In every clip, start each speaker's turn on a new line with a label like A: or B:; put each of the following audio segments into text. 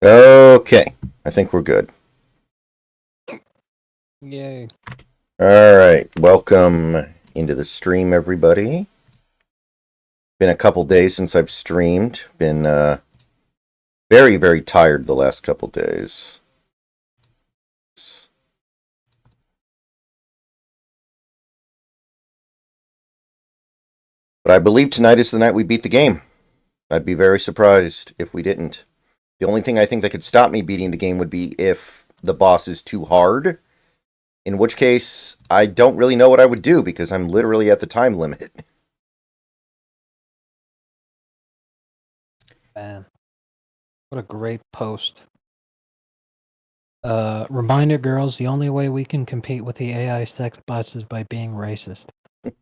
A: Okay, I think we're good.
B: Yay.
A: Alright, welcome into the stream, everybody. Been a couple days since I've streamed. Been very, very tired the last couple days. But I believe tonight is the night we beat the game. I'd be very surprised if we didn't. The only thing I think that could stop me beating the game would be if the boss is too hard. In which case, I don't really know what I would do because I'm literally at the time limit.
B: Man, what a great post. Reminder, girls, the only way we can compete with the AI sex bots is by being racist.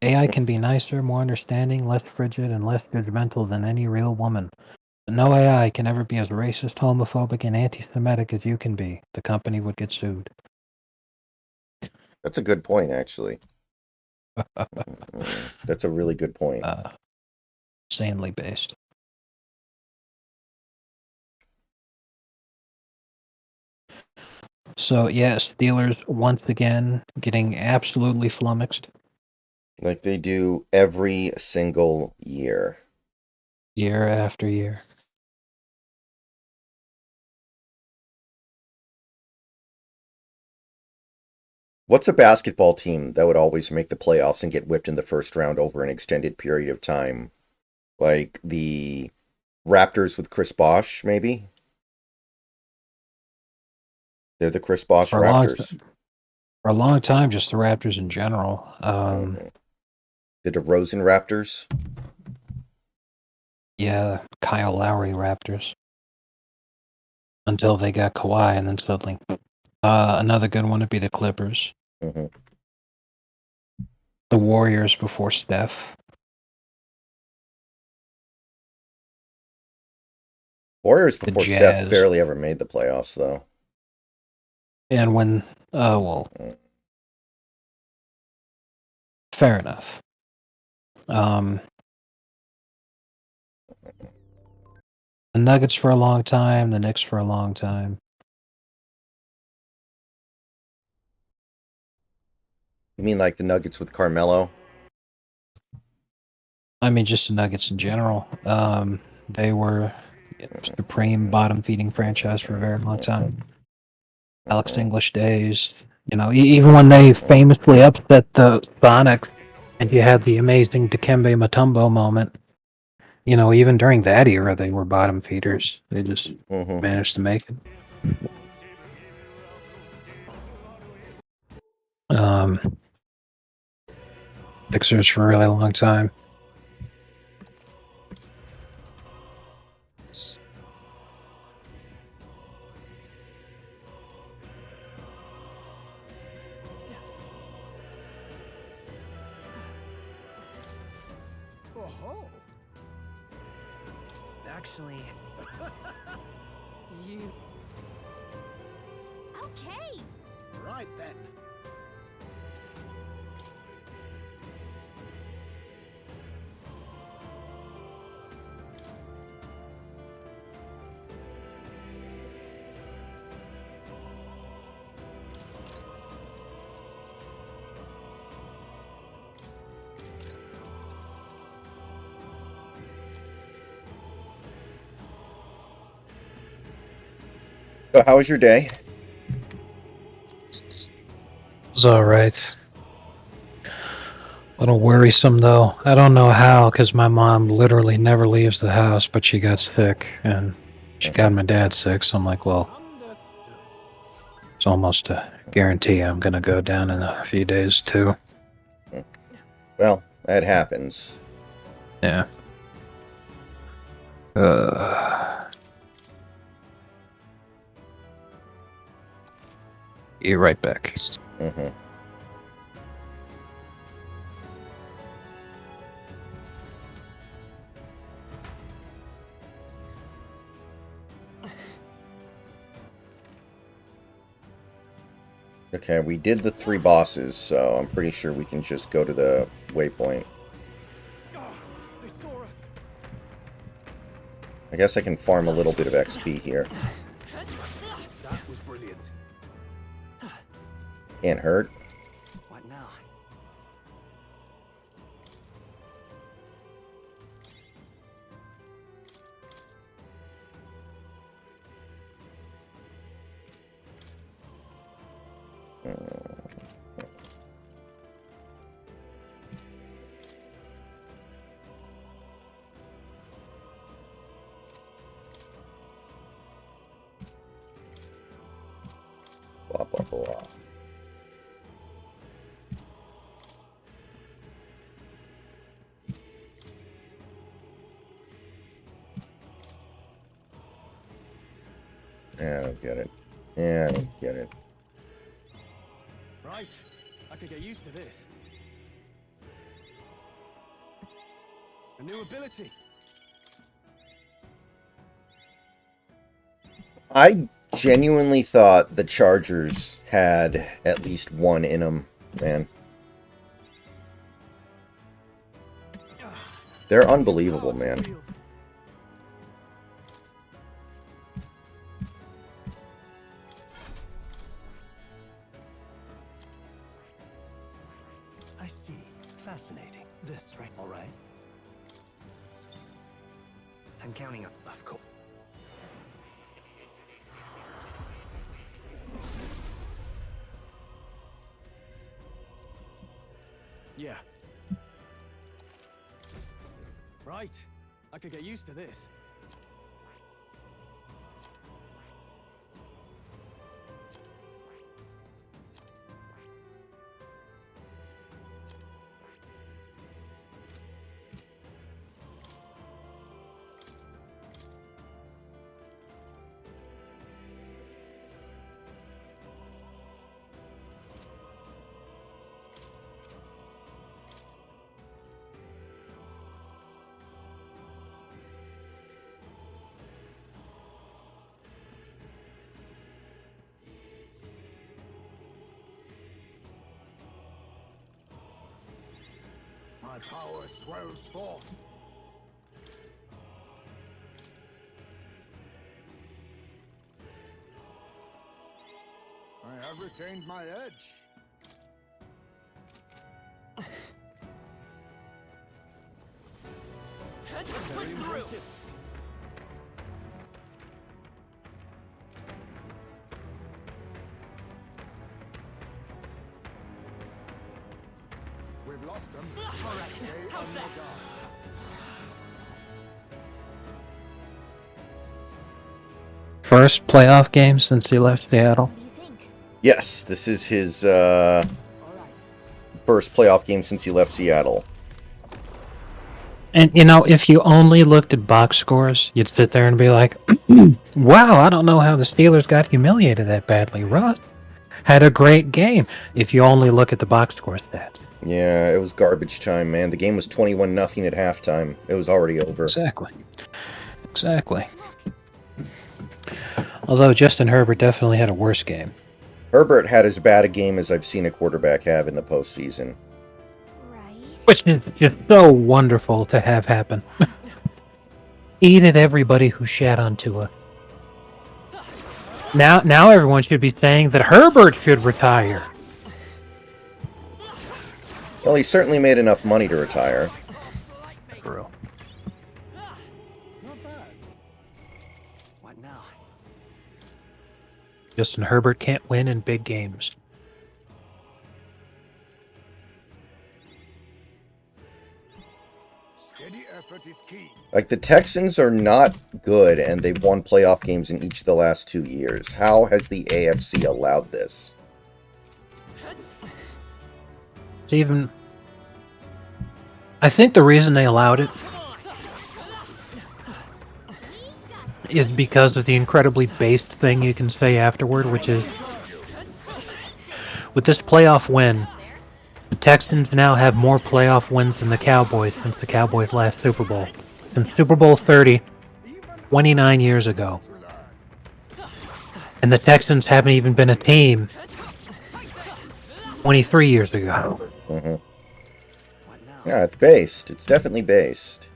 B: AI can be nicer, more understanding, less frigid, and less judgmental than any real woman. But no AI can ever be as racist, homophobic, and anti-Semitic as you can be. The company would get sued.
A: That's a good point, actually. That's a really good point.
B: Insanely based. So, yeah, Steelers once again getting absolutely flummoxed.
A: Like they do every single year.
B: Year after year.
A: What's a basketball team that would always make the playoffs and get whipped in the first round over an extended period of time? Like the Raptors with Chris Bosh, maybe? They're the Chris Bosh
B: For
A: Raptors.
B: a long time, just the Raptors in general.
A: The DeRozan Raptors.
B: Yeah, Kyle Lowry Raptors. Until they got Kawhi, and then suddenly, another good one would be the Clippers.
A: Mm-hmm.
B: The Warriors before Steph.
A: Warriors
B: The
A: before Steph
B: Jazz.
A: barely ever made the playoffs, though.
B: And when, fair enough. The Nuggets for a long time, the Knicks for a long time.
A: You mean like the Nuggets with Carmelo?
B: I mean, just the Nuggets in general. They were supreme bottom feeding franchise for a very long time. Alex English days. You know, even when they famously upset the Sonics, and you had the amazing Dikembe Mutombo moment. You know, even during that era, they were bottom feeders. They just managed to make it. Sixers for a really long time.
C: Actually, you...
D: Okay.
C: Right then.
A: So, how was your day?
B: It was alright. A little worrisome though. I don't know how, because my mom literally never leaves the house, but she got sick, and she got my dad sick, so I'm like, well, it's almost a guarantee I'm gonna go down in a few days too.
A: Well, that happens.
B: Yeah. Be right back.
A: Okay, we did the 3 bosses, so I'm pretty sure we can just go to the waypoint.
C: They saw us.
A: I guess I can farm a little bit of XP here. Can't hurt.
C: What now?
A: Blah, blah, blah. Yeah, I don't get it. Yeah, I don't get it.
C: Right. I could get used to this. A new ability.
A: I genuinely thought the Chargers had at least one in them, man. They're unbelievable,
C: Power to
A: man.
C: wield.
D: I see. Fascinating. This, right? All right.
C: I'm counting up.
D: Of course.
C: Yeah. Right. I could get used to this.
D: My power swells forth. I have retained my edge.
C: Very impressive.
D: We've lost them. Stay on your guard.
B: First playoff game since he left Seattle.
E: What do you think?
A: Yes, this is his
E: All right.
A: first playoff game since he left Seattle.
B: And, you know, if you only looked at box scores, you'd sit there and be like, wow, I don't know how the Steelers got humiliated that badly. Russ had a great game. If you only look at the box score stats.
A: Yeah, it was garbage time, man. The game was 21-0 at halftime. It was already over.
B: Exactly. Exactly. Although Justin Herbert definitely had a worse game.
A: Herbert had as bad a game as I've seen a quarterback have in the postseason.
E: Right.
B: Which is just so wonderful to have happen. Eat at everybody who shat on Tua. Now everyone should be saying that Herbert should retire.
A: Well, he certainly made enough money to retire.
B: For real.
C: Not bad. What now?
B: Justin Herbert can't win in big games.
D: Steady effort is key.
A: Like, the Texans are not good, and they've won playoff games in each of the last 2 years. How has the AFC allowed this?
B: Even, I think the reason they allowed it is because of the incredibly based thing you can say afterward, which is, with this playoff win, the Texans now have more playoff wins than the Cowboys since the Cowboys' last Super Bowl. Since Super Bowl 30, 29 years ago. And the Texans haven't even been a team 23 years ago.
A: Mm-hmm.
C: What now?
A: Yeah, it's based. It's definitely based.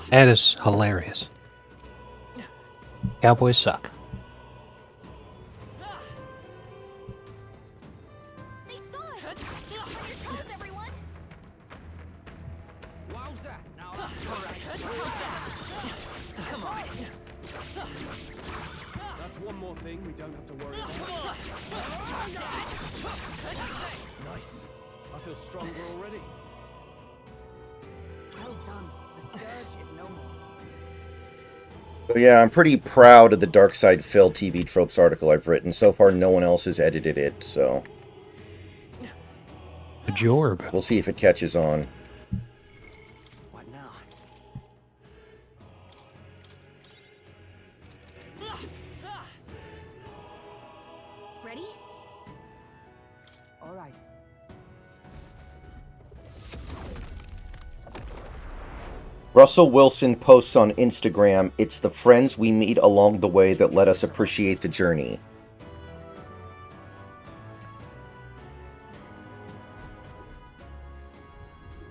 B: That is hilarious. Cowboys suck.
C: Come on. That's one more thing we don't have to worry about. Nice. I feel stronger already.
E: Well done. The scourge is no more.
A: So yeah, I'm pretty proud of the Dark Side Phil TV Tropes article I've written. So far, no one else has edited it, so
B: A jorb.
A: we'll see if it catches on.
C: What now?
E: Ready? All right.
A: Russell Wilson posts on Instagram, "It's the friends we meet along the way that let us appreciate the journey."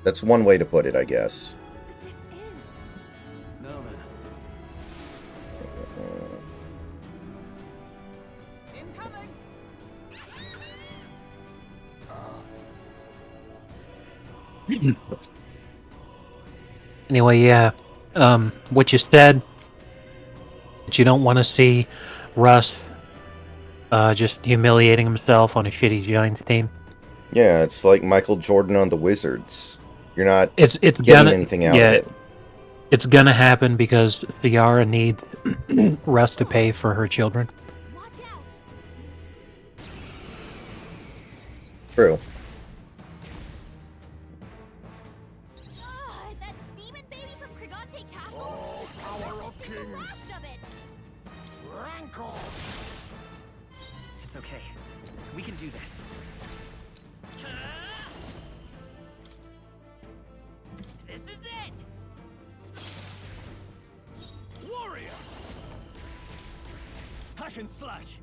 A: That's one way to put it, I guess.
E: But this is.
C: Now then.
E: Incoming!
B: Anyway, yeah. What you said, that you don't want to see Russ just humiliating himself on a shitty Giants team.
A: Yeah, it's like Michael Jordan on the Wizards. You're not
B: It's
A: getting
B: gonna
A: anything out of it.
B: It's gonna happen because Ciara needs Russ to pay for her children.
E: Watch out!
A: True.
E: That demon baby from Krigante Castle?
D: Oh, power of
E: This is the
D: kings.
E: last of it!
D: Rancor.
C: It's okay. We can do this. This is it! Warrior! Hack and slash!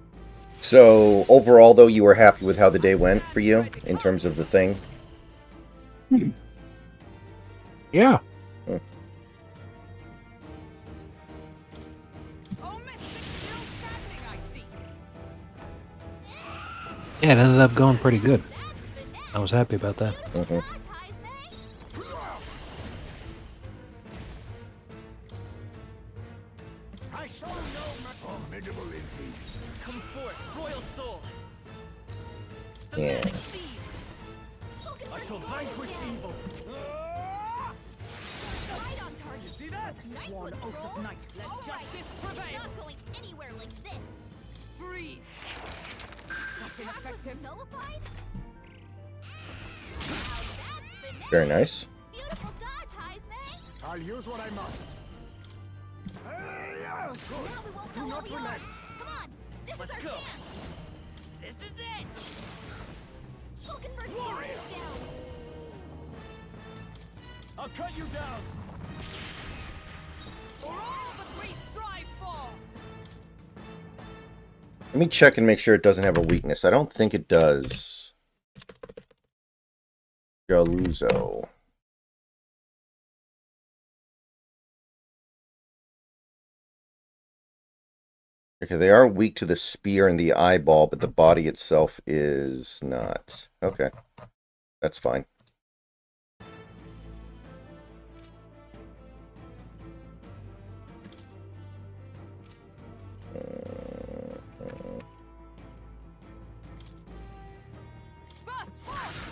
A: So, overall, though, you were happy with how the day went for you, in terms of the thing?
B: Yeah.
E: Oh, Mystic still standing, I see!
B: Yeah, it ended up going pretty good.
E: That's finesse!
B: I was happy about that.
A: Mhm.
D: I show no formidable indeed.
C: Come forth, royal soul!
A: Yeah.
C: I shall vanquish evil!
E: Right on target!
C: See that?
E: Nice
C: Sworn
E: one,
C: oath of
E: Scroll.
C: night. Let
E: All right,
C: justice
E: it's
C: prevail!
E: not going anywhere like this!
C: Freeze!
E: That's ineffective! Nullified? Now that's finesse!
A: Very nice.
E: Beautiful dodge, Heisman!
D: I'll use what I must. Hey, yes, good.
E: Now we won't
D: Do
E: know
D: not
E: what we are.
D: relent.
E: Come on! This
C: Let's
E: is our
C: go.
E: chance!
C: This is it!
E: Vulcanberg's
C: Warrior.
E: down!
C: I'll cut you down!
E: For all that we strive for!
A: Let me check and make sure it doesn't have a weakness. I don't think it does. Jaluzo. Okay, they are weak to the spear and the eyeball, but the body itself is not. Okay. That's fine.
E: Fast, fast!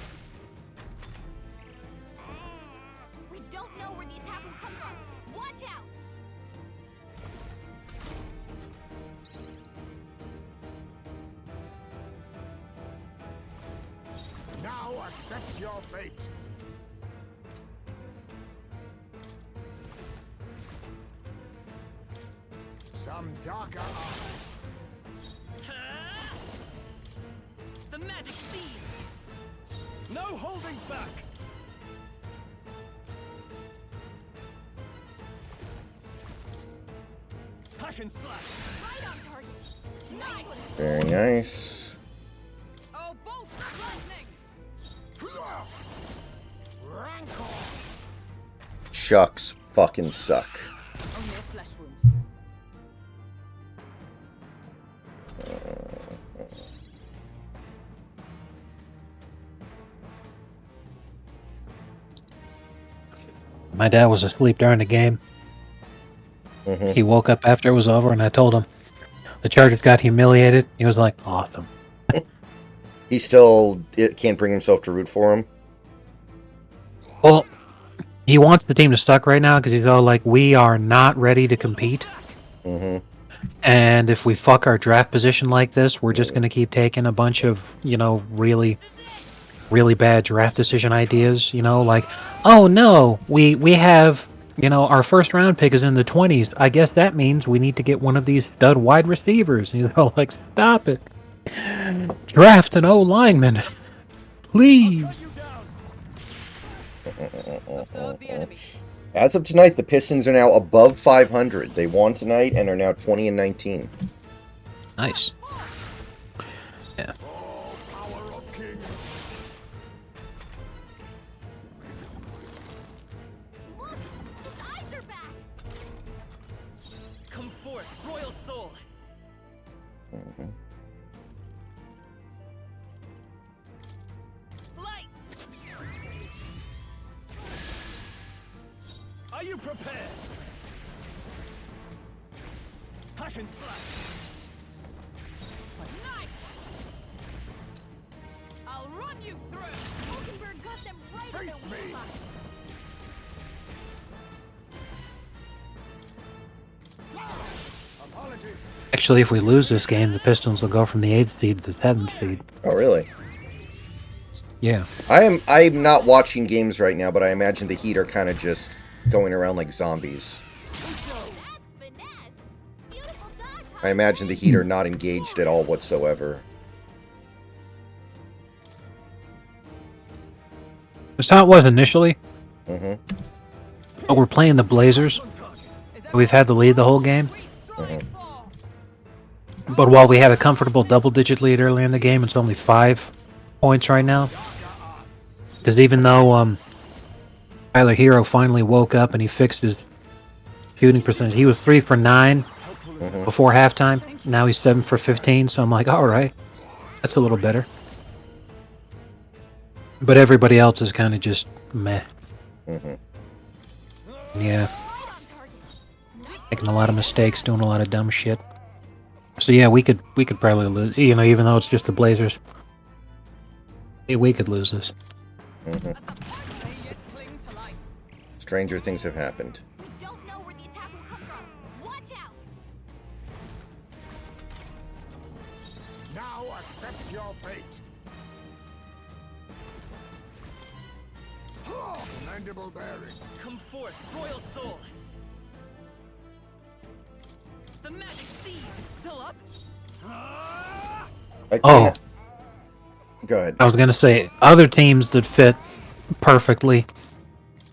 E: We don't know where the attack will come from. Watch out!
D: Now accept your fate. Some darker arts.
C: The magic seed! No holding back! Hack and slash!
E: Right on target! Nice one!
A: Very nice.
E: Oh, bolts of lightning!
D: Rancor.
A: Shucks fucking suck.
E: Only a flesh wound.
B: My dad was asleep during the game.
A: Hmm.
B: He woke up after it was over, and I told him the Chargers got humiliated. He was like, awesome.
A: He still can't bring himself to root for him.
B: Well, he wants the team to suck right now because he's all like, we are not ready to compete.
A: Hmm.
B: And if we fuck our draft position like this, we're just going to keep taking a bunch of, really, really bad draft decision ideas. Like, oh no, we have, our first round pick is in the 20s. I guess that means we need to get one of these stud wide receivers. Like, stop it. Draft an O lineman. Please.
D: Observe the enemy.
A: As of tonight, the Pistons are now above 500. They won tonight and are now 20-19.
B: Nice. Yeah.
E: Look, his eyes are back.
D: Come forth, royal soul.
A: Mhm.
D: Flight. Are you prepared? Hack and slash.
E: Nice.
D: I'll run you through.
E: Hulkenberg got them right on their
D: Face
E: weak
D: me.
E: spot.
D: Apologies.
B: Actually, if we lose this game, the Pistons will go from the 8th seed to the 7th seed.
A: Oh, really?
B: Yeah.
A: I'm not watching games right now, but I imagine the Heat are kind of just going around like zombies.
E: That's finesse. Beautiful dodge,
A: I imagine the Heat are not engaged at all whatsoever.
B: That's how it was initially,
A: Hmm.
B: but we're playing the Blazers. We've had the lead the whole game.
A: Hmm.
B: But while we had a comfortable double-digit lead early in the game, it's only 5 points right now. Because even though Tyler Hero finally woke up and he fixed his shooting percentage, he was 3 for 9
A: Hmm.
B: before halftime. Now he's 7 for 15, so I'm like, all right, that's a little better. But everybody else is kind of just meh.
A: Hmm.
B: Yeah,
E: right on target. Nice.
B: making a lot of mistakes, doing a lot of dumb shit. So yeah, we could probably lose. Even though it's just the Blazers, we could lose this.
A: Hmm.
D: As the party may yet cling to life.
A: Stranger things have happened.
E: We don't know where the attack will come from. Watch out.
F: Now accept your fate. Mandible bearing.
D: Come forth, royal soul. The magic seed is still up.
B: Oh,
A: Go ahead.
B: I was gonna say other teams that fit perfectly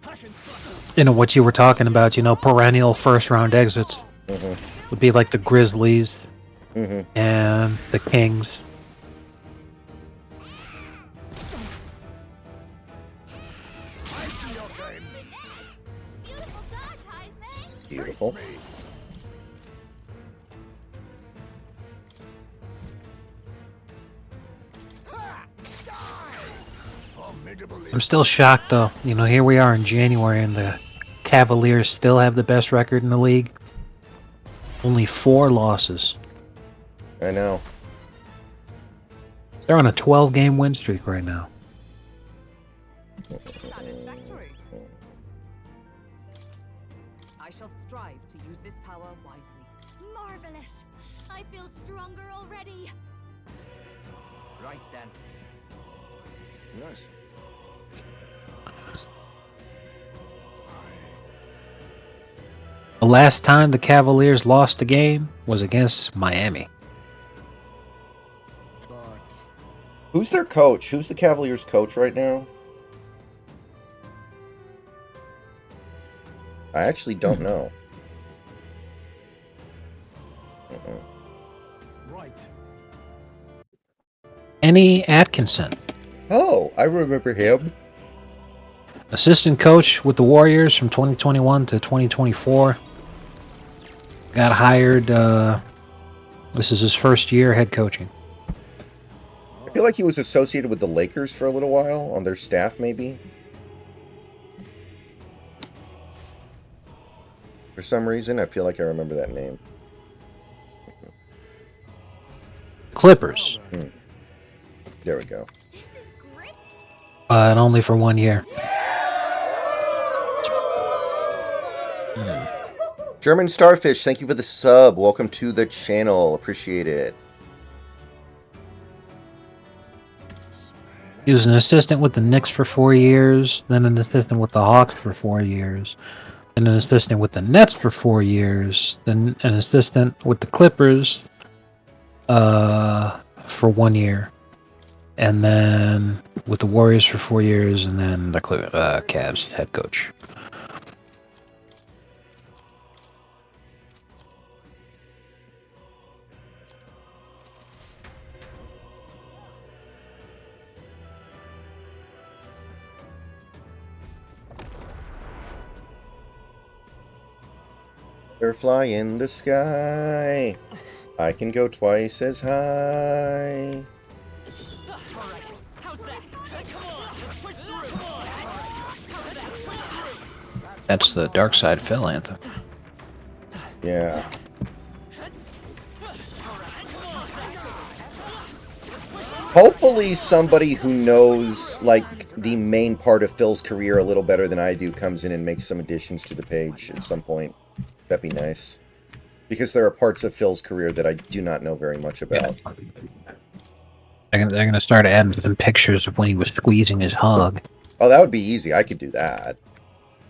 D: Hack and slash.
B: into what you were talking about. Perennial first-round exits
A: Hmm.
B: would be like the Grizzlies
A: Hmm.
B: and the Kings.
F: I see your game.
E: Finesse. Beautiful dodge, Heisman.
A: Beautiful.
F: Face me. Ha! Die! Formidable.
B: I'm still shocked though. Here we are in January and the Cavaliers still have the best record in the league. Only 4 losses.
A: I know.
B: They're on a 12-game win streak right now.
G: Satisfactory. I shall strive to use this power wisely.
E: Marvelous. I feel stronger already.
C: Right then.
F: Yes.
B: The last time the Cavaliers lost a game was against Miami.
F: But
A: Who's their coach? Who's the Cavaliers' coach right now? I actually don't know.
F: right.
B: Kenny Atkinson,
A: Oh, I remember him.
B: assistant coach with the Warriors from 2021 to 2024. Got hired. This is his first year head coaching.
A: I feel like he was associated with the Lakers for a little while on their staff, maybe. For some reason, I feel like I remember that name.
B: Clippers,
A: There we go.
E: This is great.
B: but only for 1 year.
A: German Starfish, thank you for the sub. Welcome to the channel. Appreciate it.
B: He was an assistant with the Knicks for 4 years, then an assistant with the Hawks for 4 years, then an assistant with the Nets for 4 years, then an assistant with the Clippers for 1 year, and then with the Warriors for 4 years, and then the Cavs head coach.
A: Butterfly in the sky. I can go twice as high.
C: How's that? Come on, let's push through.
B: That's the Dark Side Fell anthem.
A: Yeah. Hopefully somebody who knows, like, the main part of Phil's career a little better than I do comes in and makes some additions to the page at some point. That'd be nice. Because there are parts of Phil's career that I do not know very much about.
B: They're gonna start adding some pictures of when he was squeezing his hug.
A: Oh, that would be easy. I could do that.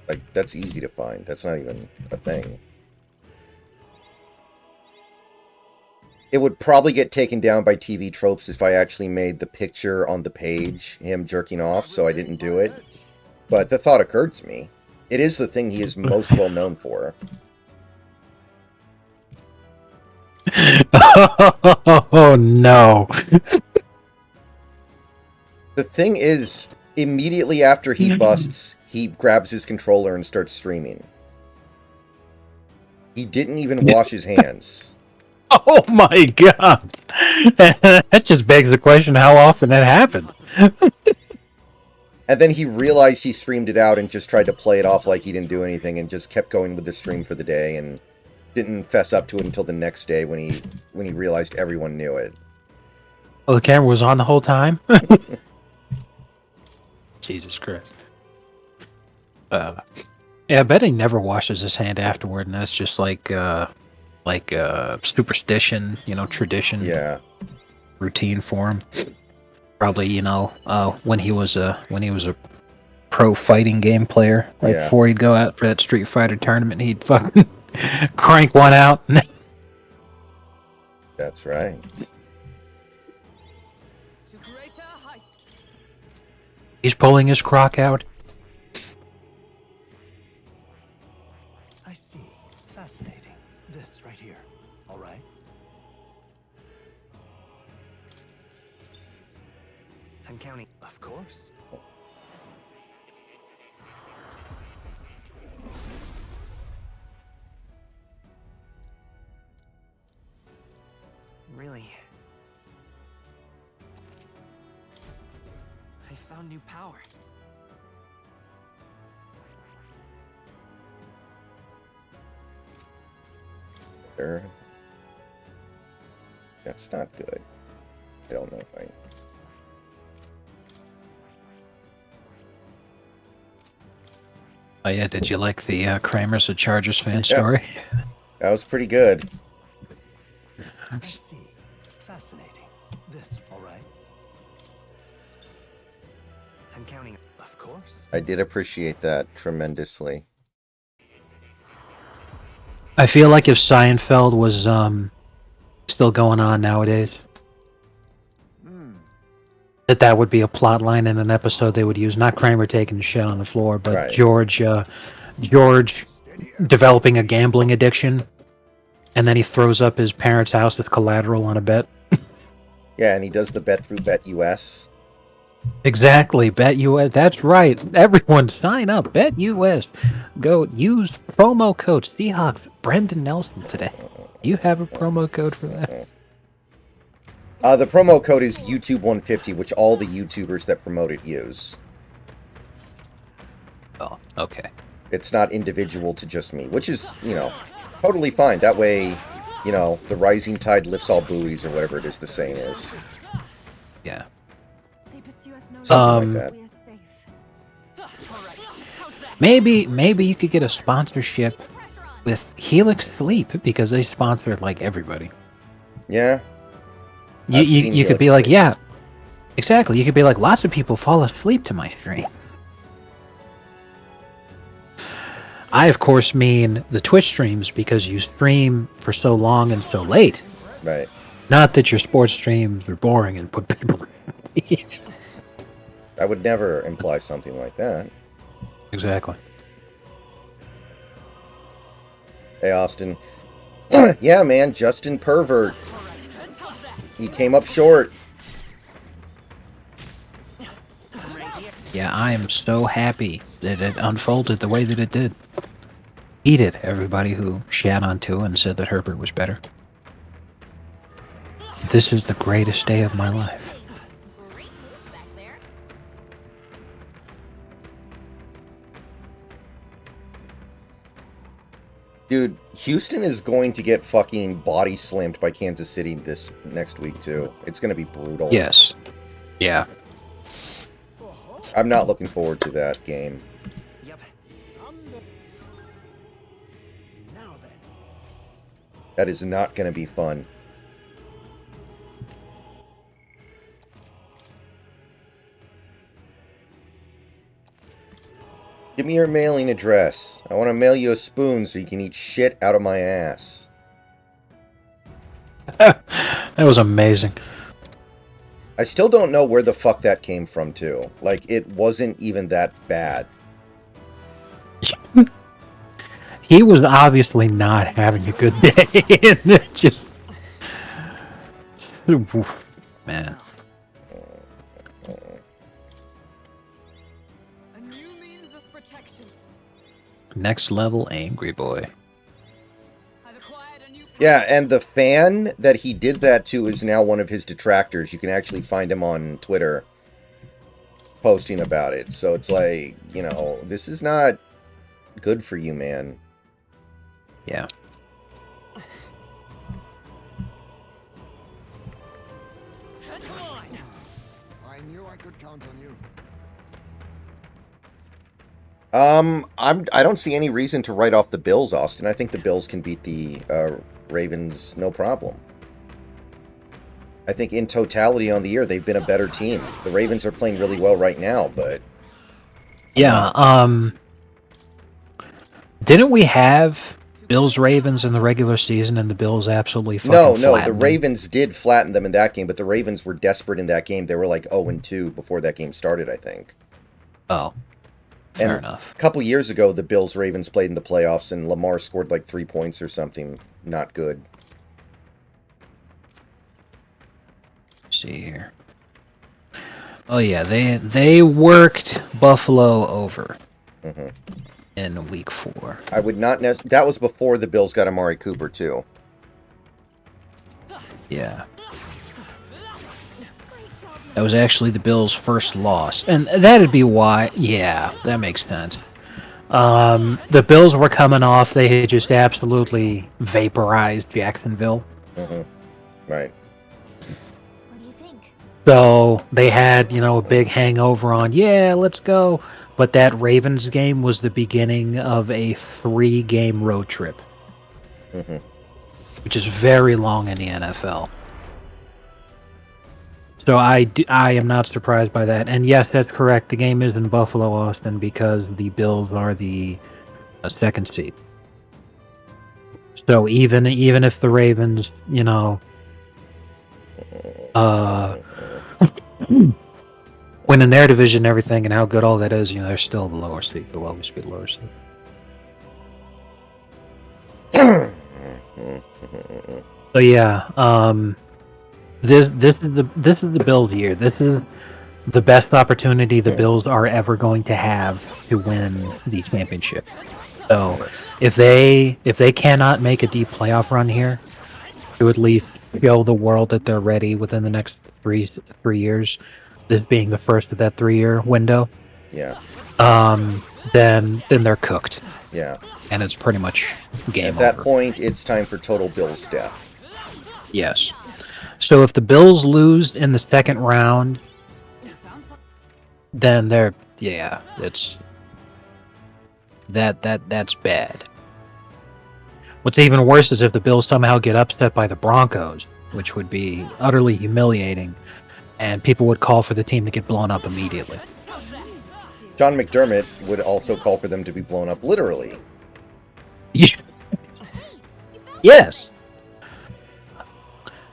A: Like, that's easy to find. That's not even a thing. It would probably get taken down by TV tropes if I actually made the picture on the page him jerking off, so I didn't do it. But the thought occurred to me. It is the thing he is most well known for.
B: Oh no.
A: The thing is, immediately after he busts, he grabs his controller and starts streaming. He didn't even wash his hands.
B: Oh my god. That just begs the question how often that happens.
A: And then he realized he streamed it out and just tried to play it off like he didn't do anything and just kept going with the stream for the day and didn't fess up to it until the next day when he realized everyone knew it.
B: Oh, the camera was on the whole time? Jesus Christ. Yeah, I bet he never washes his hand afterward, and that's just like superstition, tradition,
A: Yeah.
B: routine for him. Probably, when he was a pro fighting game player, right
A: Yeah.
B: before he'd go out for that Street Fighter tournament, he'd fucking crank one out.
A: That's right.
G: To greater heights.
B: He's pulling his crock out.
D: I see. Fascinating. This right here. All right.
C: I'm counting.
D: Of course.
C: Really? I found new power.
A: There. That's not good. I don't know if I...
B: Oh yeah, did you like the Kramer's a Chargers fan story?
A: That was pretty good.
D: I see. Fascinating. This, all right?
C: I'm counting.
D: Of course.
A: I did appreciate that tremendously.
B: I feel like if Seinfeld was still going on nowadays, that would be a plot line in an episode they would use. Not Kramer taking the shit on the floor, but
A: Right.
B: George developing a gambling addiction, and then he throws up his parents' house as collateral on a bet.
A: Yeah, and he does the bet through Bet US.
B: Exactly, Bet US. That's right. Everyone sign up. Bet US. Go use promo code Seahawks Brendan Nelson today. You have a promo code for that?
A: The promo code is YouTube150, which all the YouTubers that promote it use.
B: Oh, okay.
A: It's not individual to just me, which is, you know, totally fine. That way, you know, the rising tide lifts all buoys, or whatever it is the saying is.
B: Yeah.
G: They pursue us no
A: Something
G: longer.
A: like that.
G: We are safe.
B: Maybe you could get a sponsorship with Helix Sleep because they sponsored like everybody.
A: Yeah.
B: You
A: I've seen
B: you could be
A: Helix
B: like,
A: Sleep.
B: yeah, exactly. You could be like, lots of people fall asleep to my stream. I of course mean the Twitch streams because you stream for so long and so late.
A: Right.
B: Not that your sports streams are boring and put people.
A: I would never imply something like that.
B: Exactly.
A: Hey, Austin. Yeah, man, Justin Pervert. He came up short.
B: Yeah, I am so happy that it unfolded the way that it did. Eat it, everybody who shat on Tua and said that Herbert was better. This is the greatest day of my life.
E: Great moves back there.
A: Dude, Houston is going to get fucking body slammed by Kansas City this next week, too. It's going to be brutal.
B: Yes. Yeah.
A: I'm not looking forward to that game.
C: Yep.
F: Now then.
A: That is not going to be fun. Give me your mailing address. I want to mail you a spoon so you can eat shit out of my ass.
B: That was amazing.
A: I still don't know where the fuck that came from, too. Like, it wasn't even that bad.
B: He was obviously not having a good day. And it just... Oof, man.
G: A new means of protection.
B: Next level angry boy.
G: I've acquired a new
A: Yeah, and the fan that he did that to is now one of his detractors. You can actually find him on Twitter posting about it. So it's like, you know, this is not good for you, man.
B: Yeah.
F: I knew I could count on you.
A: I don't see any reason to write off the Bills, Austin. I think the Bills can beat the Ravens no problem. I think in totality on the year, they've been a better team. The Ravens are playing really well right now, but...
B: Yeah, didn't we have Bills Ravens in the regular season and the Bills absolutely fucking
A: No, the
B: flattened them?
A: Ravens did flatten them in that game, but the Ravens were desperate in that game. They were like 0-2 before that game started, I think.
B: Oh. Fair
A: And
B: enough.
A: a couple years ago, the Bills-Ravens played in the playoffs, and Lamar scored like 3 points or something. Not good.
B: Let's see here. Oh yeah, they worked Buffalo over
A: Hmm.
B: in week 4.
A: I would not... That was before the Bills got Amari Cooper, too.
B: Yeah. That was actually the Bills' first loss. And that'd be why... Yeah, that makes sense. The Bills were coming off. They had just absolutely vaporized Jacksonville.
A: Hmm. Right.
E: What do you think?
B: So they had, a big hangover on, yeah, let's go. But that Ravens game was the beginning of a 3-game road trip,
A: Hmm.
B: which is very long in the NFL. So I am not surprised by that. And yes, that's correct. The game is in Buffalo, Austin, because the Bills are the second seed. So even if the Ravens, winning their division and everything and how good all that is, they're still the lower seed. They'll always be the lower seed. So yeah, this is the Bills' year. This is the best opportunity the Bills are ever going to have to win the championship. So if they cannot make a deep playoff run here, to at least show the world that they're ready within the next three years, this being the first of that 3-year window,
A: Yeah.
B: then they're cooked,
A: Yeah.
B: and it's pretty much game
A: At that
B: over.
A: point, it's time for total Bills death.
B: Yes. So if the Bills lose in the second round, then it's that's bad. What's even worse is if the Bills somehow get upset by the Broncos, which would be utterly humiliating, and people would call for the team to get blown up immediately.
A: John McDermott would also call for them to be blown up literally.
B: Yes.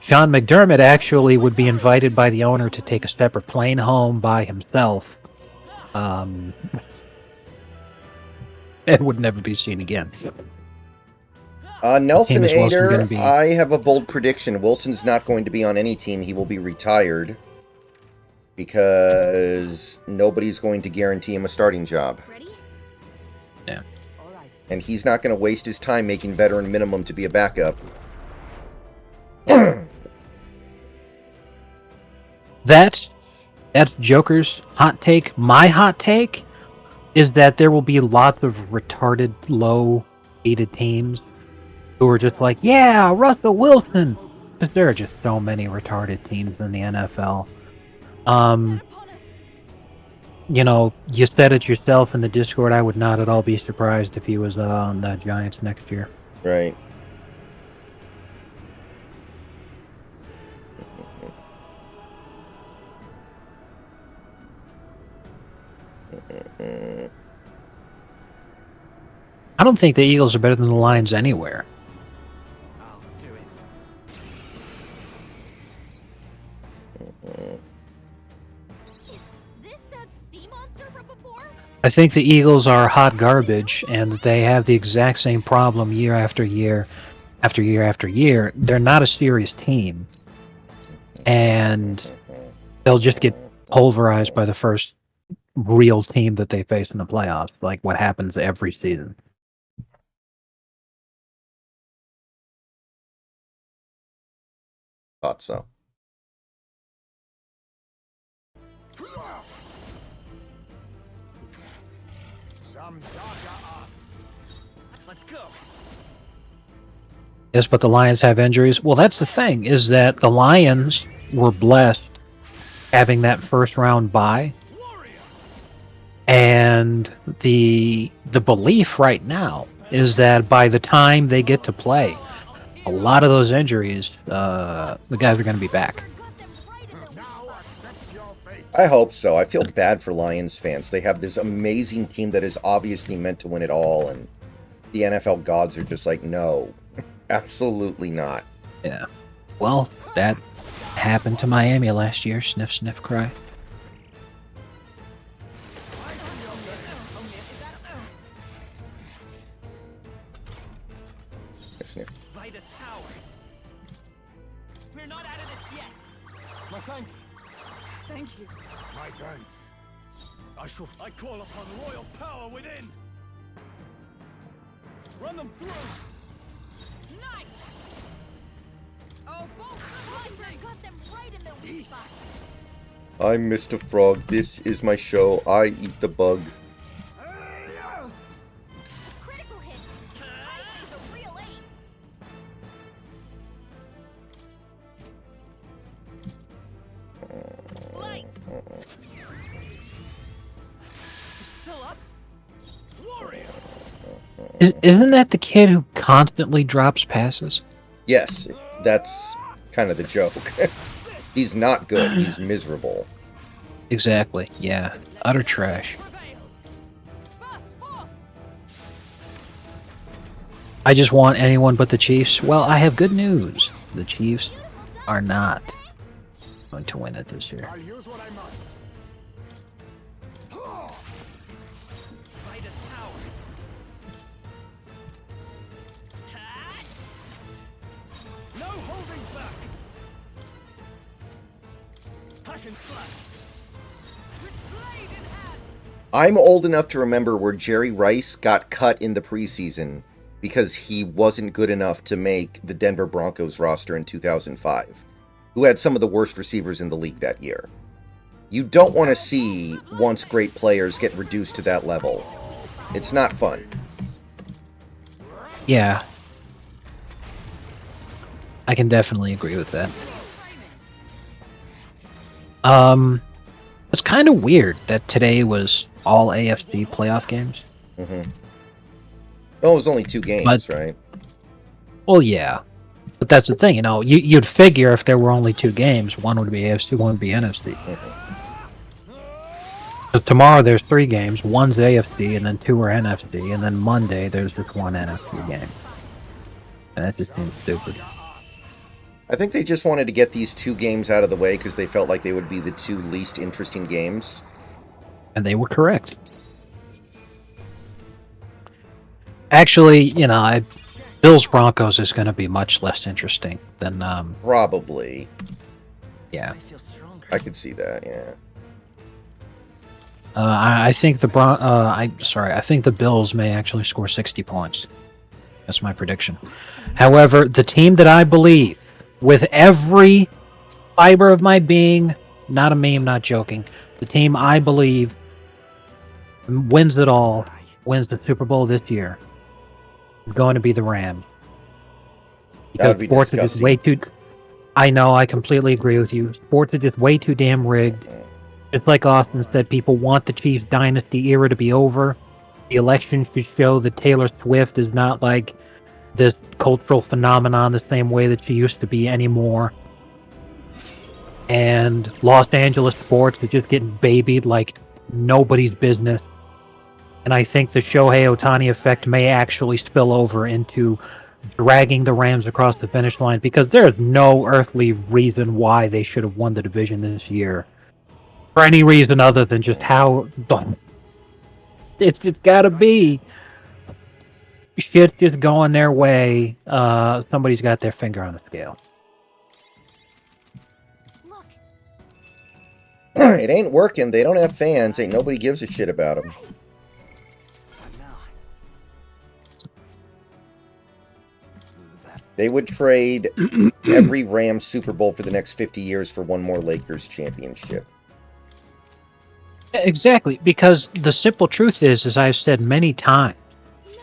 B: Sean McDermott actually would be invited by the owner to take a separate plane home by himself. It would never be seen again.
A: Nelson
B: is Wilson
A: Ader,
B: gonna be?
A: I have a bold prediction. Wilson's not going to be on any team. He will be retired because nobody's going to guarantee him a starting job.
E: Ready?
B: Yeah.
G: All right.
A: And he's not going to waste his time making veteran minimum to be a backup.
B: That's Joker's hot take. My hot take is that there will be lots of retarded, low-aided teams who are just like, yeah, Russell Wilson. Because there are just so many retarded teams in the NFL. You said it yourself in the Discord. I would not at all be surprised if he was on the Giants next year.
A: Right.
B: I don't think the Eagles are better than the Lions anywhere.
C: I'll do it.
E: Is this that sea monster from before?
B: I think the Eagles are hot garbage, and that they have the exact same problem year after year, after year after year. They're not a serious team, and they'll just get pulverized by the first real team that they face in the playoffs, like what happens every season.
A: Thought so.
F: Some darker arts.
C: Let's go.
B: Yes, but the Lions have injuries. Well, that's the thing, is that the Lions were blessed having that first round bye. And the belief right now is that by the time they get to play, a lot of those injuries, the guys are going to be back.
F: Now accept your fate.
A: I hope so. I feel bad for Lions fans. They have this amazing team that is obviously meant to win it all, and the NFL gods are just like, no, absolutely not.
B: Yeah. Well, that happened to Miami last year. Sniff, sniff, cry.
C: Vitus power. We're not out of this yet. My thanks. Thank you.
F: My thanks.
C: I call upon royal power within. Run them through. Nice. Oh, both
E: Got them right in their weak spot.
A: I'm Mr. Frog. This is my show. I eat the bug.
E: Critical hit. Highway's a real ace.
C: Light. Still up. Warrior.
B: Isn't that the kid who constantly drops passes?
A: Yes, that's kind of the joke. He's not good. He's miserable.
B: Exactly. Yeah. Utter trash.
C: Prevail. Fast forth.
B: I just want anyone but the Chiefs. Well, I have good news. The Chiefs are not going to win it this year.
F: I'll use what I must.
C: Vitus power. No holding back. Hack and slash. With blade in hand.
A: I'm old enough to remember where Jerry Rice got cut in the preseason because he wasn't good enough to make the Denver Broncos roster in 2005, who had some of the worst receivers in the league that year. You don't want to see once great players get reduced to that level. It's not fun.
B: Yeah. I can definitely agree with that. It's kind of weird that today was all AFC playoff games.
A: Mm-hmm. Well, it was only 2 games, right?
B: Well, yeah. But that's the thing, you'd figure if there were only 2 games, one would be AFC, one would be NFC. So tomorrow there's 3 games, one's AFC, and then 2 are NFC, and then Monday there's just 1 NFC game. And that just seems stupid.
A: I think they just wanted to get these 2 games out of the way because they felt like they would be the 2 least interesting games.
B: And they were correct. Actually, Bills-Broncos is going to be much less interesting than...
A: Probably.
B: Yeah.
A: I could see that, yeah.
B: I think I think the Bills may actually score 60 points. That's my prediction. However, the team that I believe, with every fiber of my being, not a meme, not joking, the team I believe wins it all, wins the Super Bowl this year, is going to be the Rams.
A: That would be
B: sports
A: disgusting.
B: are just way too... I know, I completely agree with you. Sports are just way too damn rigged. Just like Austin said, people want the Chiefs dynasty era to be over. The election should show that Taylor Swift is not like this cultural phenomenon the same way that she used to be anymore. And Los Angeles sports is just getting babied like nobody's business. And I think the Shohei Ohtani effect may actually spill over into dragging the Rams across the finish line, because there's no earthly reason why they should have won the division this year. For any reason other than just how... It's just gotta be. Shit's just going their way. Somebody's got their finger on the scale.
E: Look,
A: It ain't working. They don't have fans. Ain't nobody gives a shit about them. They would trade every Rams Super Bowl for the next 50 years for one more Lakers championship.
B: Exactly, because the simple truth is, as I've said many times
E: nice.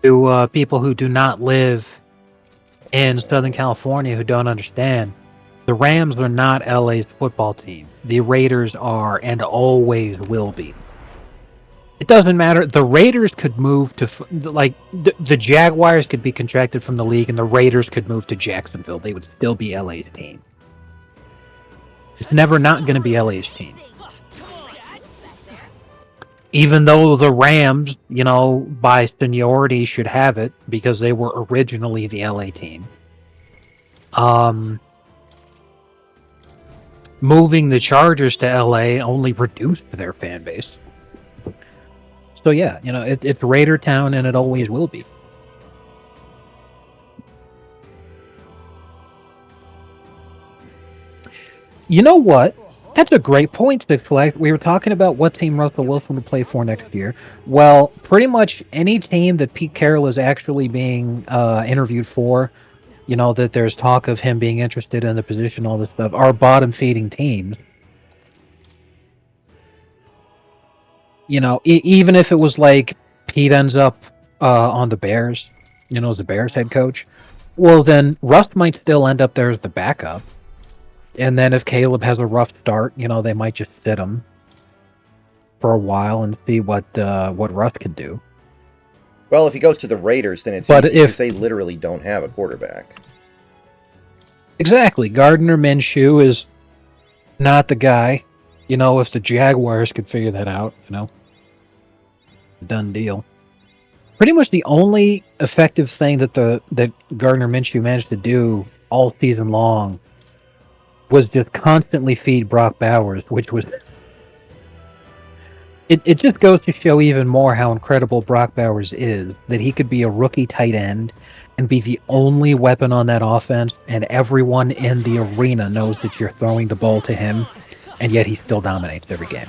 B: to people who do not live in Southern California who don't understand, the Rams are not LA's football team. The Raiders are and always will be. It doesn't matter. The Raiders could move to, the Jaguars could be contracted from the league and the Raiders could move to Jacksonville. They would still be LA's team. It's never not going to be LA's team. Even though the Rams, by seniority should have it because they were originally the LA team. Moving the Chargers to LA only reduced their fan base. So yeah, it's Raider Town and it always will be. You know what? That's a great point, Six Flags. We were talking about what team Russell Wilson would play for next year. Well, pretty much any team that Pete Carroll is actually being interviewed for, that there's talk of him being interested in the position, all this stuff, are bottom-feeding teams. Even if it was like Pete ends up on the Bears, as the Bears head coach, well, then Russ might still end up there as the backup. And then if Caleb has a rough start, they might just sit him for a while and see what Russ can do.
A: Well, if he goes to the Raiders, then it's easy because they literally don't have a quarterback.
B: Exactly. Gardner Minshew is not the guy. If the Jaguars could figure that out, done deal. Pretty much the only effective thing that Gardner Minshew managed to do all season long was just constantly feed Brock Bowers, which was... It just goes to show even more how incredible Brock Bowers is, that he could be a rookie tight end and be the only weapon on that offense, and everyone in the arena knows that you're throwing the ball to him, and yet he still dominates every game.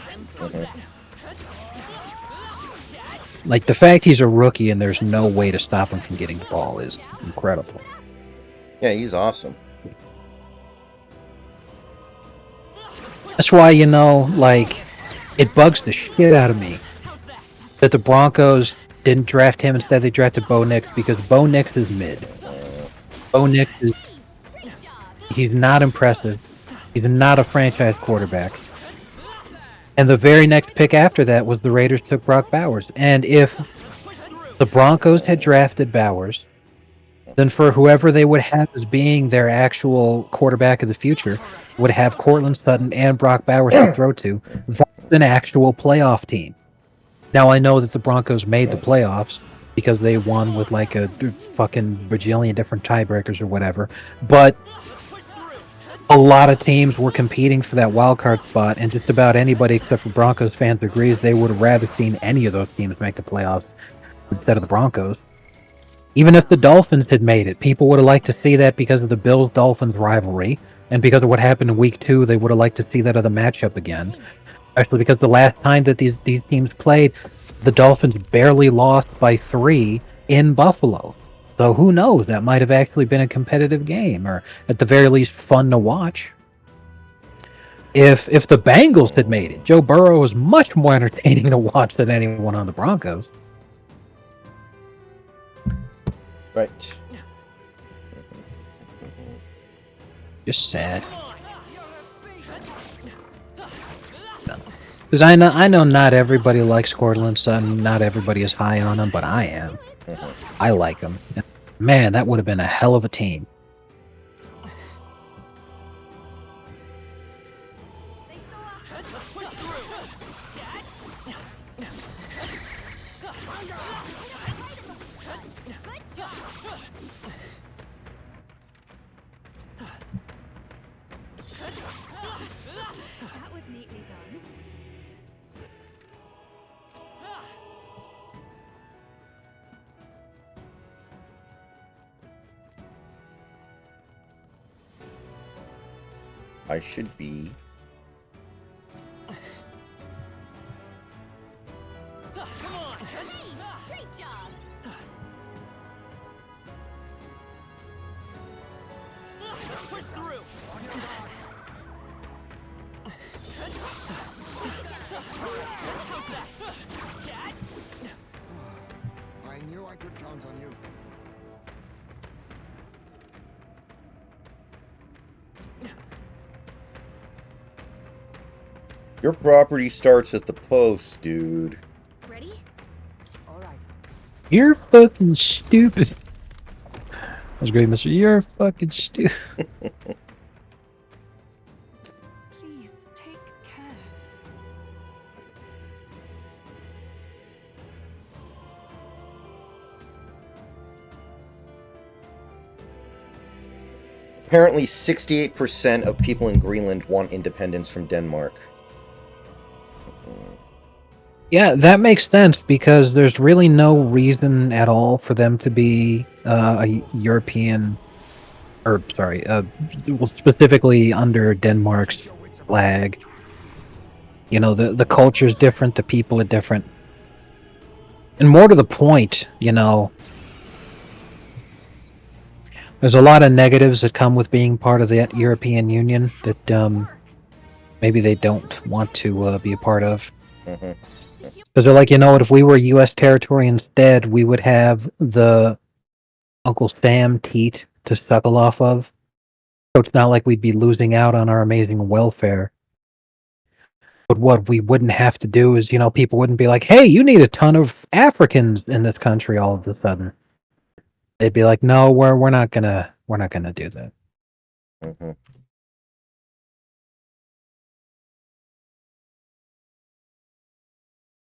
B: Like, the fact he's a rookie and there's no way to stop him from getting the ball is incredible.
A: Yeah, he's awesome.
B: That's why, like, it bugs the shit out of me that the Broncos didn't draft him. Instead, they drafted Bo Nix because Bo Nix is mid. Bo Nix is he's not impressive. He's not a franchise quarterback. And the very next pick after that was the Raiders took Brock Bowers. And if the Broncos had drafted Bowers, then for whoever they would have as being their actual quarterback of the future, would have Cortland Sutton and Brock Bowers to throw to. That's an actual playoff team. Now I know that the Broncos made the playoffs because they won with like a fucking bajillion different tiebreakers or whatever, but a lot of teams were competing for that wild card spot, and just about anybody except for Broncos fans agrees they would have rather seen any of those teams make the playoffs instead of the Broncos. Even if the Dolphins had made it, people would have liked to see that because of the Bills-Dolphins rivalry, and because of what happened in Week 2, they would have liked to see that other matchup again. Especially because the last time that these teams played, the Dolphins barely lost by 3 in Buffalo. So who knows? That might have actually been a competitive game, or at the very least, fun to watch. If the Bengals had made it, Joe Burrow was much more entertaining to watch than anyone on the Broncos.
A: Right.
B: Just sad. Because I know not everybody likes Cortland Sutton, not everybody is high on him, but I am. I like him. Man, that would have been a hell of a team.
E: They saw us. Good job. That was neatly done.
A: I should be.
E: Hey, great job.
C: Push through.
F: I knew I could count on you.
A: Your property starts at the post, dude.
E: Ready?
G: All right.
B: You're fucking stupid. That was great, mister. You're fucking stupid.
G: Please take care.
A: Apparently, 68% of people in Greenland want independence from Denmark.
B: Yeah, that makes sense because there's really no reason at all for them to be a European, or sorry, well, specifically under Denmark's flag. You know, the culture's different, the people are different. And more to the point, there's a lot of negatives that come with being part of the European Union that maybe they don't want to be a part of.
A: Mm-hmm.
B: Because they're like, if we were U.S. territory instead, we would have the Uncle Sam teat to suckle off of. So it's not like we'd be losing out on our amazing welfare. But what we wouldn't have to do is, people wouldn't be like, hey, you need a ton of Africans in this country all of a sudden. They'd be like, no, we're not gonna do that.
A: Mm-hmm.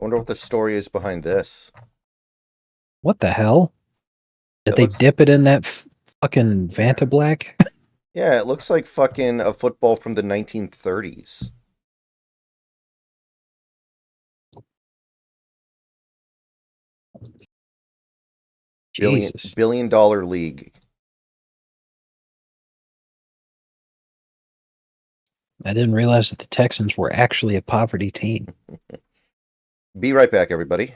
A: I wonder what the story is behind this.
B: What the hell? Did
A: It
B: they
A: looks-
B: dip it in that fucking Vanta Black?
A: Yeah, it looks like fucking a football from the 1930s.
B: Jesus.
A: Billion-dollar league.
B: I didn't realize that the Texans were actually a poverty team.
A: Be right back, everybody.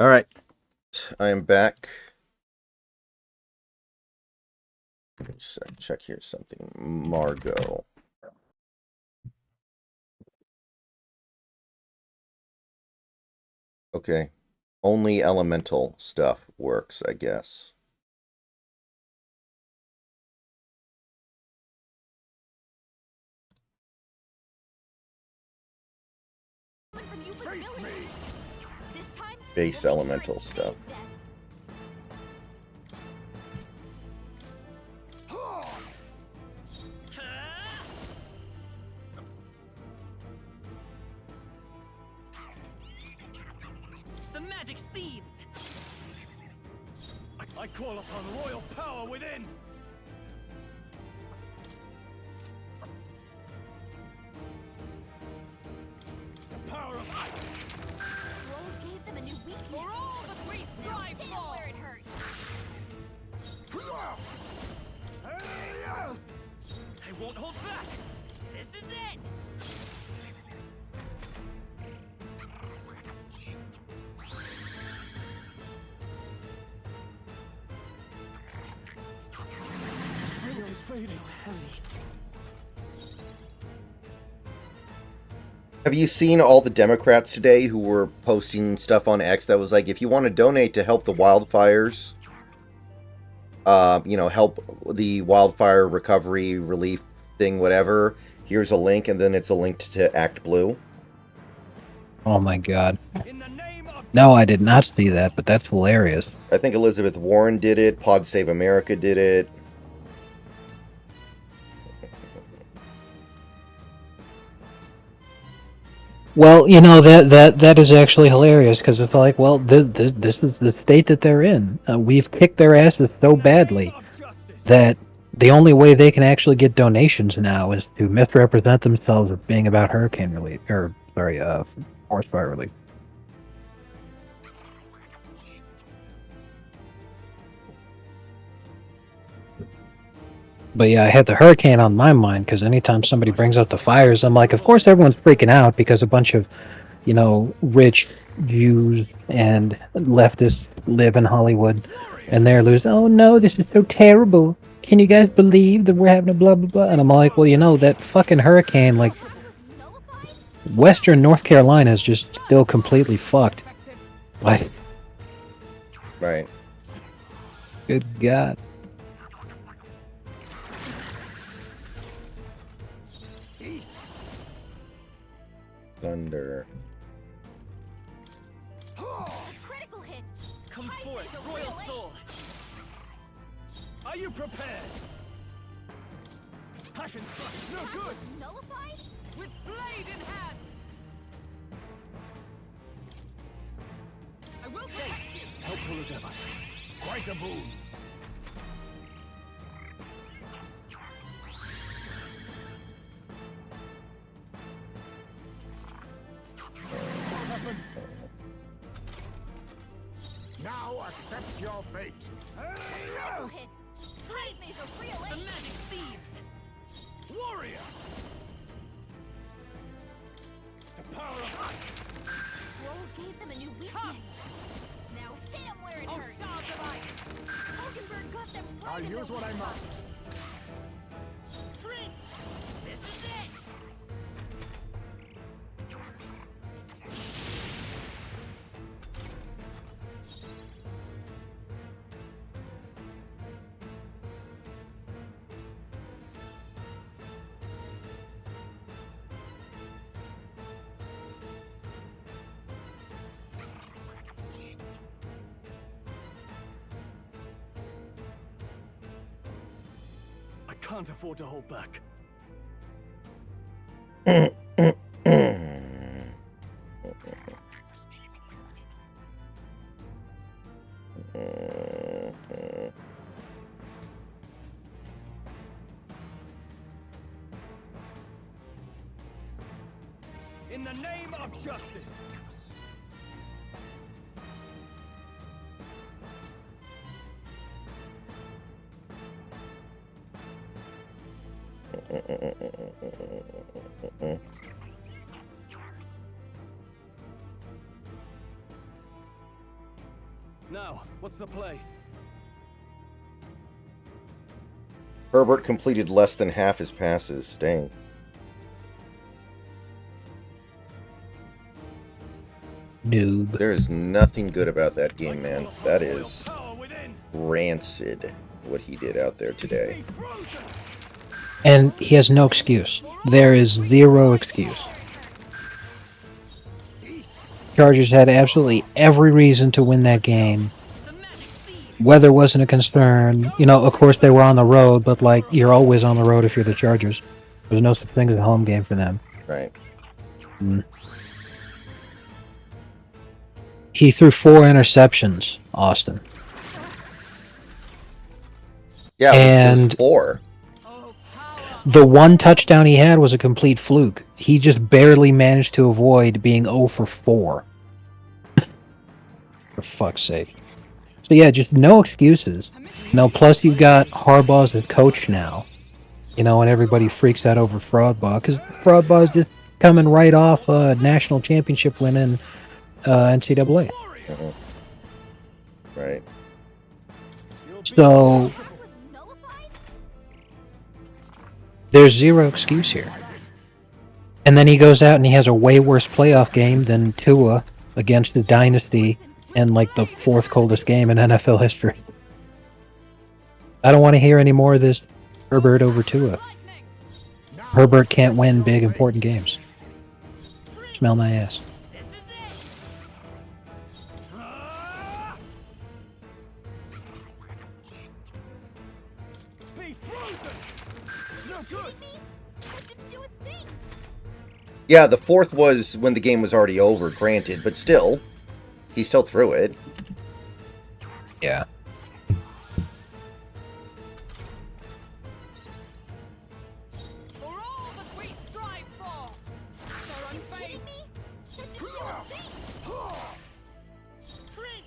A: All right, I am back. Let's check here something. Margot. Okay. Only elemental stuff works, I guess.
F: Face me!
E: This time,
A: Base
E: we'll
A: elemental
E: make sure
A: stuff.
E: it stays dead.
C: The magic seeds! I call upon royal power within! The power of ice!
E: Roll gave them a new weakness.
C: For all that we
E: Now
C: strive
E: hit 'em
C: for!
E: where it hurts.
C: I won't hold back! This is it! Strength is fading.
A: Have you seen all the Democrats today who were posting stuff on X that was like, if you want to donate to help the wildfires, help the wildfire recovery relief thing, whatever, here's a link, and then it's a link to Act Blue.
B: Oh my god.
C: In the name of
B: No, I did not see that, but that's hilarious.
A: I think Elizabeth Warren did it, Pod Save America did it.
B: Well, that is actually hilarious because it's like, well, this is the state that they're in. We've kicked their asses so badly
C: justice.
B: that the only way they can actually get donations now is to misrepresent themselves as being about hurricane relief, or sorry, forest fire relief. But yeah, I had the hurricane on my mind because anytime somebody brings up the fires, I'm like, of course everyone's freaking out because a bunch of, rich Jews and leftists live in Hollywood, and they're losing. Oh no, this is so terrible. Can you guys believe that we're having a blah blah blah? And I'm like, well, that fucking hurricane, like,
E: Nullified?
B: Western North Carolina is just still completely fucked. Like,
A: Right.
B: good God.
A: Thunder.
E: Critical hit.
C: Come
E: Ice
C: forth,
E: is a
C: royal
E: real
C: soul! Are you prepared? I can fight no good!
E: Nullified?
C: With blade in hand! I will protect you!
F: Helpful as ever. Quite a boon. What's happened? Now accept your fate.
E: Critical hit. Ice is a real
C: The
E: ace.
C: magic seeds! Warrior! The power of ice!
E: Roll gave them a new weakness.
C: Come!
E: Now hit 'em where it
C: Oh,
E: hurts.
C: shards of ice!
E: Hogenberg got them right
F: I'll
E: in the
F: use what I
E: weak
F: must.
C: Prince! This is it! I can't afford to hold back. In the name of justice! Now, what's the play?
A: Herbert completed less than half his passes. Dang.
B: Noob.
A: There is nothing good about that game, man. That is rancid, what he did out there today.
B: And he has no excuse. There is zero excuse. Chargers had absolutely every reason to win that game. Weather wasn't a concern. You know, of course they were on the road, but like, you're always on the road if you're the Chargers. There's no such thing as a home game for them.
A: Right.
B: He threw 4 interceptions, Austin.
A: Yeah,
B: And
A: it was 4.
B: the one touchdown he had was a complete fluke. He just barely managed to avoid being 0 for 4. For fuck's sake. So yeah, just no excuses. No, plus you've got Harbaugh as the coach now. You know, and everybody freaks out over Fraudbaugh, because Fraudbaugh's just coming right off a national championship win in NCAA.
A: Right.
B: So there's zero excuse here. And then he goes out and he has a way worse playoff game than Tua against the Dynasty and like the 4th coldest game in NFL history. I don't want to hear any more of this Herbert over Tua. Herbert can't win big important games. Smell my ass.
A: Yeah, the 4th was when the game was already over, granted, but still, he still threw it.
B: Yeah.
E: For all that we strive for. So unfazed.
C: Prince!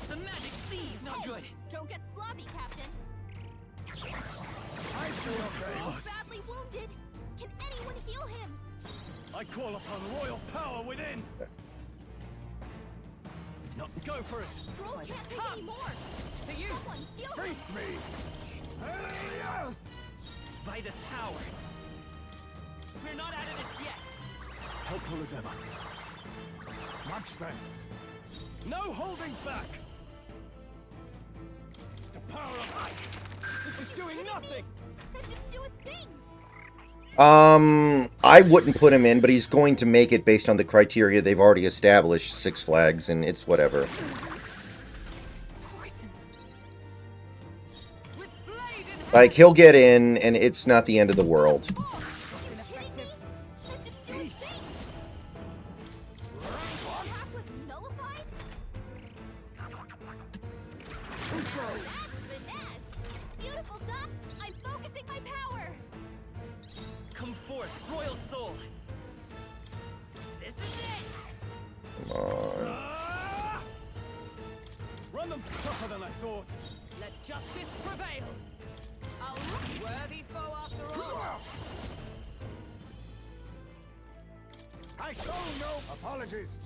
C: The magic seed! Not good.
E: Don't get sloppy, Captain.
F: I feel
E: He's badly wounded. Can anyone heal him?
C: I call upon royal power within! No, go for it!
E: Stroll can't take any more.
C: To you!
E: Someone heal him.
F: Face me!
C: By this power! We're not out of this yet!
F: Helpful as ever. Much thanks.
C: No holding back! The power of ice! This is doing nothing!
E: That didn't do a thing.
A: I wouldn't put him in, but he's going to make it based on the criteria they've already established, Six Flags, and it's whatever. Like, he'll get in, and it's not the end of the world.
E: Ineffective. That didn't do a thing. The attack was nullified? That's finesse. Beautiful, Doc. I'm focusing my power.
C: Come forth, royal soul! This is it!
A: Come on.
C: Run them tougher than I thought!
G: Let justice prevail. A worthy foe after all.
F: I show no apologies.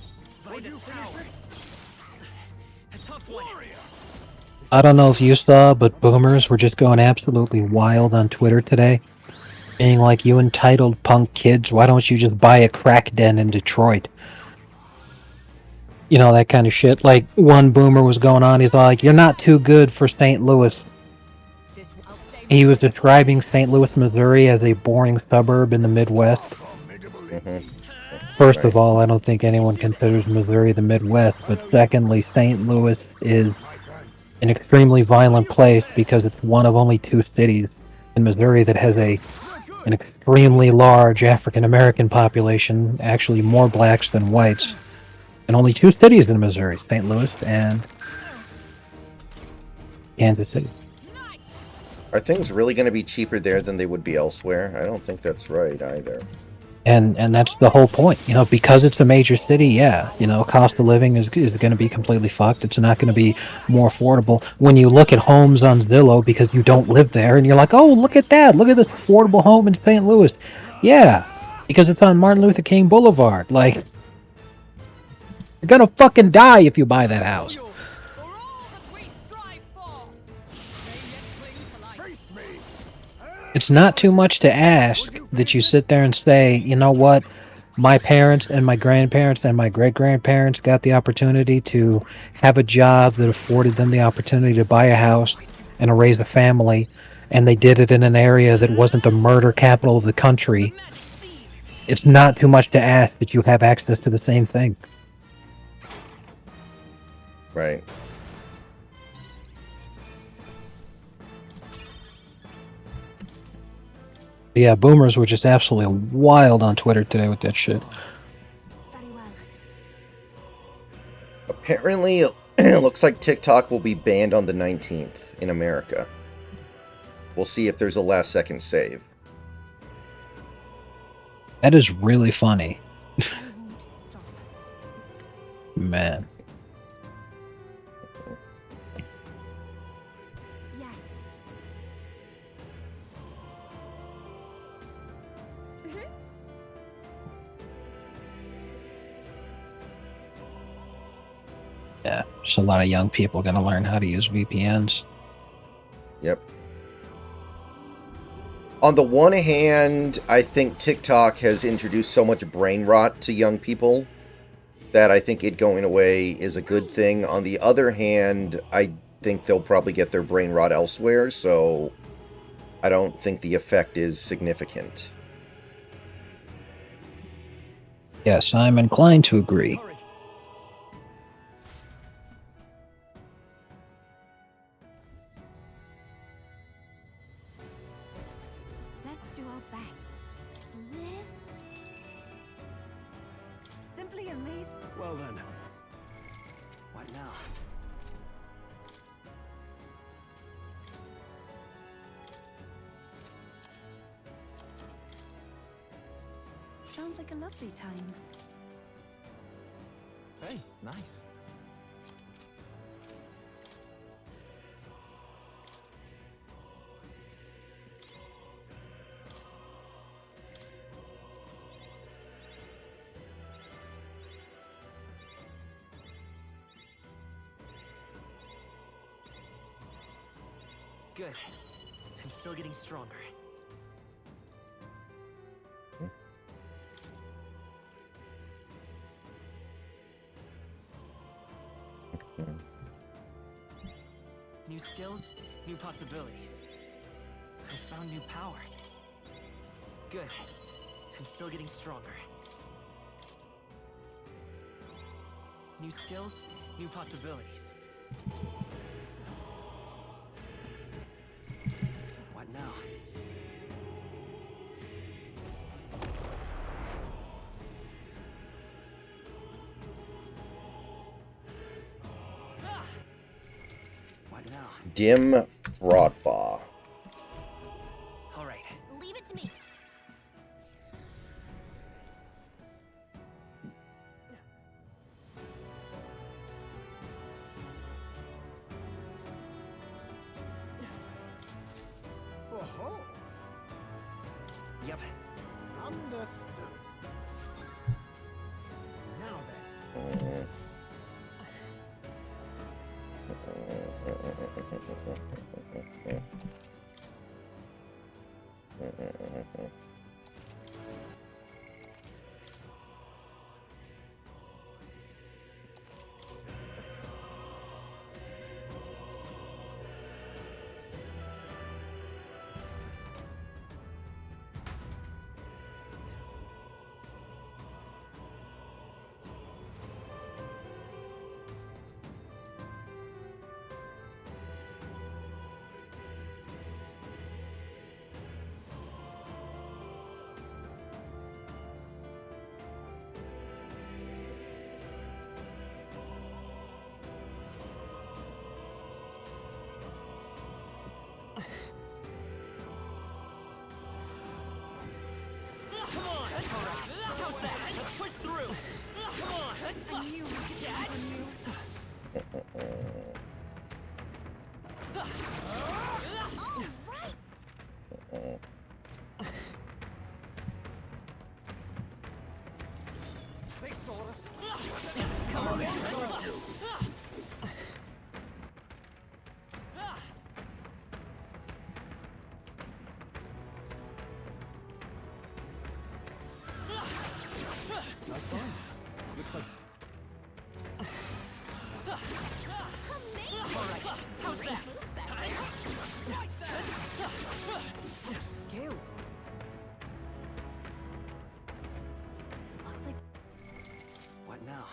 F: Would you finish it?
C: A tough one!
B: I don't know if you saw, but boomers were just going absolutely wild on Twitter today. Being like, you entitled punk kids, why don't you just buy a crack den in Detroit? You know, that kind of shit. Like, one boomer was going on, he's like, you're not too good for St. Louis. He was describing St. Louis, Missouri as a boring suburb in the Midwest. First of all, I don't think anyone considers Missouri the Midwest, but secondly, St. Louis is an extremely violent place because it's one of only 2 cities in Missouri that has an extremely large African-American population, actually more blacks than whites, and only 2 cities in Missouri, St. Louis and Kansas City.
A: Are things really going to be cheaper there than they would be elsewhere? I don't think that's right either.
B: And that's the whole point, you know, because it's a major city, yeah, you know, cost of living is going to be completely fucked. It's not going to be more affordable. When you look at homes on Zillow because you don't live there and you're like, oh, look at that, look at this affordable home in St. Louis. Yeah, because it's on Martin Luther King Boulevard. Like, you're going to fucking die if you buy that house. It's not too much to ask that you sit there and say, you know what? My parents and my grandparents and my great-grandparents got the opportunity to have a job that afforded them the opportunity to buy a house and to raise a family, and they did it in an area that wasn't the murder capital of the country.
C: Magic seed.
B: It's not too much to ask that you have access to the same thing.
A: Right.
B: Yeah, boomers were just absolutely wild on Twitter today with that shit.
E: Very well.
A: Apparently, it looks like TikTok will be banned on the 19th in America. We'll see if there's a last-second save.
B: That is really funny.
E: I won't stop.
B: Man.
E: Yes.
B: Yeah, just a lot of young people gonna learn how to use VPNs.
A: Yep. On the one hand, I think TikTok has introduced so much brain rot to young people that I think it going away is a good thing. On the other hand, I think they'll probably get their brain rot elsewhere, so I don't think the effect is significant.
B: Yes, I'm inclined to agree.
D: Sorry.
E: Let's do our best. This simply amazing.
D: Well then. What now?
E: Sounds like a lovely time.
D: Hey, nice.
C: Good. I'm still getting stronger. New skills, new possibilities. I found new power. Good. I'm still getting stronger. New skills, new possibilities. What now? Ah! What now?
A: Dim Fraudba.
C: All right.
E: Leave it to me.
F: Oh-ho.
C: Yep.
F: Understood. Now then.
C: Come on! That's all right. How's that? Let's push through. Come on!
E: I knew we could count on you. All right.
F: They saw us.
C: Come on!
F: Nice find. Looks like
E: Amazing!
C: How's
E: Great
C: that?
E: moves back
C: Right there.
F: skill.
E: Looks like
C: What now?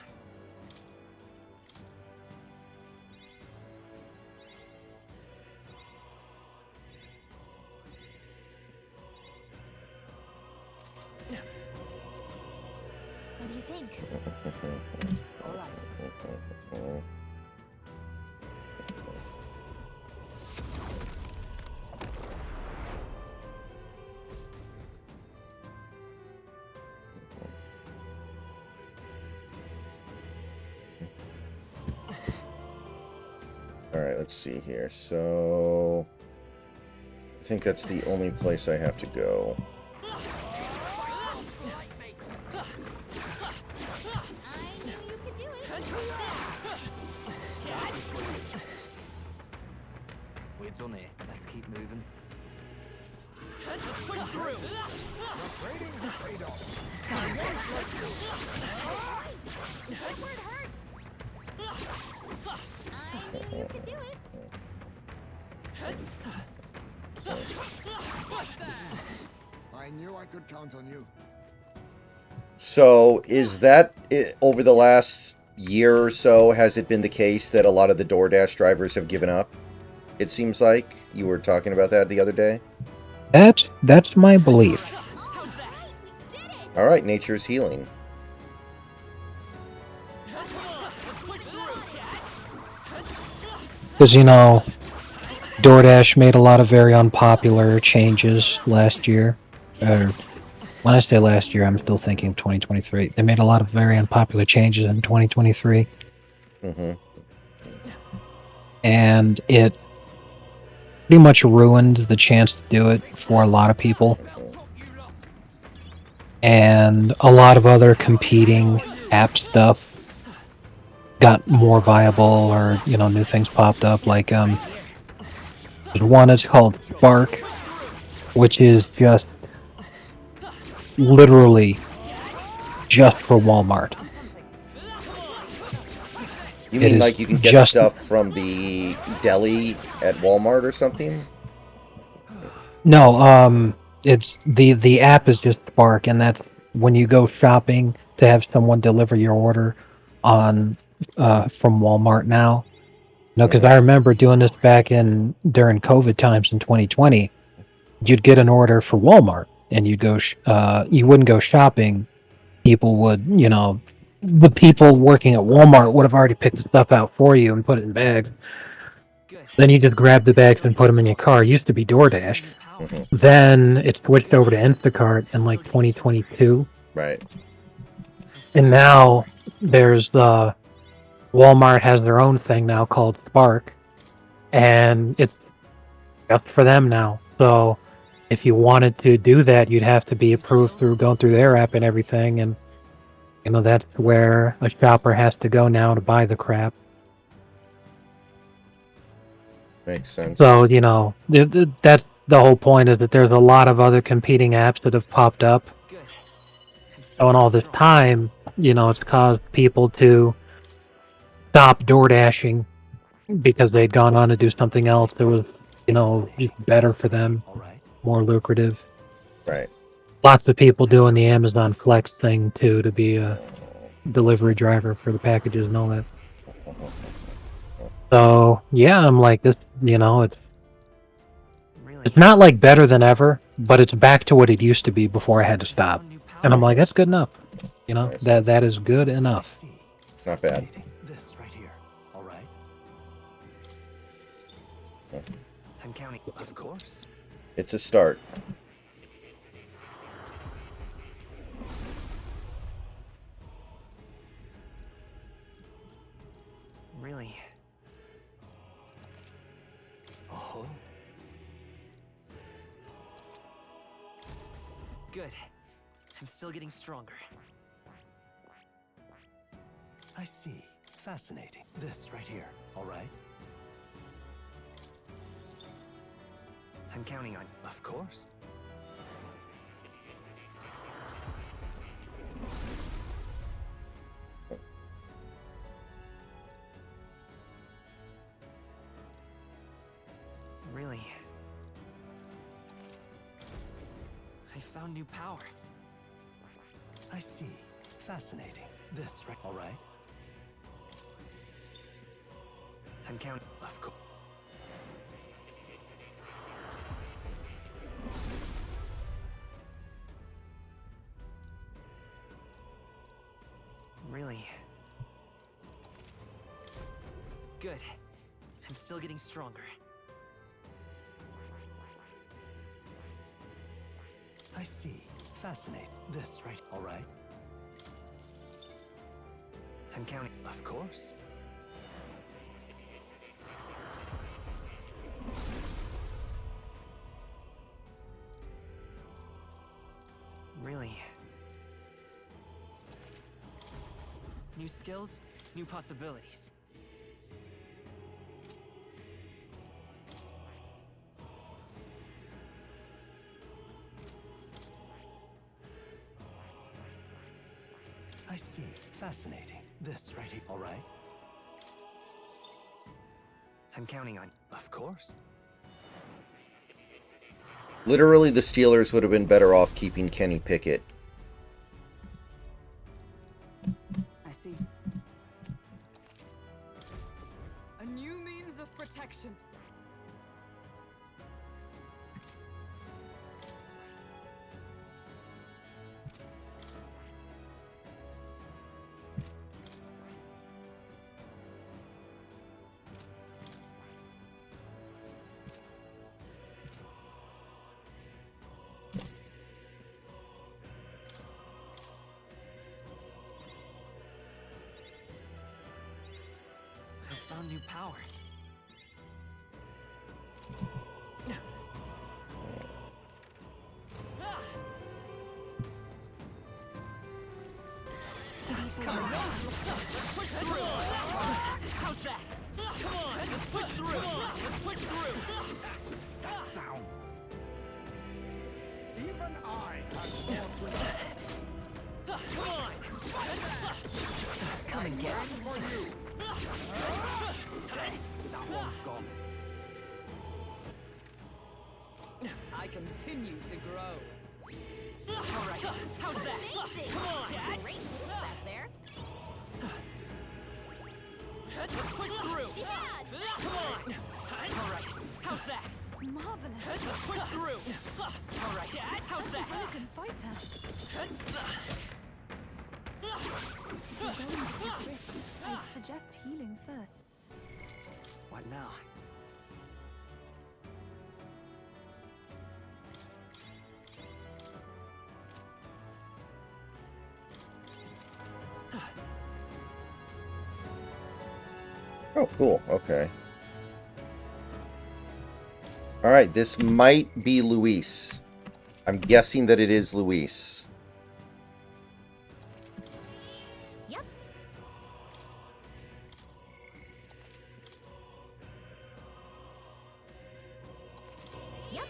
E: what do you think?
C: All right.
A: All right, let's see here. So I think that's the only place I have to go.
E: I knew you could do it.
D: We're done here. Let's keep moving.
C: Push through.
F: Trading has paid off.
E: That word hurts. I knew you could do it.
F: I knew I could count on you.
A: So is that over the last year or so, has it been the case that a lot of the DoorDash drivers have given up? It seems like you were talking about that the other day.
B: That's my belief.
E: All right, we did it.
A: All right, nature's healing.
B: Because, you know, DoorDash made a lot of very unpopular changes last year. Or, when I say last year, I'm still thinking of 2023. They made a lot of very unpopular changes in 2023.
A: Mm-hmm.
B: And it pretty much ruined the chance to do it for a lot of people. And a lot of other competing app stuff got more viable, or, you know, new things popped up. Like, there's one that's called Spark, which is just literally just for Walmart.
A: You
B: It
A: mean
B: is
A: like you can get
B: just-
A: stuff from the deli at Walmart or something?
B: No, it's the app is just Spark, and that's when you go shopping to have someone deliver your order on from Walmart now. No, because I remember doing this back during COVID times in 2020. You'd get an order for Walmart, and you'd go. You wouldn't go shopping. People would, you know, the people working at Walmart would have already picked the stuff out for you and put it in bags.
C: Good.
B: Then you just grab the bags and put them in your car. It used to be DoorDash. Then it switched over to Instacart in like 2022,
A: Right.
B: and now there's Walmart has their own thing now called Spark, and it's just for them now. So if you wanted to do that, you'd have to be approved through going through their app and everything, and you know that's where a shopper has to go now to buy the crap.
A: Makes sense.
B: So, you know, that's the whole point, is that there's a lot of other competing apps that have popped up.
C: Good.
B: So in all this time, you know, it's caused people to stop door dashing because they'd gone on to do something else that was, you know, just better for them,
D: All right.
B: more lucrative.
A: Right.
B: Lots of people doing the Amazon Flex thing too, to be a delivery driver for the packages and all that. So yeah, I'm like, this, you know,
C: Really.
B: it's not like better than ever, but it's back to what it used to be before I had to stop. And I'm like, that's good enough. You know,
A: Nice.
B: that is good
D: I
B: enough.
D: see.
A: Not bad.
D: Fascinating. This right here. All right.
C: I'm counting.
D: Of course.
A: It's a start.
C: Really.
D: Oh.
C: Good. I'm still getting stronger.
D: I see. Fascinating. This right here. All right.
C: I'm counting on.
D: Of course.
C: found new power.
D: I see. Fascinating. This, right? All right.
C: I'm counting. Of course. Really? Good. I'm still getting stronger.
D: I see. Fascinating. This, right? All right.
C: I'm counting.
D: Of course.
C: Really? New skills, new possibilities.
D: I see. Fascinating. This, right? All right.
C: I'm counting on.
D: Of course.
A: Literally, the Steelers would have been better off keeping Kenny Pickett.
E: I see. A new means of protection.
C: I found new power. Come on, let's push through. How's that? Come on, let's push through. Let's push through.
F: That's down. Even I have more to
C: Come on. Come and get it.
F: for you. That one's gone.
E: I continue to grow.
C: All right, how's that?
G: Amazing!
C: Come on.
G: Great moves back there.
C: Let's push through.
G: Yeah!
C: Come on. All right, how's that?
E: Marvelous.
C: Let's push through. All right, how's that?
E: Elegant fighter. I'd suggest healing first.
C: What now?
A: Oh, cool. Okay. All right, this might be Luis. I'm guessing that it is Luis.
G: Yep. Yep.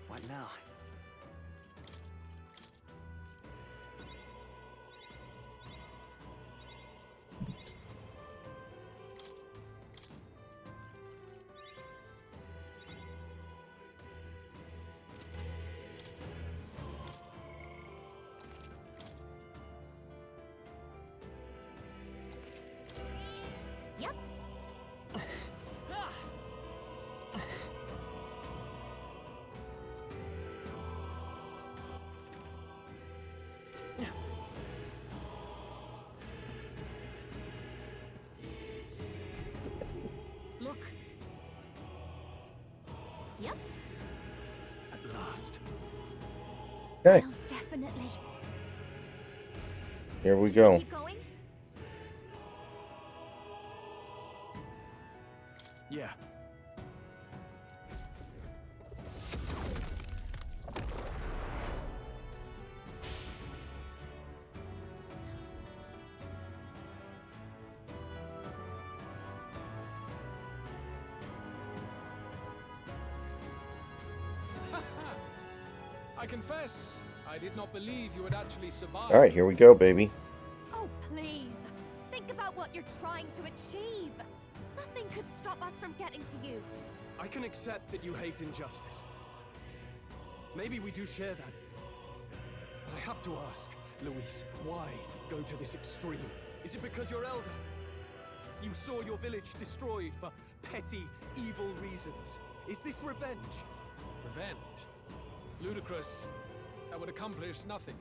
C: What now?
G: Yep.
C: Look.
G: Yep.
F: At last.
A: Okay,
G: Well, definitely.
A: here we go.
G: Keep going.
F: Yeah.
H: I confess, I did not believe you would actually survive.
A: All right, here we go, baby.
G: Oh, please. Think about what you're trying to achieve. Nothing could stop us from getting to you.
H: I can accept that you hate injustice.
C: Maybe we do share that. But I have to ask, Luis, why go to this extreme? Is it because you're elder? You saw your village destroyed for petty, evil reasons. Is this revenge?
H: Revenge? Ludicrous. That would accomplish nothing.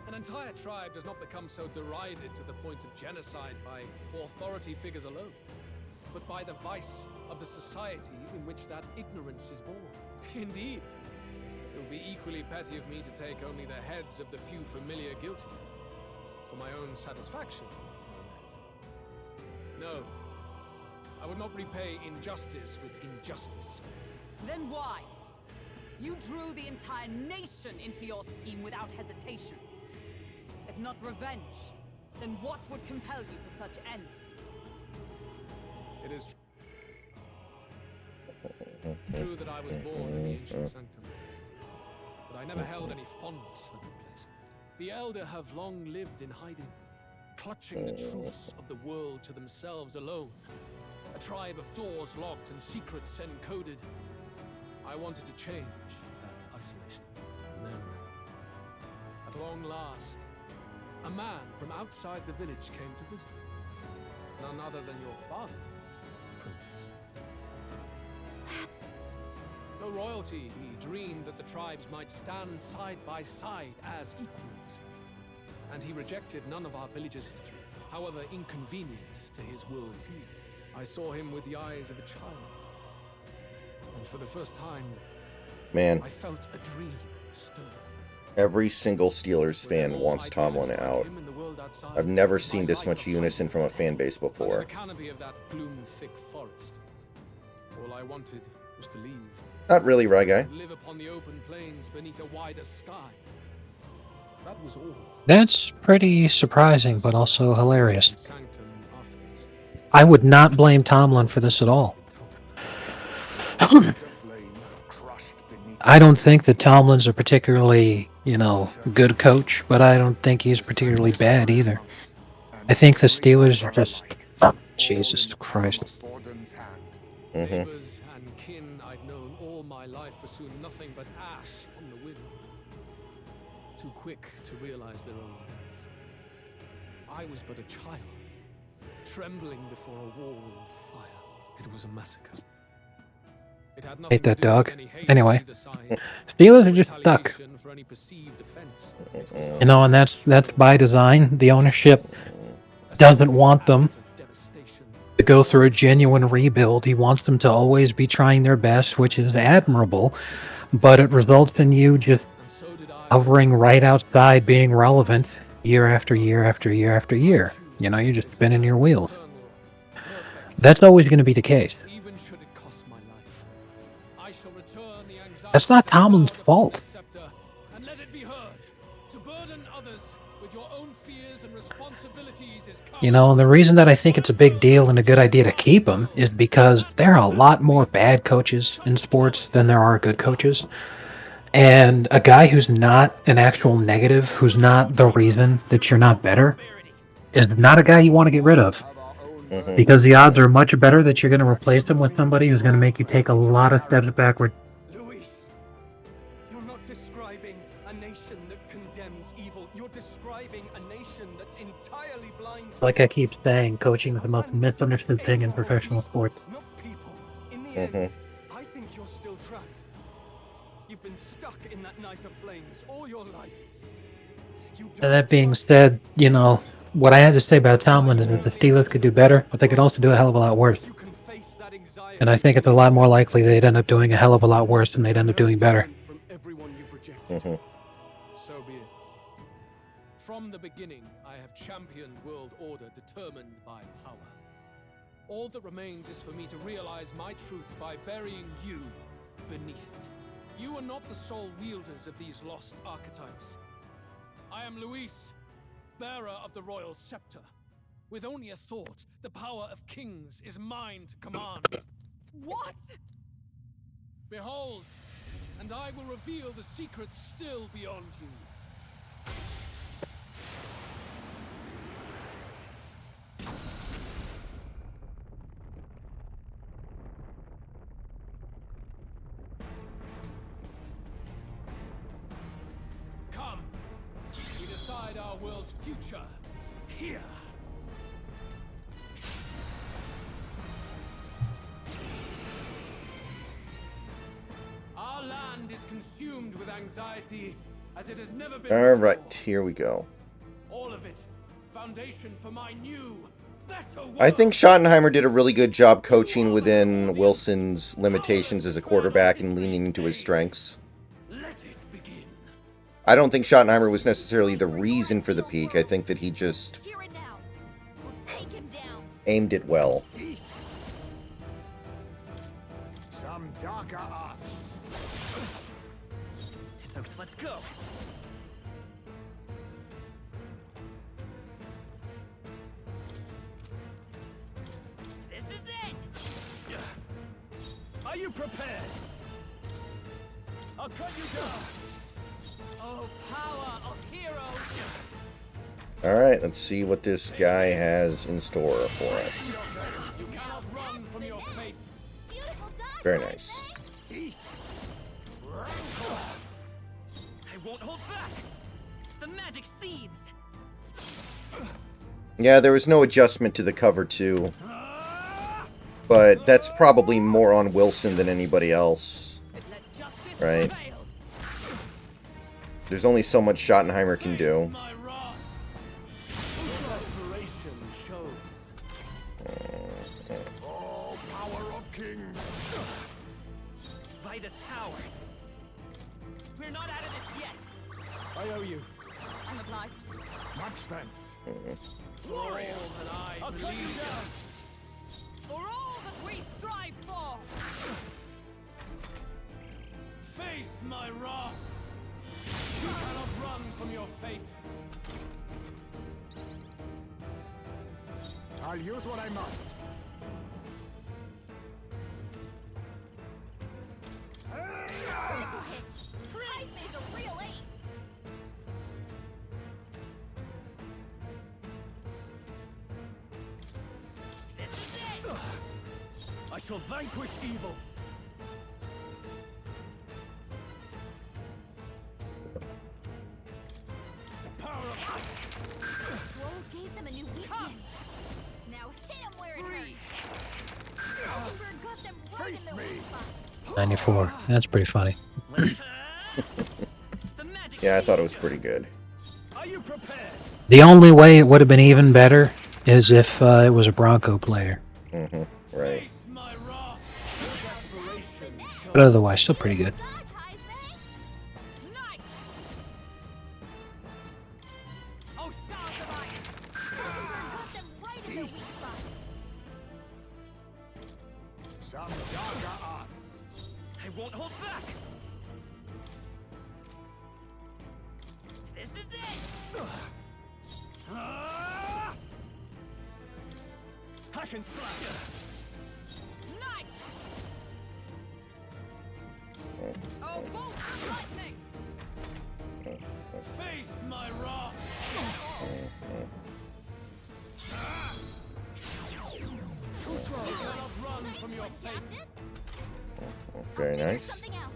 H: An entire tribe does not become so derided to the point of genocide by authority figures alone, but by the vice of the society in which that ignorance is born. Indeed, it would be equally petty of me to take only the heads of the few familiar guilty, for my own satisfaction, no less. No, I would not repay injustice with injustice.
E: Then why? You drew the entire nation into your scheme without hesitation. If not revenge, then what would compel you to such ends?
H: It is true that I was born in the ancient sanctum, but I never held any fondness for that place. The Elder have long lived in hiding, clutching the truths of the world to themselves alone. A tribe of doors locked and secrets encoded. I wanted to change that isolation. And then, at long last, a man from outside the village came to visit. None other than your father, Prince.
G: That's...
H: No royalty, he dreamed that the tribes might stand side by side as equals. And he rejected none of our village's history, however inconvenient to his worldview. I saw him with the eyes of a child. And for the first time,
A: Man,
H: I felt a dream stir.
A: every single Steelers fan wants Tomlin out. I've never seen this much unison from a fan base
H: Under
A: before.
H: the canopy of that gloom-thick forest, all I wanted was to leave.
A: Not really, right, guy?
H: Live upon the open plains beneath a wider sky. That was all.
B: That's pretty surprising, but also hilarious.
H: Sanctum afterwards.
B: I would not blame Tomlin for this at all. I don't think that Tomlin's a particularly, good coach, but I don't think he's particularly bad either. I think the Steelers are just... Jesus Christ.
H: Neighbors and kin I'd known all my life were soon nothing but ash on the wind. Too quick to realize their own deaths. I was but a child, trembling before a wall of fire. It was a massacre. It had nothing
B: Hate that
H: to do
B: dog.
H: with any hate on
B: Anyway,
H: either side,
B: Steelers are
H: or
B: just stuck.
H: retaliation for any perceived offense. It was
B: And that's by design. The ownership doesn't want them to go through a genuine rebuild. He wants them to always be trying their best, which is admirable, but it results in you just hovering right outside being relevant year after year after year after year. You're just spinning your wheels. That's always going to be the case.
H: Even should it cost my life, I shall return the anxiety
B: That's not
H: to
B: Tomlin's
H: guard upon
B: fault.
H: this scepter, and let it be heard. To burden others with your own fears and responsibilities is
B: And the reason that I think it's a big deal and a good idea to keep him is because there are a lot more bad coaches in sports than there are good coaches. And a guy who's not an actual negative, who's not the reason that you're not better, is not a guy you want to get rid of. Because the odds are much better that you're going to replace him with somebody who's going to make you take a lot of steps backward.
C: Luis, you're not describing a nation that condemns evil. You're describing a nation that's entirely blind to
B: Like I keep saying, coaching is the most misunderstood thing in professional sports.
C: Not people. In the end, I think you're still trapped. You've been stuck in that night of flames all your life.
B: And that being said, what I had to say about Tomlin is that the Steelers could do better, but they could also do a hell of a lot worse. And I think it's a lot more likely they'd end up doing a hell of a lot worse than they'd end up doing better.
H: from everyone you've rejected. So be it. From the beginning, I have championed world order determined by power. All that remains is for me to realize my truth by burying you beneath it. You are not the sole wielders of these lost archetypes. I am Luis, bearer of the royal scepter. With only a thought, the power of kings is mine to command.
E: What?
H: Behold, and I will reveal the secrets still beyond you. world's future here. Our land is consumed with anxiety as it has never been
A: All
H: before.
A: right, here we go.
H: All of it, foundation for my new, better world.
A: I think Schottenheimer did a really good job coaching within Wilson's limitations as a quarterback and leaning into his strengths.
H: Let it begin.
A: I don't think Schottenheimer was necessarily the reason for the peak. I think that he just
G: Hear it now. Or take him down.
A: aimed it well.
F: Some darker arts.
C: Let's go. This is it.
H: Are you prepared? I'll cut you down.
E: Oh, power of heroes!
A: Alright, let's see what this guy has in store for us.
H: You cannot run from your fate.
G: Beautiful dodge.
A: Very
G: I
A: nice.
G: say.
C: I won't hold back. The magic seeds.
A: Yeah, there was no adjustment to the cover 2. But that's probably more on Wilson than anybody else.
E: Let justice
A: Right.
E: prevail.
A: There's only so much Schottenheimer can do.
H: My wrath.
C: Desperation shows.
F: Oh, power of kings.
C: By this power. We're not out of this yet.
H: I owe you.
E: I'm obliged.
F: Much thanks.
H: For all that I
C: I'll cut you
H: believe.
C: down.
E: For all that we strive for!
H: Face my wrath. You cannot run from your fate.
F: I'll use what I must.
G: Critical hit. Heisman's a real ace.
C: This is it. I shall vanquish evil.
H: The power of
G: Roll gave them a new weakness. Now hit him where it hurts. Mockingbird got them right
F: Face
G: in the
F: me.
G: weak spot.
B: 94. That's pretty funny.
C: The magic
A: Yeah, I thought it was
C: seeds.
A: pretty good.
H: Are you prepared?
B: The only way it would have been even better is if it was a Bronco player.
A: Right.
H: Face my wrath. Desperation shows.
B: But otherwise, still pretty good.
G: Dodge, Heisman.
E: Night! Oh, shards of ice!
G: Mockingbird got them right in the weak spot.
F: Some darker arts.
C: I won't hold back. This is it.
H: I can slap.
E: Night! Oh, bolts of lightning!
H: Face my wrath. You cannot run from your fate.
G: Captain,
A: Very
G: figure
A: nice.
G: something out.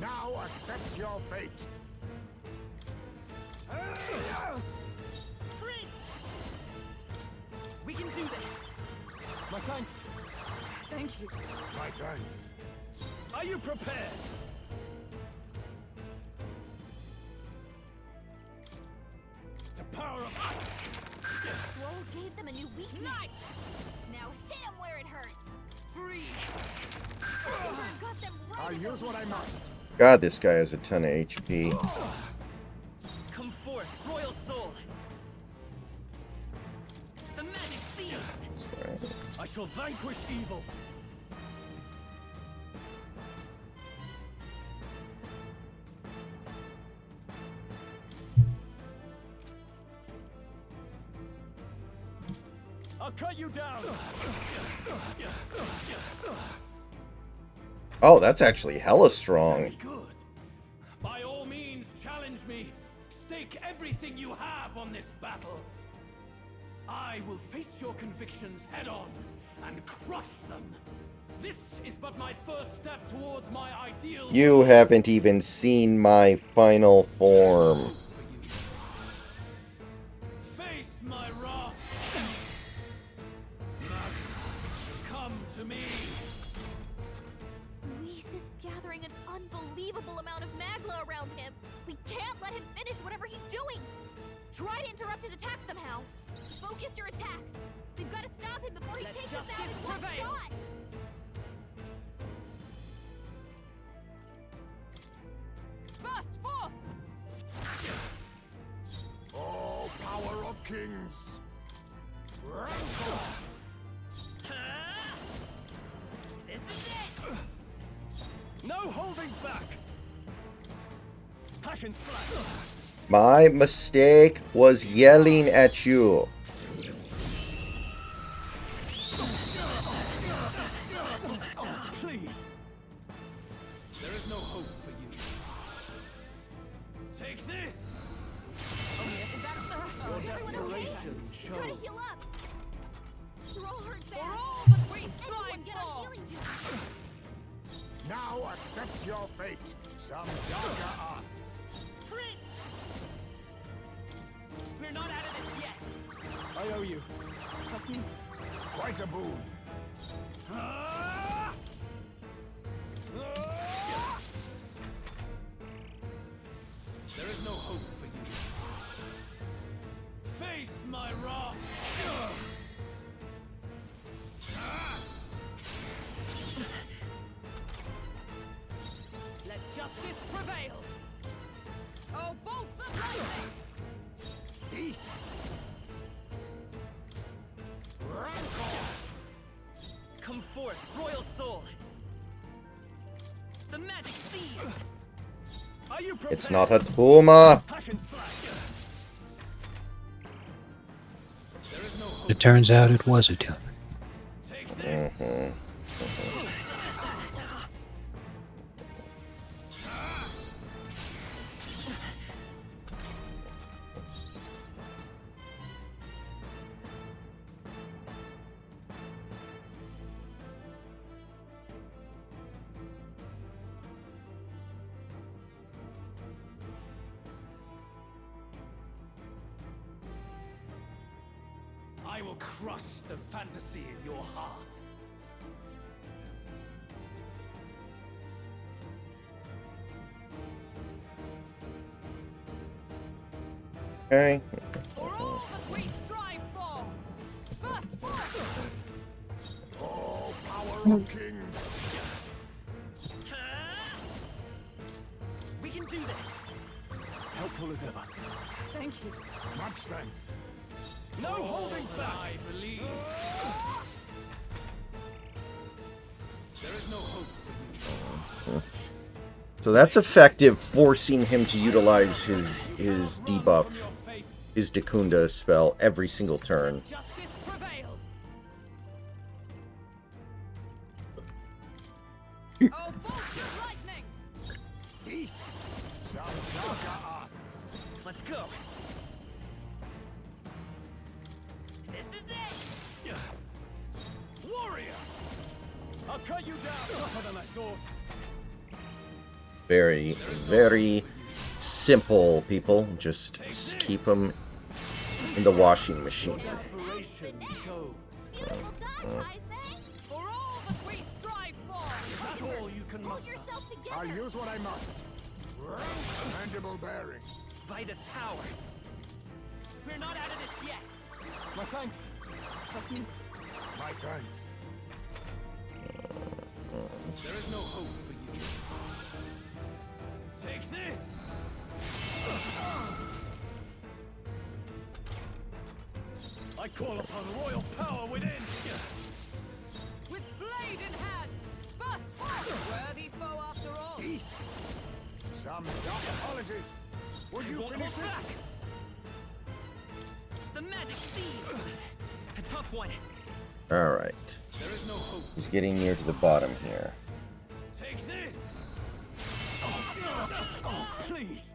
F: Now accept your fate.
C: Free. We can do this.
H: My thanks.
E: Thank you.
F: My thanks.
H: Are you prepared? The power of
G: Roll gave them a new weakness.
E: Night!
G: Now hit him where it hurts.
E: Free!
G: Mockingbird got them right
F: I'll
G: in the
F: use what I
G: weak spot.
F: must.
A: God, this guy has a ton of HP.
C: Come forth, royal soul. The magic seeds.
H: I shall vanquish evil. I'll cut you down.
A: Oh, that's actually hella strong.
H: Very good. By all means, challenge me. Stake everything you have on this battle. I will face your convictions head on and crush them. This is but my first step towards my ideal.
A: You haven't even seen my final form.
G: let him finish whatever he's doing. Try to interrupt his attack somehow. Focus your attacks. We've got to stop him before he
E: Let
G: takes us out
E: justice
G: in one
E: prevail.
G: shot.
E: Burst forth!
F: Oh, power of kings! Rancor!
E: This is it!
C: No holding back! Hack and slash!
A: My mistake was yelling at you.
C: Please! There is no hope for you. Take this!
G: Is everyone okay?
C: Desperation
G: Try to
C: shows.
G: heal up. You're all hurt
E: For
G: bad.
E: all that we
G: Anyone
E: strive
G: get on
E: for!
G: healing duty.
F: Now accept your fate. Some darker arts.
E: We're not out of this yet!
C: I owe you. Trust me.
F: Quite a boon.
C: Ah! Ah! There is no hope for you. Face my wrath!
E: Let justice prevail! Oh, bolts of lightning!
F: Rancor!
E: Come forth, royal soul! The magic seed!
C: Are you prepared?
A: It's not a tumor.
C: Hack and slash! There is no hope.
B: It turns out it was a tumor.
C: Take this! I will crush the fantasy in your heart.
A: Okay.
E: For all that we strive for! Burst forth!
F: Oh, power of kings!
E: We can do this!
C: Helpful as ever.
E: Thank you.
F: Much thanks.
C: No holding back! I believe. There is no hope for you.
A: So that's effective, forcing him to utilize his debuff,
C: From your fate.
A: his Dacunda spell every single turn.
E: Justice prevail! Oh, bolts of lightning!
F: Some darker arts.
E: Let's go! This is it!
C: Warrior! I'll cut you down tougher than I thought.
A: Very, very simple, people. Just keep them in the washing machine.
C: Desperation shows.
G: Beautiful done, Ismay.
E: For all that we strive for!
C: That's all you can
G: Hold
C: muster.
G: yourself
F: I'll
G: together.
F: use what I must. Mandible bearing.
E: By this power! We're not out of this yet!
C: My thanks. Trust me.
F: My thanks.
C: There is no hope for you. Take this! I call upon royal power within!
E: With blade in hand! Burst forth! Worthy foe after all!
F: Some dark apologies. Would you
E: Won't
F: finish
E: hold
F: it?
E: back! The magic seed! A tough one!
A: Alright.
C: There is no hope.
A: He's getting near to the bottom here.
C: Take this! Oh, please!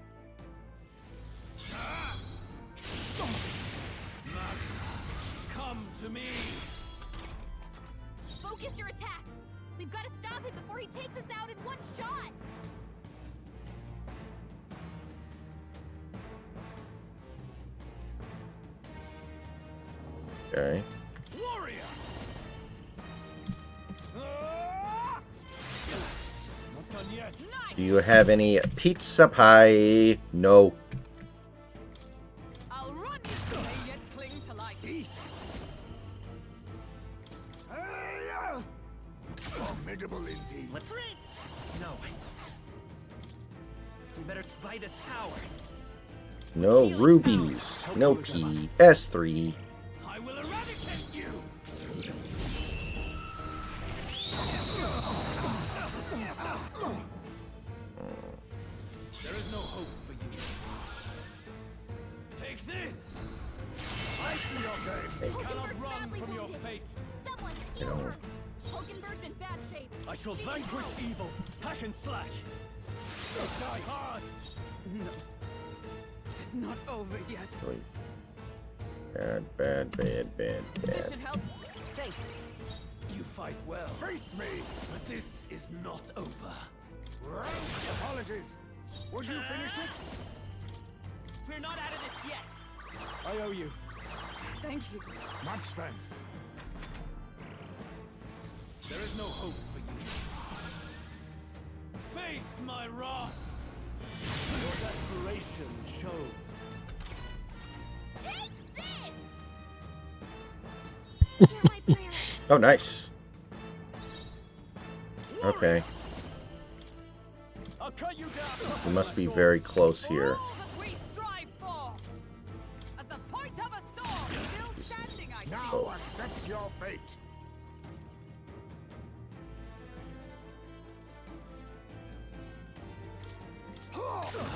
C: Come to me!
G: Focus your attacks. We've got to stop him before he takes us out in one shot.
A: Okay.
C: Warrior! Ah! Not done yet.
A: Do you have any pizza pie? No.
C: Midas power.
A: No rubies. No P. S3.
C: I will eradicate you. There is no hope for you. Take this.
F: I see your game.
C: You cannot run from your fate.
G: Someone heal her. Hulkenberg's in bad shape.
C: I shall
G: She needs
C: vanquish
G: help.
C: evil. Hack and slash. Die hard.
E: No. It is not over yet.
A: Bad.
E: This should help. Face.
C: You fight well,
F: Face me.
C: but this is not over.
F: Apologies. Would you finish it?
C: We're not out of this yet. I owe you.
E: Thank you.
F: Much thanks.
C: There is no hope for you. Face my wrath. Your desperation shows.
G: Take this! Hear my prayer.
A: Oh, nice. Okay.
C: I'll cut you down.
A: We must be very close here.
E: All that we strive for. As the point of a sword, still standing, I see.
F: Now accept your fate.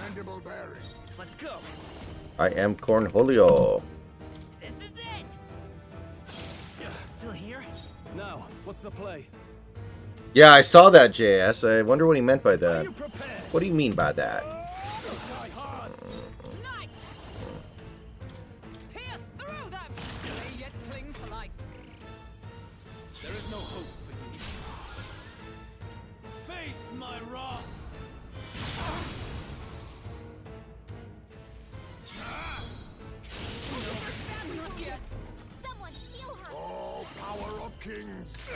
F: Mandible bearing.
C: Let's go.
A: I am Cornholio.
C: This is it. Still here? Now, what's the play?
A: Yeah, I saw that, JS. I wonder what he meant by
C: Are
A: that.
C: you prepared?
A: What do you mean by that?
C: Die hard.
E: Knight! Pierce through them! They yet cling to life.
C: There is no hope for you. Face my wrath.
E: Not yet.
G: Someone heal her.
F: Oh, power of kings.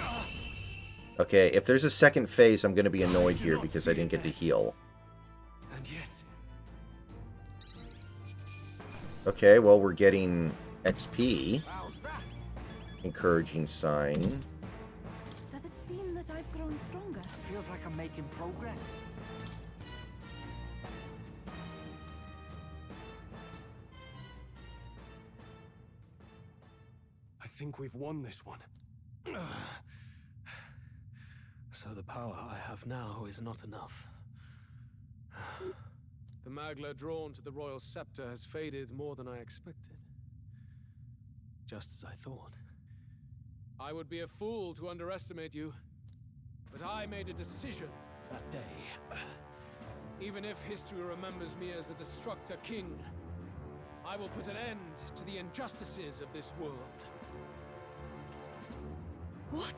A: Okay, if there's a second phase, I'm going to be annoyed here because I didn't get to heal.
C: And yet,
A: Okay, well, we're getting XP.
F: How's that?
A: Encouraging sign.
I: Does it seem that I've grown stronger?
C: feels like I'm making progress. I think we've won this one. So the power I have now is not enough. The Magla drawn to the royal scepter has faded more than I expected. Just as I thought. I would be a fool to underestimate you, but I made a decision that day. Even if history remembers me as the Destructor King, I will put an end to the injustices of this world.
I: What?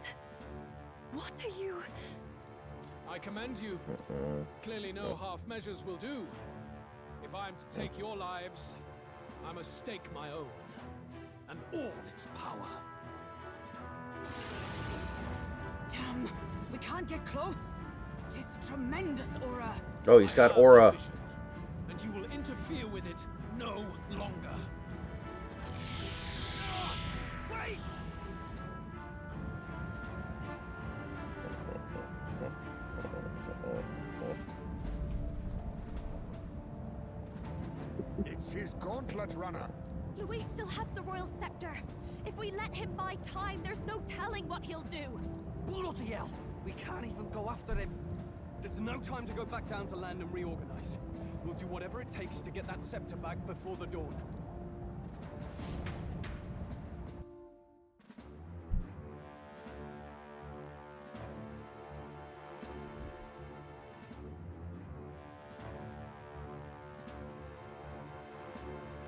I: What are you?
C: I commend you. Clearly no half measures will do. If I am to take your lives, I must stake my own, and all its power.
E: Damn, we can't get close. Tis a tremendous aura.
A: Oh, he's got
C: I have
A: aura.
C: the vision, and you will interfere with it no longer. Wait!
F: It's his gauntlet runner.
G: Luis still has the royal scepter. If we let him buy time, there's no telling what he'll do.
C: Bloody hell! We can't even go after him. There's no time to go back down to land and reorganize. We'll do whatever it takes to get that scepter back before the dawn.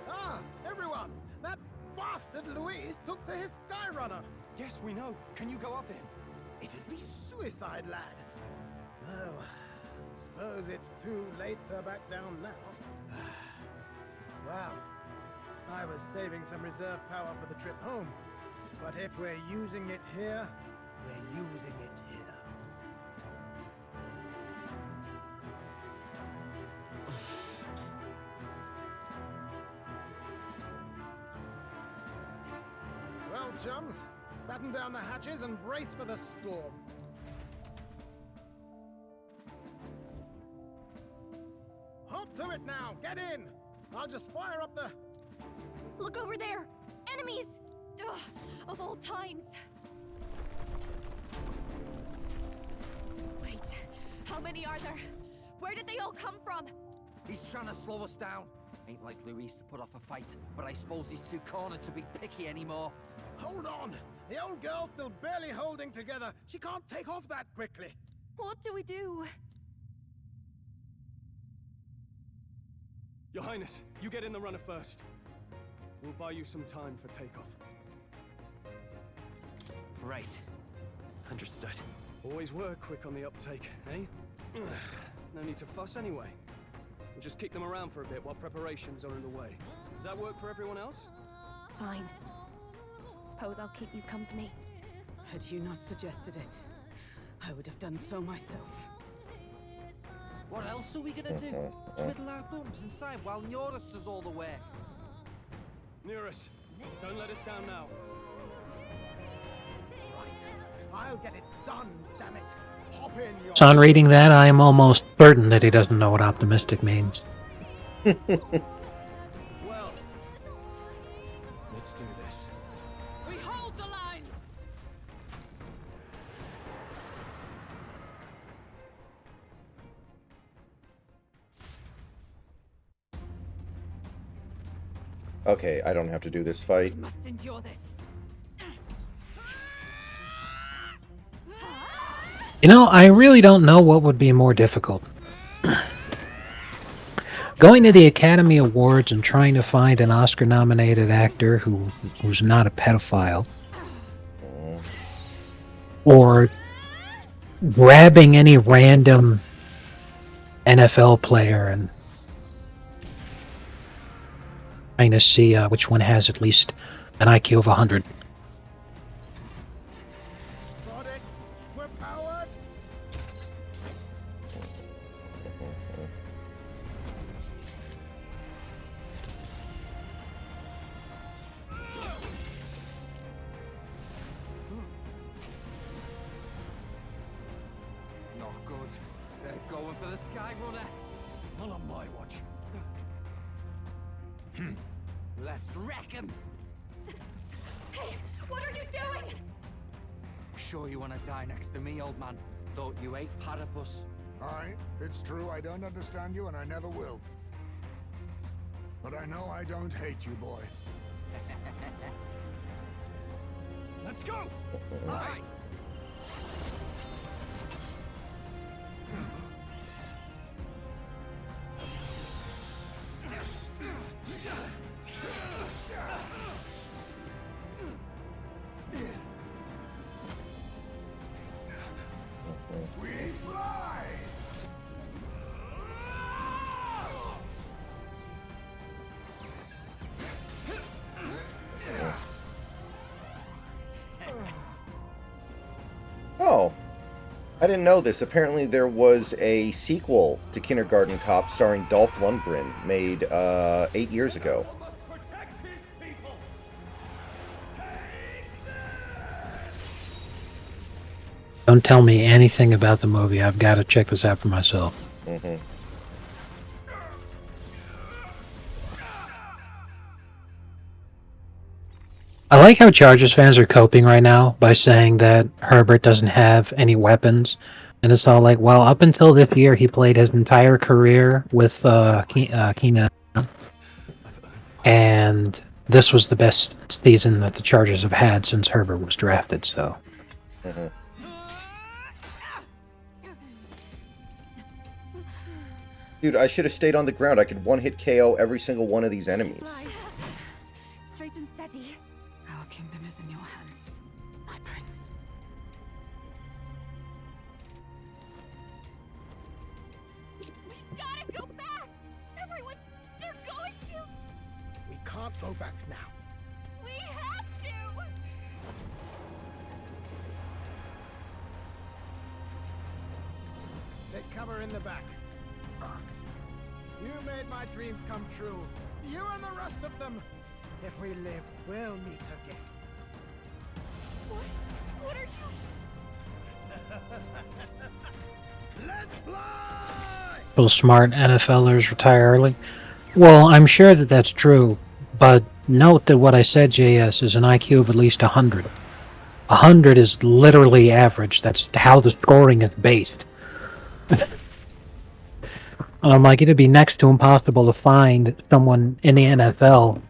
J: Ah, everyone! That bastard Luis took to his Skyrunner!
C: Yes, we know. Can you go after him?
J: It'd be suicide, lad. Oh, suppose it's too late to back down now. Well, I was saving some reserve power for the trip home. But if we're using it here, we're using it here. Well, chums, batten down the hatches and brace for the storm. Hop to it now. Get in. I'll just fire up the...
G: Look over there! Enemies! Ugh, of all times! Wait, how many are there? Where did they all come from?
K: He's trying to slow us down. Ain't like Luis to put off a fight, but I suppose he's too cornered to be picky anymore.
J: Hold on. The old girl's still barely holding together. She can't take off that quickly.
I: What do we do?
C: Your Highness, you get in the runner first. We'll buy you some time for takeoff.
K: Right. Understood.
C: Always were quick on the uptake, eh? No need to fuss anyway. We'll just kick them around for a bit while preparations are underway. Does that work for everyone else?
I: Fine. Suppose I'll keep you company.
L: Had you not suggested it, I would have done so myself.
K: What else are we gonna do? Twiddle our thumbs inside while Norris does all the work?
C: Nearest, don't let us down now.
J: Right. I'll get it done, damn it. Hop in, your...
B: So on reading that, I am almost certain that he doesn't know what optimistic means.
C: Well, let's do this.
E: We hold the line!
A: Okay, I don't have to do this fight.
E: We must endure this.
B: You know, I really don't know what would be more difficult. Going to the Academy Awards and trying to find an Oscar-nominated actor who's not a pedophile. Or grabbing any random NFL player and trying to see which one has at least an IQ of 100.
J: Got it. We're powered.
K: Not good. They're going for the Sky Runner.
C: Not on my watch.
K: Let's wreck him.
G: Hey, what are you doing?
K: Sure you want to die next to me, old man? Thought you ate platypus.
F: It's true, I don't understand you and I never will. But I know I don't hate you, boy.
C: Let's go!
K: Aye.
F: We fly!
A: Oh, I didn't know this. Apparently there was a sequel to Kindergarten Cop starring Dolph Lundgren made 8 years ago.
B: Don't tell me anything about the movie. I've got to check this out for myself.
A: Mm-hmm.
B: I like how Chargers fans are coping right now by saying that Herbert doesn't have any weapons. And it's all like, well, up until this year, he played his entire career with Keenan. And this was the best season that the Chargers have had since Herbert was drafted, so...
A: Mm-hmm. Dude, I should have stayed on the ground. I could one-hit KO every single one of these enemies.
I: Fly. Straight and steady.
L: Our kingdom is in your hands, my prince.
G: We gotta go back! Everyone, they're going to!
J: We can't go back now.
G: We have to!
J: Take cover in the back. You made my dreams come true. You and the rest of them. If we live, we'll meet again.
G: What? What are you?
J: Let's fly!
B: Those smart NFLers retire early. Well, I'm sure that that's true, but note that what I said, JS, is an IQ of at least 100. 100 is literally average. That's how the scoring is based. Like, it'd be next to impossible to find someone in the NFL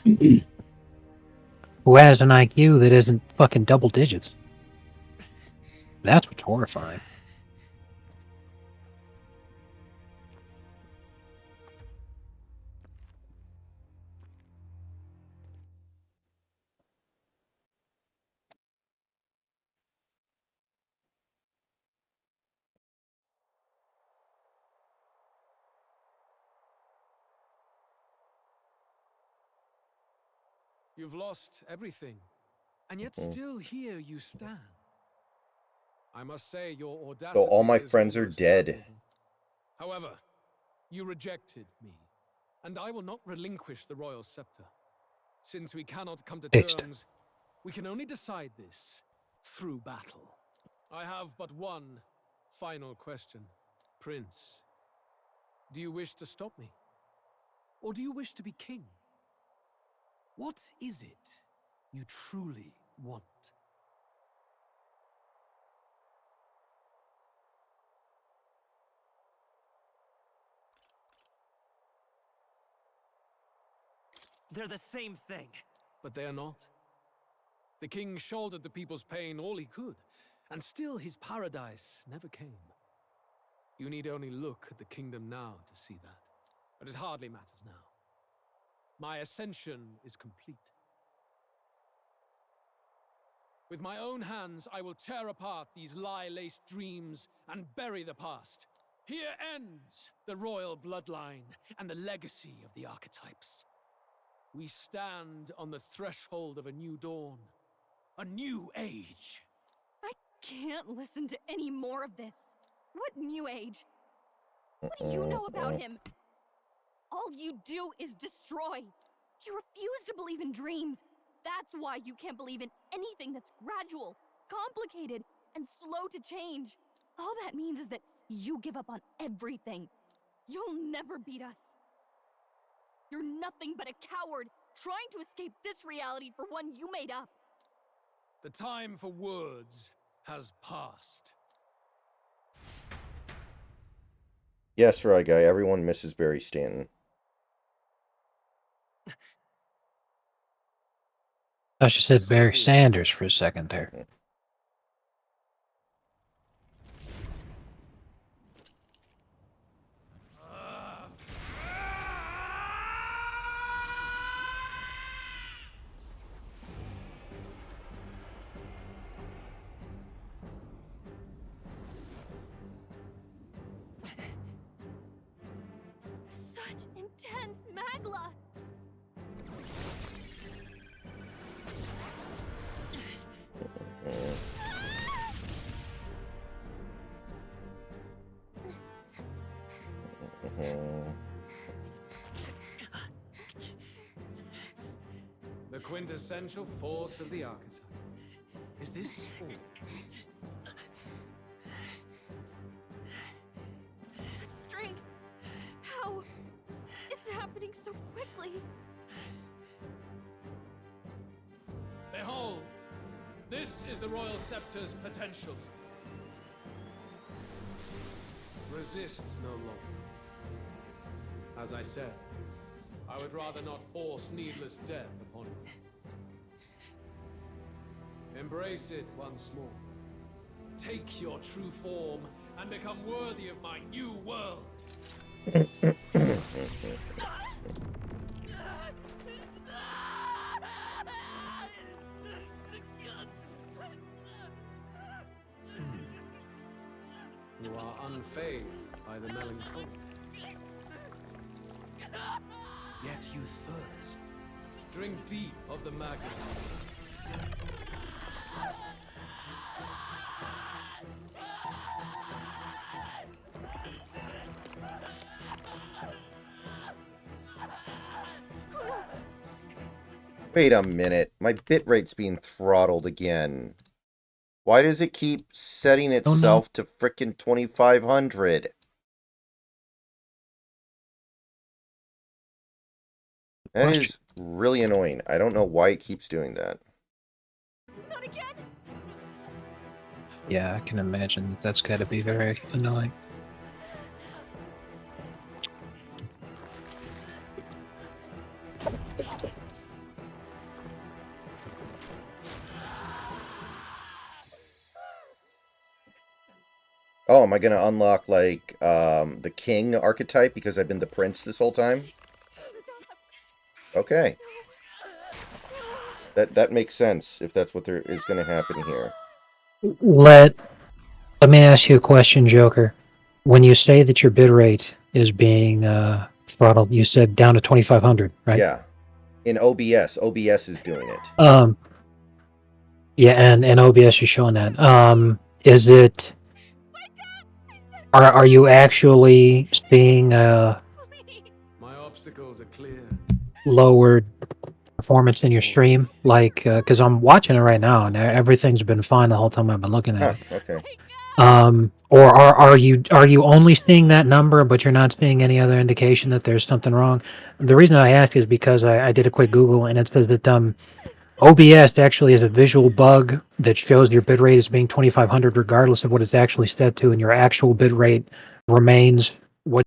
B: who has an IQ that isn't fucking double digits. That's what's horrifying.
H: You've lost everything, and yet still here you stand. I must say your audacity
A: So all my
H: is
A: friends are
H: almost
A: dead.
H: admirable. However, you rejected me, and I will not relinquish the royal scepter. Since we cannot come to
B: Fixed.
H: terms, we can only decide this through battle. I have but one final question. Prince, do you wish to stop me? Or do you wish to be king? What is it you truly want?
C: They're the same thing.
H: But they are not. The king shouldered the people's pain all he could, and still his paradise never came. You need only look at the kingdom now to see that. But it hardly matters now. My ascension is complete. With my own hands, I will tear apart these lie-laced dreams and bury the past. Here ends the royal bloodline and the legacy of the archetypes. We stand on the threshold of a new dawn, a new age.
G: I can't listen to any more of this. What new age? What do you know about him? All you do is destroy. You refuse to believe in dreams. That's why you can't believe in anything that's gradual, complicated, and slow to change. All that means is that you give up on everything. You'll never beat us. You're nothing but a coward, trying to escape this reality for one you made up.
H: The time for words has passed.
A: Yes, right, guy. Everyone misses Barry Stanton.
B: I just said Barry Sanders for a second there.
G: Such intense magla.
H: The quintessential force of the archetype. Is this all?
G: Such strength. How? It's happening so quickly.
H: Behold, this is the royal scepter's potential. Resist no longer. As I said, I would rather not force needless death upon you. Embrace it once more. Take your true form and become worthy of my new world. You are unfazed by the melancholy. Yet you thirst. Drink deep of the magma.
A: Wait a minute. My bitrate's being throttled again. Why does it keep setting itself to frickin' 2,500? That is really annoying. I don't know why it keeps doing that.
G: Not again!
B: Yeah, I can imagine that's got to be very annoying.
A: Oh, am I gonna unlock, like, the king archetype because I've been the prince this whole time? Okay. That makes sense if that's what there is gonna happen here.
B: Let me ask you a question, Joker. When you say that your bid rate is being throttled, you said down to 2,500, right?
A: Yeah. In OBS. OBS is doing it.
B: Yeah, and OBS is showing that. Is it? Are you actually seeing
H: My obstacles are clear.
B: lowered performance in your stream? Like, because I'm watching it right now, and everything's been fine the whole time I've been looking at it.
A: Okay.
B: Or are you only seeing that number, but you're not seeing any other indication that there's something wrong? The reason I ask is because I did a quick Google, and it says that OBS actually is a visual bug that shows your bitrate as being 2,500 regardless of what it's actually set to, and your actual bitrate remains what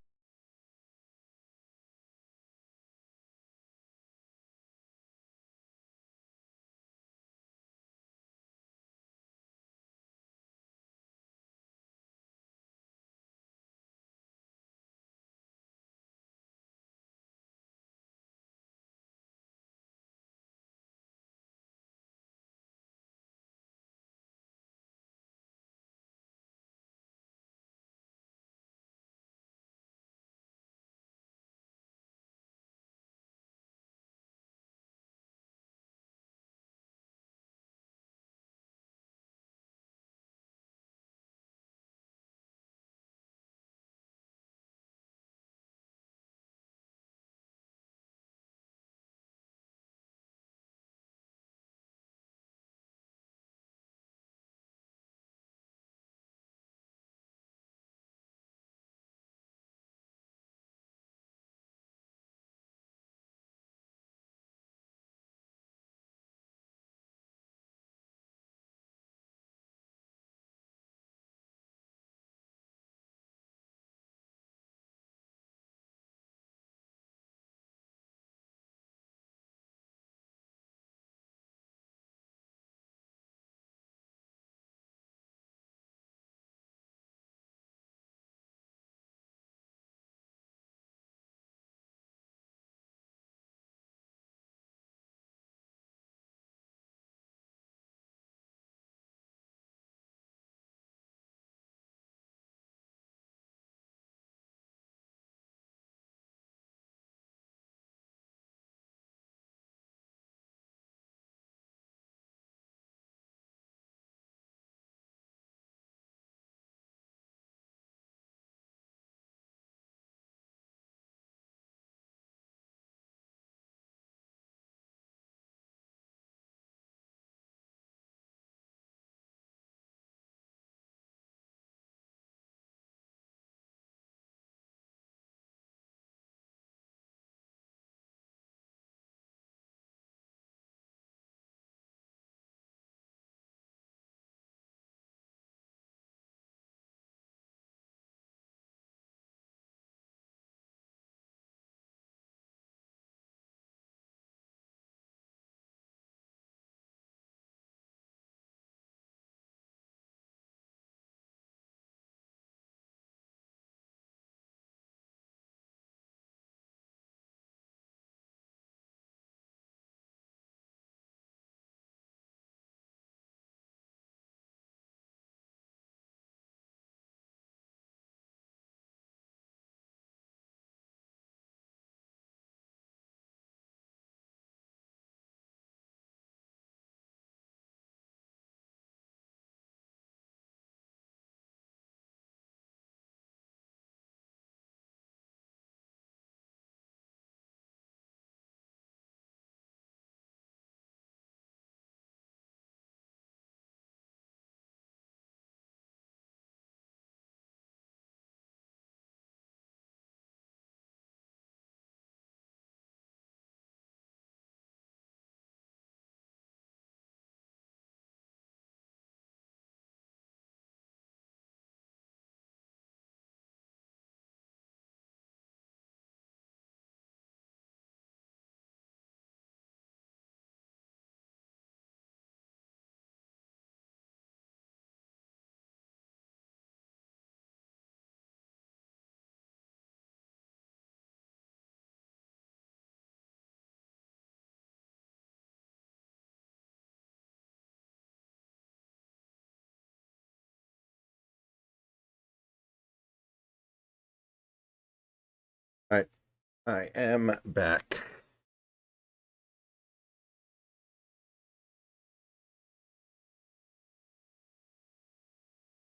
A: I am back.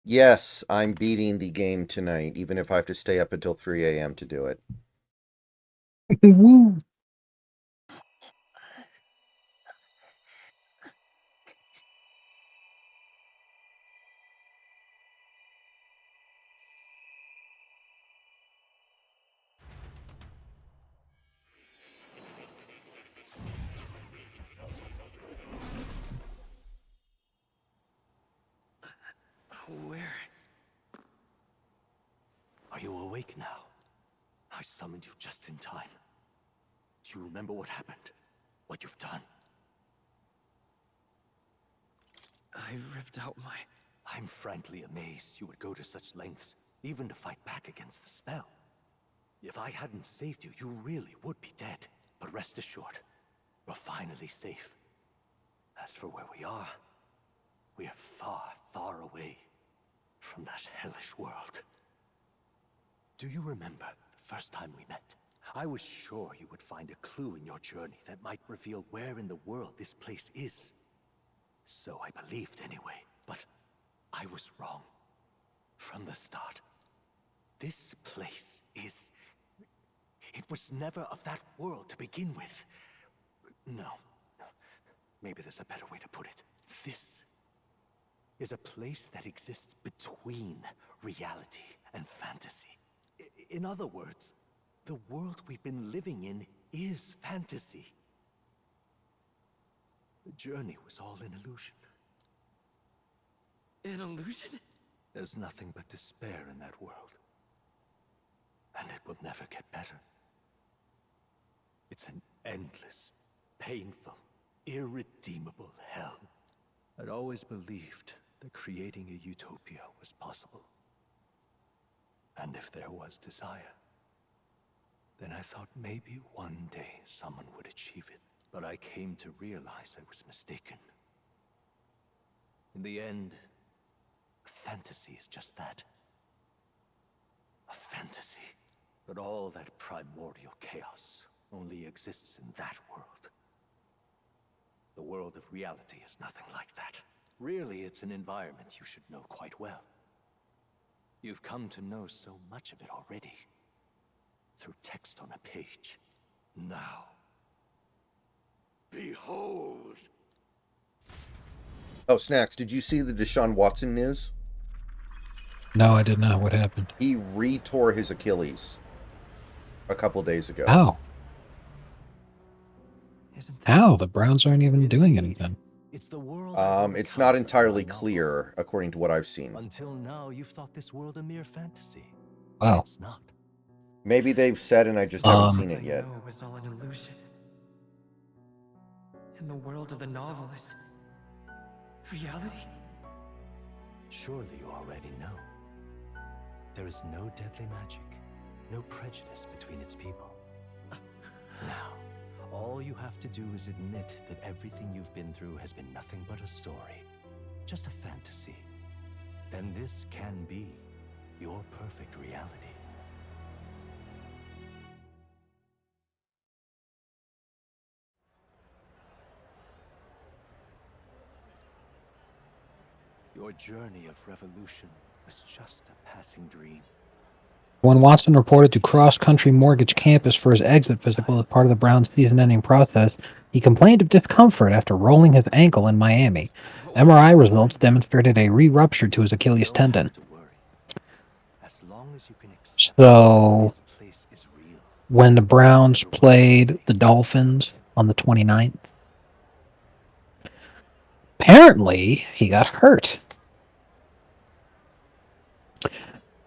A: Yes, I'm beating the game tonight, even if I have to stay up until 3 a.m. to do it.
B: Woo!
D: Where? Are you awake now? I summoned you just in time. Do you remember what happened? What you've done?
C: I ripped out my...
D: I'm frankly amazed you would go to such lengths, even to fight back against the spell. If I hadn't saved you, you really would be dead. But rest assured, you're finally safe. As for where we are far, far away from that hellish world. Do you remember the first time we met? I was sure you would find a clue in your journey that might reveal where in the world this place is. So I believed anyway, but I was wrong. From the start. This place is... It was never of that world to begin with. No. Maybe there's a better way to put it. This is a place that exists between reality and fantasy. In other words, the world we've been living in is fantasy. The journey was all an illusion.
C: An illusion?
D: There's nothing but despair in that world. And it will never get better. It's an endless, painful, irredeemable hell. I'd always believed that creating a utopia was possible. And if there was desire, then I thought maybe one day someone would achieve it. But I came to realize I was mistaken. In the end, fantasy is just that. A fantasy. But all that primordial chaos only exists in that world. The world of reality is nothing like that. Really, it's an environment you should know quite well. You've come to know so much of it already. Through text on a page. Now, behold!
A: Oh, Snacks, did you see the Deshaun Watson news?
B: No, I did not. What happened?
A: He re-tore his Achilles a couple days ago.
B: How? How? The Browns aren't even doing anything.
D: It's the world
A: It's not entirely clear, according to what I've seen.
D: Until now, you've thought this world a mere fantasy.
B: Wow.
D: It's not.
A: Maybe they've said and I just haven't seen it yet.
C: I know it was all an illusion. And the world of the novel is... reality?
D: Surely you already know. There is no deadly magic, no prejudice between its people. Now, all you have to do is admit that everything you've been through has been nothing but a story, just a fantasy. Then this can be your perfect reality. Your journey of revolution was just a passing dream.
B: When Watson reported to Cross Country Mortgage Campus for his exit physical as part of the Browns' season-ending process, he complained of discomfort after rolling his ankle in Miami. MRI results demonstrated a re-rupture to his Achilles tendon. So, when the Browns played the Dolphins on the 29th, apparently he got hurt.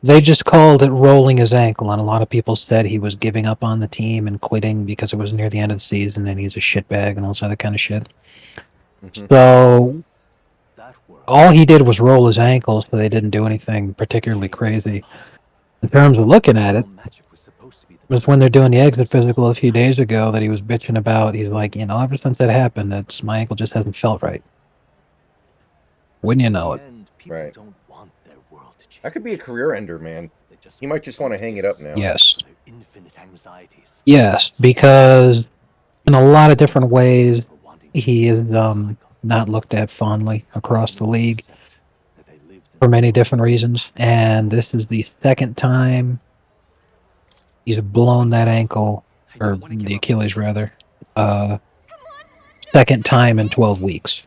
B: They just called it rolling his ankle, and a lot of people said he was giving up on the team and quitting because it was near the end of the season and he's a shitbag and all this other kind of shit. So, all he did was roll his ankle, so they didn't do anything particularly crazy. In terms of looking at it, was when they're doing the exit physical a few days ago that he was bitching about. He's like, ever since that happened, my ankle just hasn't felt right. Wouldn't you know it?
A: Right. That could be a career ender, man. He might just want to hang it up now.
B: Yes.
D: infinite anxieties.
B: Yes, because in a lot of different ways, he is not looked at fondly across the league for many different reasons. And this is the second time he's blown that ankle, or the Achilles rather, second time in 12 weeks.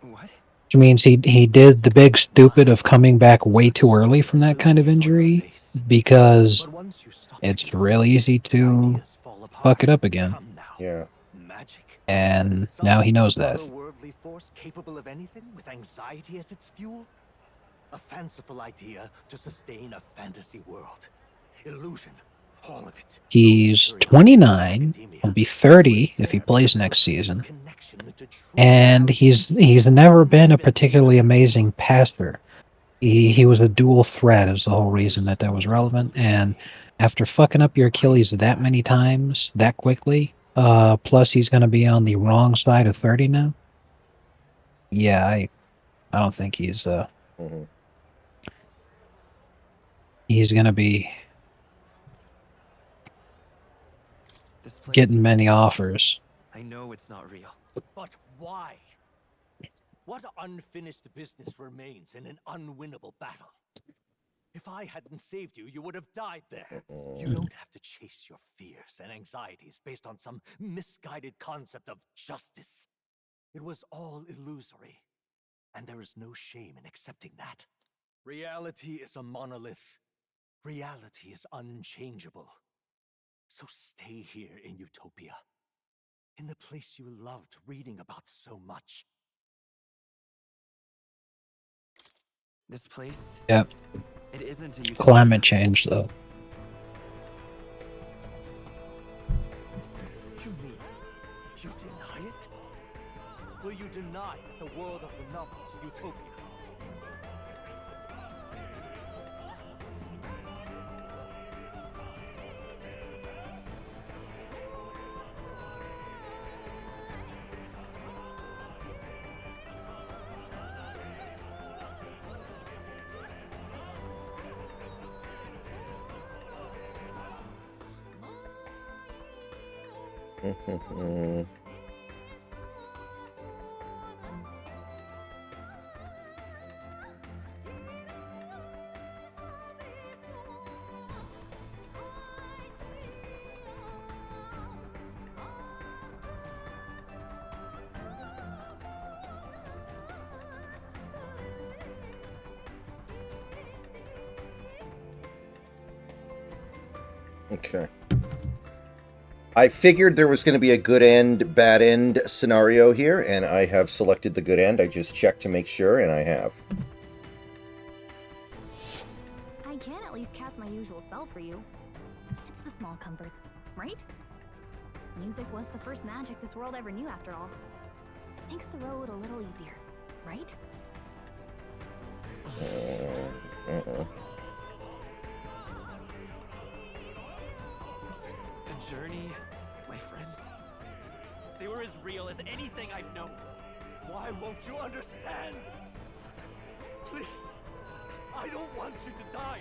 K: What?
B: Which means he did the big stupid of coming back way too early from that kind of injury, because it's real easy to fuck it up again.
A: Yeah.
B: And now he knows that.
D: Otherworldly force capable of anything with anxiety as its fuel? A fanciful idea to sustain a fantasy world. Illusion. All of it.
B: He's 29, will be 30 if he plays next season, and he's never been a particularly amazing passer. He was a dual threat is the whole reason that was relevant, and after fucking up your Achilles that many times, that quickly, plus he's going to be on the wrong side of 30 now. Yeah, I don't think he's he's going to be getting many offers.
K: I know it's not real.
D: But why? What unfinished business remains in an unwinnable battle? If I hadn't saved you, you would have died there. You don't have to chase your fears and anxieties based on some misguided concept of justice. It was all illusory, and there is no shame in accepting that. Reality is a monolith. Reality is unchangeable. So stay here in Utopia, in the place you loved reading about so much.
K: This place?
B: Yep.
K: It isn't a utopia.
B: Climate change, though.
D: You mean you deny it? Will you deny that the world of the novel is a utopia?
A: Okay. I figured there was going to be a good end, bad end scenario here, and I have selected the good end. I just checked to make sure, and I have.
I: I can at least cast my usual spell for you. It's the small comforts, right? Music was the first magic this world ever knew, after all. Makes the road a little easier, right?
K: The journey, my friends, they were as real as anything I've known.
D: Why won't you understand? Please, I don't want you to die.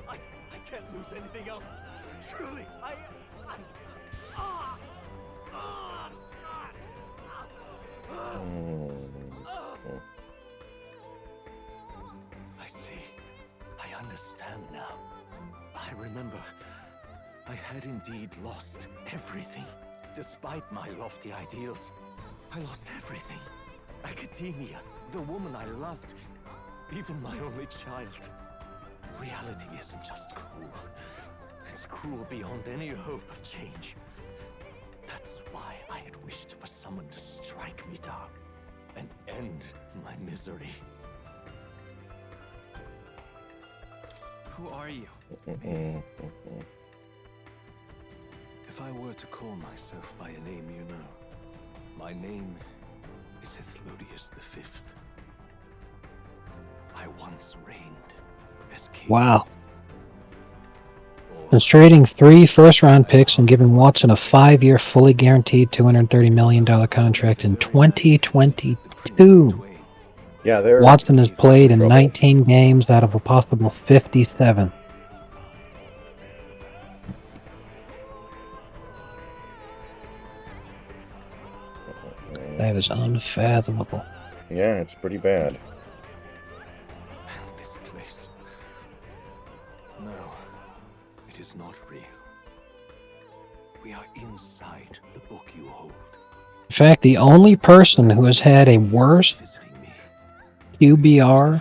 D: I can't lose anything else. Truly, I see. I understand now. I remember. I had indeed lost everything. Despite my lofty ideals, I lost everything. Academia, the woman I loved, even my only child. Reality isn't just cruel. It's cruel beyond any hope of change. That's why I had wished for someone to strike me down and end my misery.
K: Who are you?
D: If I were to call myself by a name you know, my name is Hethlodius V. I once reigned as king.
B: Wow. Since trading 3 first-round picks and giving Watson a 5-year, fully guaranteed $230 million contract in 2022.
A: Yeah,
B: Watson has played in 19 games out of a possible 57. That is unfathomable.
A: Yeah, it's pretty bad.
D: And this place. No, it is not real. We are inside the book you hold.
B: In fact, the only person who has had a worse QBR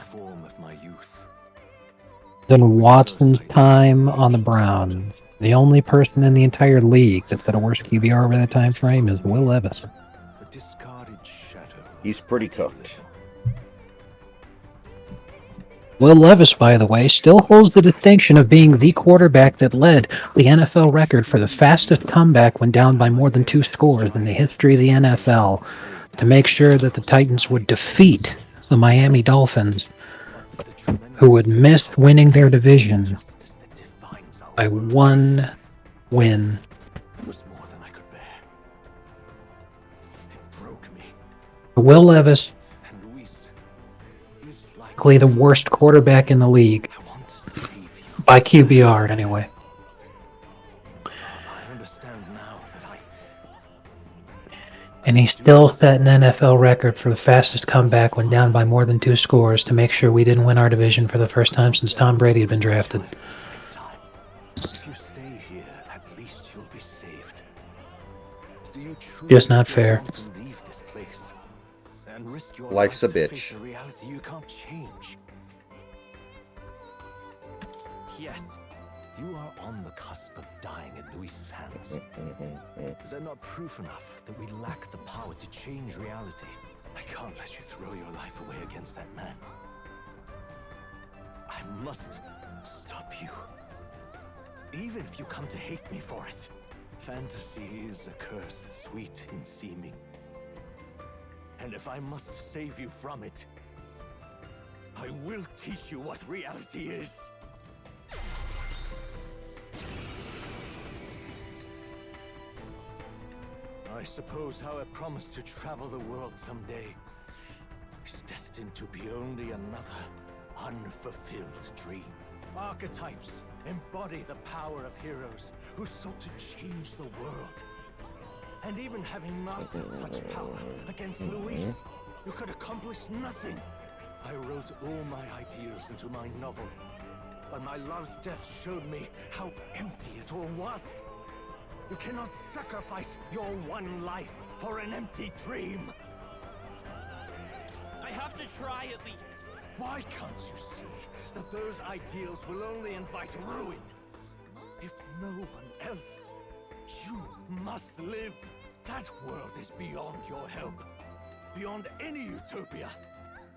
B: than Watson's time on the Browns, the only person in the entire league that's had a worse QBR over that time frame is Will Levis.
A: He's pretty cooked.
B: Will Levis, by the way, still holds the distinction of being the quarterback that led the NFL record for the fastest comeback when down by more than 2 scores in the history of the NFL to make sure that the Titans would defeat the Miami Dolphins, who would miss winning their division by 1 win. Will Levis, the worst quarterback in the league by QBR anyway. And he still set an NFL record for the fastest comeback when down by more than 2 scores to make sure we didn't win our division for the first time since Tom Brady had been drafted.
D: If you stay here, at least you'll be saved. Do you
B: Just not fair.
D: leave this place and risk your
A: Life's a
D: life to
A: bitch.
D: face a reality you can't change? Yes, you are on the cusp of dying at Luis's hands. Is that not proof enough that we lack the power to change reality? I can't let you throw your life away against that man. I must stop you. Even if you come to hate me for it. Fantasy is a curse, sweet in seeming. And if I must save you from it, I will teach you what reality is. I suppose how I promised to travel the world someday is destined to be only another unfulfilled dream. Archetypes embody the power of heroes who sought to change the world. And even having mastered such power against Luis, you could accomplish nothing. I wrote all my ideals into my novel, but my love's death showed me how empty it all was. You cannot sacrifice your one life for an empty dream. I have to try at least. Why can't you see that those ideals will only invite ruin? If no one else, you must live. That world is beyond your help. Beyond any utopia.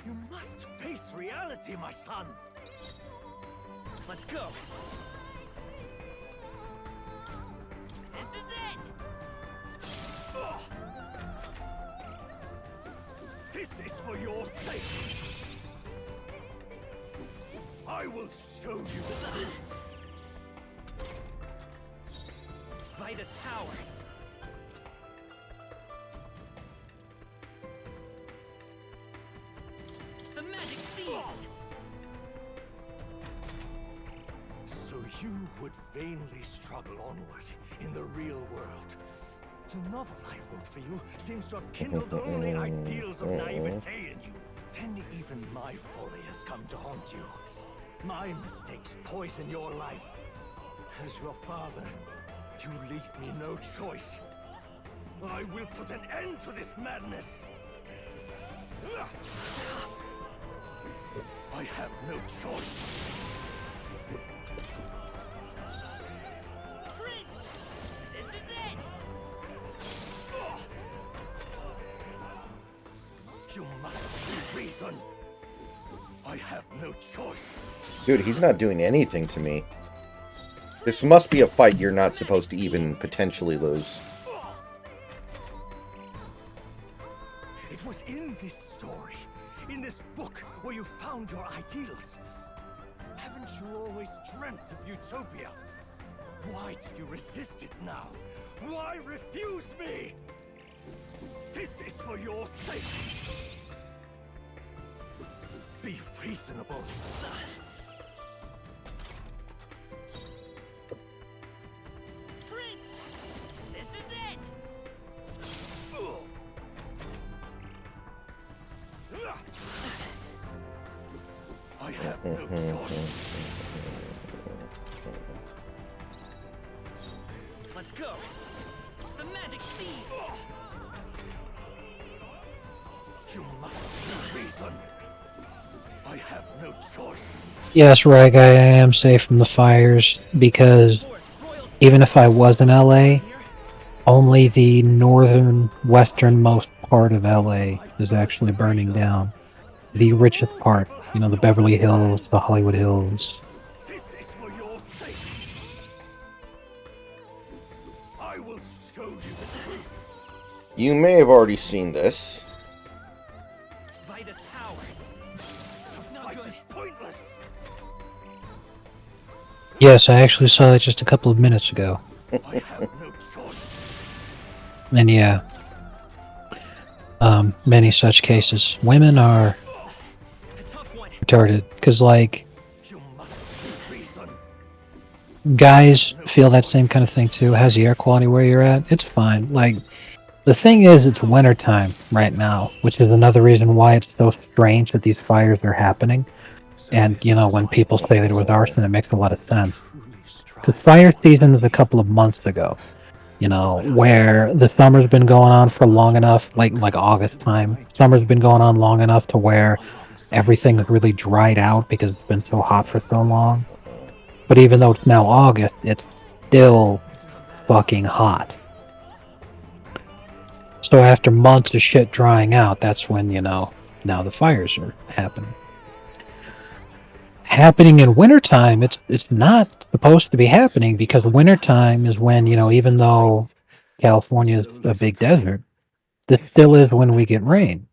D: You must face reality, my son. Let's go. This is it! This is for your sake! I will show you! Vitus power! The magic seed! So you would vainly struggle onward in the real world. The novel I wrote for you seems to have kindled only ideals of naivete in you. Then even my folly has come to haunt you. My mistakes poison your life. As your father, you leave me no choice. I will put an end to this madness. I have no choice. This is it! You must see reason. I have no choice.
A: Dude, he's not doing anything to me. This must be a fight you're not supposed to even potentially lose.
D: It was in this story, in this book, where you found your ideals. Haven't you always dreamt of utopia? Why do you resist it now? Why refuse me? This is for your sake. Be reasonable. This is it!
M: Let's go. The magic seed.
D: You must see reason. I have no choice.
B: Yes, Reg, I am safe from the fires because even if I was in LA, only the northern westernmost part of LA is actually burning down. The richest part, you know, the Beverly Hills, the Hollywood Hills.
D: This is for your sake. I will show you the truth.
A: You may have already seen this.
M: Vida's power. Not good.
D: Pointless.
B: Yes, I actually saw that just a couple of minutes ago.
D: I have no choice.
B: And yeah, many such cases. Women are retarded, because, like, guys feel that same kind of thing too. How's the air quality where you're at? It's fine. Like, the thing is, it's wintertime right now, which is another reason why it's so strange that these fires are happening. And, you know, when people say that it was arson, it makes a lot of sense. Because fire season is a couple of months ago, you know, where the summer's been going on for long enough, like August time. Summer's been going on long enough to where everything is really dried out because it's been so hot for so long. But even though it's now August, it's still fucking hot. So after months of shit drying out, that's when, you know, now the fires are happening. Happening in wintertime, it's not supposed to be happening, because wintertime is when, you know, even though California is a big desert, this still is when we get rain.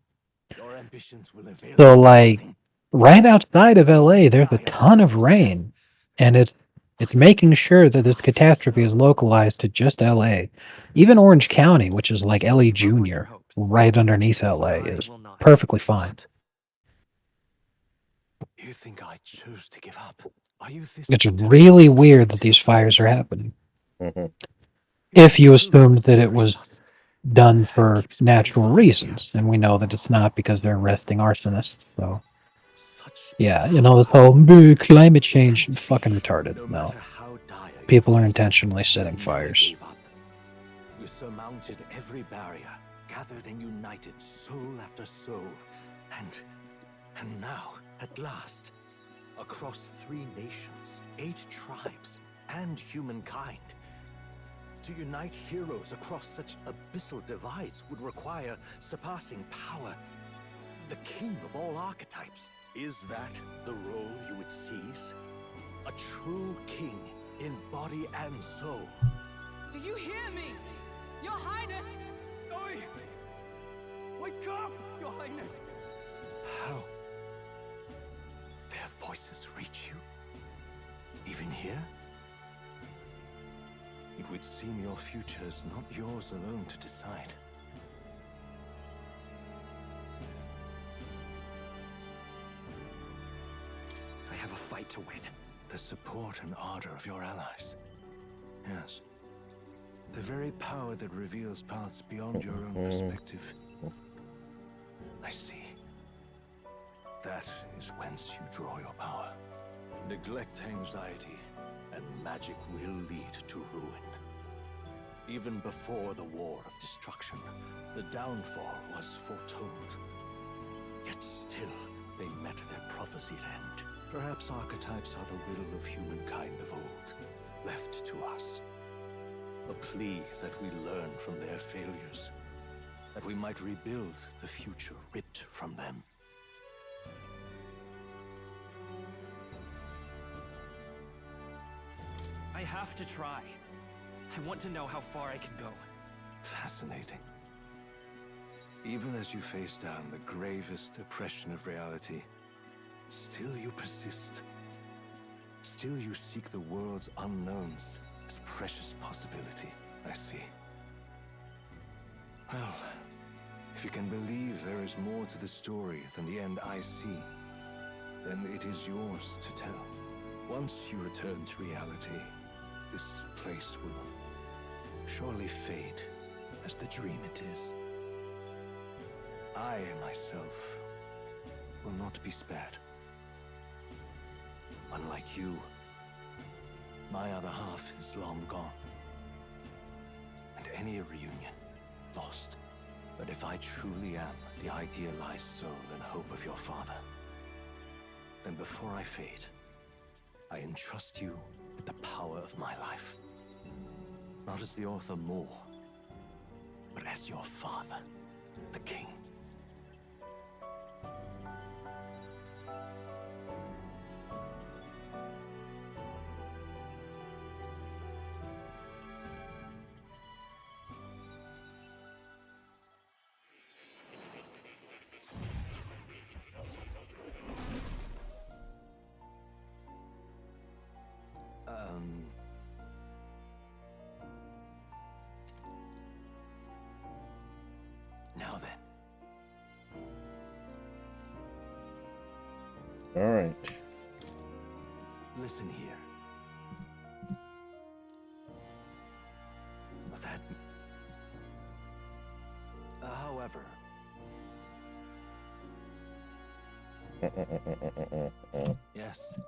B: So, like, right outside of LA, there's a ton of rain, and it's making sure that this catastrophe is localized to just LA. Even Orange County, which is like LA Junior, right underneath LA, is perfectly fine.
D: You think I chose to give up? Are you this
B: It's really weird that these fires are happening. If you assumed that it was done for natural reasons, and we know that it's not, because they're arresting arsonists, so... Yeah, you know, this whole climate change, fucking retarded. No. People are intentionally setting fires.
D: You surmounted every barrier, gathered and united soul after soul, and now, at last, across 3 nations, 8 tribes, and humankind. To unite heroes across such abyssal divides would require surpassing power. The king of all archetypes. Is that the role you would seize? A true king in body and soul.
E: Do you hear me? Your Highness!
C: Oi! Wake up, Your Highness!
D: How? Their voices reach you? Even here? It would seem your future is not yours alone to decide. I have a fight to win. The support and ardor of your allies. Yes. The very power that reveals paths beyond your own perspective. I see. That is whence you draw your power. Neglect anxiety, and magic will lead to ruin. Even before the war of destruction, the downfall was foretold. Yet still, they met their prophesied end. Perhaps archetypes are the will of humankind of old, left to us. A plea that we learn from their failures, that we might rebuild the future ripped from them.
M: I have to try. I want to know how far I can go.
D: Fascinating. Even as you face down the gravest oppression of reality, still you persist. Still you seek the world's unknowns as precious possibility. I see. Well, if you can believe there is more to the story than the end I see, then it is yours to tell. Once you return to reality, this place will surely fade as the dream it is. I myself will not be spared. Unlike you, my other half is long gone. any reunion, lost. But if I truly am the idealized soul and hope of your father, then before I fade, I entrust you with the power of my life. Not as the author more, but as your father, the king. Now then.
A: All right.
D: Listen here. That... however... Yes.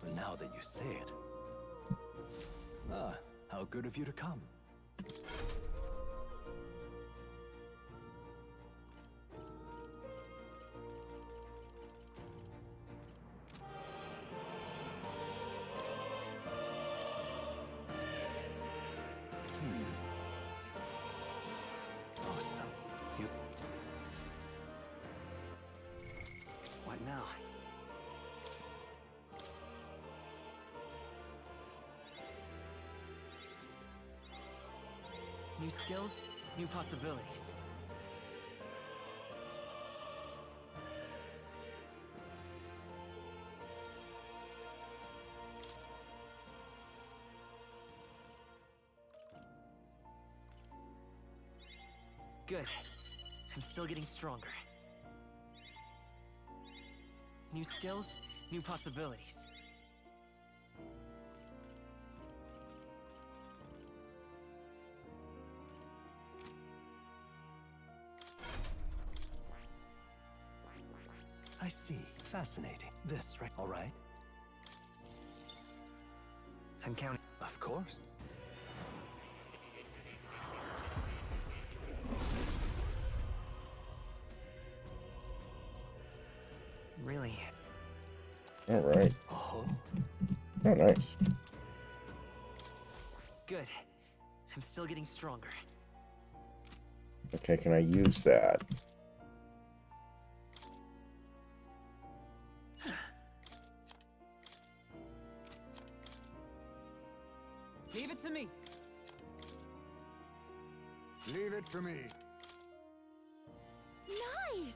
D: Well, now that you say it. How good of you to come.
M: What now? New skills, new possibilities. Good. I'm still getting stronger. New skills, new possibilities.
D: I see. Fascinating. This, right? All right.
M: I'm counting.
D: Of course.
M: Really?
A: All right.
D: Oh.
A: Oh, nice.
M: Good. I'm still getting stronger.
A: Okay, can I use that?
E: Leave it to me.
F: Leave it to me.
G: Nice!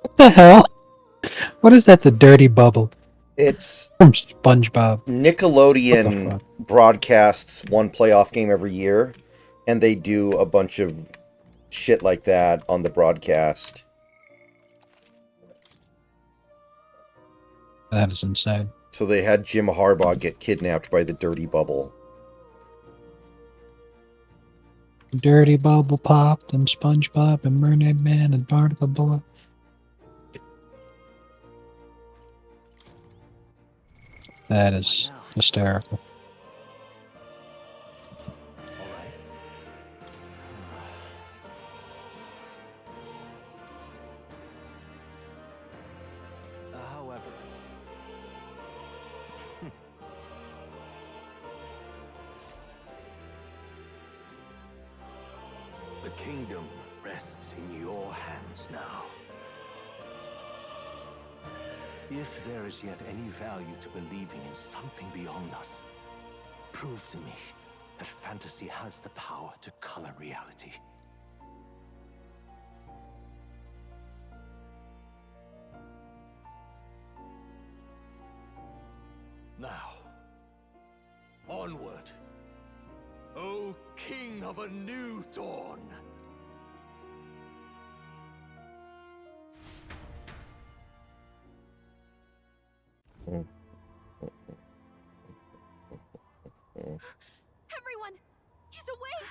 B: What the hell? What is that? The dirty bubble
A: It's
B: from SpongeBob.
A: Nickelodeon
B: What
A: broadcasts one playoff game every year, and they do a bunch of shit like that on the broadcast.
B: That is insane.
A: So they had Jim Harbaugh get kidnapped by the dirty bubble.
B: Dirty bubble popped, and SpongeBob and Mermaid Man and Barnacle Boy. That is hysterical.
D: However, the kingdom rests in your hands now. If there is yet any value to believing in something beyond us, prove to me that fantasy has the power to color reality. Now, onward, O King beginning of a new dawn.
G: Everyone! He's awake!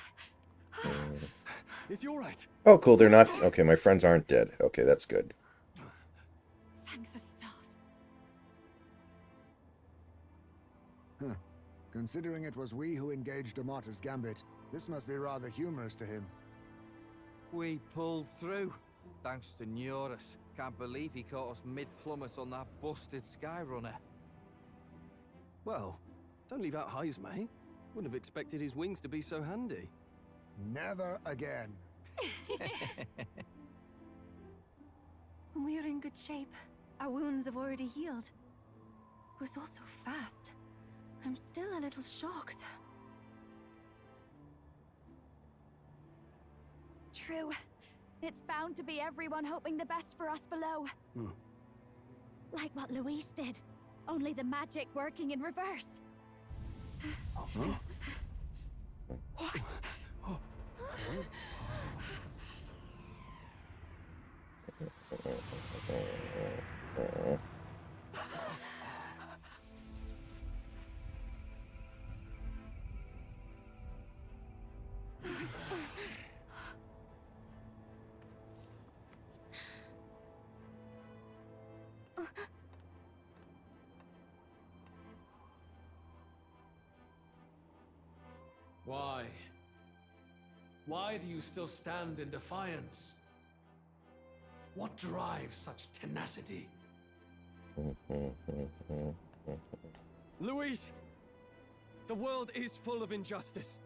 C: Is he alright?
A: Oh, cool. They're not. Okay, my friends aren't dead. Okay, that's good.
L: Thank the stars.
F: Huh. Considering it was we who engaged Amata's gambit, this must be rather humorous to him.
K: We pulled through, thanks to Neurus. Can't believe he caught us mid-plummet on that busted Skyrunner.
C: Well, don't leave out Heismay. Wouldn't have expected his wings to be so handy.
F: Never again.
N: We're in good shape. Our wounds have already healed. It was all so fast. I'm still a little shocked.
G: True. It's bound to be everyone hoping the best for us below. Like what Luis did. Only the magic working in reverse.
F: Huh?
G: What?
H: Why? Why do you still stand in defiance? What drives such tenacity?
C: Luis! The world is full of injustice.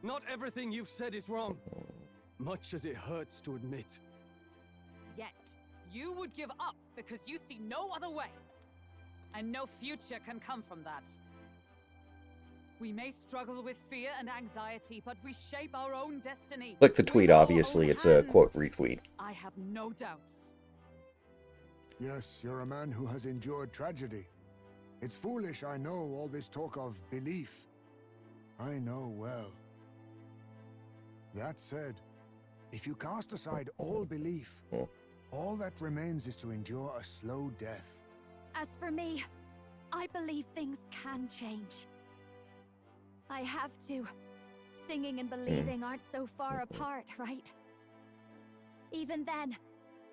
C: Not everything you've said is wrong, much as it hurts to admit.
E: Yet, you would give up because you see no other way. And no future can come from that. We may struggle with fear and anxiety, but we shape our own destiny.
A: Click the tweet, obviously. It's a quote retweet.
E: I have no doubts.
F: Yes, you're a man who has endured tragedy. It's foolish, I know, all this talk of belief. I know well. That said, if you cast aside all belief, all that remains is to endure a slow death.
G: As for me, I believe things can change. I have to. Singing and believing aren't so far apart, right? Even then,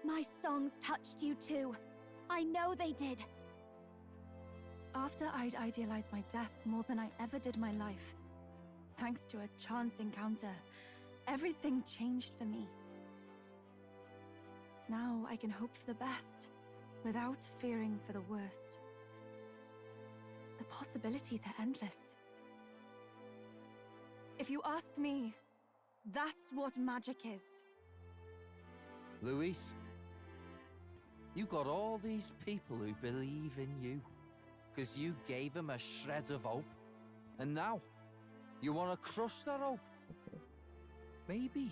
G: my songs touched you too. I know they did.
N: After I'd idealized my death more than I ever did my life, thanks to a chance encounter, everything changed for me. Now I can hope for the best, without fearing for the worst. The possibilities are endless. If you ask me, that's what magic is.
K: Luis, you got all these people who believe in you, because you gave them a shred of hope. And now, you want to crush that hope. Maybe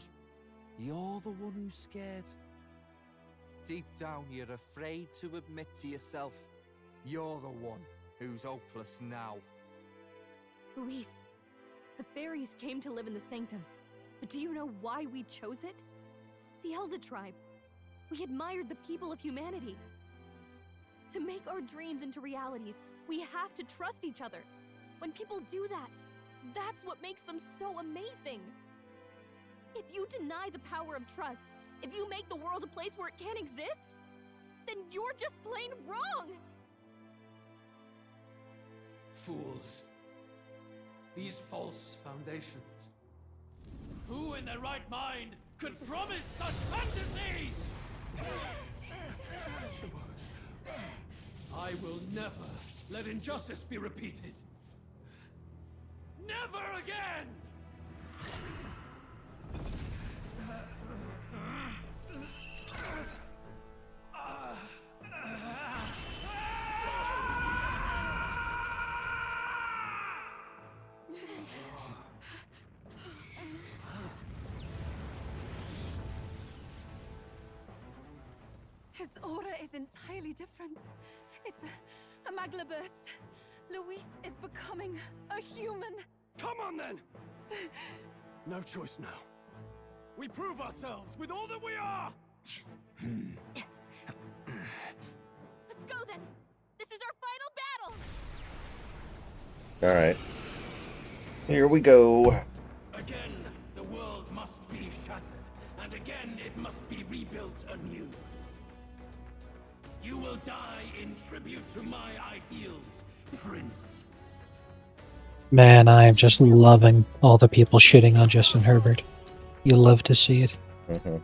K: you're the one who's scared. Deep down, you're afraid to admit to yourself, you're the one who's hopeless now.
G: Luis, the fairies came to live in the Sanctum. But do you know why we chose it? The Elder Tribe. We admired the people of humanity. To make our dreams into realities, we have to trust each other. When people do that, that's what makes them so amazing. If you deny the power of trust, if you make the world a place where it can't exist, then you're just plain wrong!
H: Fools. These false foundations. Who in their right mind could promise such fantasies? I will never let injustice be repeated. Never again!
N: His aura is entirely different. It's a magla burst. Luis is becoming a human.
C: Come on then! No choice now. We prove ourselves with all that we are!
G: Let's go then! This is our final battle!
A: Alright. Here we go.
O: Again, the world must be shattered, and again it must be rebuilt anew. You will die in tribute to my ideals, Prince.
B: Man, I am just loving all the people shitting on Justin Herbert. You love to see it.
A: Mm-hmm.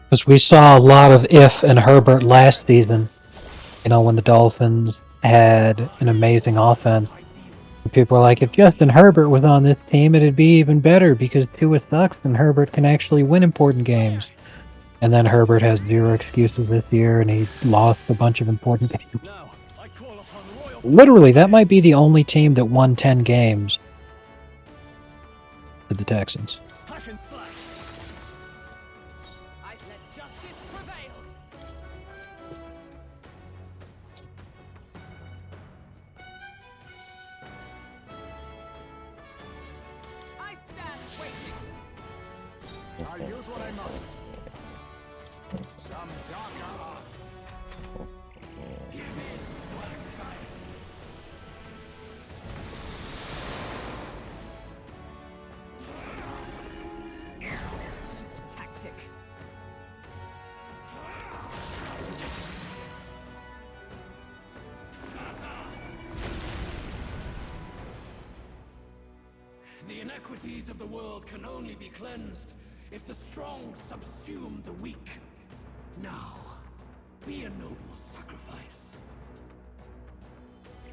B: Because we saw a lot of if and Herbert last season. You know, when the Dolphins had an amazing offense. And people were like, if Justin Herbert was on this team, it'd be even better because Tua sucks and Herbert can actually win important games. And then Herbert has zero excuses this year and he's lost a bunch of important games. Literally, that might be the only team that won 10 games with the Texans.
C: Hack and slash. I let justice prevail.
E: I stand waiting.
F: I'll use what I must. Some darker arts.
O: Give in to anxiety.
E: Tactic.
O: The inequities of the world can only be cleansed if the strong subsume the weak. Now, be a noble sacrifice.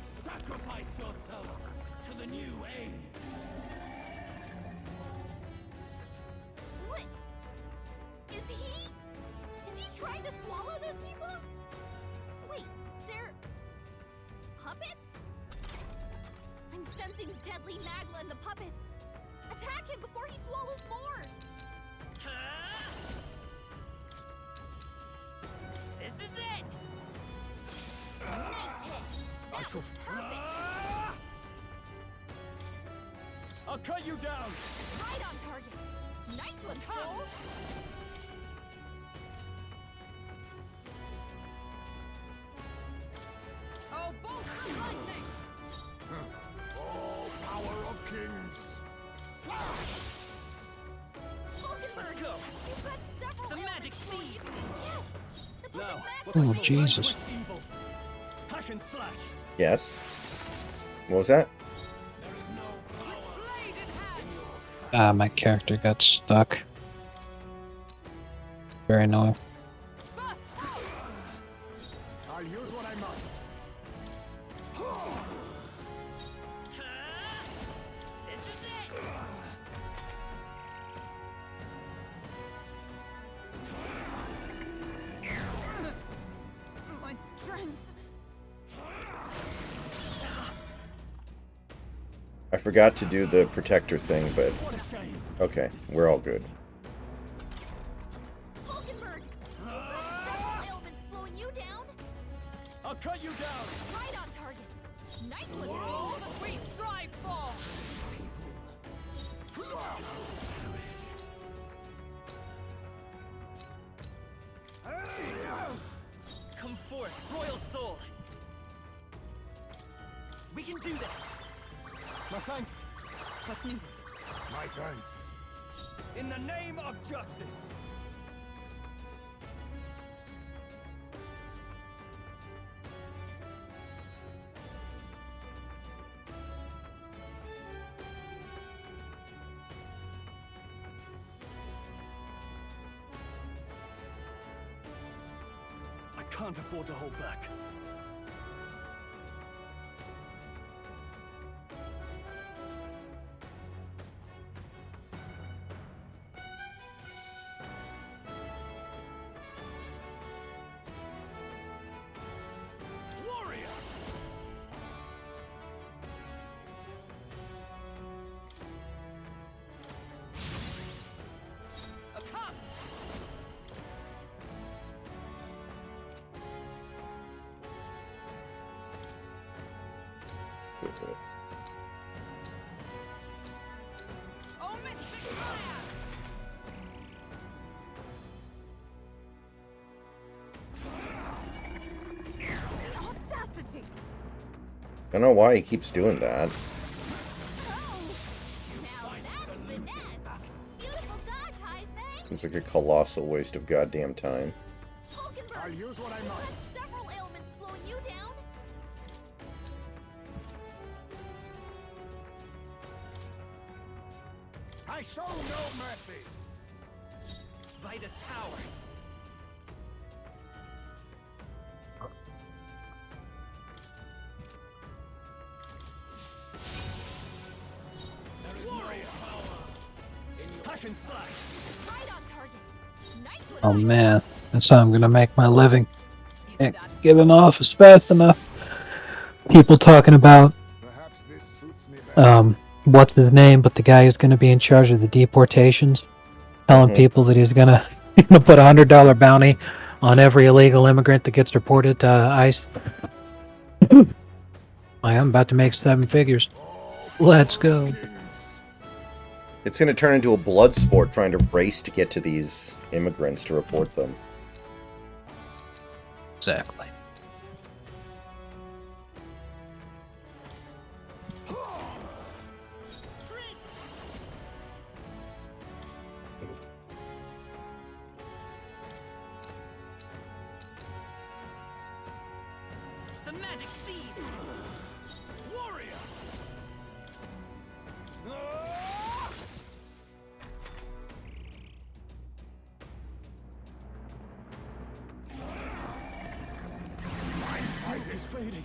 O: Sacrifice yourself to the new age.
G: What? Is he trying to swallow those people? Wait, they're puppets? I'm sensing deadly magma in the puppets. Attack him before he swallows more.
M: This is it!
G: Nice hit. That was perfect.
C: I'll cut you down.
G: Right on target. Nice one, Joel.
E: Oh, bolts of lightning!
F: All power of kings. Slash!
G: Let's
M: go.
G: You've got several
M: The magic
G: elements for
M: seed.
G: you. Yes. The
C: Now,
G: puppet
B: Oh,
C: let's
B: Jesus.
C: with evil. Hack and slash.
A: Yes. What was that?
O: There is no power
E: Blade in hand.
O: in your
B: Ah, my character got stuck. Very annoying.
E: Burst through.
F: I'll use what I must.
M: This is it!
G: My strength.
A: I forgot to do the protector thing, but okay, we're all good.
G: Hulkenberg. Several elements slowing you down.
C: I'll cut you down.
G: Right on target. Nice one,
E: All
G: Joel.
E: that we strive for.
M: Come forth, royal soul! We can do this!
C: My thanks.
E: What's needed?
F: My thanks.
C: In the name of justice. I can't afford to hold back. Warrior!
E: Attack! Oh, Mystic Fire! The audacity!
A: I don't know why he keeps doing that. Seems like a colossal waste of goddamn time.
F: I'll use what I must.
I: Several ailments slowing you down.
O: I show no mercy.
M: Vitus power.
O: There is warrior power in your
M: Hack and slash.
I: Right on target. Nice one.
B: Oh man, that's how I'm gonna make my living. Can't get an office fast enough. People talking about
F: Perhaps this suits me better.
B: what's his name, but the guy who's gonna be in charge of the deportations, telling people that he's gonna put $100 bounty on every illegal immigrant that gets reported to ICE. I am about to make 7 figures. Let's go.
A: It's going to turn into a blood sport trying to race to get to these immigrants to report them.
B: Exactly.
M: The magic seed.
O: warrior.
C: My sight is fading.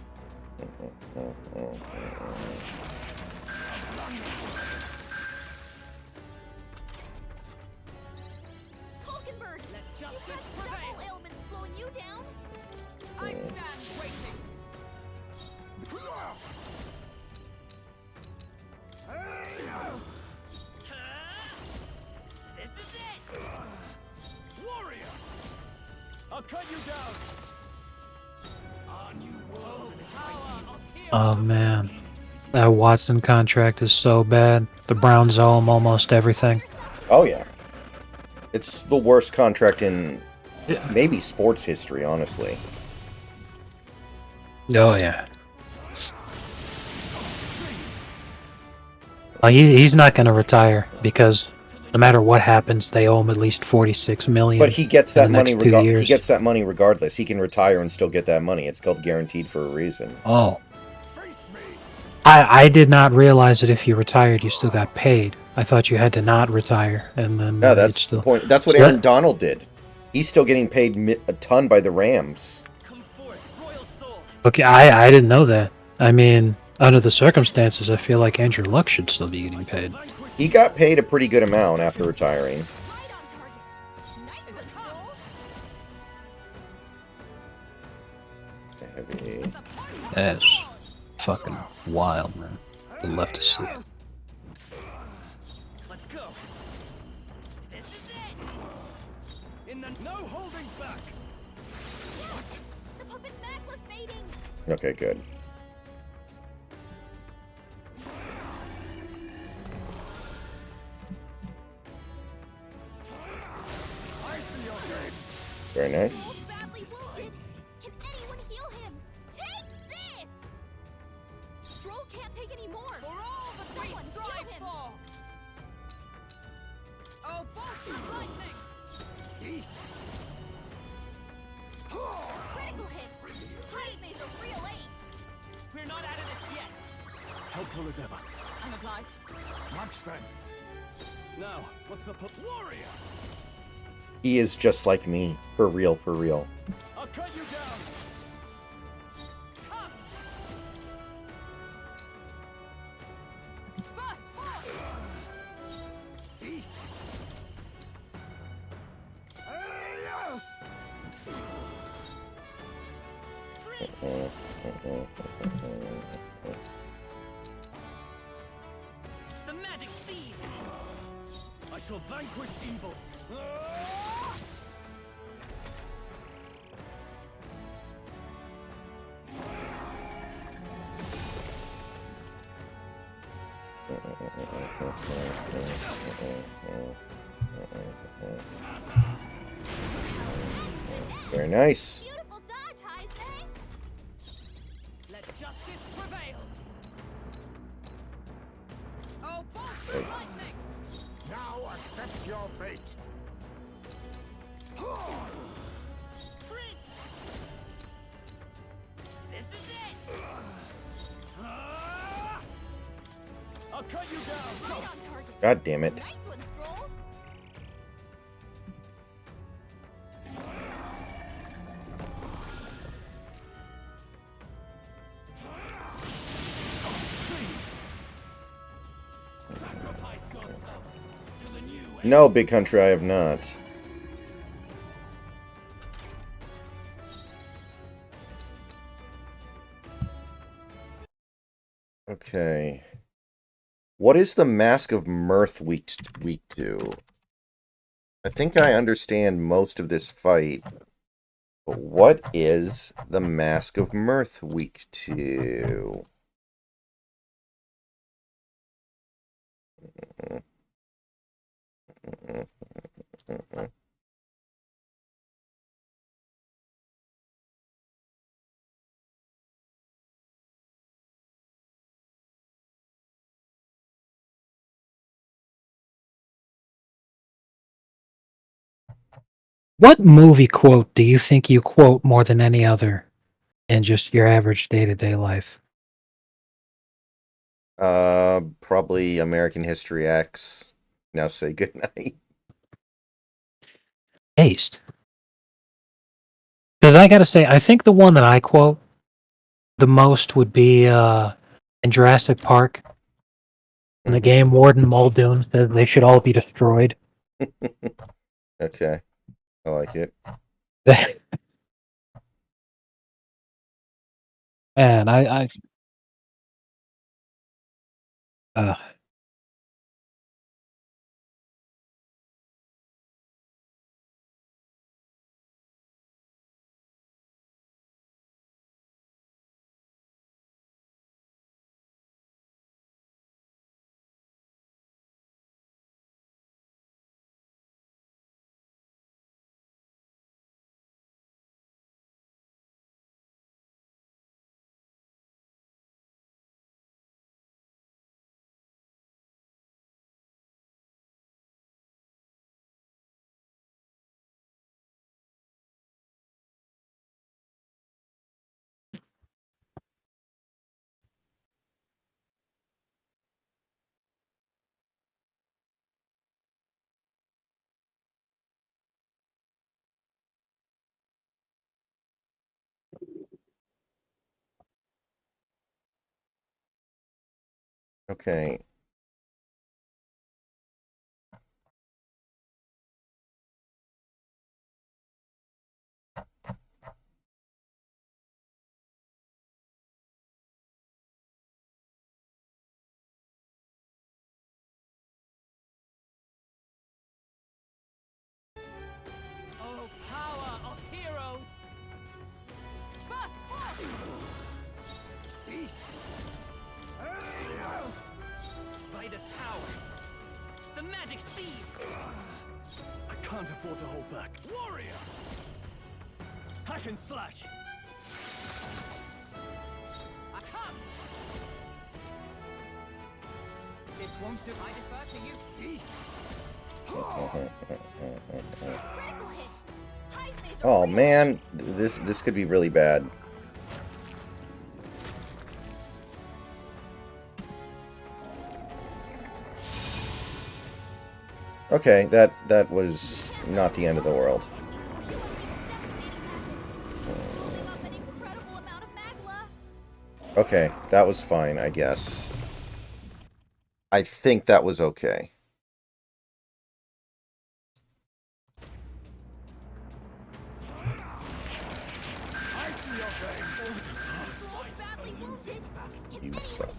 I: Hulkenberg.
E: Let
I: You
E: justice
I: have
E: prevail.
I: several ailments slowing you down.
E: I stand waiting.
M: This is it.
O: Warrior.
C: I'll cut you down.
O: On you world.
B: Oh man, that Watson contract is so bad. The Browns owe him almost everything.
A: Oh, yeah. It's the worst contract in maybe sports history, honestly.
B: Oh yeah. Well, he's not going to retire because no matter what happens, they owe him at least $46 million.
A: But he gets
B: in
A: that
B: the
A: money.
B: next 2 years.
A: He gets that money regardless. He can retire and still get that money. It's called guaranteed for a reason.
B: Oh. I did not realize that if you retired, you still got paid. I thought you had to not retire, and then
A: No,
B: you'd
A: that's
B: still...
A: the point. That's what
B: So
A: Aaron Donald did. He's still getting paid a ton by the Rams.
B: Okay, I didn't know that. I mean, under the circumstances, I feel like Andrew Luck should still be getting paid.
A: He got paid a pretty good amount after retiring. Heavy.
B: That's fucking wild, man. I'd love to see it.
M: Let's go. This is it.
C: In the no holding back.
I: The puppet's back was fading.
A: Okay, good. Very nice.
I: Badly wounded. Can anyone heal him? Take this! Stroll can't take any more.
E: For all that we
I: Someone heal
E: strive
I: him.
E: for. Oh, bolts of lightning.
I: Critical hit. Heismay's a real ace.
M: We're not out of this yet.
C: Helpful as ever.
E: I'm obliged.
C: Much thanks. Now, what's the warrior?
A: He is just like me. For real, for real.
C: I'll cut you down.
E: Come. First fall.
M: The magic seed.
C: I shall vanquish evil.
A: Very nice.
G: Beautiful dodge, Heisman.
E: Let justice prevail. Oh, bolts
A: Hey.
E: of lightning!
F: Now accept your fate.
E: This is it!
C: I'll cut you down.
G: Right on target.
A: God damn it.
G: Nice one, Stroll.
O: Sacrifice yourself to the new
A: No, big country, I have not. Okay. What is the Mask of Mirth week do? I think I understand most of this fight. But what is the Mask of Mirth week 2?
B: What movie quote do you think you quote more than any other in just your average day-to-day life?
A: Probably American History X. Now say goodnight.
B: Taste. Because I gotta say, I think the one that I quote the most would be in Jurassic Park. And the game warden Muldoon says they should all be destroyed.
A: Okay. I like it.
B: Man,
A: Okay.
E: Oh, power of heroes! Burst forth!
M: By this power, the magic seed.
C: I can't afford to hold back. Warrior! Hack and slash!
E: I come! This won't do. I defer to you.
G: Critical hit. Heisman's
A: Oh man, this could be really bad. Okay, that was not the end of the world. Okay, that was fine, I guess. I think that was okay. You suck.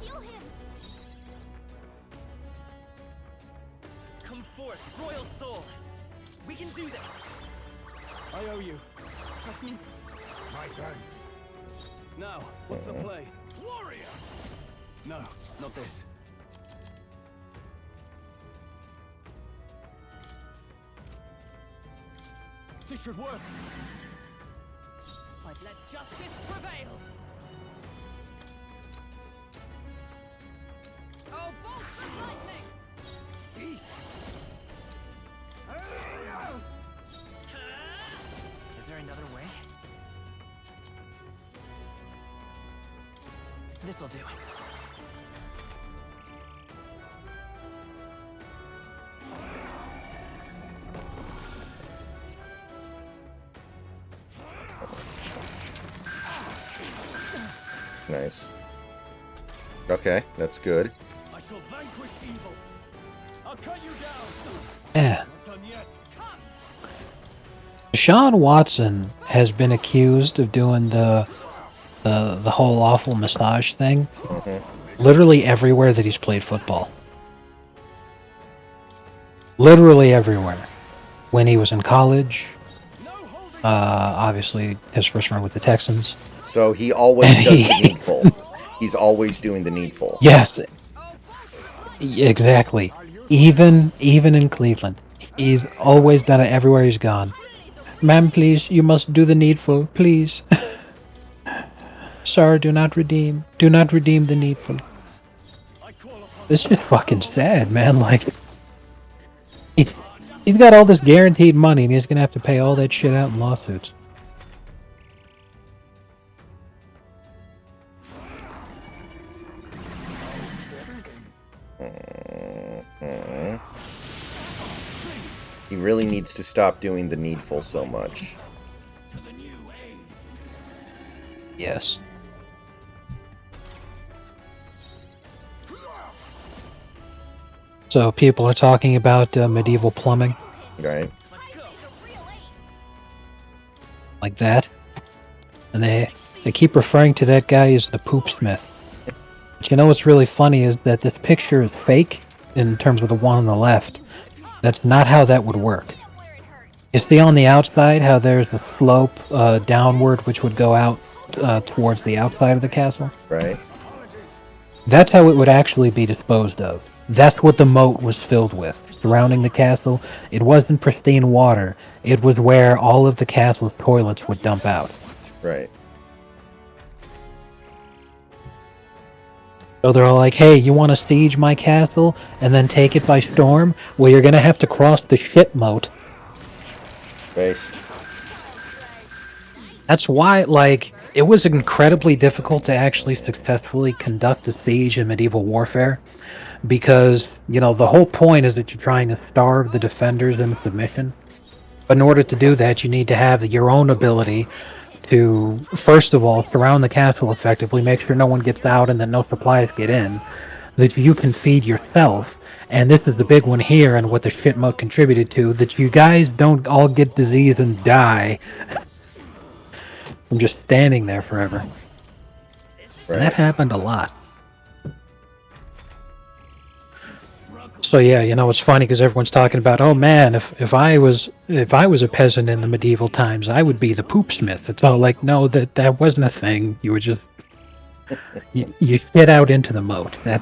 M: Come forth, royal soul. We can do this.
C: I owe you.
E: Trust me.
F: My thanks.
C: Now, what's the play? Warrior! No, not this. This should work.
E: But let justice prevail. Oh, bolts of lightning!
M: Is there another way? This'll do.
A: Nice. Okay, that's good.
C: I shall vanquish evil. I'll cut you down.
B: Yeah.
C: Not done yet.
B: Deshaun Watson has been accused of doing the whole awful massage thing literally everywhere that he's played football. Literally everywhere. When he was in college, obviously his first run with the Texans.
A: So he always does the needful. He's always doing the needful.
B: Yes, exactly. Even in Cleveland, he's always done it everywhere he's gone. Ma'am, please, you must do the needful, please. Sir, do not redeem the needful. This is fucking sad, man. Like, he's got all this guaranteed money, and he's gonna have to pay all that shit out in lawsuits.
A: He really needs to stop doing the needful so much.
B: Yes. So people are talking about medieval plumbing.
A: Right.
B: Like that. And they keep referring to that guy as the poop smith. But you know what's really funny is that this picture is fake in terms of the one on the left. That's not how that would work. You see on the outside how there's a slope downward which would go out towards the outside of the castle?
A: Right.
B: That's how it would actually be disposed of. That's what the moat was filled with, surrounding the castle. It wasn't pristine water. It was where all of the castle's toilets would dump out.
A: Right.
B: So they're all like, hey, you want to siege my castle and then take it by storm? Well, you're going to have to cross the shit moat.
A: Based.
B: That's why, like, it was incredibly difficult to actually successfully conduct a siege in medieval warfare. Because, you know, the whole point is that you're trying to starve the defenders into submission. But in order to do that, you need to have your own ability to, first of all, surround the castle effectively, make sure no one gets out and that no supplies get in, that you can feed yourself, and this is the big one here and what the shit moat contributed to, that you guys don't all get disease and die from just standing there forever.
A: Right.
B: And that happened a lot. So yeah, you know, it's funny because everyone's talking about, oh man, if I was a peasant in the medieval times, I would be the poop smith. It's all like, no, that wasn't a thing. You were just you get out into the moat. That.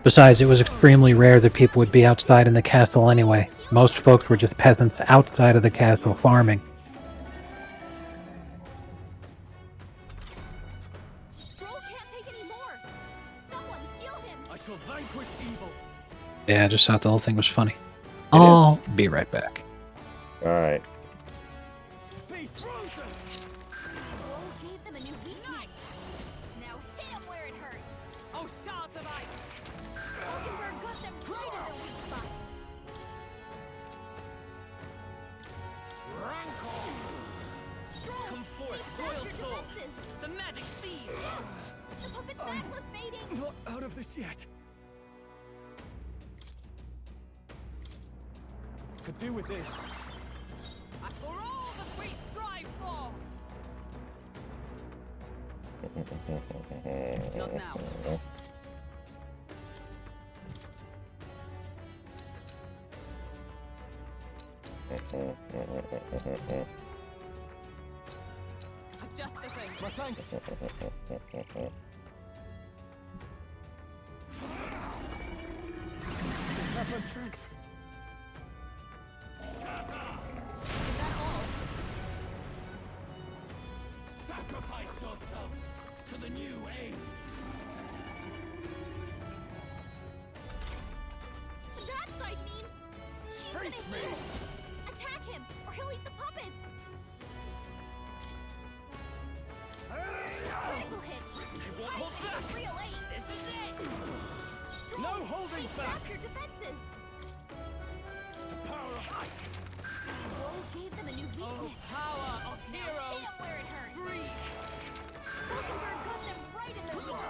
B: Besides, it was extremely rare that people would be outside in the castle anyway. Most folks were just peasants outside of the castle farming. Yeah, I just thought the whole thing was funny. I'll be right back.
A: Alright.
C: Not out of this yet. Could do with this.
E: For all that we strive for. Not now. Just the thing.
C: My thanks.
O: Sacrifice yourself to the new age.
I: That side means he's
F: Face
I: gonna
F: me.
I: heal. Attack him, or he'll eat the puppets. Critical hit. High pace of real aim. This is it. Strong.
O: No holding
I: They
O: back.
I: sap your defenses.
O: The power of ice.
I: Roll gave them a new weakness.
E: Power of
I: Now hit
E: heroes.
I: 'em where it hurts.
E: Free.
I: Hulkenberg got them right in their weak spot.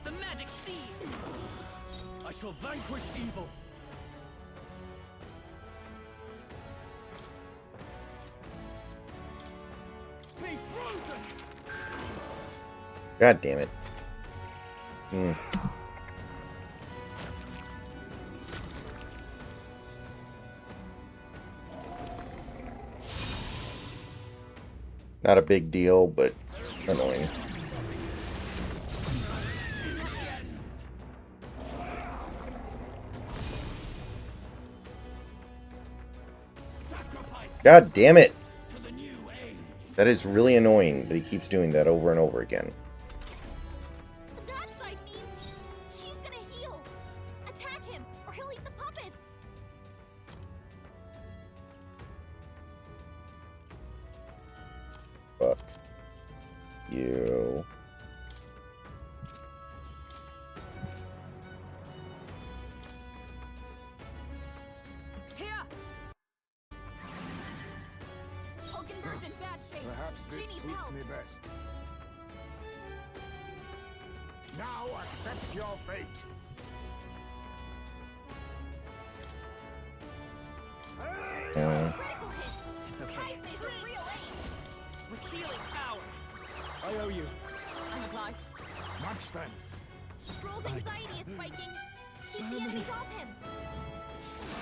M: The magic seed.
O: I shall vanquish evil. Be frozen.
A: God damn it. Not a big deal, but annoying. God damn it! That is really annoying that he keeps doing that over and over again.
I: That side means he's gonna heal. Attack him, or he'll eat the puppets.
A: Fuck you.
E: Here.
I: Hulkenberg's in bad shape.
F: Perhaps this
I: She needs
F: suits
I: help.
F: me best. Now accept your fate.
I: Critical hit.
M: It's okay.
I: High pace of real aim.
M: With healing power.
O: I owe you.
I: I'm obliged.
F: Much thanks.
I: Stroll's anxiety is spiking. Keep the enemies off him.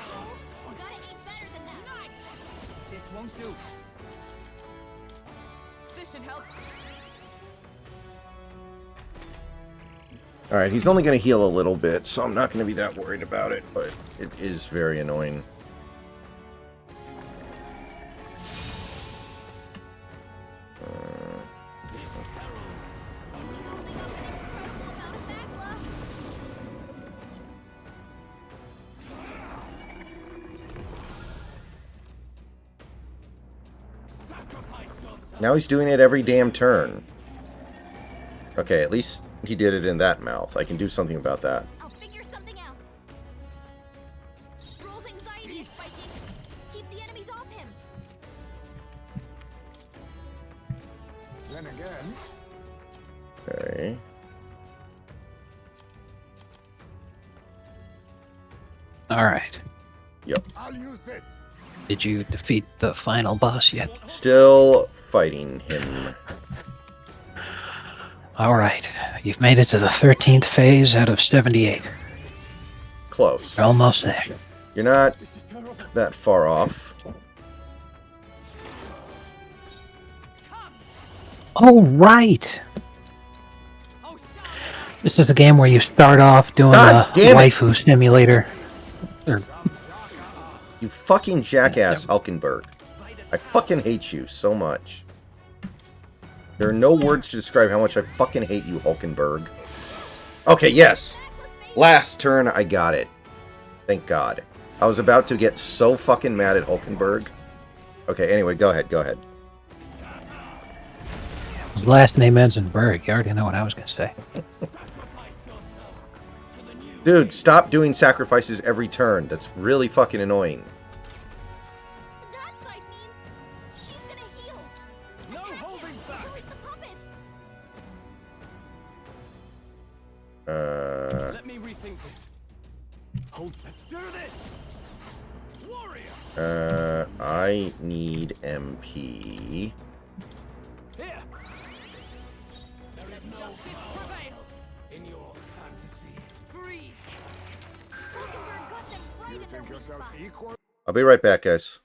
I: Stroll, you gotta aim better than that.
M: This won't do.
E: This should help.
A: Alright, he's only going to heal a little bit, so I'm not going to be that worried about it, but it is very annoying.
I: Building up an incredible amount of backlash.
A: Now he's doing it every damn turn. Okay, at least he did it in that mouth. I can do something about that.
I: I'll figure something out. Stroll's anxiety is spiking. Keep the enemies off him.
F: Then again,
A: Okay.
B: Alright.
A: Yep.
F: I'll use this.
B: Did you defeat the final boss yet?
A: Still fighting him.
B: Alright. You've made it to the 13th phase out of 78.
A: Close.
B: You're almost there.
A: You're not that far off.
B: Oh, right! This is a game where you start off doing
A: God
B: a
A: damn it!
B: waifu simulator. Or,
A: You fucking jackass, Hulkenberg. I fucking hate you so much. There are no words to describe how much I fucking hate you, Hulkenberg. Okay, yes. Last turn, I got it. Thank God. I was about to get so fucking mad at Hulkenberg. Okay, anyway, go ahead, go ahead.
B: his last name ends in Berg. You already know what I was going to say.
A: Dude, stop doing sacrifices every turn. That's really fucking annoying.
I: That side means she's gonna heal.
O: No holding back.
I: He'll eat the puppets.
O: Let me rethink this. Hold. Let's do this. Warrior.
A: I need MP.
O: Here. There is no prevail in your fantasy.
E: Free.
I: Hulkenberg got them right
F: You
I: in their
F: think
I: weak
F: yourself
I: spot.
F: equal?
A: I'll be right back, guys.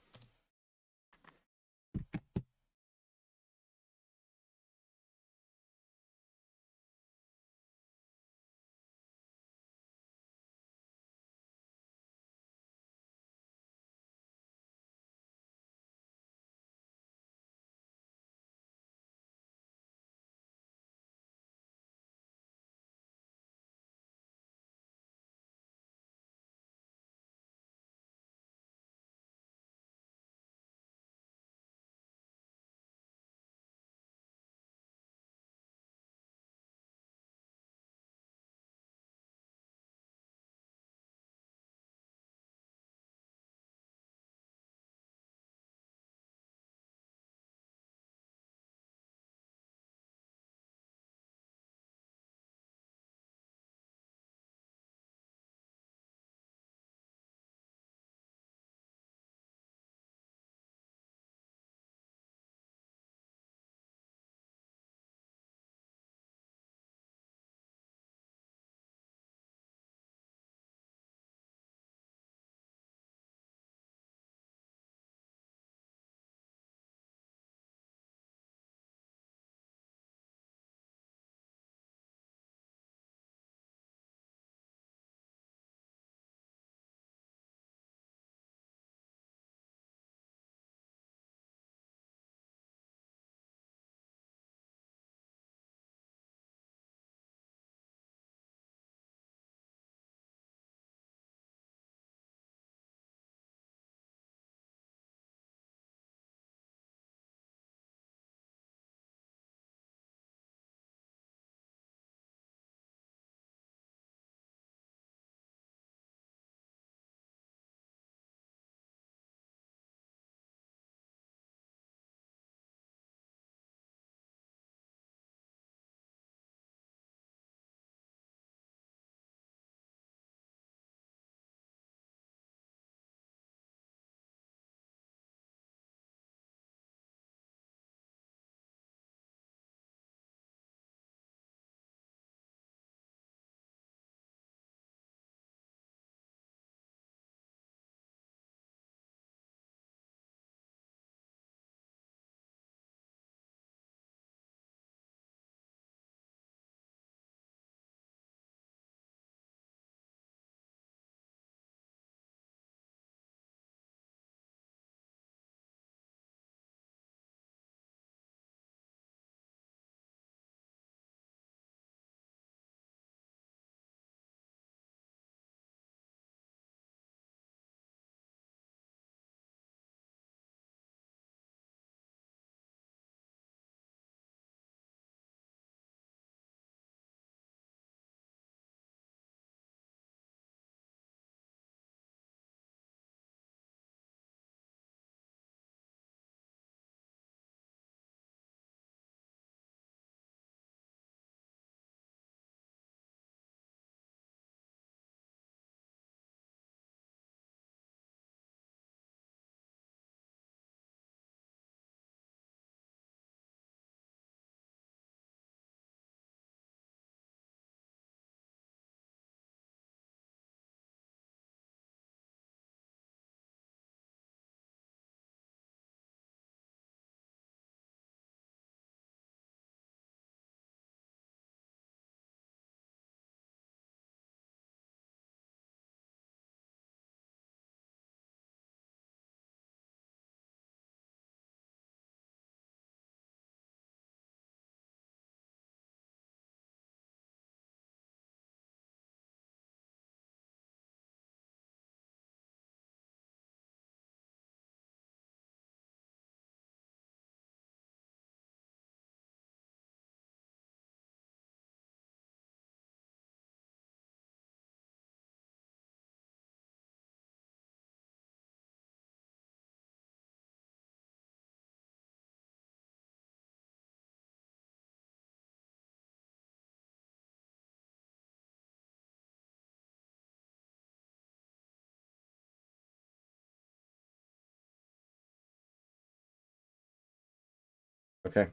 A: Okay.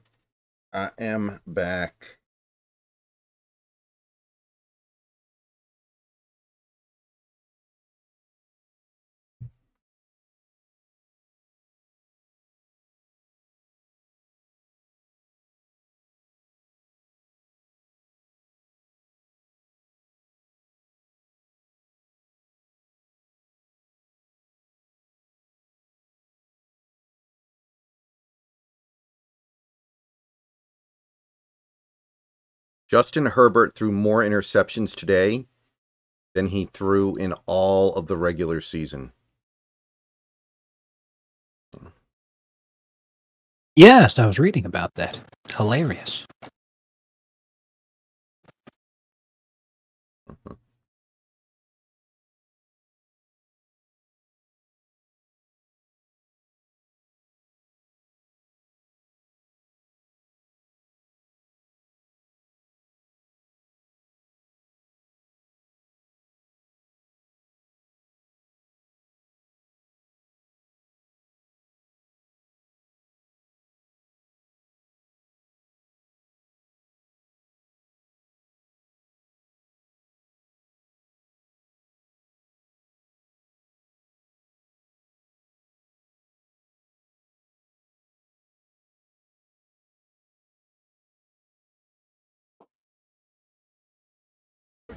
A: I am back. Justin Herbert threw more interceptions today than he threw in all of the regular season.
B: Yes, I was reading about that. Hilarious.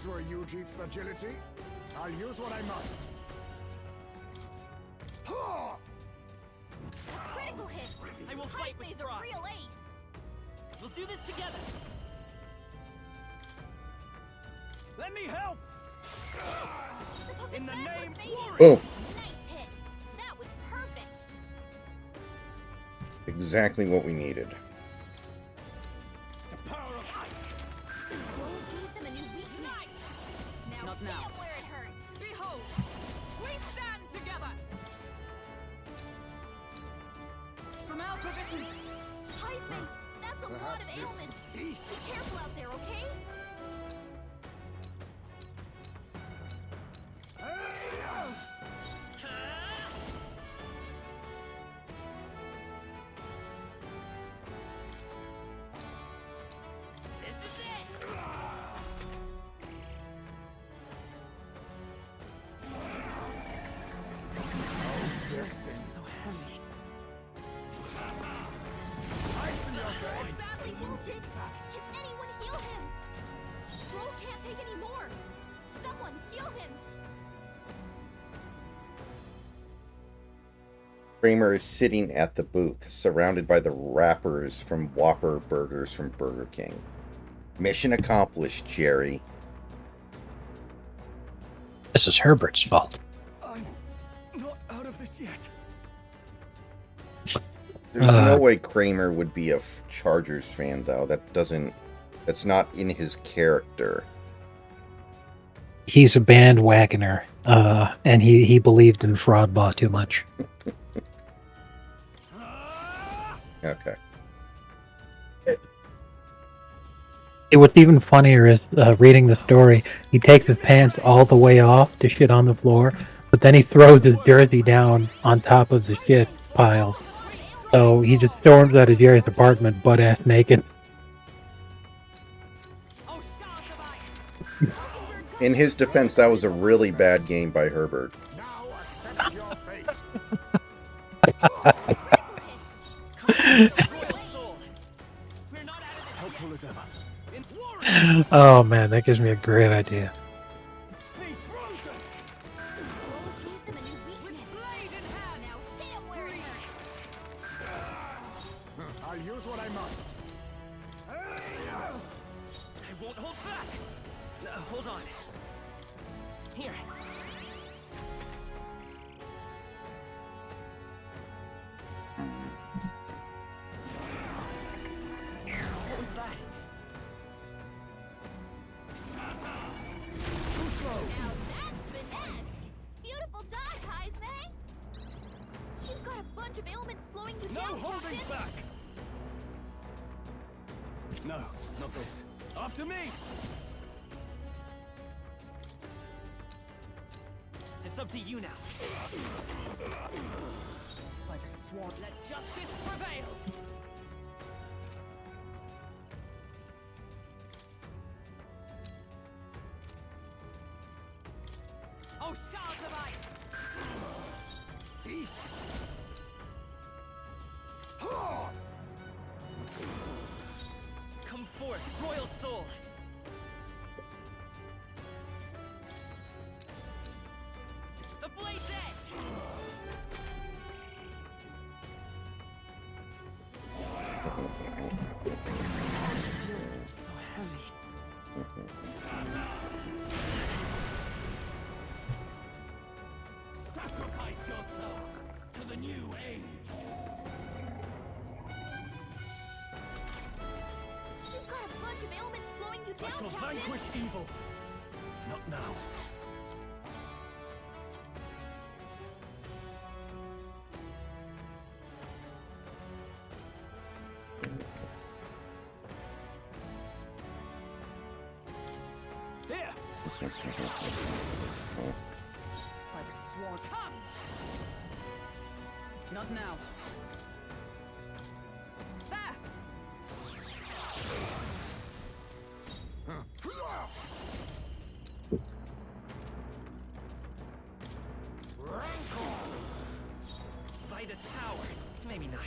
F: To a huge Chief's agility, I'll use what I must.
G: Critical hit!
M: I will fight with
G: Heismay's a
M: pride.
G: real ace!
M: We'll do this together. Let me help. In the name of
A: Oh,
G: Nice hit! That was perfect!
A: exactly what we needed.
M: the power of ice.
G: Gave them a new weakness. Now
E: Not
G: hit
E: now.
G: 'em where it hurts!
E: Behold, we stand together. From our provision.
G: Heisman, that's a lot
F: Perhaps
G: of
F: this-
G: ailments. Be careful out there, okay?
M: This is it.
G: So heavy. Badly wounded. Can anyone heal him? Stroll can't take any more. Someone heal him.
A: Kramer is sitting at the booth, surrounded by the wrappers from Whopper Burgers from Burger King. Mission accomplished, Jerry.
B: This is Herbert's fault.
C: I'm not out of this yet.
A: There's no way Kramer would be a Chargers fan, though. That's not in his character.
B: He's a bandwagoner, and he believed in fraud ball too much.
A: Okay.
B: What's even funnier is reading the story. He takes his pants all the way off to shit on the floor, but then he throws his jersey down on top of the shit pile. So he just storms out of Jerry's apartment butt-ass naked.
A: In his defense, that was a really bad game by Herbert.
C: Helpful as ever.
B: Oh man, that gives me a great idea.
C: Be frozen.
G: Gave them a new weakness. Now hit 'em where it hurts.
F: I'll use what I must.
M: I won't hold back. Hold on. Here. What was that?
C: Too slow.
G: Now that's finesse. Beautiful dodge, Heisman. You've got a bunch of ailments slowing you
C: No
G: down,
C: holding
G: Captain.
C: back. No, not this. After me.
M: It's up to you now. Like a swan, let justice prevail.
L: So heavy.
O: Sacrifice yourself to the new age.
I: You've got a bunch of ailments slowing you
O: I
I: down,
O: shall
I: Captain.
O: vanquish evil. Not now.
C: Here!
E: I've sworn. Come! Not now. There!
M: By this power. Maybe not.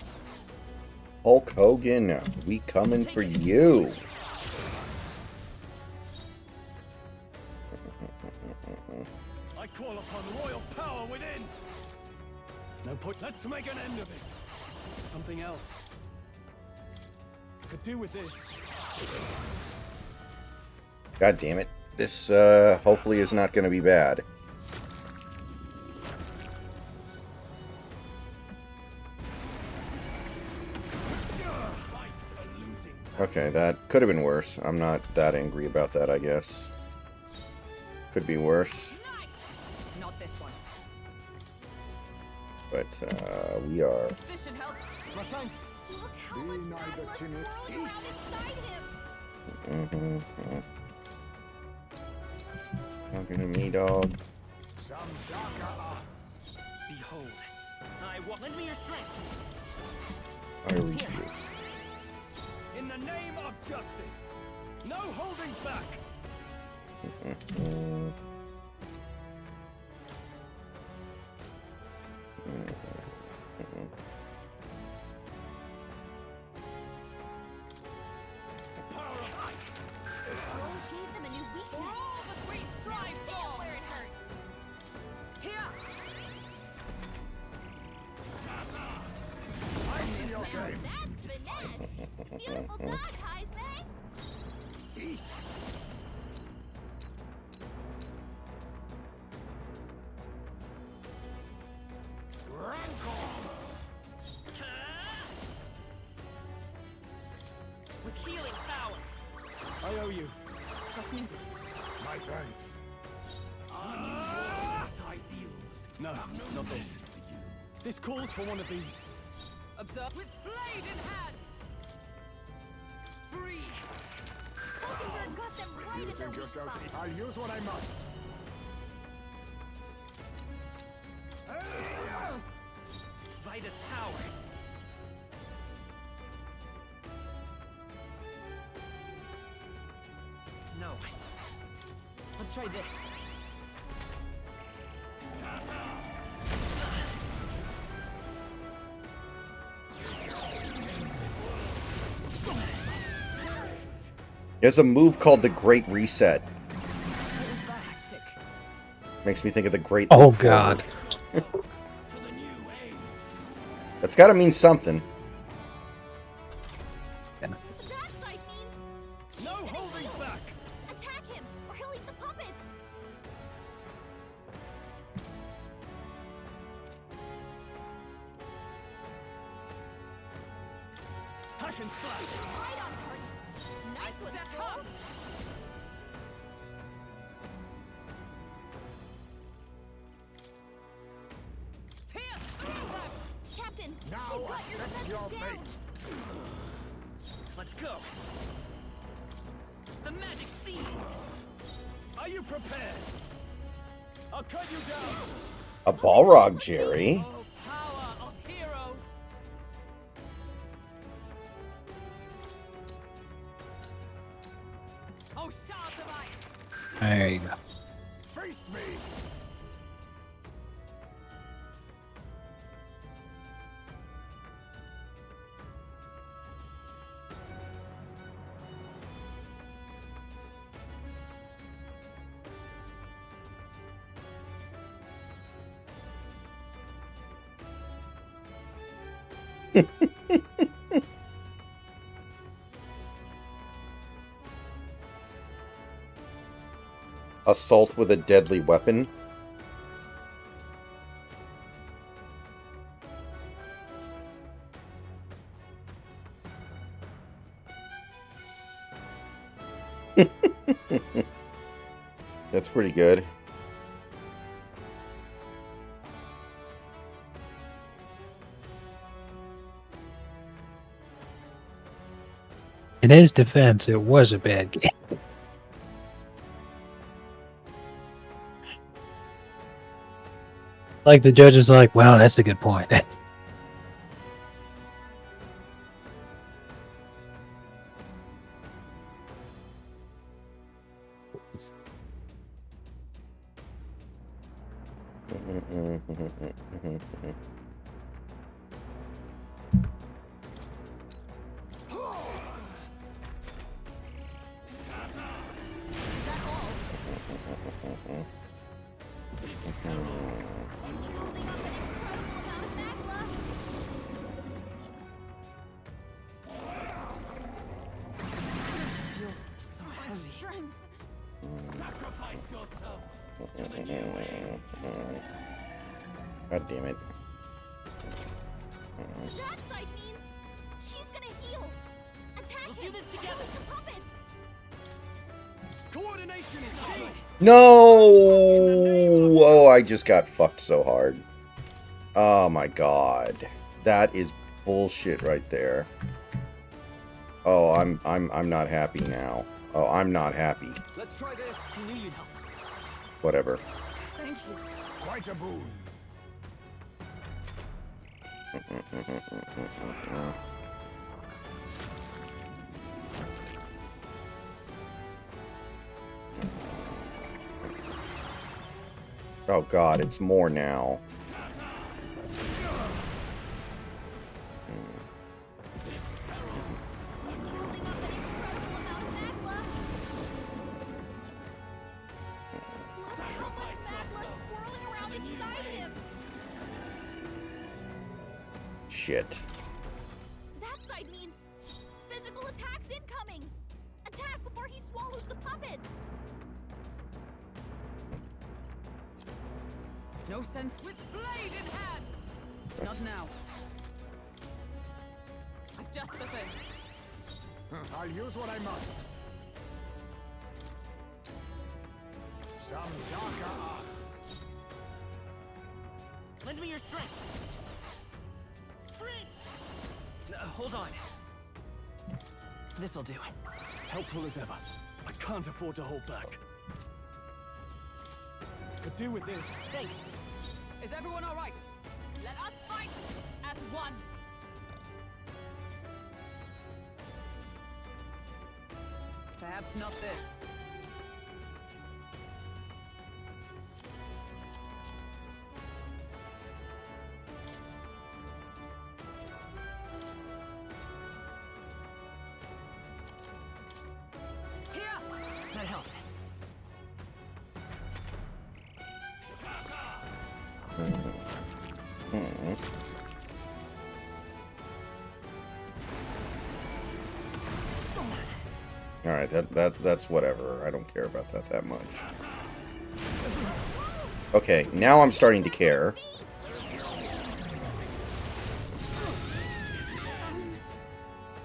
A: Hulk Hogan, we coming for you.
O: I call upon royal power within. No point. Let's make an end of it.
C: Something else. Could do with this.
A: God damn it. This, hopefully is not going to be bad. Okay, that could have been worse. I'm not that angry about that, I guess. Could be worse.
E: Not this one.
A: But, we are...
E: This should help.
C: My thanks.
I: Look how
F: Be
I: much
F: neither
I: bad blood's
F: timid.
I: swirling around inside him.
A: Talking to me, dog.
F: Some darker arts.
M: Behold. I want. Lend me your strength.
A: I read this.
O: In the name of justice, no holding back. The power of ice.
I: Joel gave them a new weakness.
E: For all that we strive
I: Feel
E: for!
I: where it hurts.
E: Here!
F: I see your game.
I: That's finesse. Beautiful dog, Heisman.
M: With healing power.
C: I owe you.
E: Trust me.
F: My thanks.
O: Ideals.
C: No, not this. This calls for one of these.
E: Observe. With blade in hand! Free!
I: Hulkenberg got them right
F: You
I: at their
F: think
I: weak
F: yourself...
I: spot.
F: I'll use what I must.
M: Vitus power. No. Let's try this.
A: He has a move called the Great Reset. Makes me think of the Great
B: Oh,
A: Leap
B: God.
A: Forward. That's got to mean something.
I: That sight means
O: No holding back.
I: attack him, or he'll eat the puppets.
O: Hack and slash.
I: Right on target. Nice one,
E: Step
I: Stroll.
E: up! Pierce through them!
I: Captain,
F: Now
I: they've got your
F: accept
I: defenses
F: your
I: down.
F: fate.
M: Let's go. The magic seed.
O: Are you prepared? I'll cut you down.
A: A Balrog, Jerry.
E: Oh, power of heroes! Oh, shards of ice!
B: There you go.
F: Face me.
A: Assault with a deadly weapon. That's pretty good.
B: In his defense, it was a bad game. Like the judge is like, "Wow, that's a good point."
O: Sacrifice yourself to the new age.
A: God damn it.
G: That side means he's gonna heal. Attack him.
M: Do this together.
G: The puppets.
C: Coordination is key.
A: No! Oh, I just got fucked so hard. Oh my god. That is bullshit right there. Oh, I'm not happy now. Oh, I'm not happy.
C: Let's try this. You knew you'd help.
A: Whatever.
G: Thank you.
F: Quite a boon.
A: Oh god, it's more now. Shit.
G: That side means physical attacks incoming. Attack before he swallows the puppets.
E: No sense with blade in hand. Not now. I've just the thing.
F: I'll use what I must. Some darker arts.
M: Lend me your strength. Hold on. This'll do.
C: Helpful as ever. I can't afford to hold back. Could do with this.
E: Thanks. Is everyone all right? Let us fight as one. Perhaps not this.
M: That helped.
A: Alright, that's whatever. I don't care about that much. Okay, now I'm starting to care.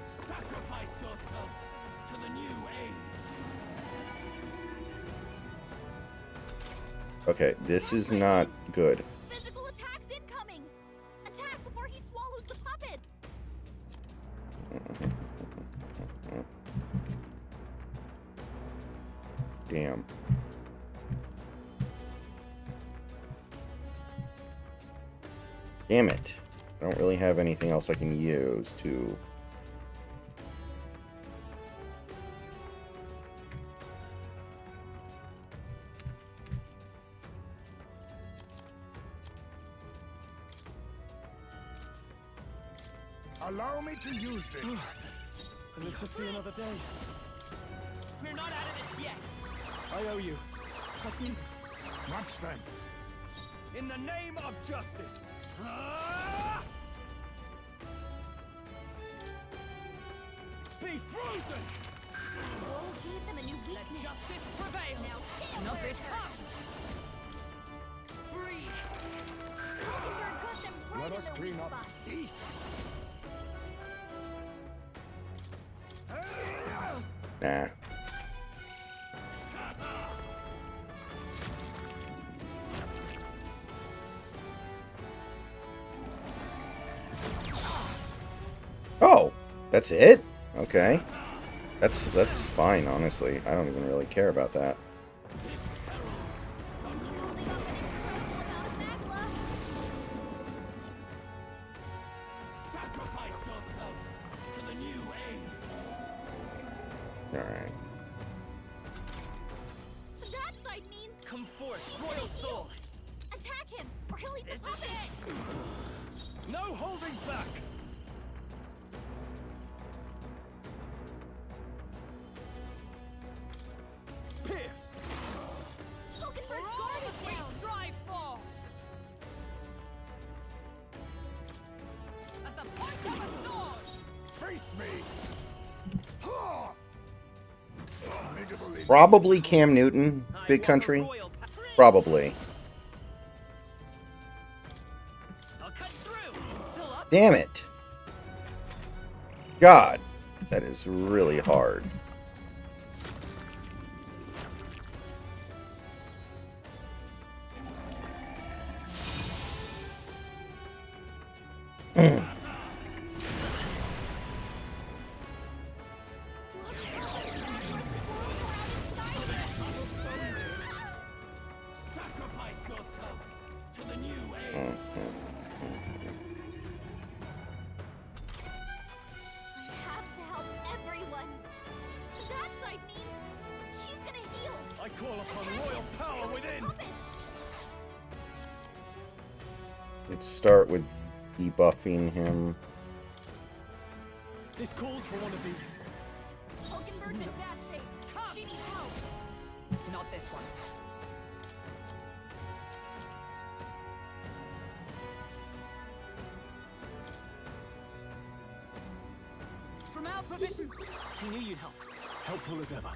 O: Sacrifice yourself to the new age.
A: Okay, this is not good.
G: Physical attacks incoming. Attack before he swallows the puppets.
A: Damn. Damn it. I don't really have anything else I can use to...
F: Allow me to use this.
C: I live to see another day.
M: We're not out of this yet.
C: I owe you. Trust me.
F: Much thanks.
C: In the name of justice. Be frozen!
I: Roll gave them a new weakness.
E: Justice prevail.
I: Now hit
E: Not
I: where
E: this
I: it
E: time.
I: hurts.
E: Free.
I: Hulkenberg got them right
F: Let
I: in
F: us
I: their
F: clean
I: weak
F: up.
I: spots.
A: Nah. Oh, that's it? Okay. That's fine, honestly. I don't even really care about that.
I: Building up an incredible amount of magma.
O: Sacrifice yourself to the new age.
A: Alright.
I: That side means
M: Come forth,
I: he's
M: royal
I: gonna
M: soul.
I: heal. Attack him, or he'll eat
M: This
I: the
M: is
I: puppet.
M: it.
O: No holding back.
C: Pierce!
I: Hulkenberg's
E: For all
I: guard
E: that
I: is
E: we
I: down.
E: strive for. As the point of a sword.
F: Face me! Ha! Formidable indeed.
A: Probably Cam Newton, Big Country.
M: Royal pa-
A: Probably.
M: I'll cut through.
E: Still up.
A: Damn it. God. That is really hard.
O: Sacrifice yourself to the new age.
I: I have to help everyone. That side means he's gonna heal.
O: I call upon
I: Attack
O: royal
I: him,
O: power
I: or he'll eat the
O: within.
I: puppet.
A: Let's start with debuffing him.
C: This calls for one of these.
I: Hulkenberg's in bad shape. She needs help.
E: Not this one. From our provisions.
M: I knew you'd help.
C: Helpful as ever.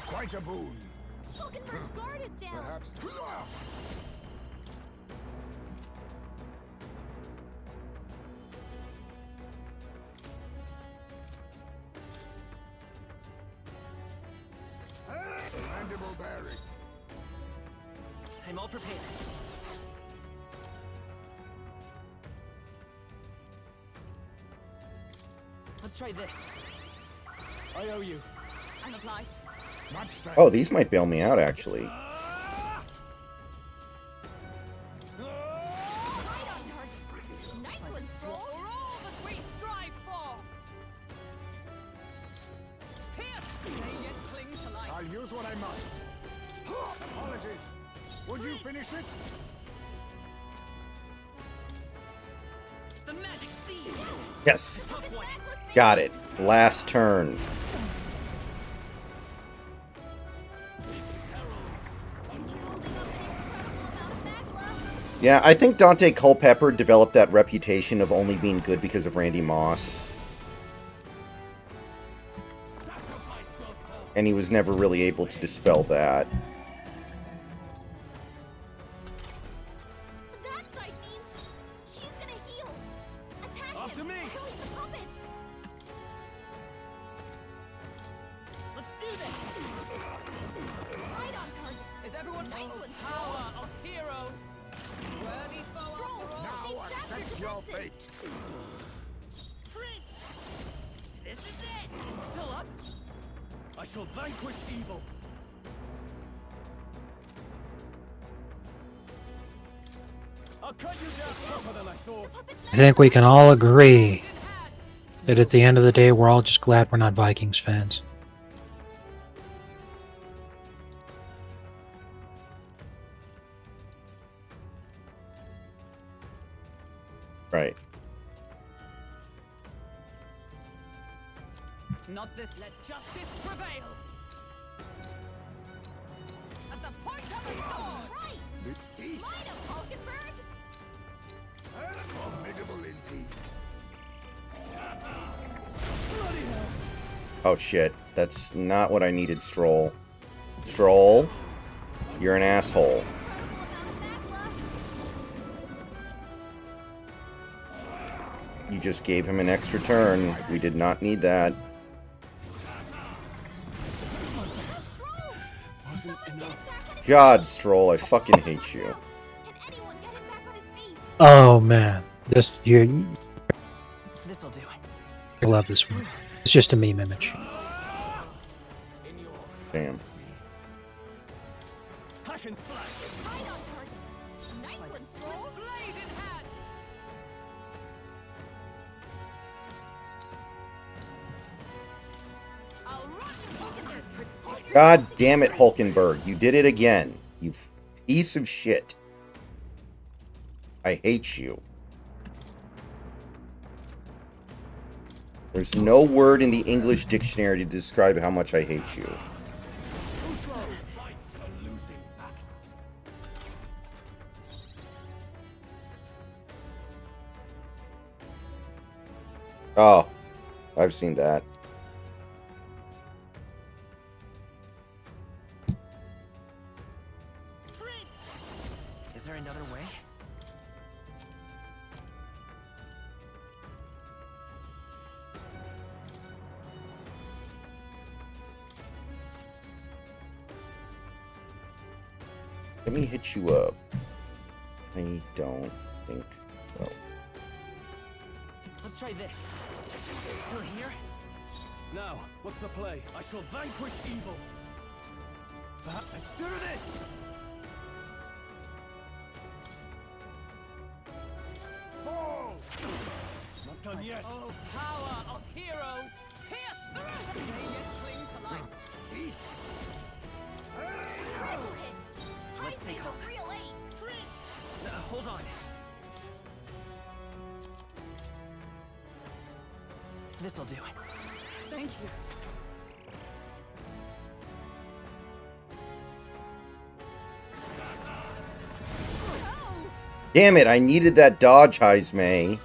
F: Quite a boon.
I: Hulkenberg's guard is down.
F: Perhaps. Mandible bearing.
M: I'm all prepared. Let's try this.
C: I owe you.
E: I'm obliged.
F: Much thanks.
A: Oh, these might bail me out, actually.
I: Right on target. Nice one, Stroll.
E: For all that we strive for. Pierce. They yet cling to life.
F: I'll use what I must. Apologies. Would you finish it?
M: The magic seed.
A: Yes.
M: Tough one.
A: Got it. Last turn. Yeah, I think Dante Culpepper developed that reputation of only being good because of Randy Moss. And he was never really able to dispel that.
I: That side means he's gonna heal. Attack
C: After
I: him.
C: me.
I: Or he'll eat the puppets.
M: Let's do this.
I: Right on target.
E: Is everyone
I: Nice
E: oh,
I: one,
E: power of heroes? Worthy foe
I: Stroll.
E: after all.
F: Now
I: They've sapped your
F: accept your
I: defenses.
F: fate.
M: Prince. This is it.
E: Still up.
C: I shall vanquish evil. I'll cut you down tougher than I thought.
B: I think we can all agree that at the end of the day, we're all just glad we're not Vikings fans.
A: Right.
E: Not this. Let justice prevail. As the point of a sword.
I: Right.
F: Defeat.
I: Light him, Hulkenberg.
F: Formidable indeed.
A: Oh shit, that's not what I needed, Stroll. Stroll, you're an asshole. You just gave him an extra turn. We did not need that. God, Stroll, I fucking hate you.
B: Oh man, this you
M: This'll do.
B: I love this one. It's just a meme image.
A: Damn.
C: I can slash.
G: Nice one, Stroll.
E: Blade in hand. I'll run.
A: God damn it, Hulkenberg. You did it again. You piece of shit. I hate you. There's no word in the English dictionary to describe how much I hate you. Oh, I've seen that.
M: Is there another way?
A: Let me hit you up. I don't think so.
M: Let's try this. Still here?
C: Now, what's the play? I shall vanquish evil. Let's do this! Fall! Not done yet.
E: Oh, power of heroes! Pierce through the may yet cling to life.
G: Critical hit.
M: Let's take
G: Heisen's
M: calm.
G: a real ace.
M: Hold on. This'll do.
L: Thank you.
A: Damn it, I needed that dodge, Heismay.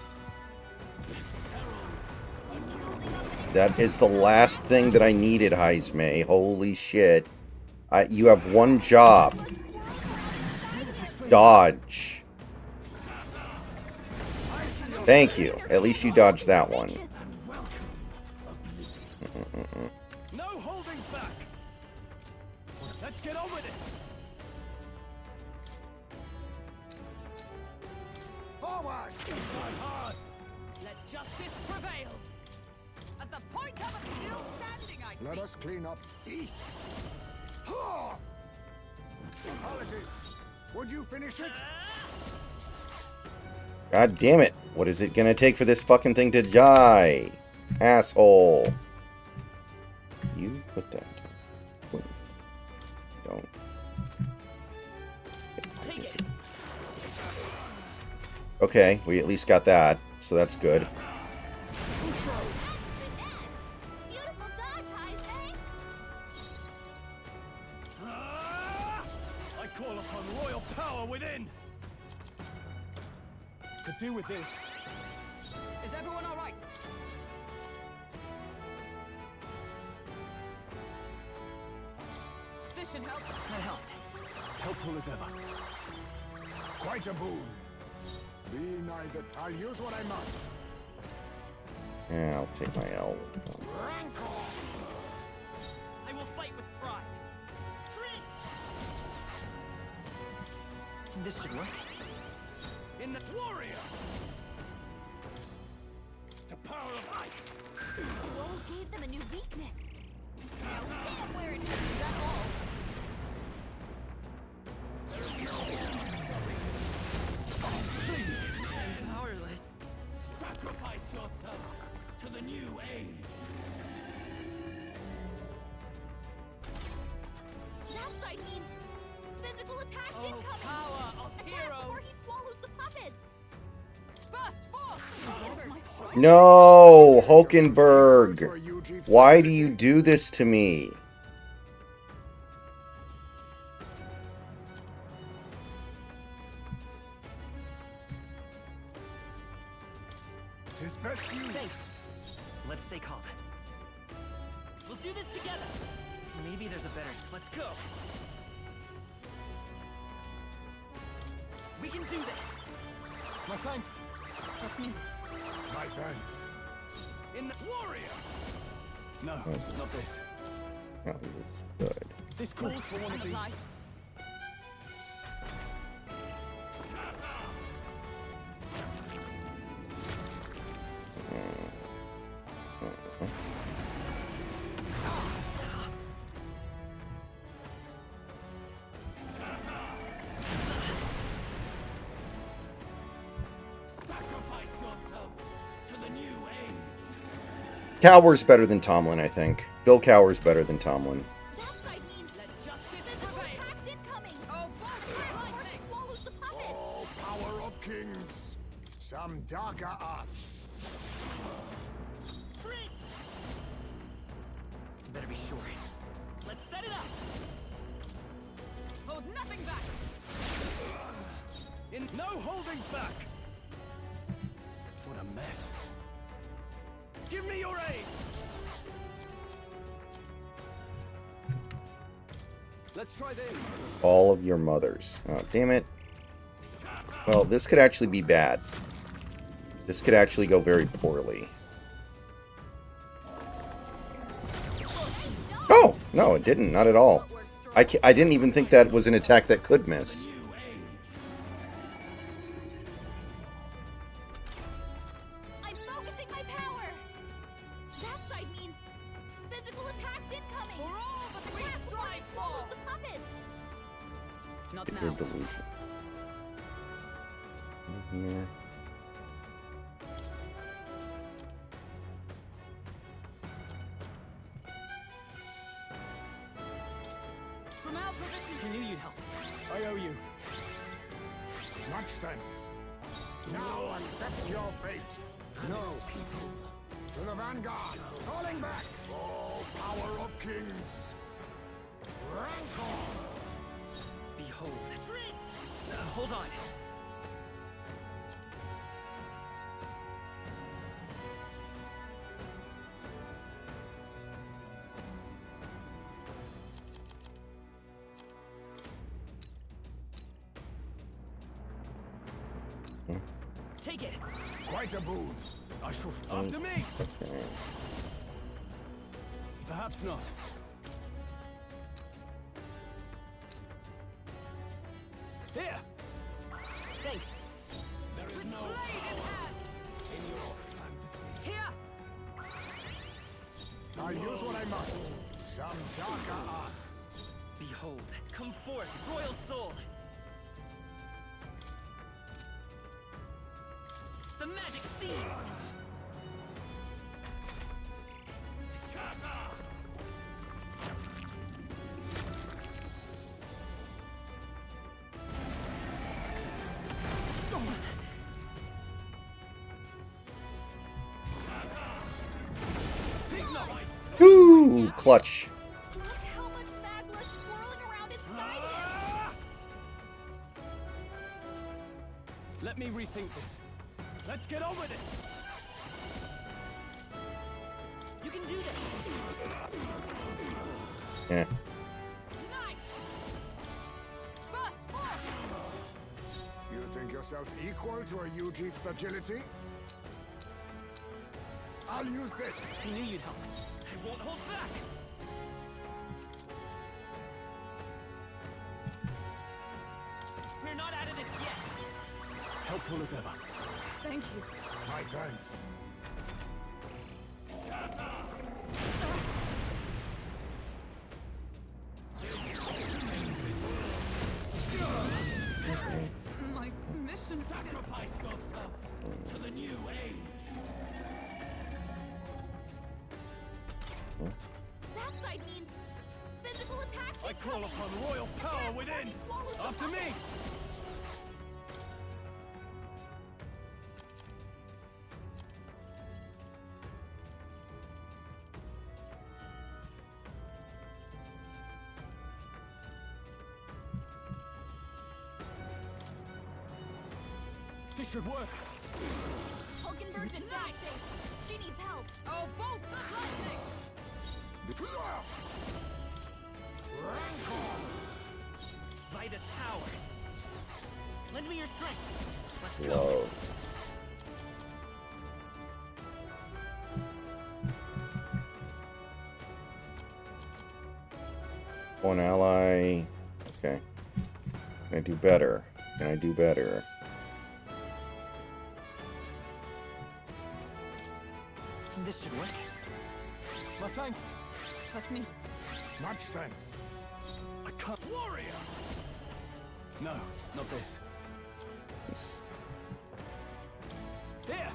A: That is the last thing that I needed, Heismay. Holy shit. You have one job. Dodge. Thank you. At least you dodged that one.
C: No holding back! Let's get on with it! Forward! Die hard!
E: Let justice prevail. As the point of it still standing, I
F: Let
E: see.
F: us clean up. Apologies. Would you finish it?
A: God damn it. What is it gonna take for this fucking thing to die? Asshole. You put that down. Don't. Okay, we at least got that, so that's good.
G: Beautiful dodge, Heisei.
C: I call upon royal power within! Could do with this.
E: Is everyone all right? This should help.
M: That helped.
C: Helpful as ever.
F: Quite a boon. Be neither. I'll use what I must.
A: Yeah, I'll take my L.
M: I will fight with pride. This should work.
C: In the warrior! The power of ice!
G: Stroll gave them a new weakness. Now hit him where it hurts, that's all.
M: I'm powerless.
O: Sacrifice yourself to the new age.
G: That side means physical attacks
E: Oh,
G: incoming.
E: power of
G: Attack
E: heroes!
G: before he swallows the puppets.
E: Burst forth!
A: No, Hulkenberg. Why do you do this to me?
F: Tis best you.
M: Thanks. Let's stay calm. We'll do this together. Maybe there's a better. Let's go. We can do this.
C: My thanks.
M: Trust me.
F: My thanks.
M: In the warrior.
C: No, not this.
A: That was good.
C: This calls for one of these.
O: Sacrifice yourself to the new age.
A: Cower's better than Tomlin, I think. Bill Cower's better than Tomlin.
F: Oh, power of kings. Some darker arts.
M: Better be sure. Let's set it up.
E: Hold nothing back.
C: In no holding back. What a mess. Give me your aid. Let's try this.
A: All of your mothers. Oh, damn it. Well, this could actually be bad. This could actually go very poorly. Oh! No, it didn't. Not at all. I didn't even think that was an attack that could miss.
G: I'm focusing my power. That side means physical attacks incoming.
E: For all but the great strive
G: Swallows the puppets.
E: Not
A: Your
E: now.
A: delusion. Here.
E: From our provision.
M: I knew you'd help.
C: I owe you.
F: Much thanks. Now accept your fate. No. To the vanguard. Falling back. Oh, power of kings. Rancor.
M: Behold. Hold on. Take it.
F: Quite a boon.
C: I shall. After me. Perhaps not. Here.
M: Thanks.
O: There is no power in your fantasy.
E: Here.
F: I'll use what I must. Some darker arts.
M: Behold. Come forth, royal soul. The magic seed.
O: Shatter!
A: Woo! Clutch.
G: Look how much magma is swirling around inside him.
C: Let me rethink this. Let's get on with it.
M: You can do this.
A: Yeah.
E: Nice. Burst forth.
F: You think yourself equal to a Ujief's agility? I'll use this.
M: I knew you'd help. I won't hold back. We're not out of this yet.
C: Helpful as ever.
E: Thank you.
F: My thanks.
E: My mission.
O: Sacrifice yourself to the new age.
G: That side means physical attacks
C: I call
G: incoming.
C: upon royal power within.
G: Swallows the
C: After me.
G: puppets.
C: This should work.
G: Hulkenberg's in bad shape. She needs help.
E: Oh, bolts of lightning.
M: By this power. Lend me your strength. Let's go.
A: Whoa. One ally. Okay. Can I do better? Can I do better?
M: This should work.
C: My thanks.
M: That's neat.
F: Much thanks.
C: I can't. Warrior! No, not this. Here!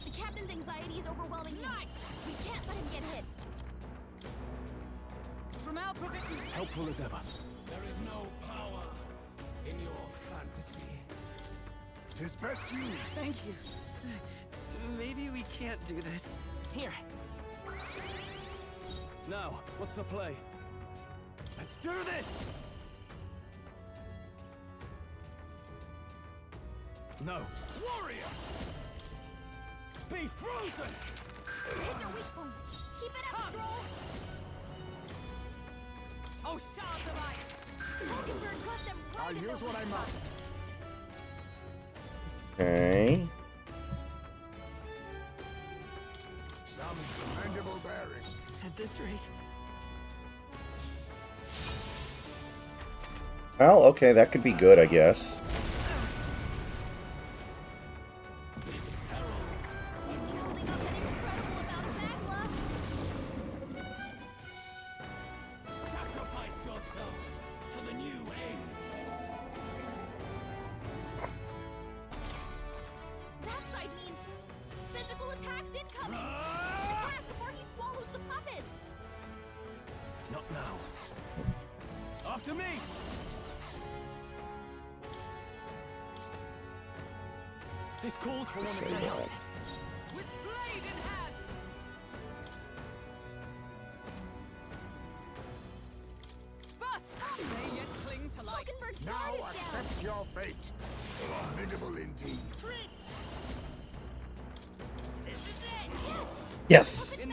I: The captain's anxiety is overwhelming him. We can't let him get hit.
E: From our position.
C: Helpful as ever.
O: There is no power in your fantasy.
F: 'Tis best used.
M: Thank you. Maybe we can't do this. Here.
C: Now, what's the play? Let's do this! No.
O: Warrior!
C: Be frozen!
I: Hit their weak point. Keep it up, Stroll.
E: Oh, shards of ice!
I: Mockingbird got them right
F: I'll
I: in
F: use
I: the
F: what I
I: weak
F: must.
A: Okay.
F: Some commendable bearing.
M: At this rate.
A: Well, okay, that could be good, I guess.
I: Holding up an incredible amount of magma.
O: Sacrifice yourself to the new age.
I: That side means physical attacks incoming. Attack before he swallows the puppets.
C: Not now. After me! This calls for one of your help.
E: With blade in hand! First, may yet cling to life.
I: Mockingbird
F: Now
I: sword is down.
F: accept your fate. Formidable indeed.
A: Yes!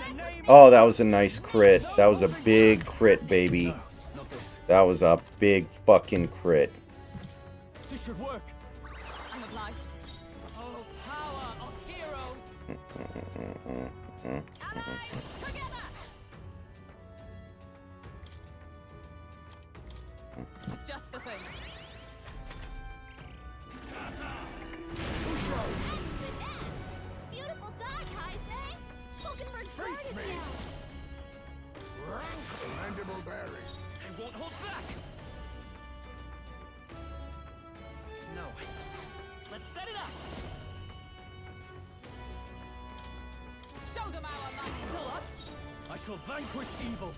A: Oh, that was a nice crit. That was a big crit, baby.
C: Not this.
A: That was a big fucking crit.
C: This should work.
E: I'm obliged. Oh, power of heroes!
I: Allies, together.
E: Just the thing.
I: Beautiful dog, Heisman. Mockingbird sword
F: Face
I: is
F: me.
I: down.
F: Commendable bearing.
M: I won't hold back. No. Let's set it up.
E: Show them our might. Still up?
C: I shall vanquish evil.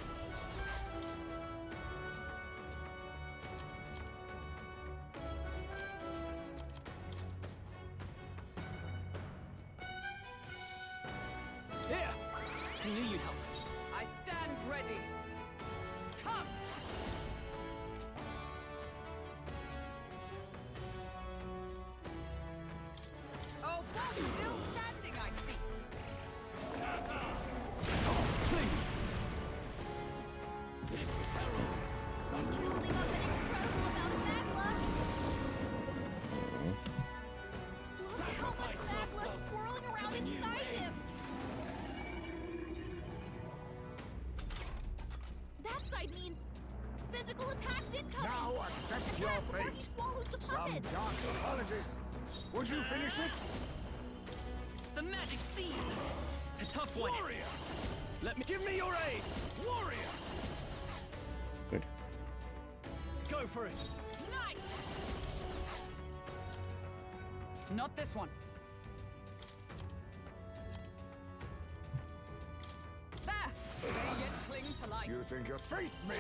C: Here!
M: I knew you'd help.
E: I stand ready. Come! Oh, boss still standing, I see.
C: Please!
O: This heralds
I: He's holding up an incredible amount of magma. Look how much
O: sacrifice
I: magma
O: yourself
I: swirling
O: to
I: around
O: the new
I: inside him. That side means physical attacks incoming.
F: Now accept your
I: Attack before he
F: fate.
I: swallows the
F: Some
I: puppets.
F: dark apologies. Would you finish it?
M: The magic seed. A tough one.
C: Warrior! Give me your aid! Warrior!
A: Good.
C: Go for it!
E: Nice! Not this one. There! May yet cling to life.
F: You think you face me?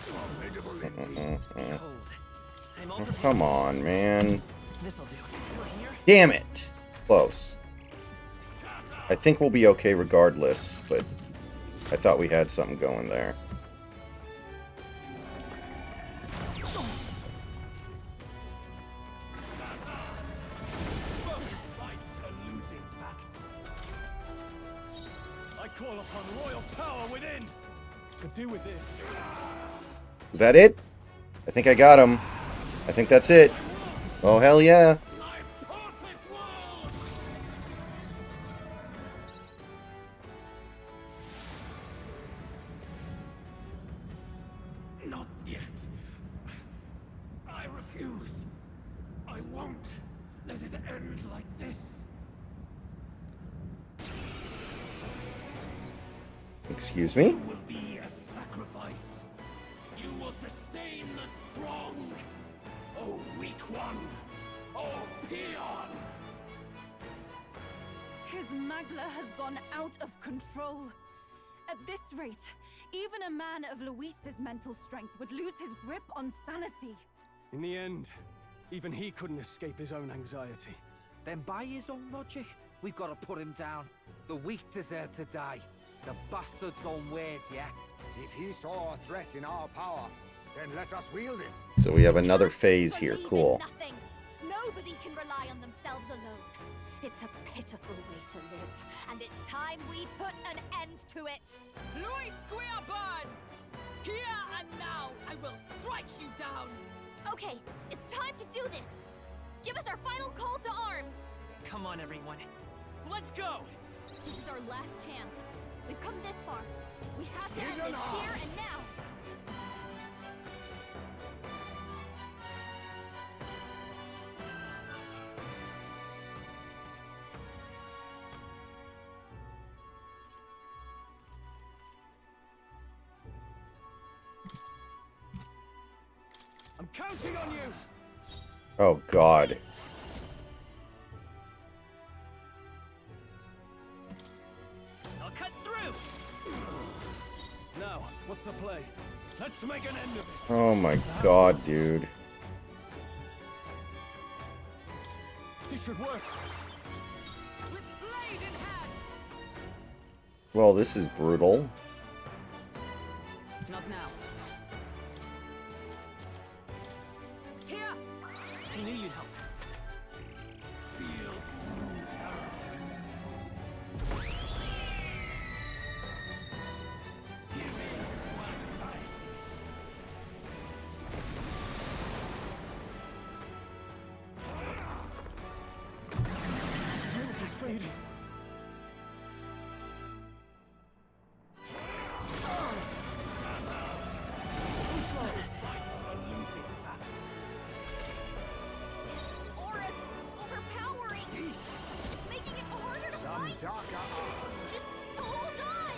F: Formidable indeed.
M: Behold. I'm all
A: Oh,
M: prepared.
A: come on, man.
M: This'll do. We're here.
A: Damn it. Close. I think we'll be okay regardless, but I thought we had something going there.
C: I call upon royal power within. Could do with this.
A: Is that it? I think I got him. I think that's it. Oh, hell yeah.
O: Not yet. I refuse. I won't let it end like this.
A: Excuse me?
O: You will be a sacrifice. You will sustain the strong. Oh, weak one. Oh, peon.
N: His Magla has gone out of control. At this rate, even a man of Luis's mental strength would lose his grip on sanity.
C: In the end, even he couldn't escape his own anxiety.
K: Then by his own logic, we've got to put him down. The weak deserve to die. The bastard's own words, yeah?
F: If he saw a threat in our power, then let us wield it.
A: So we have another phase here. Cool.
G: Nothing. Nobody can rely on themselves alone. It's a pitiful way to live, and it's time we put an end to it.
E: Luis Guiaban! Here and now, I will strike you down!
G: Okay, it's time to do this. Give us our final call to arms.
M: Come on, everyone. Let's go!
G: This is our last chance. We've come this far. We have to end this here and now.
C: I'm counting on you.
A: Oh, God.
M: I'll cut through!
C: Now, what's the play? Let's make an end of it.
A: Oh, my God, dude.
C: This should work.
E: With blade in hand!
A: Well, this is brutal.
E: Not now. Here!
M: I knew you'd help.
O: Feel true terror. Give in to anxiety.
C: Strength is fading.
G: Aura's overpowering. It's making it harder to
F: Some
G: fight.
F: darker arts.
G: Just hold on.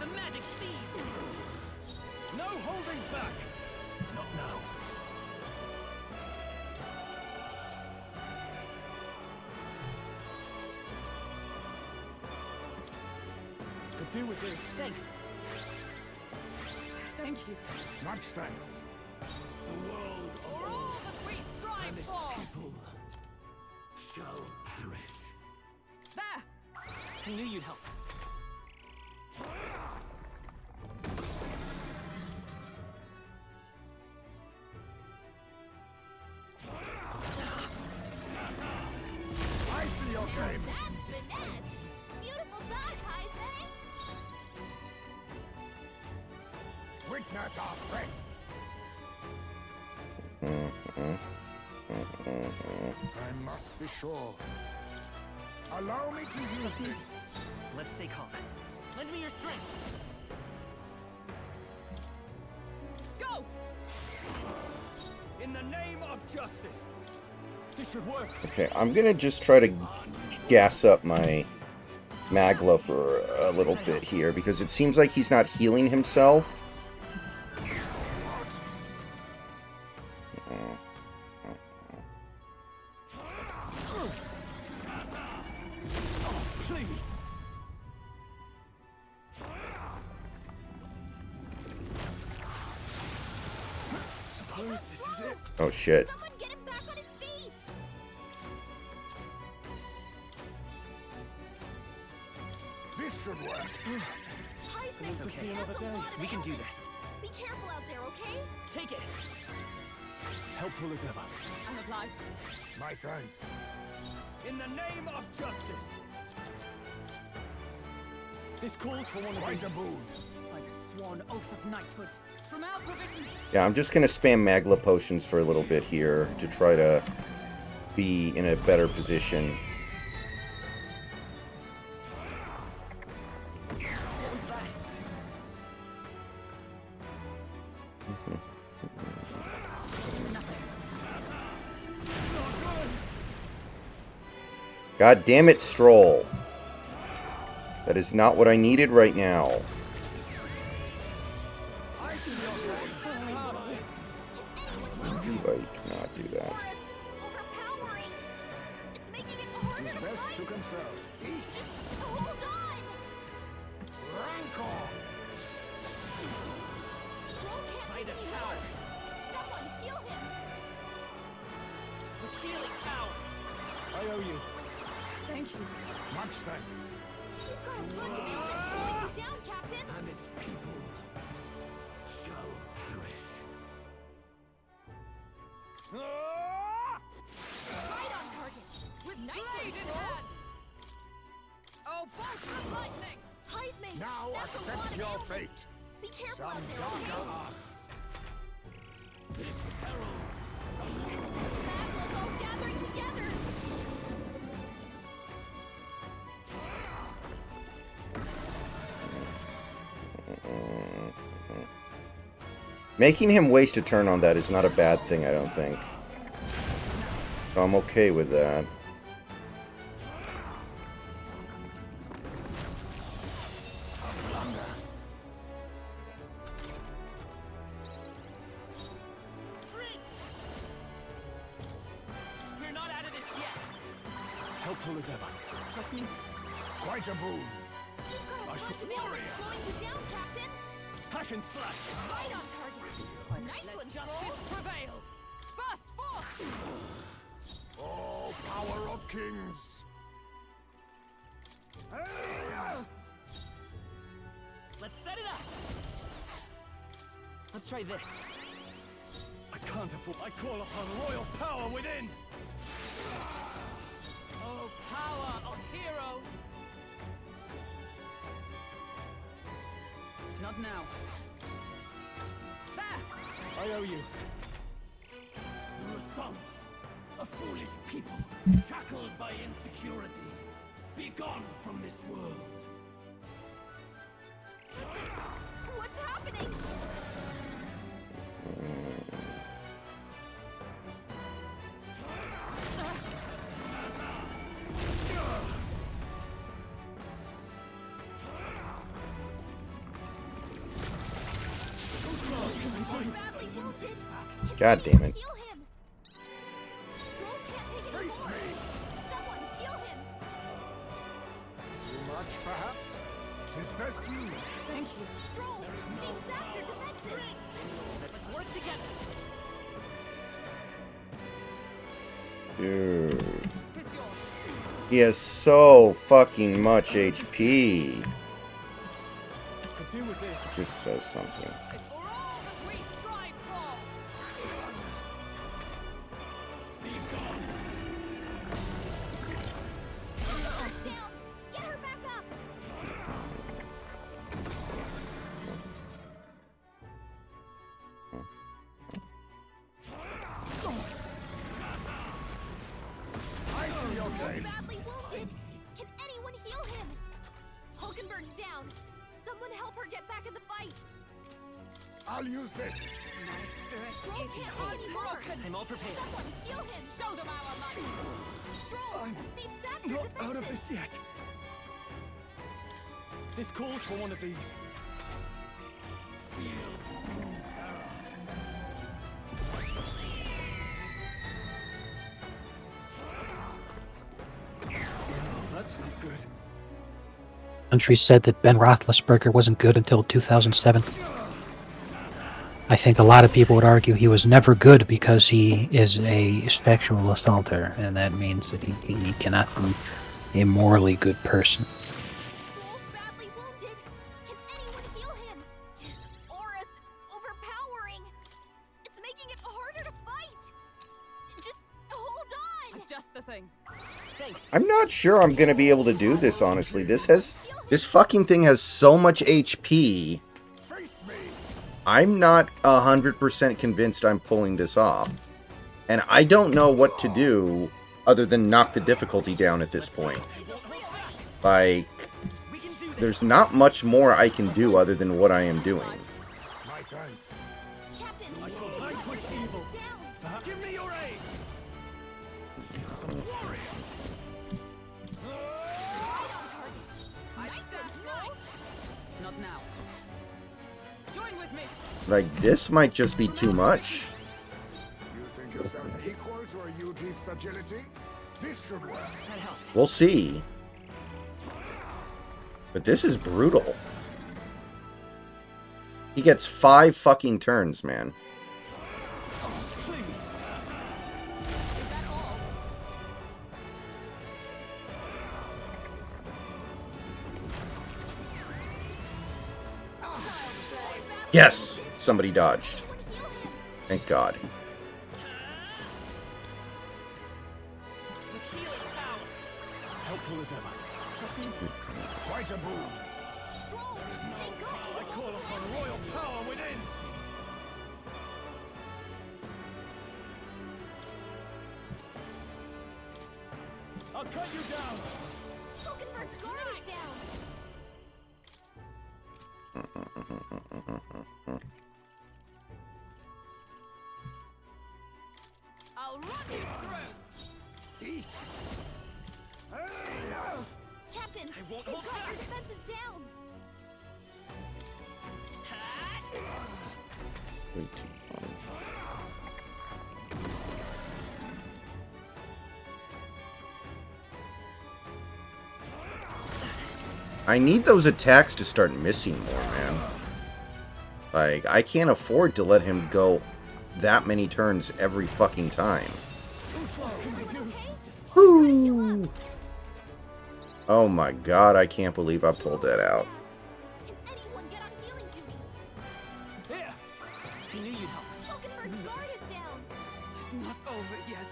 M: The magic seed!
C: No holding back.
D: Not now.
C: Could do with this.
M: Thanks.
E: Thank you.
F: Much thanks.
O: The world
E: For all that we strive
O: and its
E: for!
O: people shall perish.
E: There!
M: I knew you'd help.
F: I see your game.
G: That's finesse. Beautiful dog eyes, eh?
F: Witness our strength. I must be sure. Allow me to use this.
M: Let's stay calm. Lend me your strength.
E: Go!
C: In the name of justice. This should work.
A: Okay, I'm gonna just try to gas up my Magla for a little bit here, because it seems like he's not healing himself.
C: Please. Suppose this is it.
A: Oh, shit.
G: Someone get him back on his feet.
F: should work.
M: It's okay. We can do this.
G: Be careful out there, okay?
M: Take it.
C: Helpful as ever.
E: I'm obliged.
F: My thanks.
C: In the name of justice. This calls for one of
F: Quite
C: these.
F: a boon.
E: By the sworn oath of knighthood. From our provision.
A: Yeah, I'm just gonna spam Magla potions for a little bit here to try to be in a better position.
E: What was that?
A: God damn it, Stroll. That is not what I needed right now. You cannot do that.
G: Overpowering. It's making it hard
F: It is
G: to
F: best
G: fight.
F: to conserve.
G: Just hold on.
F: Rancor!
G: Stroll can't
M: By
G: take
M: this
G: any
M: power.
G: more. Someone heal him.
M: With healing power.
C: I owe you.
E: Thank you.
F: Much thanks.
G: You've got a bunch of infants slowing you down, Captain.
O: And its people shall perish.
G: Right on target. With nice
E: Blade in
G: Stroll.
E: hand. Oh, bolts of lightning.
G: Heisman,
F: Now
G: that's a lot
F: accept
G: of
F: your
G: ailments.
F: fate.
G: Be careful
F: Some
G: out there,
F: darker
G: okay?
F: arts.
O: This heralds
G: Magla's all gathering together.
A: Making him waste a turn on that is not a bad thing, I don't think. So I'm okay with that.
M: We're not out of this yet.
C: Helpful as ever.
E: Trust me.
F: Quite a boon.
G: You've got a bunch of ailments slowing you down, Captain.
C: Hack and slash.
G: Right on target. Nice one, Stroll.
E: Justice prevail. Burst forth.
F: Oh, power of kings.
M: Let's set it up. Let's try this.
C: I can't afford. I call upon royal power within.
E: Oh, power of heroes. Not now. There.
C: I owe you.
O: the Result. A foolish people, shackled by insecurity. Be gone from this world.
G: What's happening? Badly wounded.
A: God damn it.
G: Heal him. Stroll can't take it anymore. Someone heal him.
F: Too much, perhaps? 'Tis best you.
E: Thank you.
G: Stroll, they've sapped your defenses.
M: Let's work together.
A: Dude.
E: Tis yours.
A: He has so fucking much HP.
C: Could do with this.
A: Just says something.
E: It's for all that we strive for.
G: Down. Get her back up.
F: I see your blade.
G: Badly wounded. Can anyone heal him? Hulkenberg's down. Someone help her get back in the fight.
F: I'll use this.
E: My spirit
G: Stroll
E: is
G: can't
E: cold.
G: take anymore.
M: I'm all prepared.
G: Someone heal him.
E: Show them our might.
G: Stroll,
C: I'm
G: they've sapped your
C: Not out of
G: defenses.
C: this yet. This calls for one of these.
O: Feel true terror.
C: Oh, that's not good.
B: Country said that Ben Roethlisberger wasn't good until 2007. I think a lot of people would argue he was never good because he is a sexual assaulter, and that means that he cannot be a morally good person.
G: Stroll's badly Just hold on.
E: Adjust the thing.
A: I'm not sure I'm gonna be able to do this, honestly. This fucking thing has so much HP. I'm not 100% convinced I'm pulling this off. And I don't know what to do other than knock the difficulty down at this point. Like, there's not much more I can do other than what I am doing.
J: My thanks.
M: I shall vanquish evil. Give me your aid. Some warrior.
E: I stand small. Not now. Join with me.
A: Like, this might just be too much.
F: You think yourself equal to a Ujief's agility? This should work.
A: We'll see. But this is brutal. He gets 5 fucking turns, man. Yes! Somebody dodged. Thank God.
M: Helpful as ever.
F: Quite a boon.
M: I call upon royal power within. I'll cut you down.
G: Hulkenberg's guard is down.
E: I'll run you through.
G: Captain,
M: I won't
G: they've
M: hold
G: got
M: back.
G: our defenses down.
A: I need those attacks to start missing more, man. Like, I can't afford to let him go that many turns every fucking time. Whoo! Oh my god, I can't believe I pulled that out.
G: Can anyone get on healing duty?
M: Here. I knew you'd help.
G: Hulkenberg's guard is down.
E: It's not over yet.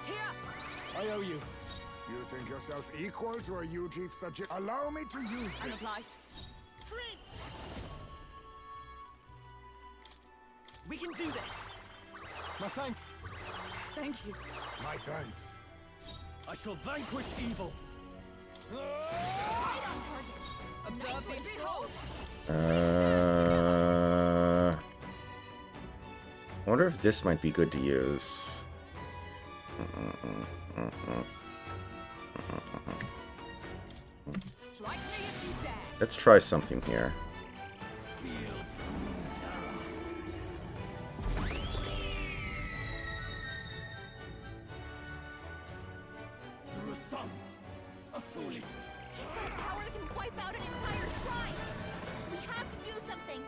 E: Here.
M: I owe you.
F: You think yourself equal to a Ujief's agility? Allow me to use
E: I'm
F: this.
E: obliged.
M: We can do this. My thanks.
E: Thank you.
F: My thanks.
M: I shall vanquish evil.
E: Observe the behold.
A: I wonder if this might be good to use.
E: Strike me if you dare.
A: Let's try something here.
M: Feel true terror. The Result. A foolish.
G: He's got a power that can wipe out an entire tribe. We have to do something.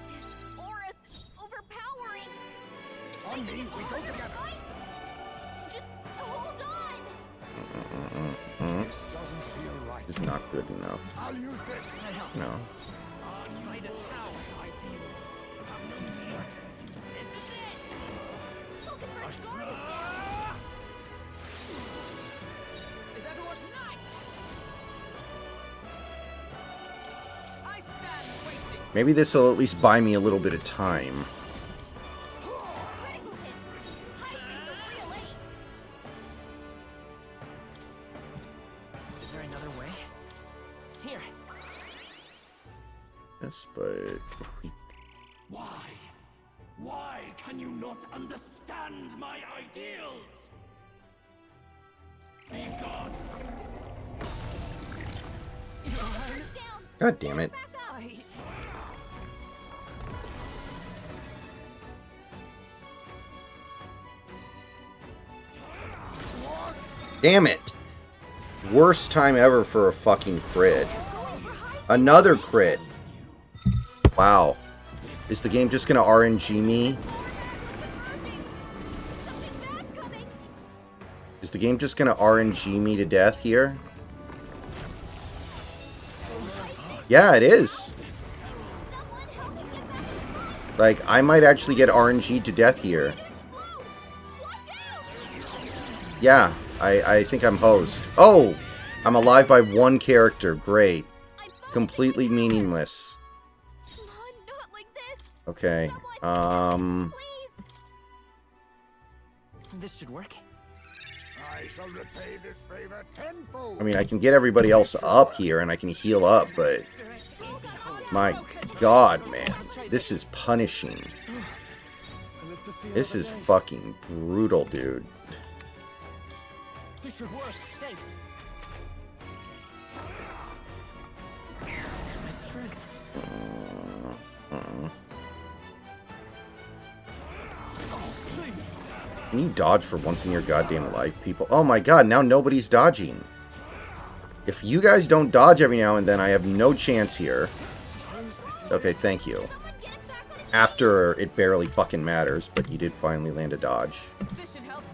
G: His aura's overpowering. It's
F: On
G: making
F: me,
G: it
F: we go
G: harder to
F: together.
G: fight. Just hold on.
F: This doesn't feel right.
A: It's not good enough.
F: I'll use this.
A: No.
M: By the power's ideals. Have no need for you.
G: This is it. Hulkenberg's guard is down.
E: Is everyone nice? I stand waiting.
A: Maybe this will at least buy me a little bit of time.
G: Critical hit. Hydra's a real ace.
M: Is there another way? Here.
A: Yes, but...
O: Why? Why can you not understand my ideals? Be gone.
G: Down.
A: God damn it.
G: Back up.
A: Damn it! Worst time ever for a fucking crit. Another crit. Wow. Is the game just gonna RNG me? Is the game just gonna RNG me to death here? Yeah, it is. Like, I might actually get RNG'd to death here. Yeah, I think I'm hosed. Oh! I'm alive by one character. Great. Completely meaningless. Okay.
P: This should work.
F: I shall repay this favor tenfold.
A: I mean, I can get everybody else up here and I can heal up, but... My god, man. This is punishing. This is fucking brutal, dude.
P: This should work. Thanks. My strength.
A: Can you dodge for once in your goddamn life, people? Oh my god, now nobody's dodging. If you guys don't dodge every now and then, I have no chance here. Okay, thank you. After it barely fucking matters, but you did finally land a dodge.
E: This should help.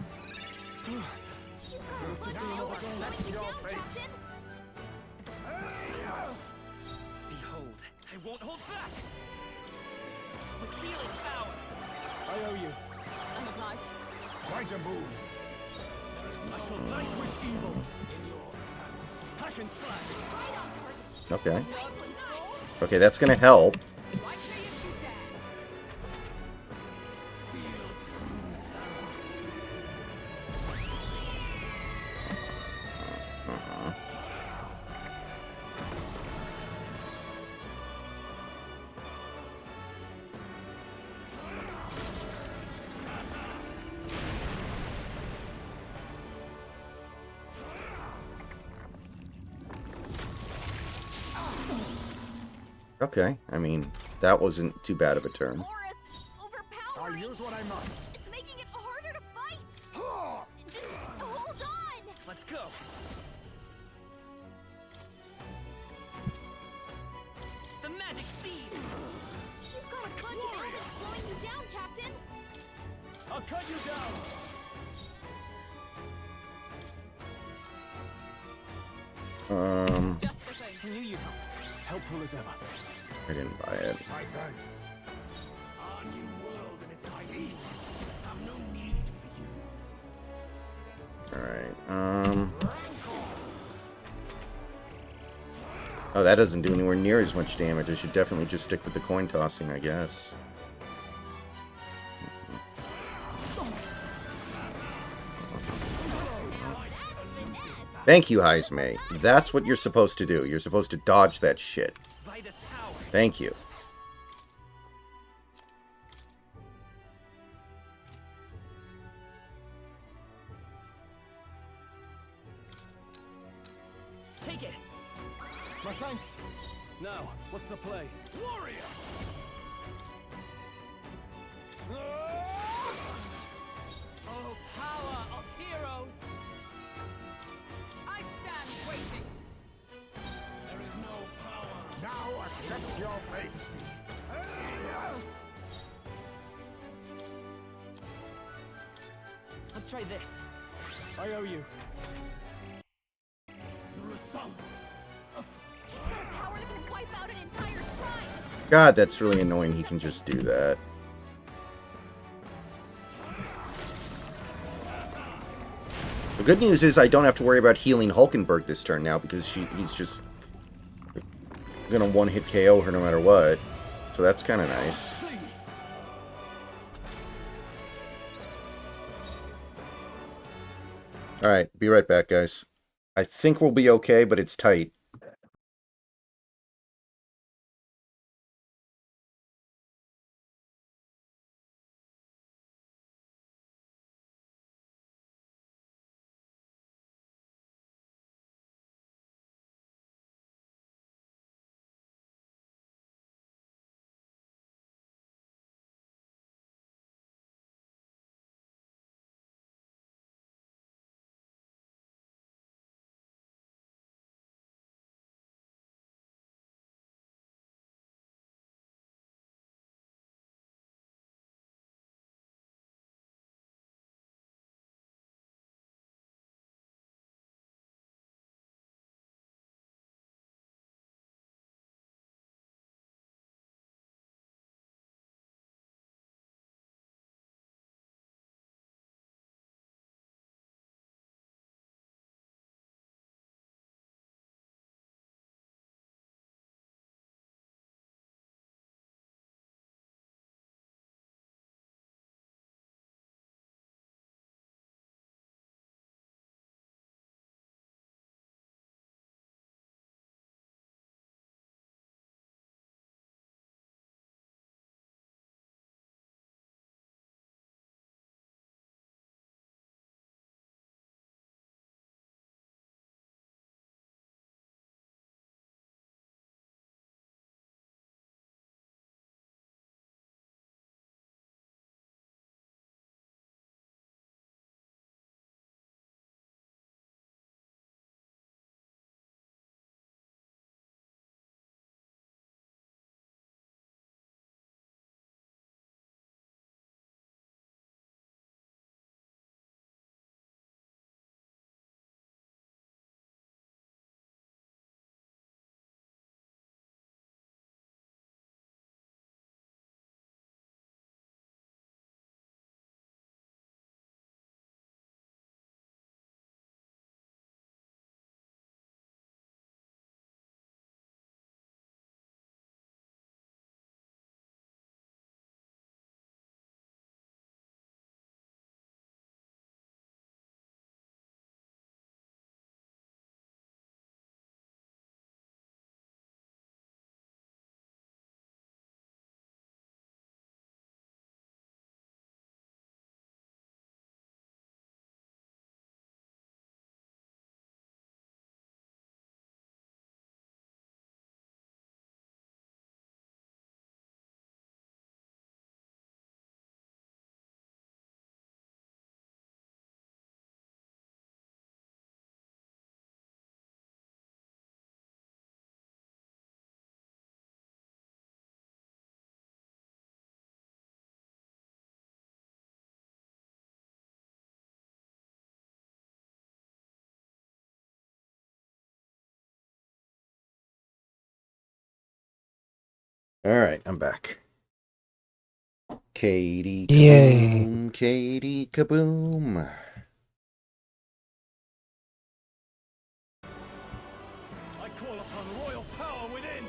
P: Behold, I won't hold back. With healing power.
C: I owe you.
E: I'm obliged.
F: Quite a move.
C: I shall vanquish evil in your fantasy. Hack and slash.
A: Okay. Okay, that's gonna help. Okay, I mean, that wasn't too bad of a turn.
F: I'll use what I must.
G: It's making it harder to fight. Just hold on.
P: Let's go. The magic seed.
G: You've got a bunch of elders slowing you down, Captain.
C: I'll cut you down.
E: Just the thing.
P: I knew you'd help.
C: Helpful as ever.
A: I didn't buy it.
F: My thanks.
O: Our new world and its ideals have no need for you.
A: Alright, oh, that doesn't do anywhere near as much damage. I should definitely just stick with the coin tossing, I guess. Thank you, Heismay. That's what you're supposed to do. You're supposed to dodge that shit. Thank you.
P: Take it.
C: My thanks. Now, what's the play?
O: Warrior!
E: Oh, power of heroes! I stand waiting.
O: There is no power.
F: Now accept your fate.
P: Let's try this.
C: I owe you.
O: The result of
G: He's got a power that can wipe out an entire tribe.
A: God, that's really annoying. He can just do that. The good news is I don't have to worry about healing Hulkenberg this turn now because he's just gonna one-hit KO her no matter what. So that's kind of nice. Alright, be right back, guys. I think we'll be okay, but it's tight. Alright, I'm back. Katie
B: Yay.
A: kaboom, Katie kaboom.
M: I call upon royal power within.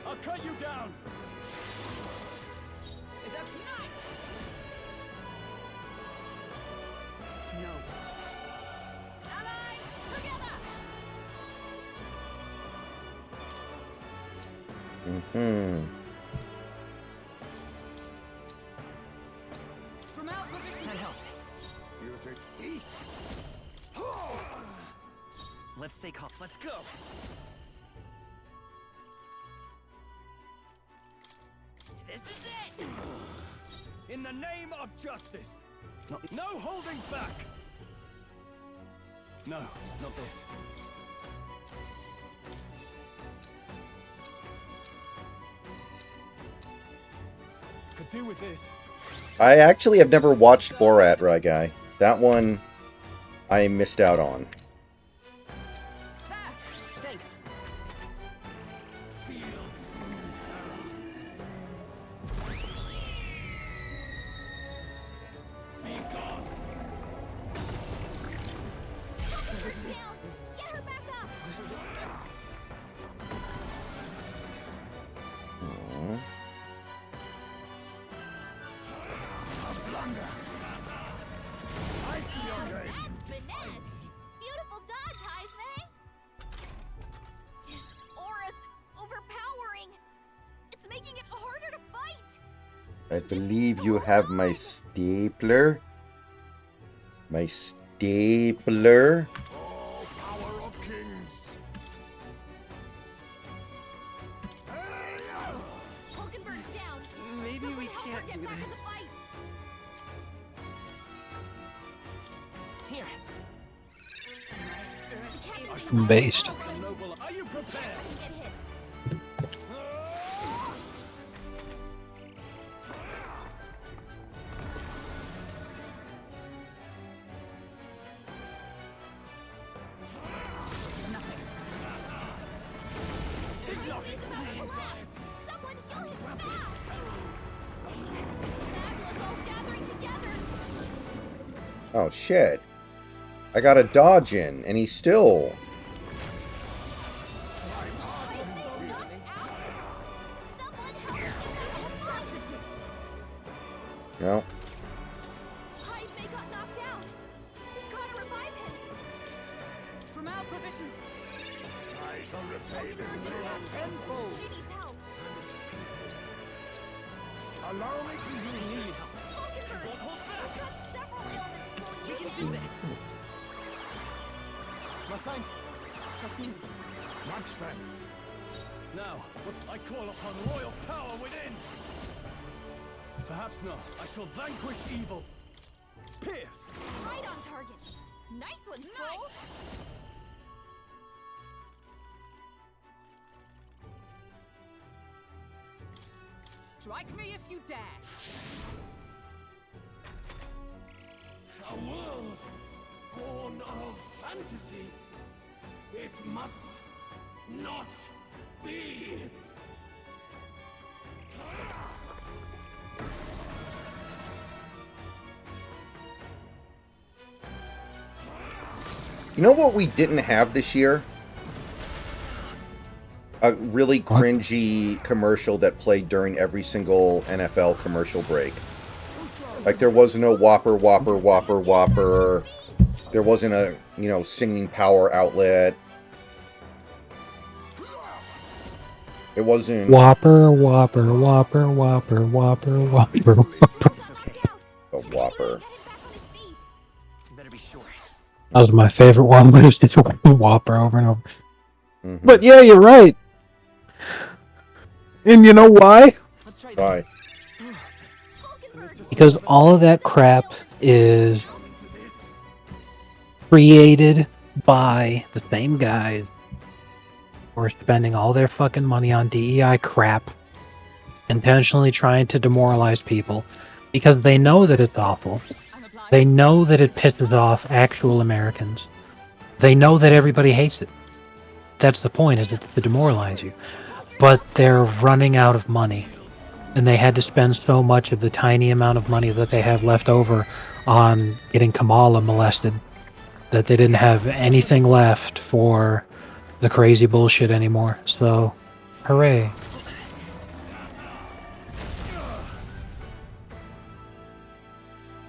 M: I'll cut you down.
E: Is that nice? No. Allies, together!
A: Mm-hmm.
E: From out position.
P: That helped.
F: You think he?
P: Let's stay calm. Let's go. This is it.
M: In the name of justice. No holding back. No, not this. Could do with this.
A: I actually have never watched Borat, Right Guy. That one I missed out on.
P: Thanks.
O: Feel true terror. Be gone.
I: Get her back up!
A: Aw.
F: I see your game.
I: That's finesse! Beautiful dodge, Heisman! His aura's overpowering! It's making it harder to fight!
A: I believe you have my stapler. My stapler.
F: Oh, power of kings.
I: Hulkenberg's down!
P: Maybe we
I: Someone help her
P: can't
I: get
P: do
I: back in
P: this.
I: the fight!
P: Here.
B: Based.
M: Are you prepared?
I: Get hit! He's about to collapse! Someone heal him fast! Fabulous all gathering together!
A: Oh shit. I got a dodge in, and he's still... No.
I: Heisman got knocked down! We gotta revive him!
E: From our provisions.
F: I shall repay this villain tenfold.
I: She needs help!
F: Allow me to use this.
I: Hulkenberg! I've got several ailments slowing you
P: We can
I: down.
P: do this.
M: My thanks. Just me.
F: Much thanks.
M: Now, I call upon royal power within. Perhaps not. I shall vanquish evil. Pierce.
I: Right on target! Nice one, Stroll!
E: Strike me if you dare.
O: A world born of fantasy. It must not be.
A: You know what we didn't have this year? A really cringy commercial that played during every single NFL commercial break. Like, there was no Whopper, Whopper, Whopper, Whopper. There wasn't a, you know, singing power outlet. It wasn't...
B: Whopper, Whopper, Whopper, Whopper, Whopper, Whopper, Whopper.
A: A Whopper.
P: Better be sure.
B: That was my favorite one, but it was just Whopper over and over.
A: Mhm.
B: But yeah, you're right. And you know why?
A: Why?
B: Because all of that crap is created by the same guys who are spending all their fucking money on DEI crap, intentionally trying to demoralize people, because they know that it's awful. They know that it pisses off actual Americans. They know that everybody hates it. that's the point, is it's to demoralize you. But they're running out of money, and they had to spend so much of the tiny amount of money that they have left over on getting Kamala molested that they didn't have anything left for the crazy bullshit anymore. So, hooray.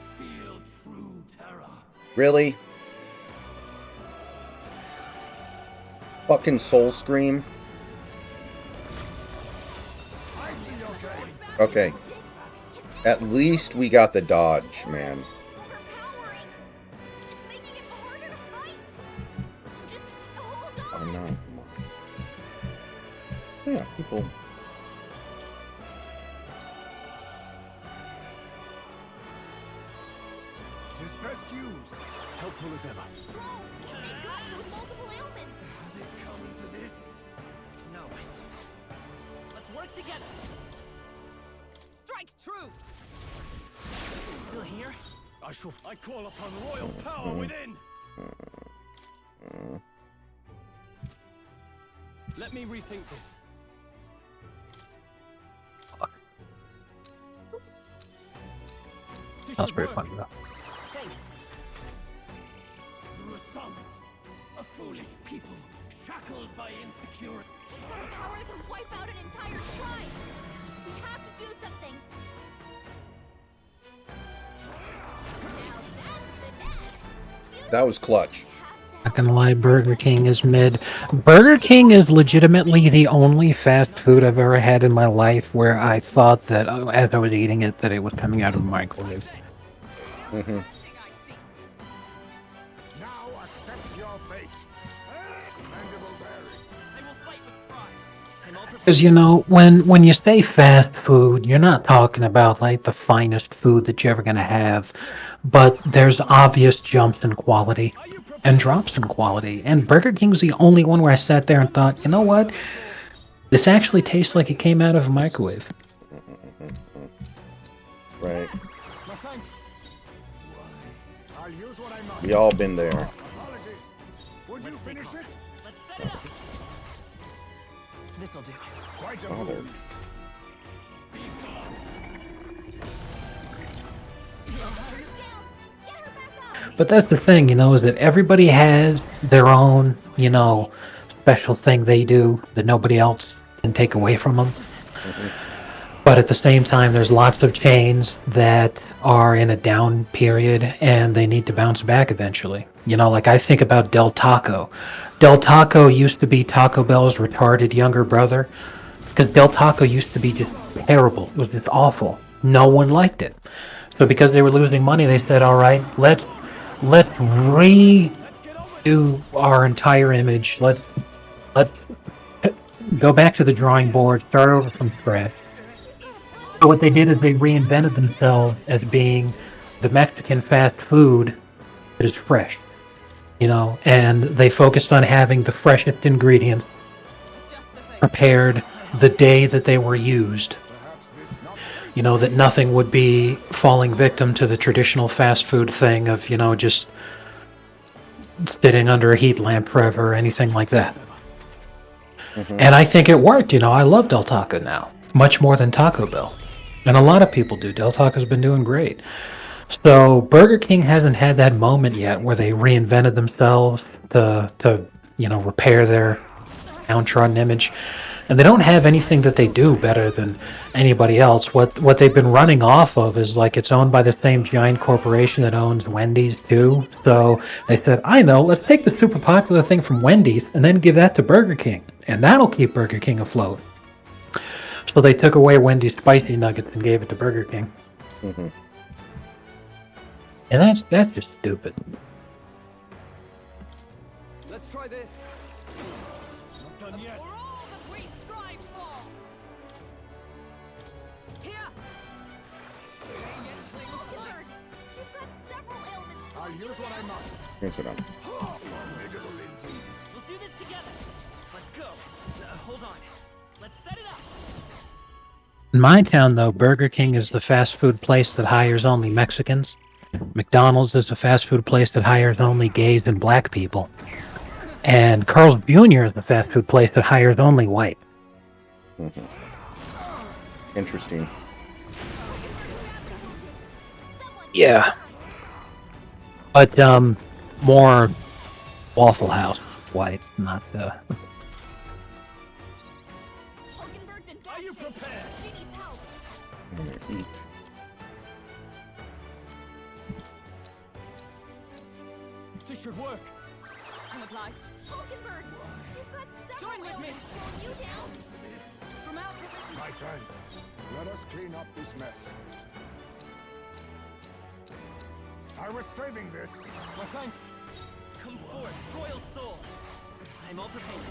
O: Feel true terror.
A: Really? Fucking Soul Scream? Okay. At least we got the dodge, man. Oh no. Yeah, people.
F: Tis best used.
D: Helpful as ever.
O: Has it come to this?
P: No. Let's work together.
E: Strike true!
P: Still here?
M: I call upon royal power within! Let me rethink this.
B: That was pretty funny, though.
O: The Result. A foolish people, shackled by insecurity.
G: It's got the power that can wipe out an entire shrine. We have to do something. Now that's finesse.
A: That was clutch.
B: Not gonna lie, Burger King is mid. Burger King is legitimately the only fast food I've ever had in my life where I thought that, as I was eating it, that it was coming out of a microwave.
A: Mm-hmm.
F: Now accept your fate. Commendable daring.
P: I will fight with pride. I'm all prepared.
B: Because, you know, when you say fast food, you're not talking about, like, the finest food that you're ever gonna have. But there's obvious jumps in quality and drops in quality. And Burger King's the only one where I sat there and thought, you know what? This actually tastes like it came out of a microwave.
A: Right.
F: I'll use what I must.
A: We all been there.
F: Apologies. Would you finish it?
P: Let's set it up. This'll do.
F: Quite a
A: Father.
F: move.
B: But that's the thing, you know, is that everybody has their own, you know, special thing they do that nobody else can take away from them. But at the same time, there's lots of chains that are in a down period and they need to bounce back eventually. You know, like I think about Del Taco. Del Taco used to be Taco Bell's retarded younger brother because Del Taco used to be just terrible. It was just awful. No one liked it. So because they were losing money, they said, all right, let's redo our entire image. Let's go back to the drawing board, start over from scratch. So what they did is they reinvented themselves as being the Mexican fast food that is fresh, you know, and they focused on having the freshest ingredients prepared the day that they were used. You know, that nothing would be falling victim to the traditional fast food thing of, you know, just sitting under a heat lamp forever or anything like that. And I think it worked, you know. I love Del Taco now, much more than Taco Bell. And a lot of people do. Del Taco's been doing great. So Burger King hasn't had that moment yet where they reinvented themselves to you know, repair their downtrodden image. And they don't have anything that they do better than anybody else. What they've been running off of is like it's owned by the same giant corporation that owns Wendy's too. So they said, I know, let's take the super popular thing from Wendy's and then give that to Burger King. And that'll keep Burger King afloat. So they took away Wendy's spicy nuggets and gave it to Burger King. And that's just stupid.
M: Let's try this. Not done yet.
F: I'll use what I must.
A: Here's what I'm.
F: Formidable indeed.
P: We'll do this together. Let's go. Hold on. Let's set it up.
B: In my town, though, Burger King is the fast food place that hires only Mexicans. McDonald's is a fast food place that hires only gays and black people. And Carl's Jr. is the fast food place that hires only white.
A: Interesting.
B: Yeah. But, more Waffle House white, not,
O: Are you prepared?
A: I'm gonna eat.
C: This should work.
E: I'm obliged.
G: Hulkenberg, you've got
E: Join with me.
G: you down.
E: From our provisions.
F: My thanks. Let us clean up this mess. I was saving this.
C: My thanks.
P: Come forth, royal soul. I'm all prepared.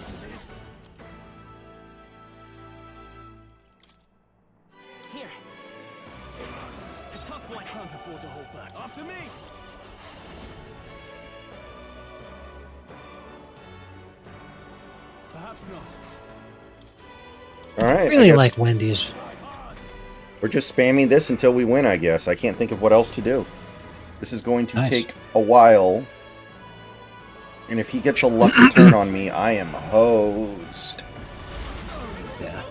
P: Here. The tough one.
C: Can't afford to hold back. After me. Perhaps not.
A: All right.
B: I really like Wendy's.
A: We're just spamming this until we win, I guess. I can't think of what else to do. This is going to take a while. And if he gets a lucky turn on me, I am hosed.
B: Yeah.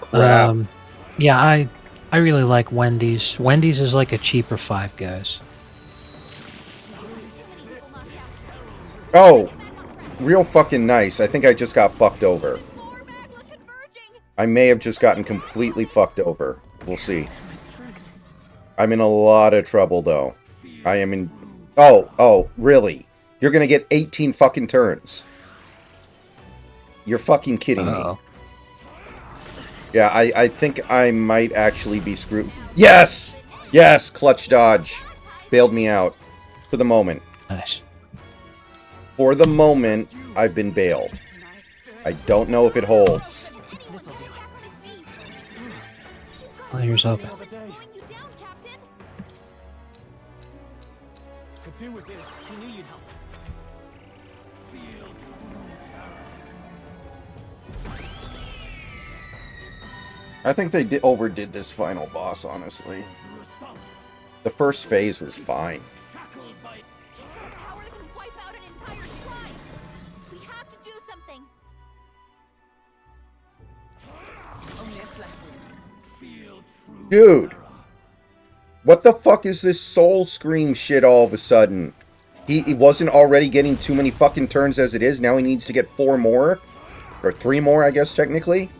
A: Crap.
B: Yeah, I really like Wendy's. Wendy's is like a cheaper Five Guys.
A: Oh, real fucking nice. I think I just got fucked over. I may have just gotten completely fucked over. We'll see. I'm in a lot of trouble, though. I am in... Oh, really? You're gonna get 18 fucking turns. You're fucking kidding me. Yeah, I think I might actually be screwed. Yes! Yes! Clutch dodge. Bailed me out. For the moment.
B: Nice.
A: For the moment, I've been bailed. I don't know if it holds.
B: Players open.
C: Could do with this. He knew you'd help.
O: Feel true terror.
A: I think they overdid this final boss, honestly. The first phase was fine.
G: He's got a power that can wipe out an entire tribe. We have to do something.
P: Only a flesh wound.
A: Dude! What the fuck is this soul scream shit all of a sudden? He wasn't already getting too many fucking turns as it is. Now he needs to get 4 more. Or 3 more, I guess, technically.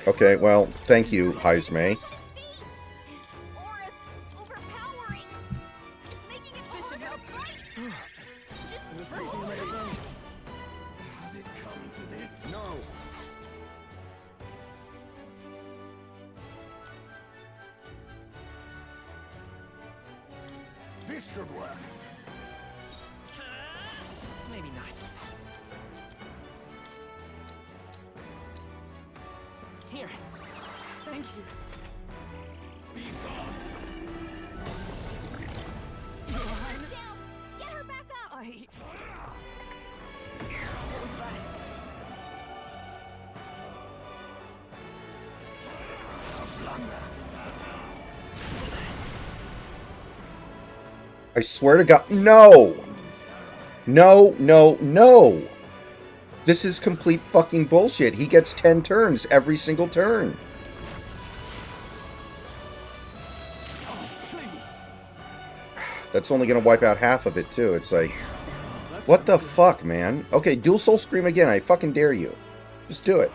A: Okay, well, thank you, Heismay.
O: Has it come to this?
F: No. This should work.
P: Maybe not. Here. Thank you.
O: Be gone.
G: Get her back up.
P: What was that?
A: I swear to God, no! No, no, no! This is complete fucking bullshit. He gets 10 turns every single turn. That's only gonna wipe out half of it, too. It's like, what the fuck, man? Okay, dual soul scream again. I fucking dare you. Just do it.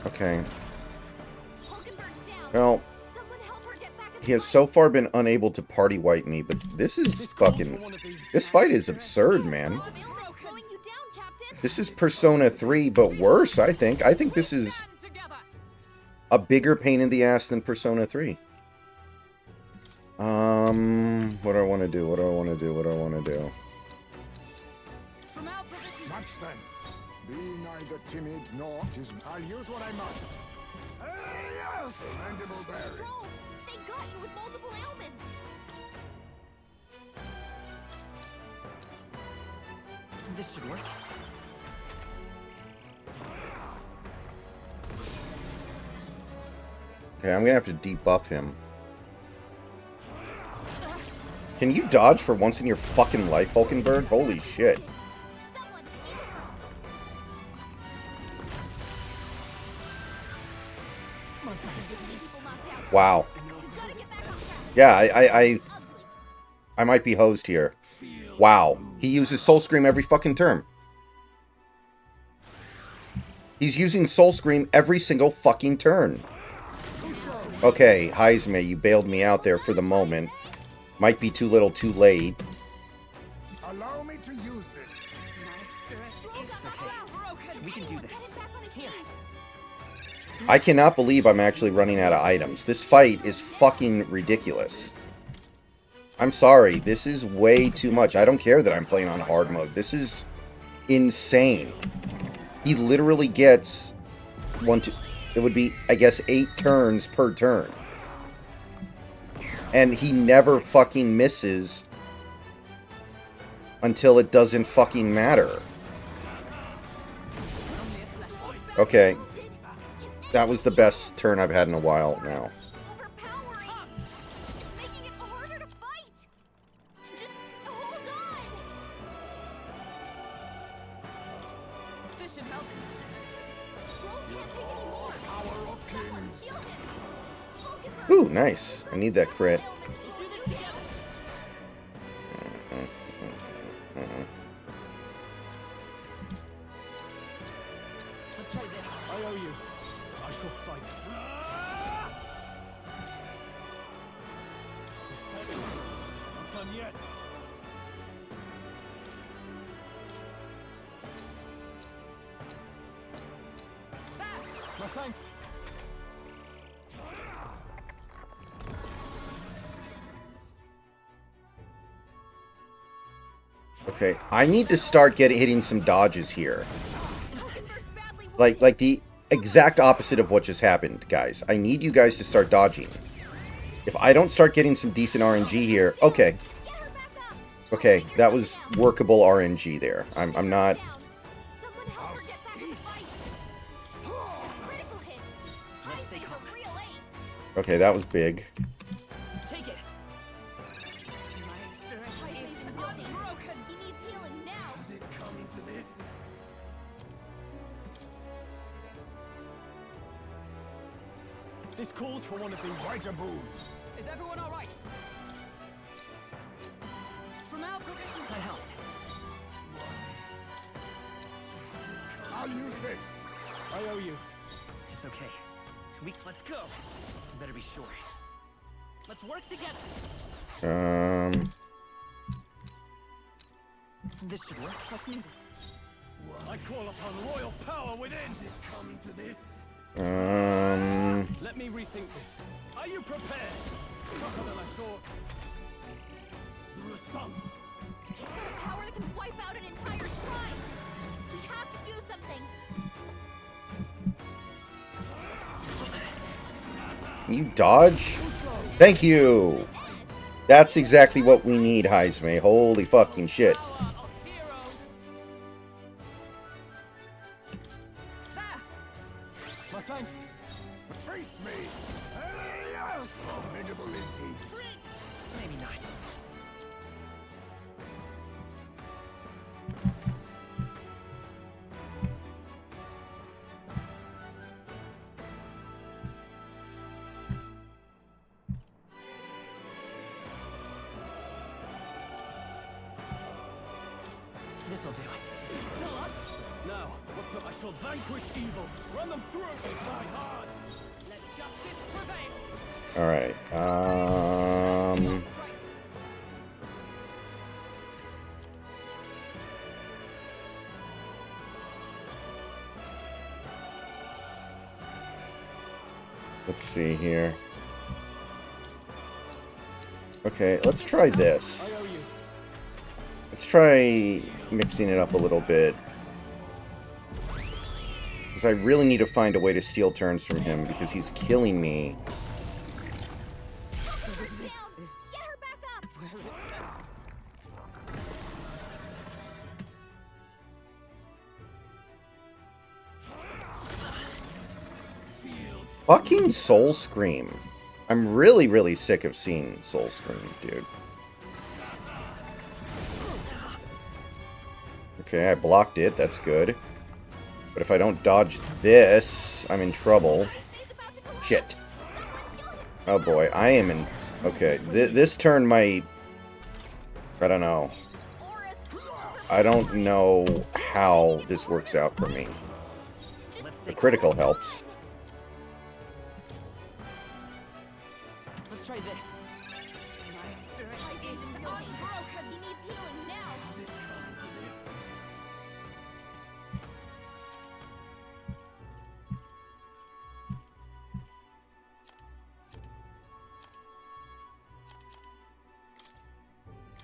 A: Okay. Well, he has so far been unable to party wipe me, but this is fucking... This fight is absurd, man. This is Persona 3, but worse, I think. I think this is a bigger pain in the ass than Persona 3. What do I want to do? What do I want to do? What do I want to do?
F: Much thanks. Be neither timid nor I'll use what I must. Mandible berry.
G: Troll, they got you with multiple ailments.
P: This should work.
A: Okay, I'm gonna have to debuff him. Can you dodge for once in your fucking life, Hulkenberg? Holy shit. Wow. Yeah, I might be hosed here. Wow. He uses Soul Scream every fucking turn. He's using Soul Scream every single fucking turn. Okay, Heisme, you bailed me out there for the moment. Might be too little too late.
F: Allow me to use this.
P: It's okay. We can do this. Here.
A: I cannot believe I'm actually running out of items. This fight is fucking ridiculous. I'm sorry, this is way too much. I don't care that I'm playing on hard mode. This is insane. He literally gets it would be, I guess, 8 turns per turn. And he never fucking misses until it doesn't fucking matter. Okay. That was the best turn I've had in a while now. Ooh, nice. I need that crit.
C: Let's try this. I owe you. I shall fight. This penny. Not done yet. My thanks.
A: Okay, I need to start hitting some dodges here. Like the exact opposite of what just happened, guys. I need you guys to start dodging. If I don't start getting some decent RNG here, okay. Okay, that was workable RNG there. I'm not. Okay, that was big.
P: Take it.
O: Has it come to this?
C: This calls for one of the Rightaboom.
E: Is everyone all right? From our position,
P: That helped.
F: I'll use this.
C: I owe you.
P: It's okay. Let's go. You better be sure. Let's work together. This should work. Trust me.
C: I call upon royal power within.
O: Has it come to this?
C: Let me rethink this. Are you prepared? Tougher than I thought.
O: The result.
G: He's got a power that can wipe out an entire tribe. We have to do something.
A: Can you dodge? Thank you! That's exactly what we need, Heisme. Holy fucking shit.
C: My thanks.
F: Face me. Formidable indeed.
P: Maybe not. This'll do it.
C: Still up? Now, what's up? I shall vanquish evil. Run them through and die hard. Let justice prevail.
A: Alright, let's see here. Okay, let's try this.
C: I owe you.
A: Let's try mixing it up a little bit. Because I really need to find a way to steal turns from him, because he's killing me.
G: Get her back up.
A: Fucking Soul Scream. I'm really, really sick of seeing Soul Scream, dude. Okay, I blocked it. That's good. But if I don't dodge this, I'm in trouble. Shit. Oh boy, I am in... Okay, this turn might... I don't know. I don't know how this works out for me. The critical helps.
P: Let's try this.
G: My spirit is unbroken. He needs healing now.
P: How's it come to this?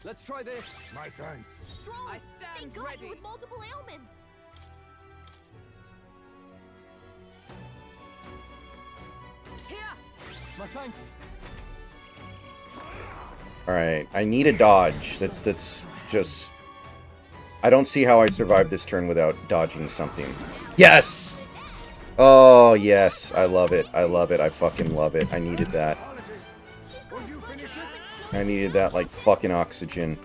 C: Let's try this.
F: My thanks.
G: Strong.
E: I stand
G: They got
E: ready.
G: you with multiple ailments.
E: Here.
C: My thanks.
A: Alright, I need a dodge. That's just... I don't see how I survive this turn without dodging something. Yes! Oh, yes. I love it. I love it. I fucking love it. I needed that. I needed that like fucking oxygen.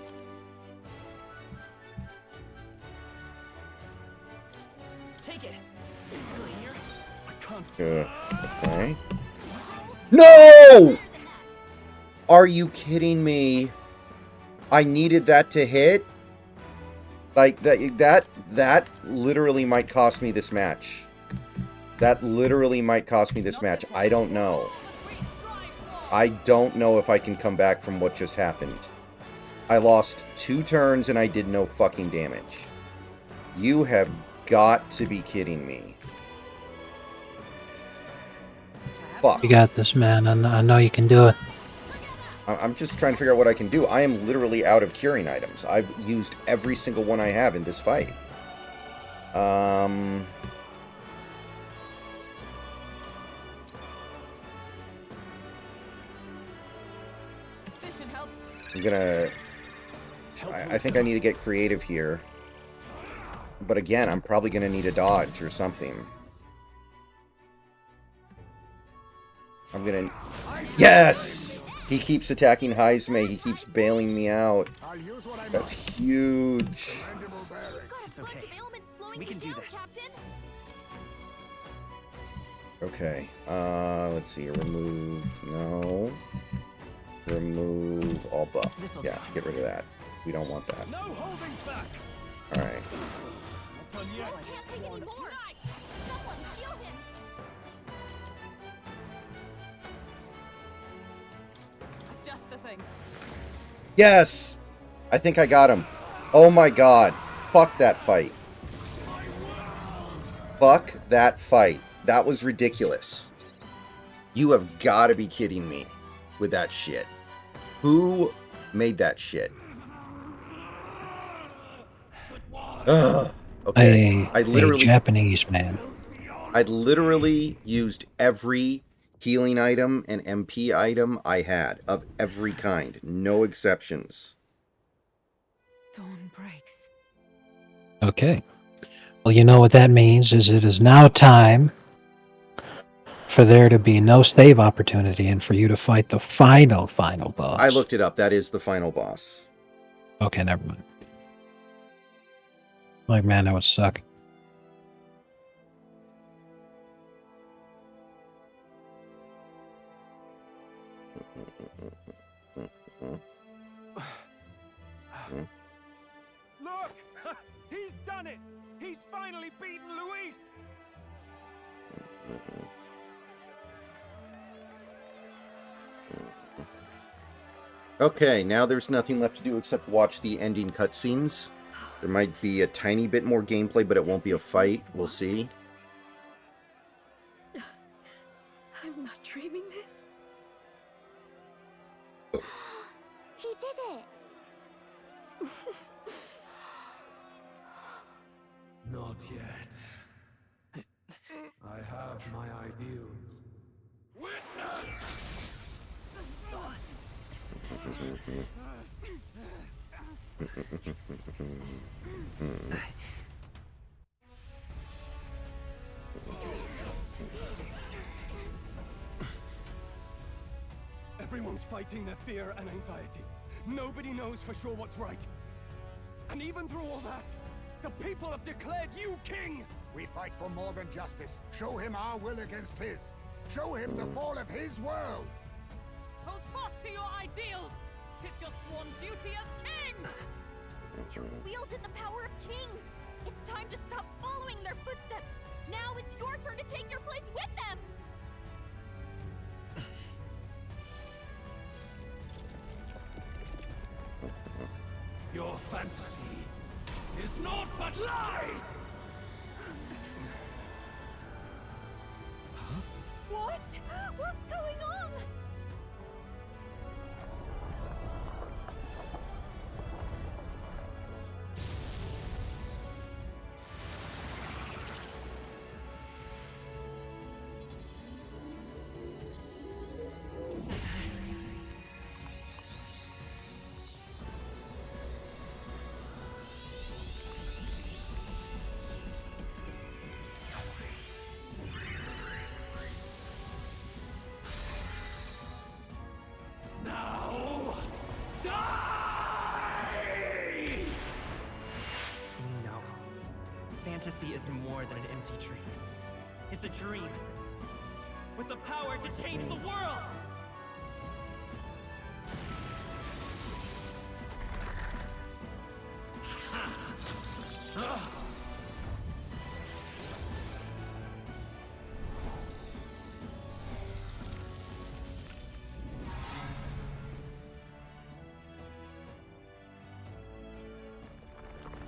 P: Take it. Here.
C: I can't.
A: Okay. No! Are you kidding me? I needed that to hit? Like, that literally might cost me this match. That literally might cost me this match. I don't know. I don't know if I can come back from what just happened. I lost 2 turns and I did no fucking damage. You have got to be kidding me. Fuck.
B: You got this, man. I know you can do it.
A: I'm just trying to figure out what I can do. I am literally out of curing items. I've used every single one I have in this fight.
E: This should help.
A: I'm gonna... I think I need to get creative here. But again, I'm probably gonna need a dodge or something. I'm gonna... Yes! He keeps attacking Heisme. He keeps bailing me out. That's huge.
P: It's okay. We can do this.
A: Okay. Let's see. Remove... No. Remove all buff. Yeah, get rid of that. We don't want that.
C: No holding back.
A: Alright.
C: Not done yet.
G: Can't take any more. Someone heal him.
E: Just the thing.
A: Yes! I think I got him. Oh my god. Fuck that fight. Fuck that fight. That was ridiculous. You have got to be kidding me with that shit. Who made that shit? Ugh. Okay. I literally...
B: A Japanese man.
A: I literally used every healing item and MP item I had, of every kind. No exceptions.
L: Dawn breaks.
B: Okay. Well, you know what that means is it is now time for there to be no save opportunity and for you to fight the final boss.
A: I looked it up. That is the final boss.
B: Okay, never mind. Like, man, that would suck.
C: Look! He's done it! He's finally beaten Luis!
A: Okay, now there's nothing left to do except watch the ending cutscenes. There might be a tiny bit more gameplay, but it won't be a fight. We'll see.
G: I'm not dreaming this. He did it.
O: Not yet. I have my ideals. Witness!
C: Everyone's fighting their fear and anxiety. Nobody knows for sure what's right. And even through all that, The people have declared you king!
F: We fight for more than justice. Show him our will against his. Show him the fall of his world!
E: Hold fast to your ideals! 'Tis your sworn duty as king!
G: You wielded the power of kings! It's time to stop following their footsteps! Now it's your turn to take your place with them!
O: Your fantasy is naught but lies!
G: What? What's going on?
O: Now, die!
P: We know. Fantasy is more than an empty dream. It's a dream with the power to change the world!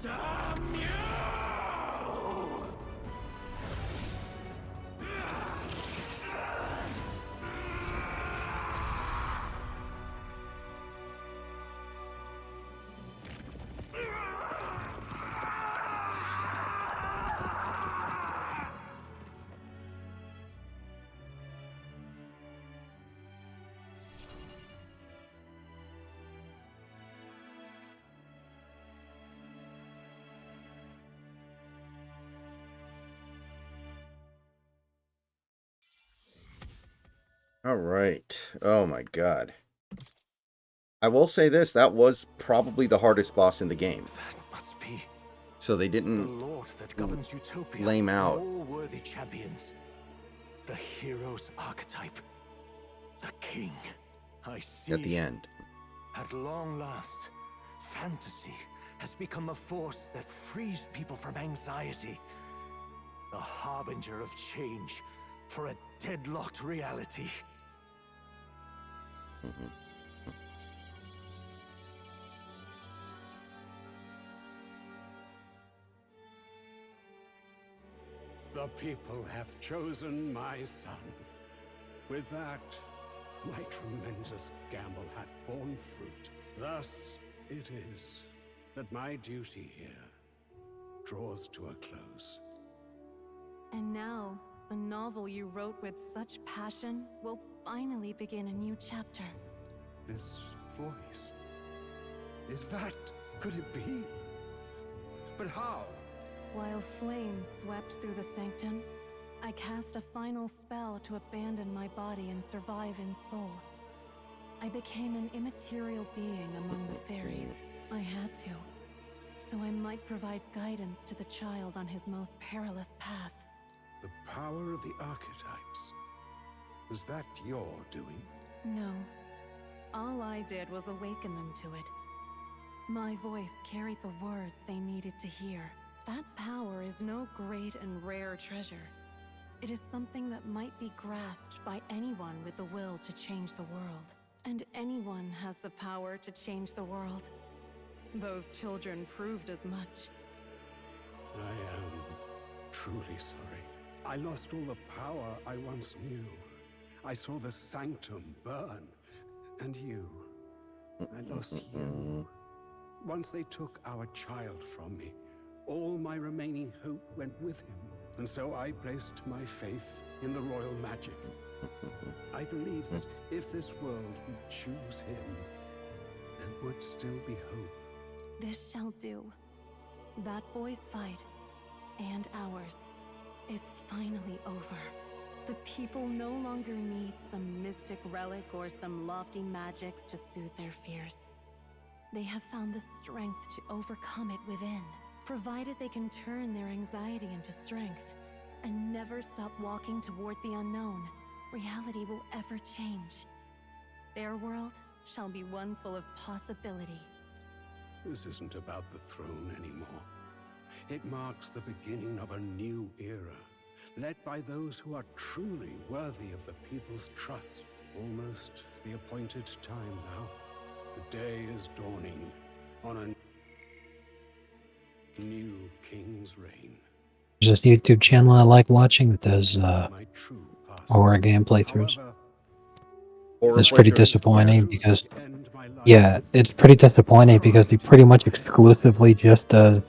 O: Damn you!
A: All right. Oh my god. I will say this, that was probably the hardest boss in the game.
D: That must be
A: So they
D: the
A: didn't
D: Lord that governs Utopia.
A: lame out.
D: All worthy champions. The hero's archetype. The king. I see.
A: At the end.
D: At long last, fantasy has become a force that frees people from anxiety. A harbinger of change for a deadlocked reality.
O: The people have chosen my son. With that, my tremendous gamble hath borne fruit. Thus it is that my duty here draws to a close.
N: And now, the novel you wrote with such passion will finally begin a new chapter.
Q: This voice... could it be? But how?
N: While flames swept through the sanctum, I cast a final spell to abandon my body and survive in soul. I became an immaterial being among the fairies. I had to, so I might provide guidance to the child on his most perilous path.
Q: The power of the archetypes. Was that your doing?
N: No. All I did was awaken them to it. My voice carried the words they needed to hear. That power is no great and rare treasure. It is something that might be grasped by anyone with the will to change the world. And anyone has the power to change the world. Those children proved as much.
O: I am truly sorry. I lost all the power I once knew. I saw the sanctum burn. And you. I lost you. Once they took our child from me, all my remaining hope went with him. And so I placed my faith in the royal magic. I believe that if this world would choose him, there would still be hope.
N: This shall do. That boy's fight, and ours, is finally over. The people no longer need some mystic relic or some lofty magics to soothe their fears. They have found the strength to overcome it within. provided they can turn their anxiety into strength and never stop walking toward the unknown, reality will ever change. Their world shall be one full of possibility.
O: This isn't about the throne anymore. It marks the beginning of a new era, led by those who are truly worthy of the people's trust. Almost the appointed time now. The day is dawning on a new king's reign.
B: There's this YouTube channel I like watching that does horror game playthroughs. It's pretty disappointing because, yeah, it's pretty disappointing because he pretty much exclusively just does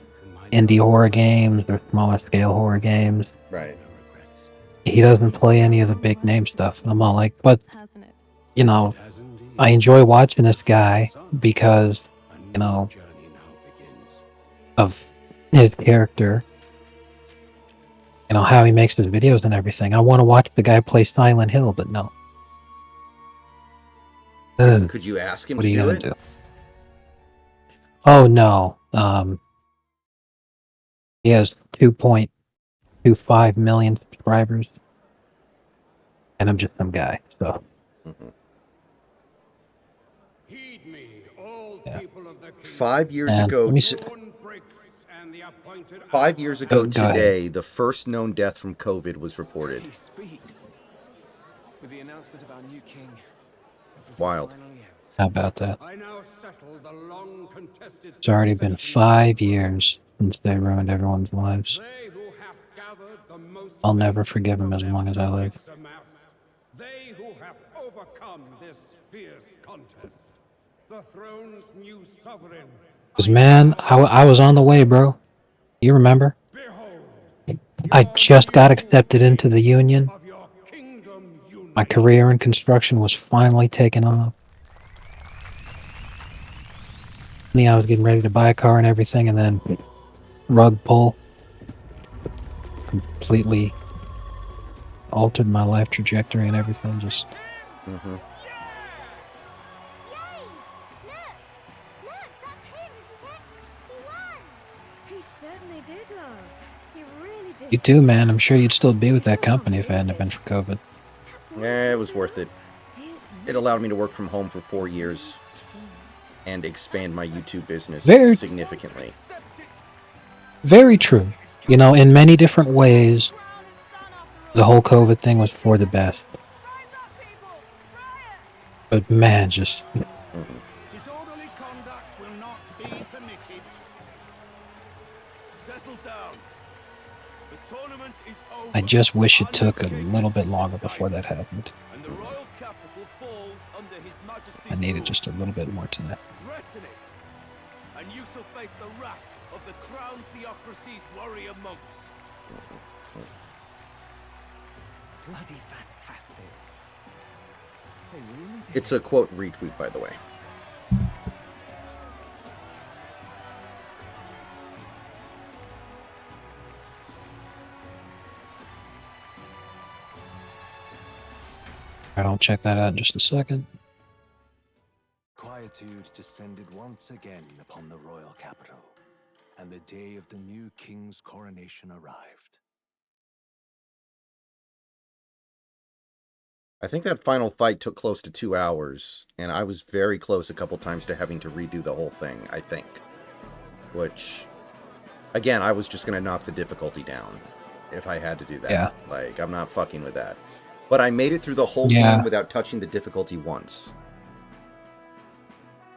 B: indie horror games or smaller scale horror games.
A: Right.
B: He doesn't play any of the big name stuff. And I'm all like, but, you know, I enjoy watching this guy because, you know, of his character, you know, how he makes his videos and everything. I want to watch the guy play Silent Hill, but no.
A: Could you ask him
B: what
A: to
B: are you
A: do
B: gonna
A: it?
B: do? Oh no. He has 2.25 million subscribers. And I'm just some guy, so. Yeah.
A: 5 years
B: And
A: ago.
B: let me see.
A: 5 years ago
B: Go ahead.
A: today, the first known death from COVID was reported.
C: He speaks. With the announcement of our new king.
A: Wild.
B: How about that? It's already been 5 years since they ruined everyone's lives. I'll never forgive him as long as I live.
O: They who have overcome this fierce contest, the throne's new sovereign.
B: Cause man, I was on the way, bro. You remember? I just got accepted into the union. My career in construction was finally taking off. I was getting ready to buy a car and everything, and then rug pull completely altered my life trajectory and everything. Just
G: He certainly did, love. He really did.
B: you too, man. I'm sure you'd still be with that company if it hadn't been for COVID.
A: Yeah, it was worth it. It allowed me to work from home for 4 years and expand my YouTube business significantly.
B: Very true. You know, in many different ways, the whole COVID thing was for the best. But man, just...
M: Disorderly conduct will not be permitted. Settle down. The tournament is over.
B: I just wish it took a little bit longer before that happened.
M: And the royal capital falls under his majesty's
B: I needed
M: rule.
B: just a little bit more to that.
M: Threaten it, and you shall face the wrath of the crown theocracy's warrior monks.
C: Bloody fantastic. They really did.
A: It's a quote retweet, by the way.
B: I'll check that out in just a second.
D: Quietude descended once again upon the royal capital, and the day of the new king's coronation arrived.
A: I think that final fight took close to 2 hours, and I was very close a couple times to having to redo the whole thing, I think. Which, again, I was just going to knock the difficulty down if I had to do that.
B: Yeah.
A: Like, I'm not fucking with that. But I made it through the whole
B: Yeah.
A: game without touching the difficulty once.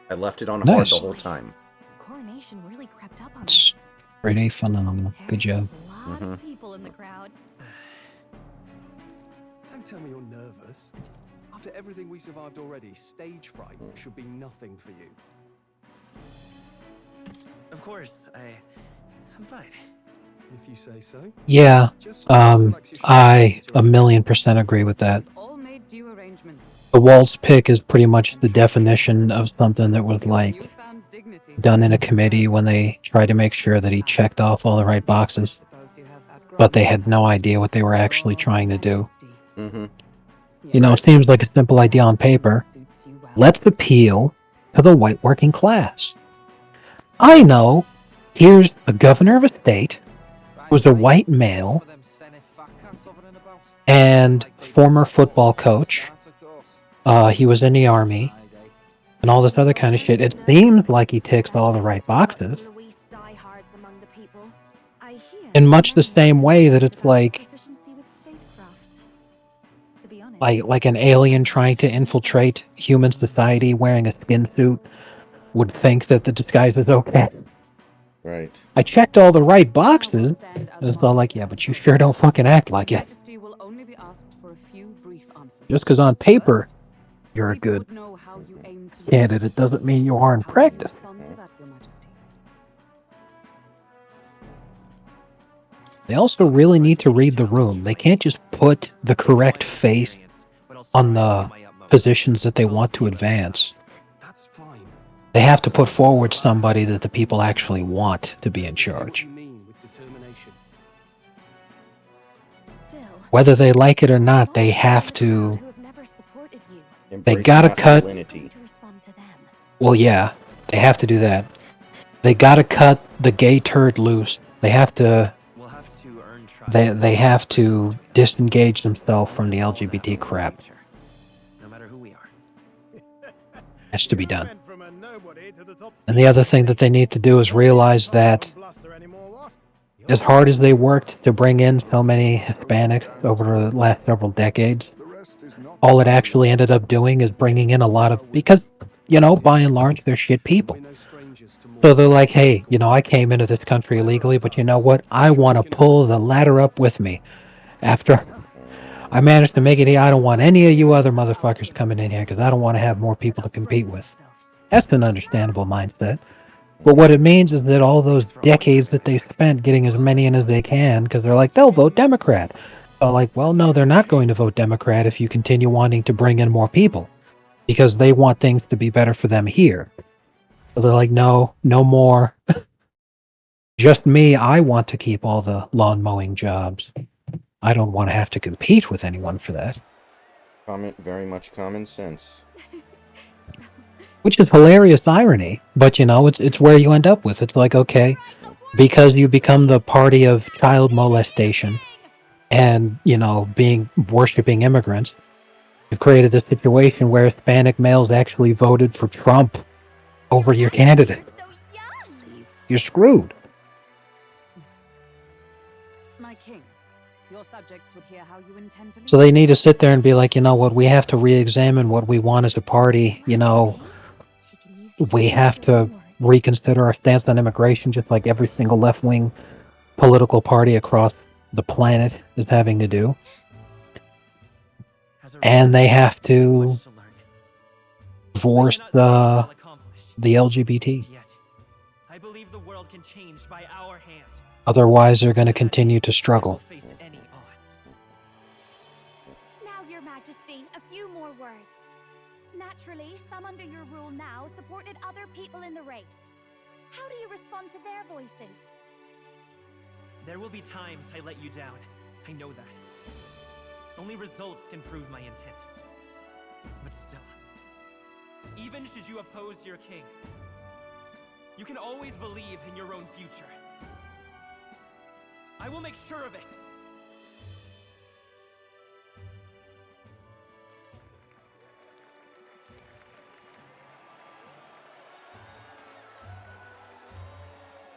A: I left it on hard
B: Nice.
A: the whole time.
G: Coronation really crept up on
B: It's
G: us.
B: pretty phenomenal. Good job.
G: A lot of people in the crowd.
C: Don't tell me you're nervous. After everything we survived already, stage fright should be nothing for you.
P: Of course, I'm fine.
C: If you say so.
B: Yeah, I 1,000,000% agree with that.
E: All made due arrangements.
B: The Waltz pick is pretty much the definition of something that was like done in a committee when they tried to make sure that he checked off all the right boxes, but they had no idea what they were actually trying to do. You know, it seems like a simple idea on paper. Let's appeal to the white working class. I know, Here's a governor of a state who's a white male and former football coach. He was in the army and all this other kind of shit. It seems like he ticks all the right boxes. In much the same way that it's like an alien trying to infiltrate human society wearing a skin suit would think that the disguise is okay.
A: Right.
B: I checked all the right boxes, and it's all like, yeah, but you sure don't fucking act like it. Just because on paper you're a good candidate doesn't mean you are in practice. They also really need to read the room. They can't just put the correct face on the positions that they want to advance. They have to put forward somebody that the people actually want to be in charge. Whether they like it or not, they have to. They gotta cut. Well, yeah, they have to do that. They gotta cut the gay turd loose. They have to. They have to disengage themselves from the LGBT crap. Has to be done. And the other thing that they need to do is realize that as hard as they worked to bring in so many Hispanics over the last several decades, all it actually ended up doing is bringing in a lot of, because, by and large, they're shit people. So they're like, hey, I came into this country illegally, but you know what? I want to pull the ladder up with me. After I managed to make it here, I don't want any of you other motherfuckers coming in here because I don't want to have more people to compete with. That's an understandable mindset. But what it means is that all those decades that they spent getting as many in as they can, because they're like, they'll vote Democrat. So like, well, no, they're not going to vote Democrat if you continue wanting to bring in more people. Because they want things to be better for them here. So they're like, no more. Just me, I want to keep all the lawn mowing jobs. I don't want to have to compete with anyone for that.
A: Very much common sense.
B: Which is hilarious irony, but it's where you end up with. It's like, okay, because you become the party of child molestation and, worshipping immigrants, you've created a situation where Hispanic males actually voted for Trump over your candidate. You're screwed.
E: My king, your subjects would hear how you intend to.
B: So they need to sit there and be like, you know what, we have to re-examine what we want as a party. We have to reconsider our stance on immigration, just like every single left-wing political party across the planet is having to do. And they have to divorce the LGBT.
P: I believe the world can change by our hand.
B: Otherwise, they're going to continue to struggle.
G: Now, Your Majesty, a few more words. Naturally, some under your rule now supported other people in the race. How do you respond to their voices?
P: There will be times I let you down. I know that. Only results can prove my intent. But still, even should you oppose your king, you can always believe in your own future. I will make sure of it!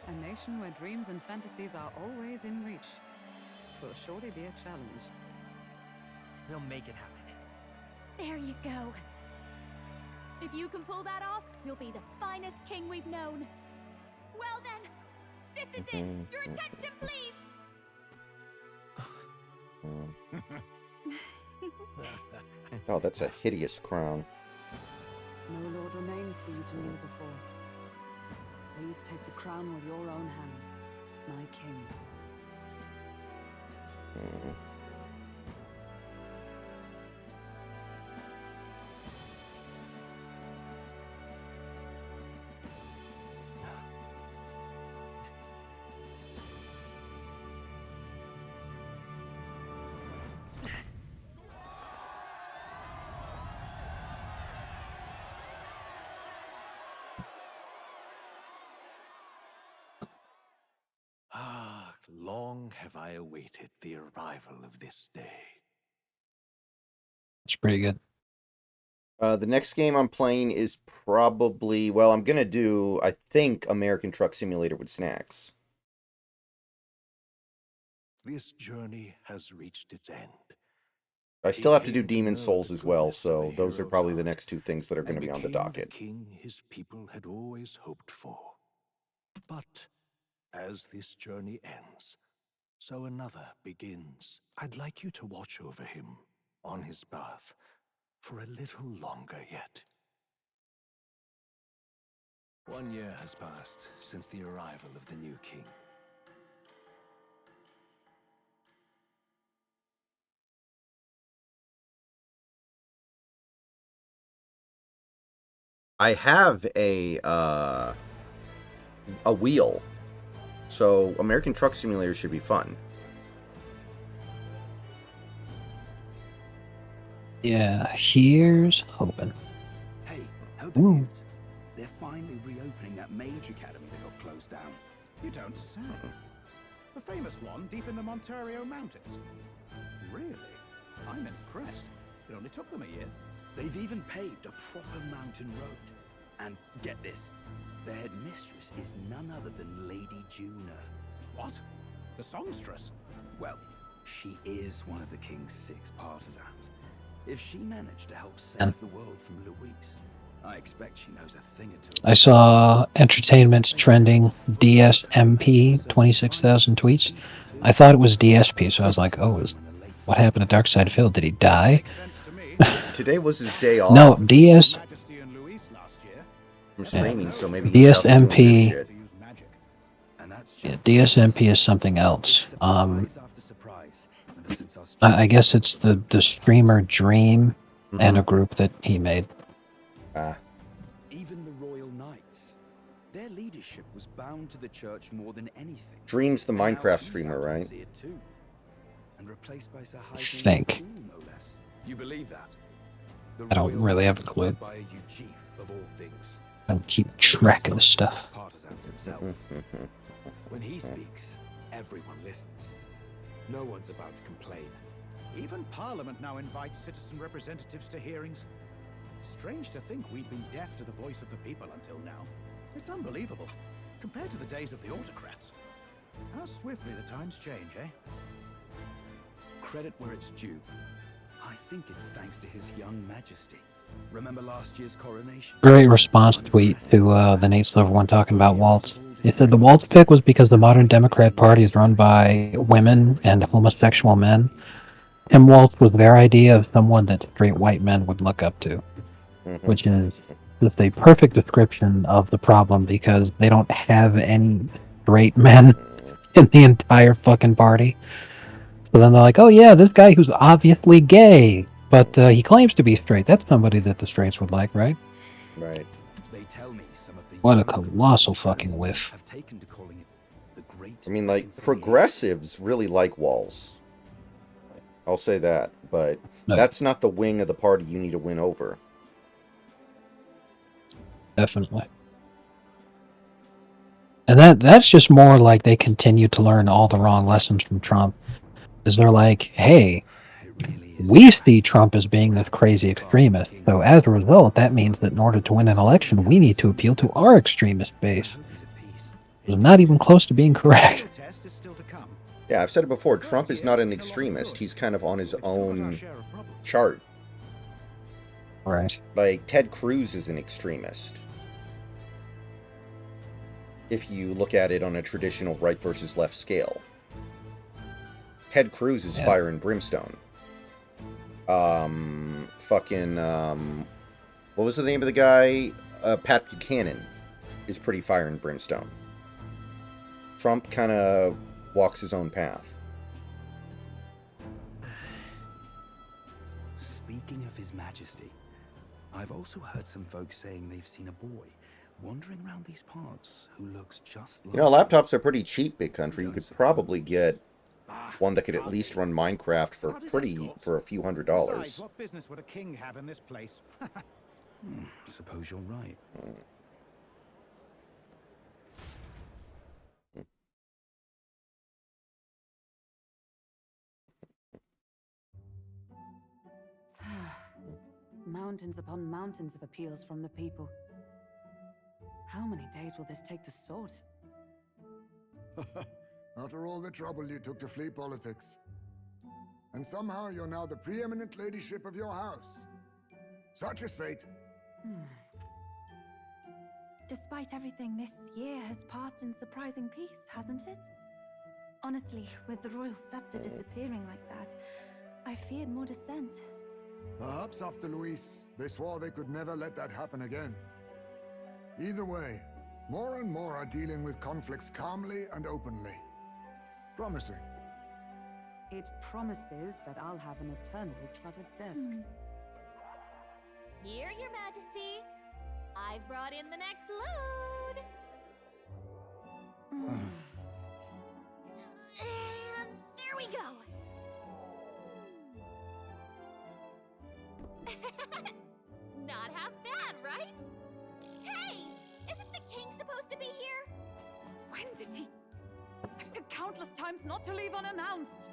E: A nation where dreams and fantasies are always in reach will surely be a challenge.
P: We'll make it happen.
G: There you go. If you can pull that off, you'll be the finest king we've known. Well then, this is it. Your attention, please.
A: Oh, that's a hideous crown.
E: No lord remains for you to kneel before. Please take the crown with your own hands, my king.
D: long have I awaited the arrival of this day.
B: It's pretty good.
A: The next game I'm playing is probably, well, I'm going to do, I think, American Truck Simulator with snacks.
D: This journey has reached its end.
A: I still have to do Demon Souls as well, so those are probably the next two things that are going to be on the docket.
D: The king his people had always hoped for. But as this journey ends, so another begins. I'd like you to watch over him on his path for a little longer yet. 1 year has passed since the arrival of the new king.
A: I have a wheel, so American Truck Simulator should be fun.
B: Yeah, here's hoping.
R: Hey, how'd the news? They're finally reopening that mage academy that got closed down.
M: You don't say. The famous one deep in the Montario Mountains. Really? I'm impressed. It only took them a year.
R: They've even paved a proper mountain road. And get this, their headmistress is none other than Lady Juna.
M: What? The songstress?
R: Well, she is one of the king's 6 partisans. If she managed to help save
B: And
R: the world from Louise, I expect she knows a thing or two.
B: I saw entertainment's trending DSMP 26,000 tweets. I thought it was DSP, so I was like, oh, what happened to Darkside Phil? Did he die?
A: Today was his day off.
B: No, DS.
A: From streaming, so maybe he was out there doing
B: DSMP.
A: weird shit.
B: Yeah, DSMP is something else. I guess it's the streamer Dream and a group that he made.
R: Even the royal knights, their leadership was bound to the church more than anything.
A: Dream's the
R: And now
A: Minecraft
R: he's
A: streamer,
R: out of
A: right?
R: his ear too, and replaced by Sir
B: Think.
R: Hydrain, no less. You believe that? The
B: I don't
R: royal
B: really have a
R: knight
B: clue.
R: led by a Uchief of all things.
B: I don't keep track of this stuff.
R: Partisans himself. When he speaks, everyone listens. No one's about to complain.
M: Even Parliament now invites citizen representatives to hearings. Strange to think we'd been deaf to the voice of the people until now. It's unbelievable, compared to the days of the autocrats. How swiftly the times change, eh?
R: Credit where it's due. I think it's thanks to his young majesty. Remember last year's coronation?
B: Great response tweet to the Nate Silver one talking about Waltz. He said the Waltz pick was because the modern Democrat Party is run by women and homosexual men. Tim Waltz was their idea of someone that straight white men would look up to, which is just a perfect description of the problem because they don't have any straight men in the entire fucking party. So then they're like, oh yeah, this guy who's obviously gay, but he claims to be straight. That's somebody that the straights would like, right?
A: Right.
R: They tell me some of the
B: What a colossal fucking whiff.
R: have taken to calling it the great.
A: I mean, like, progressives really like Walls. I'll say that, but that's not the wing of the party you need to win over.
B: Definitely. And that's just more like they continue to learn all the wrong lessons from Trump. Is they're like, hey, we see Trump as being this crazy extremist. So as a result, that means that in order to win an election, we need to appeal to our extremist base. It's not even close to being correct.
A: Yeah, I've said it before. Trump is not an extremist. He's kind of on his own chart.
B: Right.
A: Like, Ted Cruz is an extremist. If you look at it on a traditional right versus left scale. Ted Cruz is fire and brimstone. What was the name of the guy? Pat Buchanan is pretty fire and brimstone. Trump kind of walks his own path.
R: Speaking of His Majesty, I've also heard some folks saying they've seen a boy wandering around these parts who looks just like...
A: You know, laptops are pretty cheap, big country. You could probably get one that could at least run Minecraft for a few $100s.
M: Besides, what business would a king have in this place?
R: Suppose you're right.
L: mountains upon mountains of appeals from the people. How many days will this take to sort?
F: After all the trouble you took to flee politics. And somehow you're now the preeminent ladyship of your house. Such is fate.
S: Despite everything, this year has passed in surprising peace, hasn't it? Honestly, with the royal scepter disappearing like that, I feared more dissent.
F: Perhaps after Luis, they swore they could never let that happen again. Either way, more and more are dealing with conflicts calmly and openly. Promising.
L: It promises that I'll have an eternally cluttered desk.
G: Here, Your Majesty. I've brought in the next load. And there we go. Not half bad, right? Hey! Isn't the king supposed to be here?
L: When did he? I've said countless times not to leave unannounced.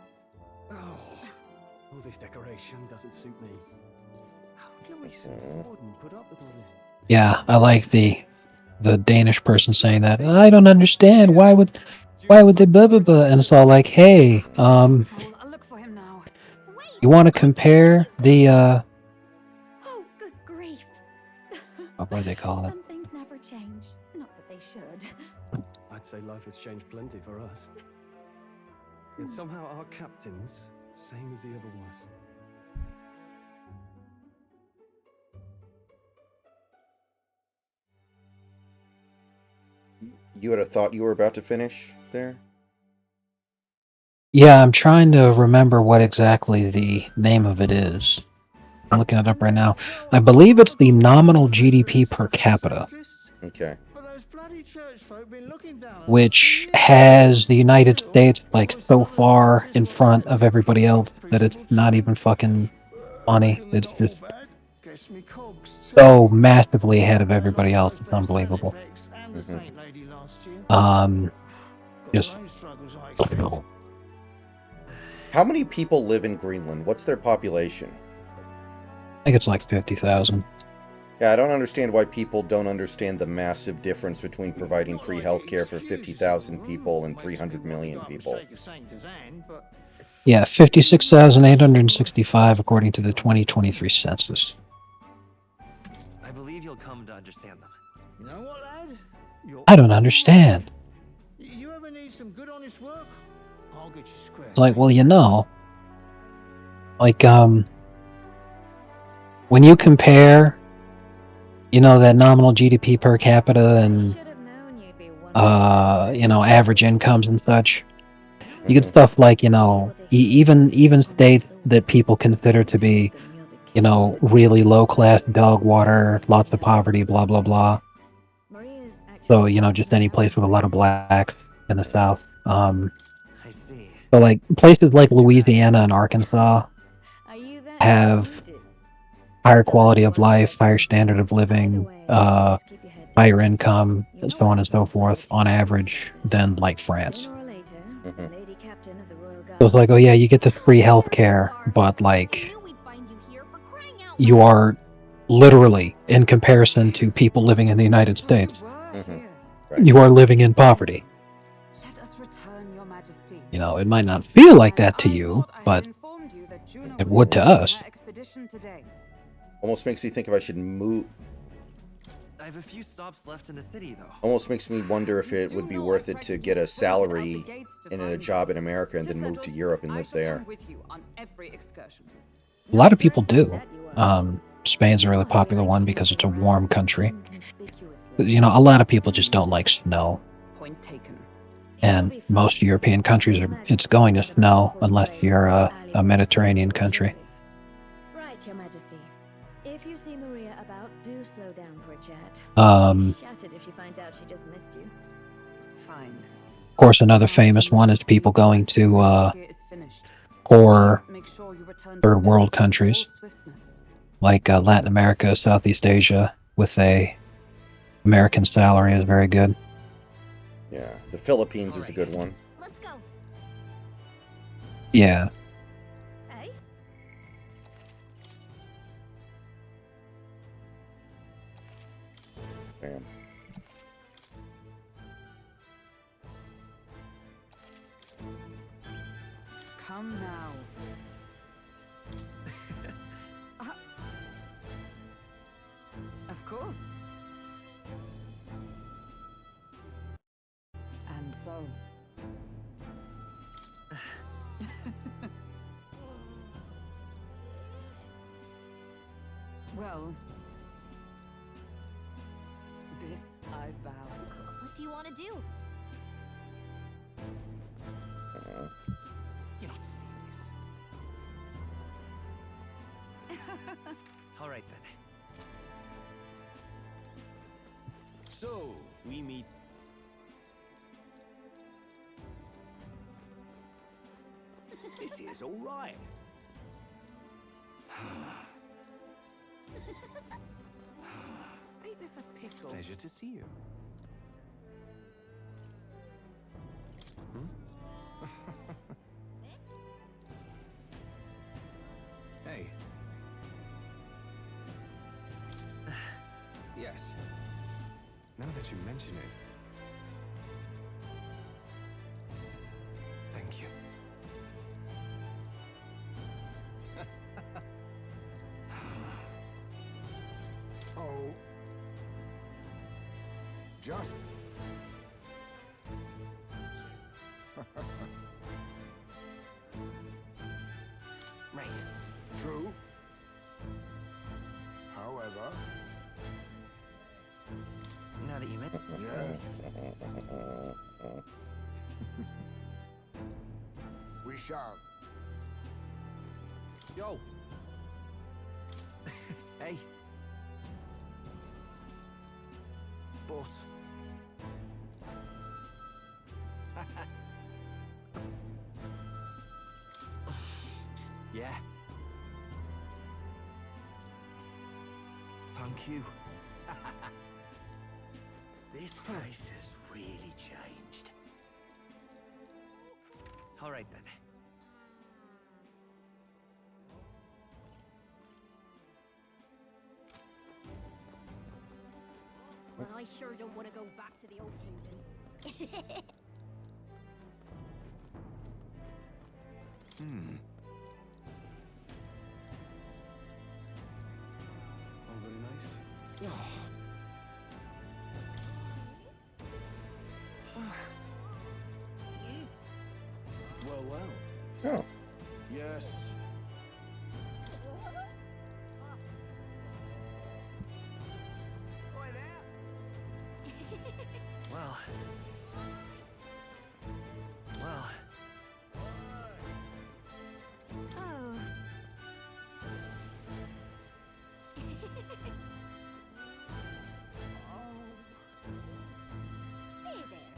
C: Oh, all this decoration doesn't suit me. How would Louis and Forden put up with all this?
B: Yeah, I like the Danish person saying that. I don't understand. Why would they blah blah blah? And it's all like, hey,
L: I'll look for him now.
B: you want to compare the
G: Oh, good grief.
B: what do they call it?
G: Some things never change. Not that they should.
C: I'd say life has changed plenty for us. Yet somehow our captain's same as he ever was.
A: You had a thought you were about to finish there?
B: Yeah, I'm trying to remember what exactly the name of it is. I'm looking it up right now. I believe it's the nominal GDP per capita.
A: Okay.
B: Which has the United States like so far in front of everybody else that it's not even fucking funny. It's just so massively ahead of everybody else. It's unbelievable. Just
A: How many people live in Greenland? What's their population?
B: I think it's like 50,000.
A: Yeah, I don't understand why people don't understand the massive difference between providing free healthcare for 50,000 people and 300 million people.
B: Yeah, 56,865 according to the 2023 census.
P: I believe you'll come to understand them.
J: You know what, lad?
B: I don't understand.
J: You ever need some good honest work? I'll get you square.
B: It's like, well, you know, like, when you compare, you know, that nominal GDP per capita and, you know, average incomes and such, you get stuff like, you know, even states that people consider to be, you know, really low-class dog water, lots of poverty, blah, blah, blah. So, you know, just any place with a lot of blacks in the South. So, like, places like Louisiana and Arkansas have higher quality of life, higher standard of living, higher income, and so on and so forth, on average, than, like, France. So it's like, oh yeah, you get this free health care, but, like, you are literally, in comparison to people living in the United States, you are living in poverty. You know, it might not feel like that to you, but it would to us.
A: Almost makes me think if I should move.
P: I have a few stops left in the city, though.
A: Almost makes me wonder if it would be worth it to get a salary and a job in America and then move to Europe and live there.
B: A lot of people do. Spain's a really popular one because it's a warm country. You know, a lot of people just don't like snow. And most European countries, it's going to snow unless you're a Mediterranean country.
G: Right, Your Majesty. If you see Maria about, do slow down for a chat. Shattered if she finds out she just missed you.
L: Fine.
B: Of course, another famous one is people going to poor third world countries like Latin America, Southeast Asia, with a American salary is very good.
A: Yeah, the Philippines is a good one.
G: Let's go.
B: Yeah.
G: Hey?
A: Damn.
L: Come now. Of course. And so. Well, this I vow.
I: What do you want to do?
P: You're not serious. All right then. So, we meet. This is all right.
L: Ain't this a pickle?
P: Pleasure to see you. Hmm? Hey. Yes. Now that you mention it. Thank you.
F: Oh. Just.
P: Right.
F: True. However.
P: Now that you mention it.
F: Yes. We shall.
P: Yo. Hey. But. Yeah. Thank you.
D: This place has really changed.
P: All right then.
G: Well, I sure don't want to go back to the old kingdom.
R: Oh, very nice.
D: Well, well.
A: Oh.
D: Yes.
P: Well. Well.
G: Oh. Say there.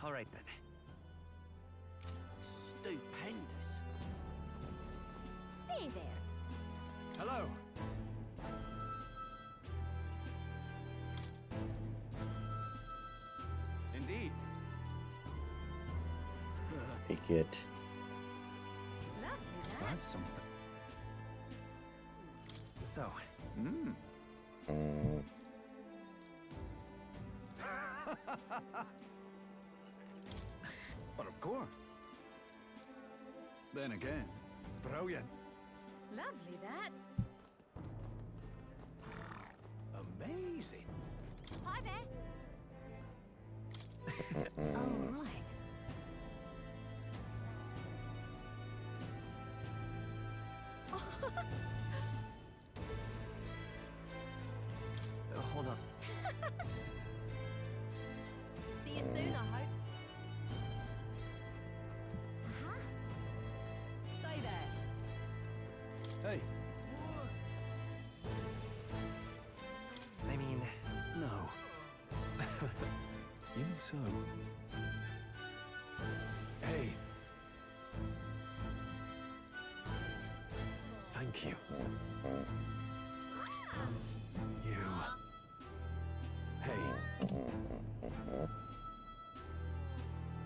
P: All right then.
D: Stupendous.
G: Say there.
P: Hello. Indeed.
A: Take it.
G: Lovely, that.
R: That's something.
P: So.
M: But of course. Then again, brilliant.
G: Lovely, that.
D: Amazing.
G: Hi there. All right.
P: Hold on.
G: See you soon, I hope. Uh-huh. Say there.
M: Hey.
P: I mean,
R: No. Even so.
P: hey. Thank you.
M: You.
P: Hey.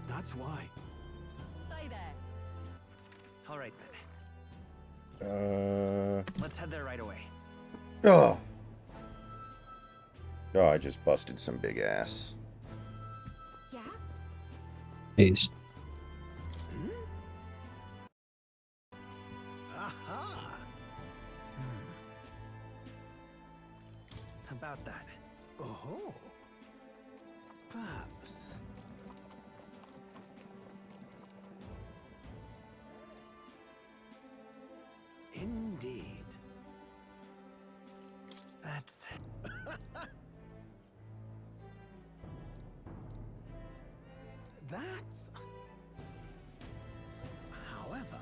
P: That's why.
G: Say there.
P: All right then. Let's head there right away.
A: Oh. Oh, I just busted some big ass.
G: Yeah?
B: Peace.
J: Aha!
P: About that.
J: Oh. Perhaps. Indeed.
P: That's...
J: That's... However...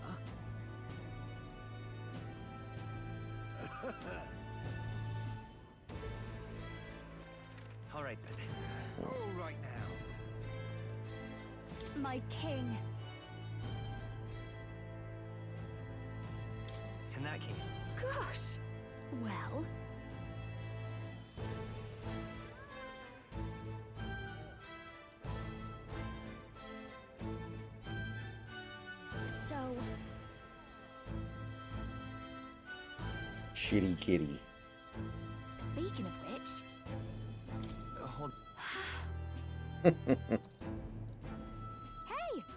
P: All right, then.
R: All right now.
G: My king.
P: In that case...
G: Gosh. Well. So,
A: Shitty kitty.
G: speaking of which,
P: hold...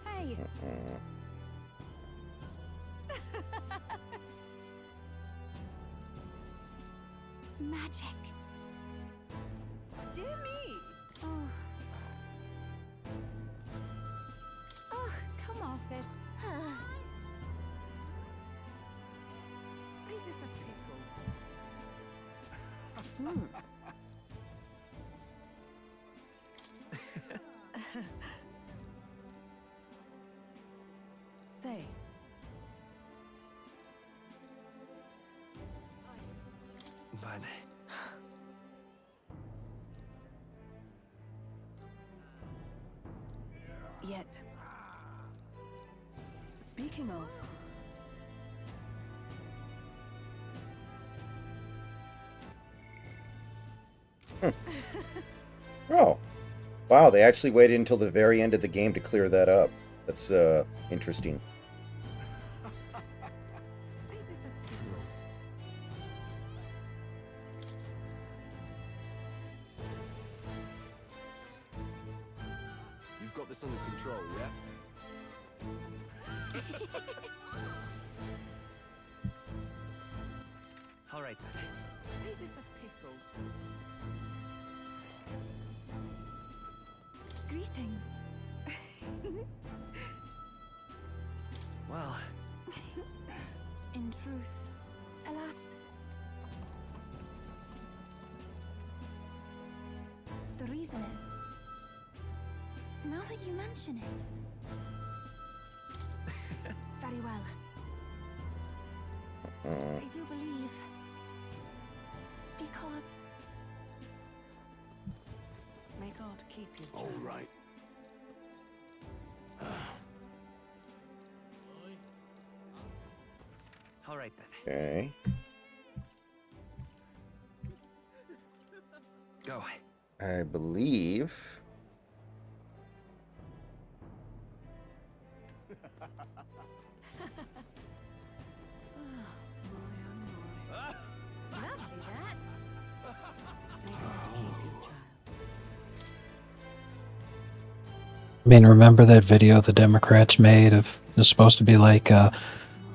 G: hey! Magic.
N: Dear me!
G: Oh. Oh, come off it.
N: Ain't this a pickle?
L: Say.
P: But...
L: Yet. Speaking of...
A: Oh. Wow, they actually waited until the very end of the game to clear that up. That's, interesting.
N: Ain't this a pickle?
D: You've got this under control, yeah?
P: All right, then.
N: Ain't this a pickle?
S: Greetings.
P: Well...
S: In truth, alas. The reason is, now that you mention it. Very well. I do believe. Because.
N: May God keep you.
D: All right.
P: All right, then.
A: Okay.
P: Go.
A: I believe...
G: Lovely that.
N: May God keep you, child.
B: I mean, remember that video the Democrats made of it's supposed to be like,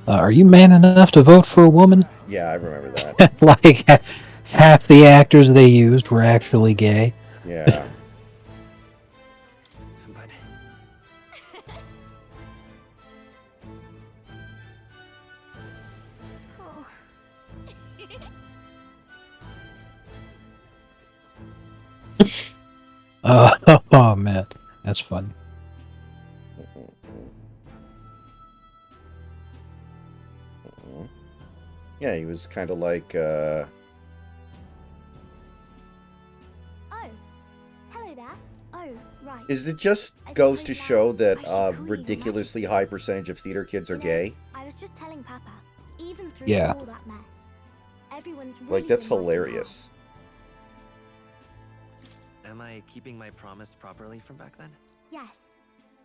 B: are you man enough to vote for a woman?
A: Yeah, I remember that.
B: Like, half the actors they used were actually gay.
A: Yeah.
P: But...
B: Oh man, that's funny.
A: Yeah, he was kind of like,
I: Oh, hello there. Oh, right.
A: Is it just
I: I
A: goes
I: suppose
A: to
I: now
A: show that
I: I should call you Your
A: ridiculously
I: Majesty.
A: high percentage of theater kids are
I: You know,
A: gay?
I: I was just telling Papa, even through
B: Yeah.
I: all that mess, everyone's really
A: Like, that's
I: been working
A: hilarious.
P: Am I keeping my promise properly from back then?
I: hard. Yes.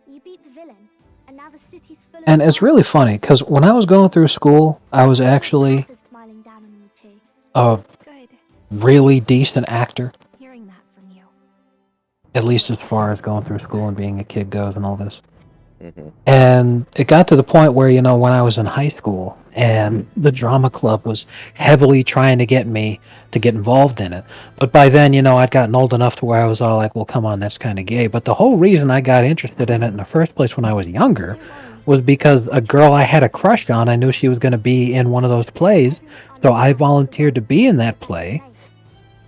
I: You beat the villain, and now the city's full of
B: And it's really funny, because when I was going through school, I was actually
I: smiling down on you too.
B: a
I: Good.
B: really decent actor,
I: Hearing that from you.
B: at least as far as going through school and being a kid goes and all this.
A: Mm-hmm.
B: And it got to the point where, you know, when I was in high school and the drama club was heavily trying to get me to get involved in it. But by then, you know, I'd gotten old enough to where I was all like, well, come on, that's kind of gay. But the whole reason I got interested in it in the first place when I was younger was because a girl I had a crush on, I knew she was going to be in one of those plays. So I volunteered to be in that play.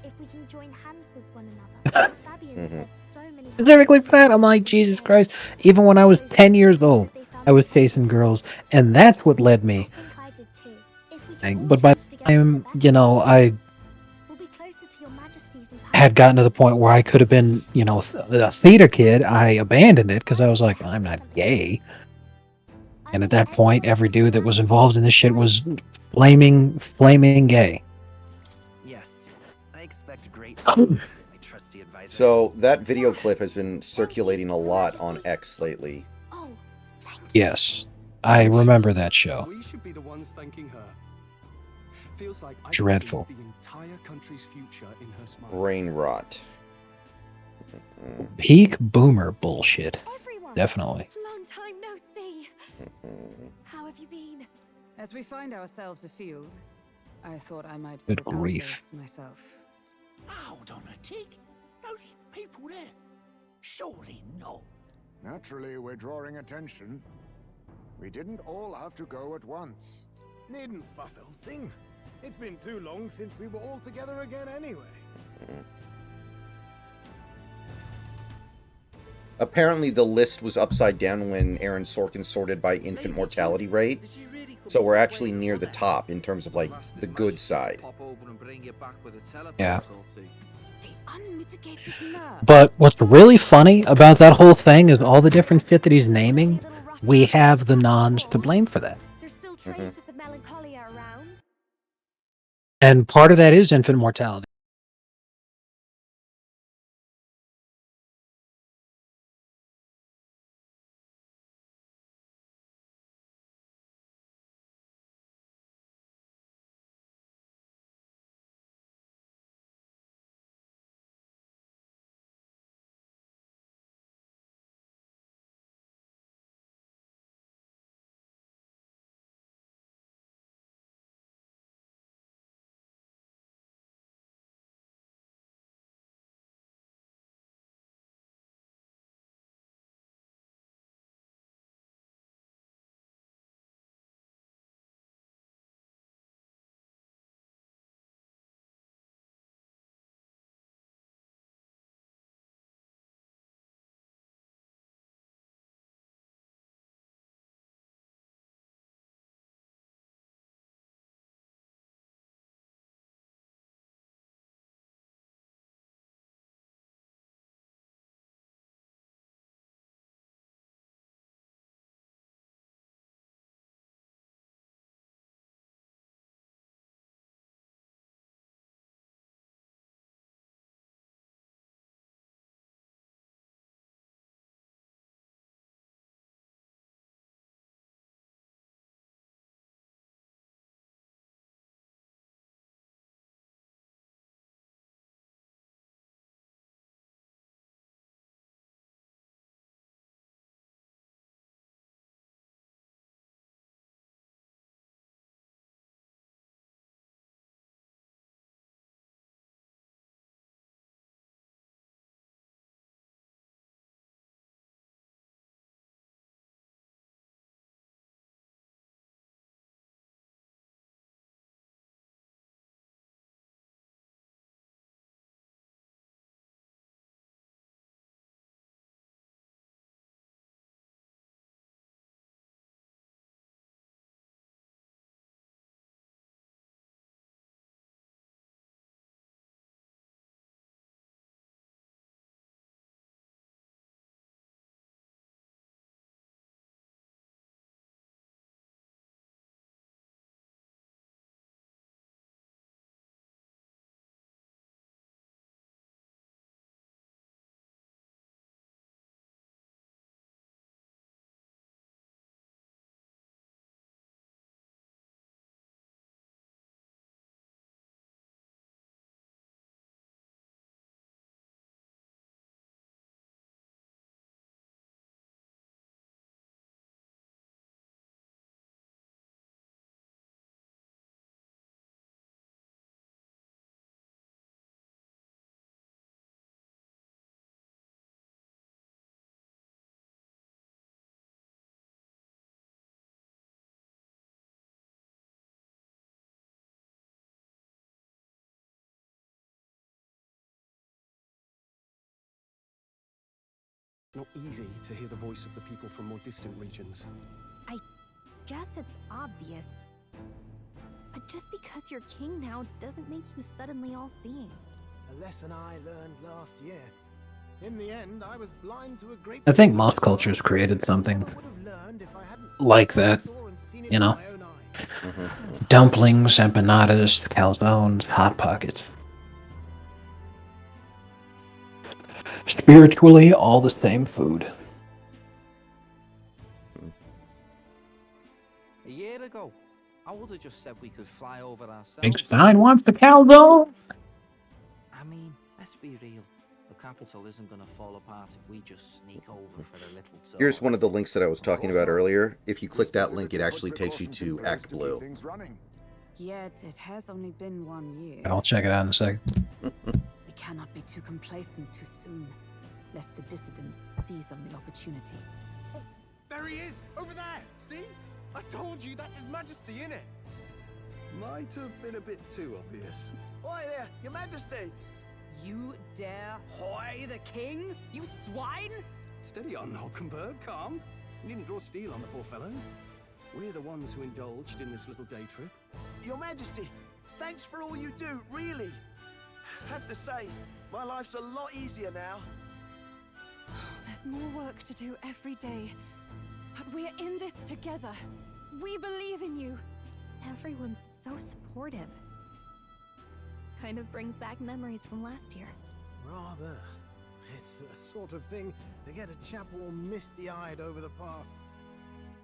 I: If we can join hands with one another, as Fabian said so many
B: Specifically for that, I'm like, Jesus Christ. Even when I was 10 years old, I was chasing girls, and that's what led me. But by the time, you know, I had gotten to the point where I could have been, you know, a theater kid, I abandoned it because I was like, I'm not gay. And at that point, every dude that was involved in this shit was flaming gay.
P: Yes, I expect great things, my trusty advisor.
A: So that video clip has been circulating a lot on X lately.
B: Yes, I remember that show.
C: We should be the ones thanking her. Feels like I
B: Dreadful.
C: can see the entire country's future in her smile.
A: Brain rot.
B: Peak boomer bullshit. Definitely.
G: Long time no see. How have you been?
L: As we find ourselves afield, I thought I might
B: Good
L: visit
B: grief.
L: Alsace myself.
D: Hold on a tick. Those people there. Surely not.
F: Naturally, we're drawing attention. We didn't all have to go at once.
J: Needn't fuss, old thing. It's been too long since we were all together again anyway.
A: Apparently the list was upside down when Aaron Sorkin sorted by infant mortality rate. So we're actually near the top in terms of, like, the good side.
B: Yeah.
L: Unmitigated nerve.
B: But what's really funny about that whole thing is all the different shit that he's naming, we have the nons to blame for that.
G: There's still traces of melancholia around.
B: And part of that is infant mortality.
C: Not easy to hear the voice of the people from more distant regions.
I: I guess it's obvious. But just because you're king now doesn't make you suddenly all-seeing.
J: A lesson I learned last year. In the end, I was blind to a great
B: I think
J: deal of
B: most
J: this
B: cultures
J: world.
B: created something
J: Never would have learned if I hadn't
B: like
J: opened
B: that,
J: the door and seen it
B: you
J: with
B: know?
J: my own eyes.
B: Dumplings, empanadas, calzones, hot pockets. Spiritually, all the same food.
K: A year ago, I would have just said we could fly over ourselves.
B: Big Stein wants the calzone!
K: I mean, let's be real. The capital isn't going to fall apart if we just sneak over for a little tour.
A: Here's one of the links that I was talking about earlier. If you click that link, it actually takes you to Act Blue.
L: Yet it has only been 1 year.
B: I'll check it out in a second.
L: We cannot be too complacent too soon, lest the dissidents seize on the opportunity.
C: Oh, there he is! Over there! See? I told you, that's His Majesty, innit? Might have been a bit too obvious.
J: Oi there, Your Majesty!
L: You dare hoy the king? You swine!
M: Steady on, Hulkenberg, calm. You needn't draw steel on the poor fellow. We're the ones who indulged in this little day trip.
J: Your Majesty, thanks for all you do, really. Have to say, my life's a lot easier now.
N: There's more work to do every day, but we're in this together. We believe in you.
I: Everyone's so supportive. Kind of brings back memories from last year.
J: Rather. It's the sort of thing to get a chap all misty-eyed over the past.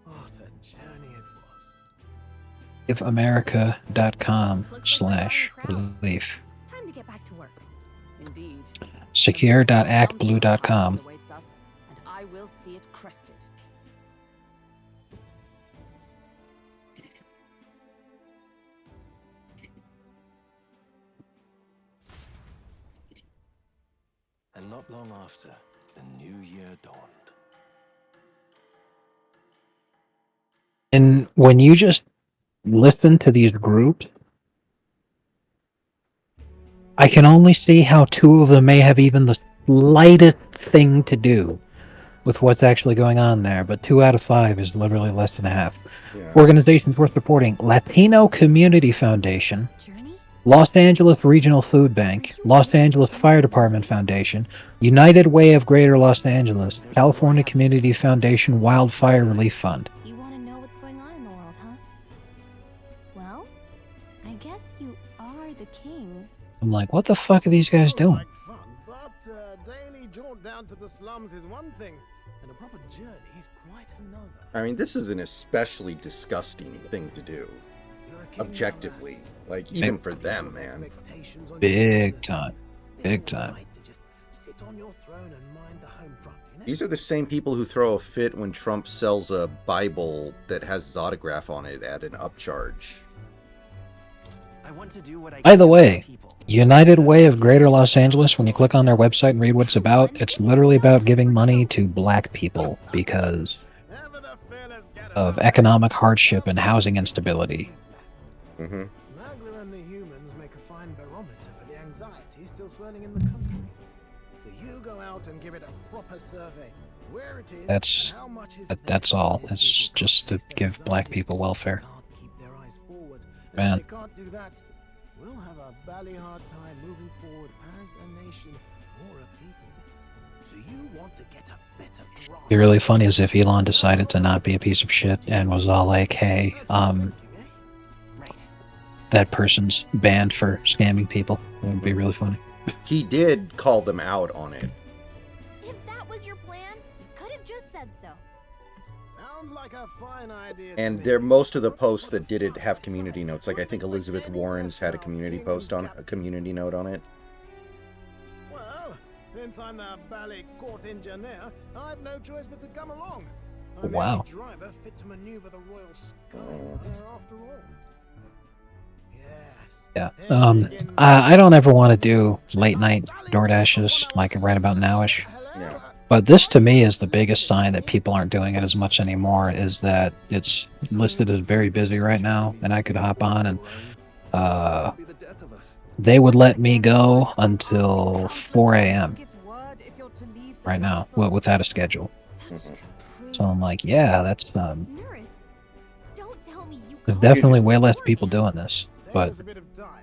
J: What a journey it was.
B: giveamerica.com/relief.
I: Time to get back to work.
L: Indeed.
B: Secure.actblue.com.
L: Awaits us, and I will see it crested.
D: And not long after, the new year dawned.
B: And when you just listen to these groups, I can only see how two of them may have even the slightest thing to do with what's actually going on there, but 2 out of 5 is literally less than half.
A: Yeah.
B: Organizations worth supporting: Latino Community Foundation, Los Angeles Regional Food Bank, Los Angeles Fire Department Foundation, United Way of Greater Los Angeles, California Community Foundation Wildfire Relief Fund.
I: You want to know what's going on in the world, huh? Well, I guess you are the king.
B: I'm like, what the fuck are these guys doing?
J: Fun, but a daily jaunt down to the slums is one thing, and a proper journey is quite another.
A: I mean, this is an especially disgusting thing to do. Objectively. Like, even for them, man.
B: Big time. Big time.
J: Sit on your throne and mind the home front, you know?
A: These are the same people who throw a fit when Trump sells a Bible that has his autograph on it at an upcharge.
P: I want to do what I
B: By the way, United Way of Greater Los Angeles, when you click on their website and read what it's about, it's literally about giving money to black people because of economic hardship and housing instability.
A: Mm-hmm.
J: Magla and the humans make a fine barometer for the anxiety still swirling in the country. So you go out and give it a proper survey. Where it is,
B: That's
J: how much is
B: that's all. It's just to give black people welfare. Man.
J: If they can't do that, we'll have a bally hard time moving forward as a nation or a people. So you want to get a better grasp.
B: It'd be really funny as if Elon decided to not be a piece of shit and was all like, hey, that person's banned for scamming people. It would be really funny.
A: He did call them out on it.
I: If that was your plan, you could have just said so.
J: Sounds like a fine idea.
A: And they're most of the posts that did it have community notes. Like, I think Elizabeth Warren's had a community post on a community note on it.
J: Well, since I'm the ballet court engineer, I've no choice but to come along.
B: Wow.
J: I'm a driver fit to maneuver the royal sky after all.
B: Yeah. I don't ever want to do late night DoorDashes like right about nowish.
A: Yeah.
B: But this to me is the biggest sign that people aren't doing it as much anymore, is that it's listed as very busy right now, and I could hop on and they would let me go until 4 a.m. right now, well, without a schedule.
A: Mhm.
B: So I'm like, yeah, that's
G: Nurse, don't tell me you
B: there's
G: called
B: definitely
G: him
B: way less
G: beforehand.
B: people doing this, but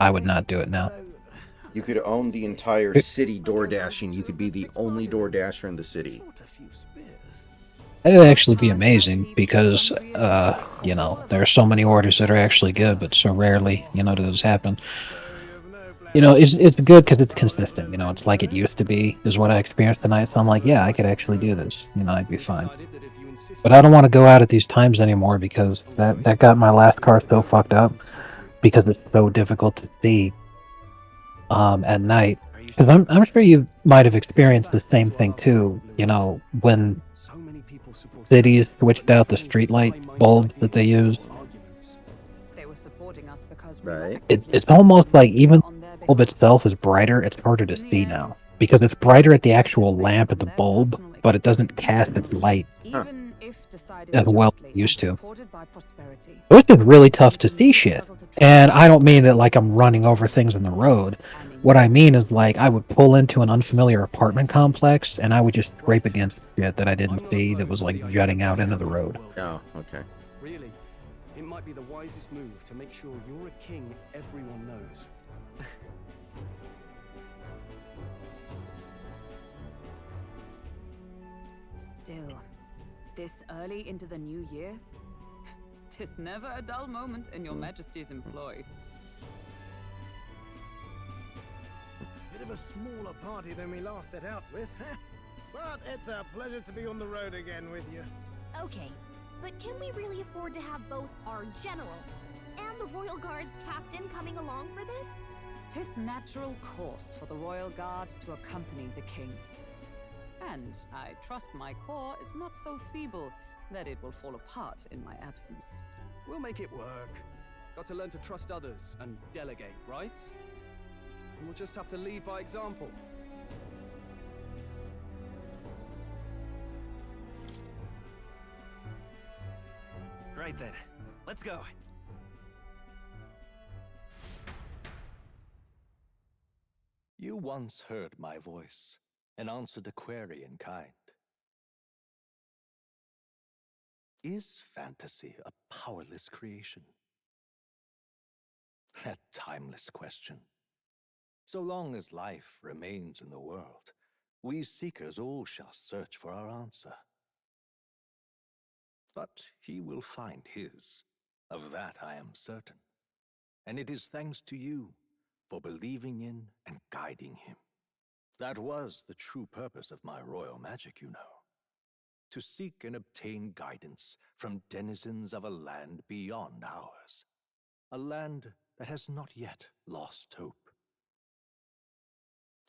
B: I would not do it now.
A: You could own the entire city door dashing. You could be the only door dasher in the city.
B: That'd actually be amazing because, you know, there are so many orders that are actually good, but so rarely, you know, does this happen. You know, it's good because it's consistent. You know, it's like it used to be, is what I experienced tonight. So I'm like, yeah, I could actually do this. You know, I'd be fine. But I don't want to go out at these times anymore because that got my last car so fucked up because it's so difficult to see at night. Because I'm sure you might have experienced the same thing too. You know, when cities switched out the streetlight bulbs that they use.
L: They were supporting us because
A: Right.
B: It's almost like even the bulb itself is brighter, it's harder to see now. Because it's brighter at the actual lamp at the bulb, but it doesn't cast its light as well as it used to. So it's just really tough to see shit. And I don't mean that like I'm running over things on the road. What I mean is like I would pull into an unfamiliar apartment complex and I would just scrape against shit that I didn't see that was like jutting out into the road.
A: Oh, okay.
C: Really, it might be the wisest move to make sure you're a king everyone knows.
L: Still, this early into the new year? 'Tis never a dull moment in your majesty's employ.
J: Bit of a smaller party than we last set out with, huh? But it's a pleasure to be on the road again with you.
G: Okay, but can we really afford to have both our general and the Royal Guard's captain coming along for this?
L: 'Tis natural course for the royal guard to accompany the king. And I trust my corps is not so feeble that it will fall apart in my absence.
C: We'll make it work. Got to learn to trust others and delegate, right? And we'll just have to lead by example.
P: Right then, let's go.
D: You once heard my voice and answered a query in kind. Is fantasy a powerless creation? That timeless question. So long as life remains in the world, we seekers all shall search for our answer. But he will find his. Of that I am certain. And it is thanks to you for believing in and guiding him. That was the true purpose of my royal magic, you know. To seek and obtain guidance from denizens of a land beyond ours. A land that has not yet lost hope.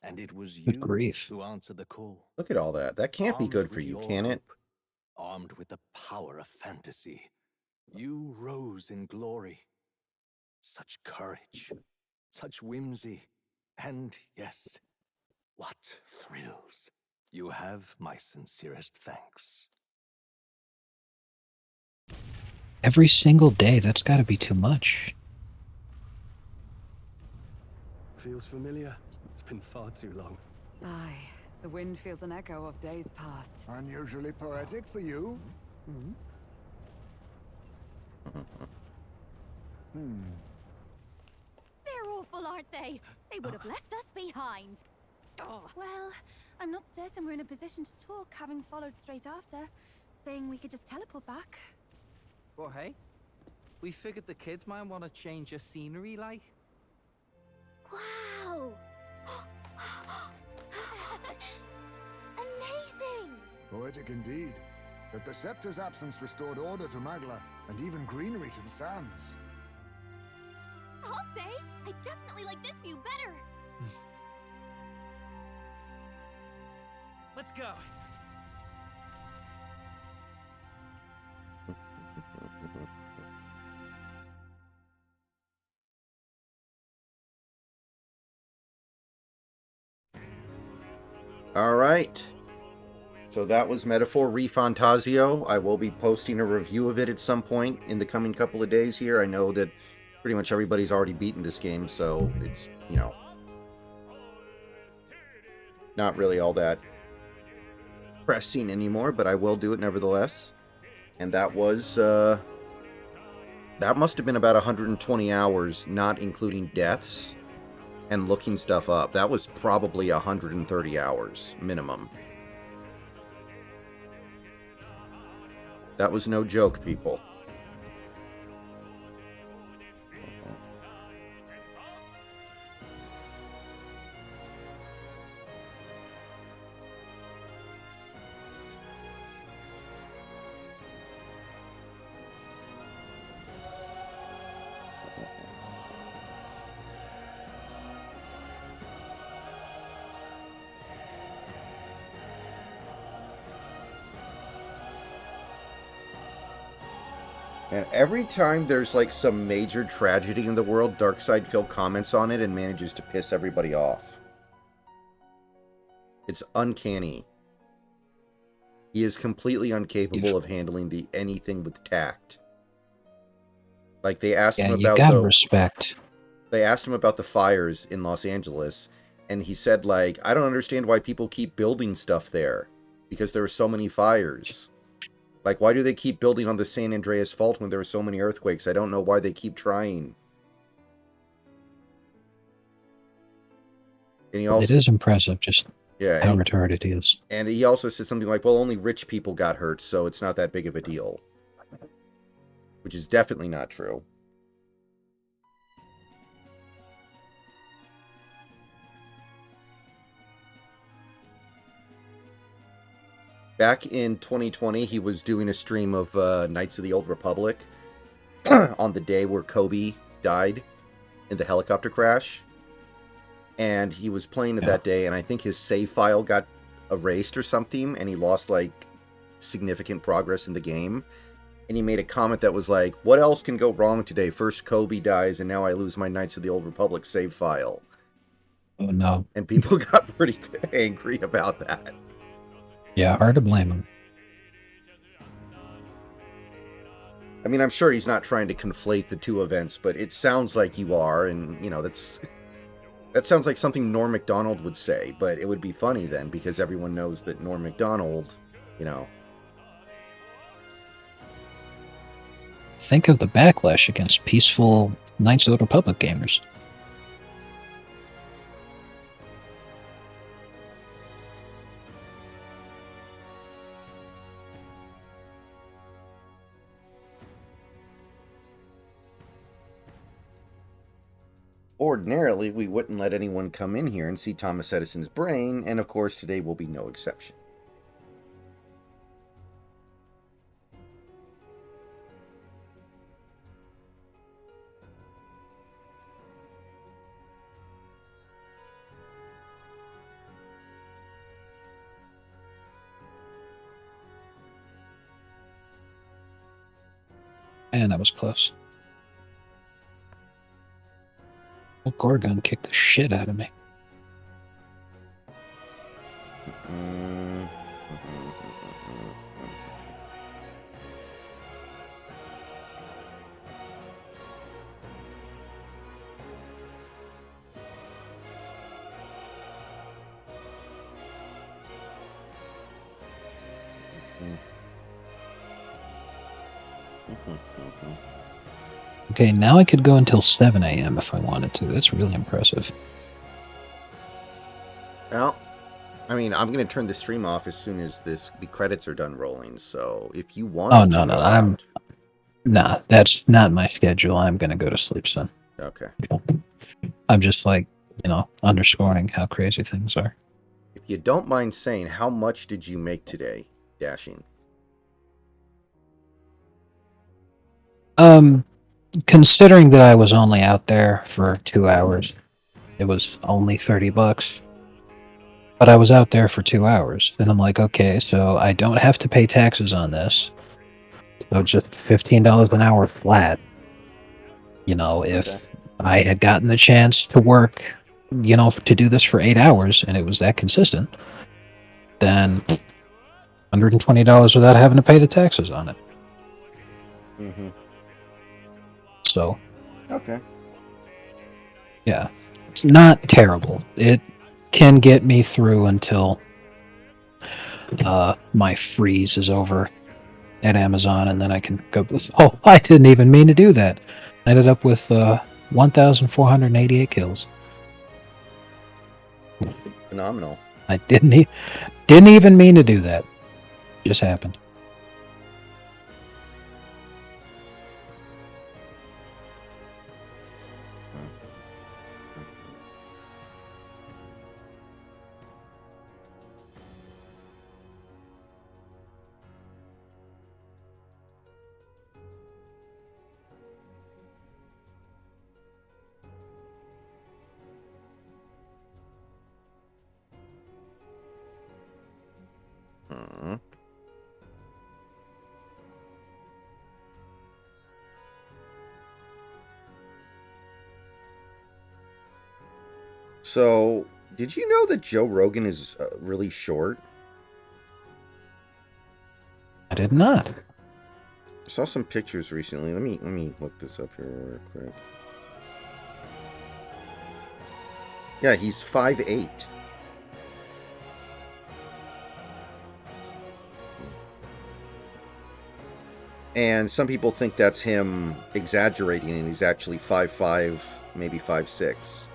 D: And it was
B: Good
D: you
B: grief.
D: who answered the call.
A: Look at all that. That can't be
D: Armed
A: good for
D: with
A: you,
D: your
A: can it?
D: hope, armed with the power of fantasy, you rose in glory. Such courage, such whimsy, and yes, what thrills. You have my sincerest thanks.
B: Every single day, that's gotta be too much.
C: Feels familiar? It's been far too long.
L: Aye, the wind feels an echo of days past.
F: Unusually poetic for you.
G: They're awful, aren't they? They would have left us behind. Oh.
S: Well, I'm not certain we're in a position to talk, having followed straight after, saying we could just teleport back.
K: Well, hey, we figured the kids might want to change your scenery, like.
G: Wow! Amazing!
F: Poetic indeed. That the scepter's absence restored order to Magla, and even greenery to the sands.
G: I'll say, I definitely like this view better.
P: Let's go.
A: All right. So that was Metaphor ReFantazio. I will be posting a review of it at some point in the coming couple of days here. I know that pretty much everybody's already beaten this game, so it's, you know, not really all that press scene anymore, but I will do it nevertheless. And that was, that must have been about 120 hours, not including deaths and looking stuff up. That was probably 130 hours, minimum. That was no joke, people. And every time there's like some major tragedy in the world, Darkseid Phil comments on it and manages to piss everybody off. It's uncanny. He is completely incapable of handling anything with tact. Like they asked him about
B: respect.
A: They asked him about the fires in Los Angeles, and he said like, I don't understand why people keep building stuff there because there are so many fires. Like, why do they keep building on the San Andreas Fault when there are so many earthquakes? I don't know why they keep trying. And he also,
B: it is impressive, just
A: yeah,
B: how retarded he is.
A: And he also said something like, well, only rich people got hurt, so it's not that big of a deal. Which is definitely not true. Back in 2020, he was doing a stream of Knights of the Old Republic on the day where Kobe died in the helicopter crash. And he was playing it that day, and I think his save file got erased or something, and he lost, like, significant progress in the game. And he made a comment that was like, what else can go wrong today? First Kobe dies, and now I lose my Knights of the Old Republic save file.
B: Oh, no.
A: And people got pretty angry about that.
B: Yeah, hard to blame him.
A: I mean, I'm sure he's not trying to conflate the two events, but it sounds like you are, and, you know, that sounds like something Norm Macdonald would say, but it would be funny then, because everyone knows that Norm Macdonald, you know...
B: Think of the backlash against peaceful Knights of the Republic gamers.
A: Ordinarily, we wouldn't let anyone come in here and see Thomas Edison's brain, and of course today will be no exception.
B: Man, that was close. Well, Gorgon kicked the shit out of me. Okay, now I could go until 7 a.m. if I wanted to. That's really impressive.
A: Well, I mean, I'm going to turn the stream off as soon as the credits are done rolling, so if you want
B: Oh, no, nah, that's not my schedule. I'm going to go to sleep soon.
A: Okay.
B: I'm just like, you know, underscoring how crazy things are.
A: If you don't mind saying, how much did you make today, Dashing?
B: Considering that I was only out there for 2 hours, it was only $30. But I was out there for 2 hours, and I'm like, okay, so I don't have to pay taxes on this. So just $15 an hour flat. You know, if I had gotten the chance to work, you know, to do this for 8 hours, and it was that consistent, then $120 without having to pay the taxes on it.
A: Mm-hmm.
B: So,
A: okay.
B: Yeah, it's not terrible. It can get me through until my freeze is over at Amazon, and then I can go. Oh, I didn't even mean to do that. I ended up with 1,488 kills.
A: Phenomenal.
B: I didn't even mean to do that. Just happened.
A: So, did you know that Joe Rogan is really short?
B: I did not.
A: I saw some pictures recently. Let me look this up here real quick. Yeah, he's 5'8". And some people think that's him exaggerating, and he's actually 5'5", maybe 5'6".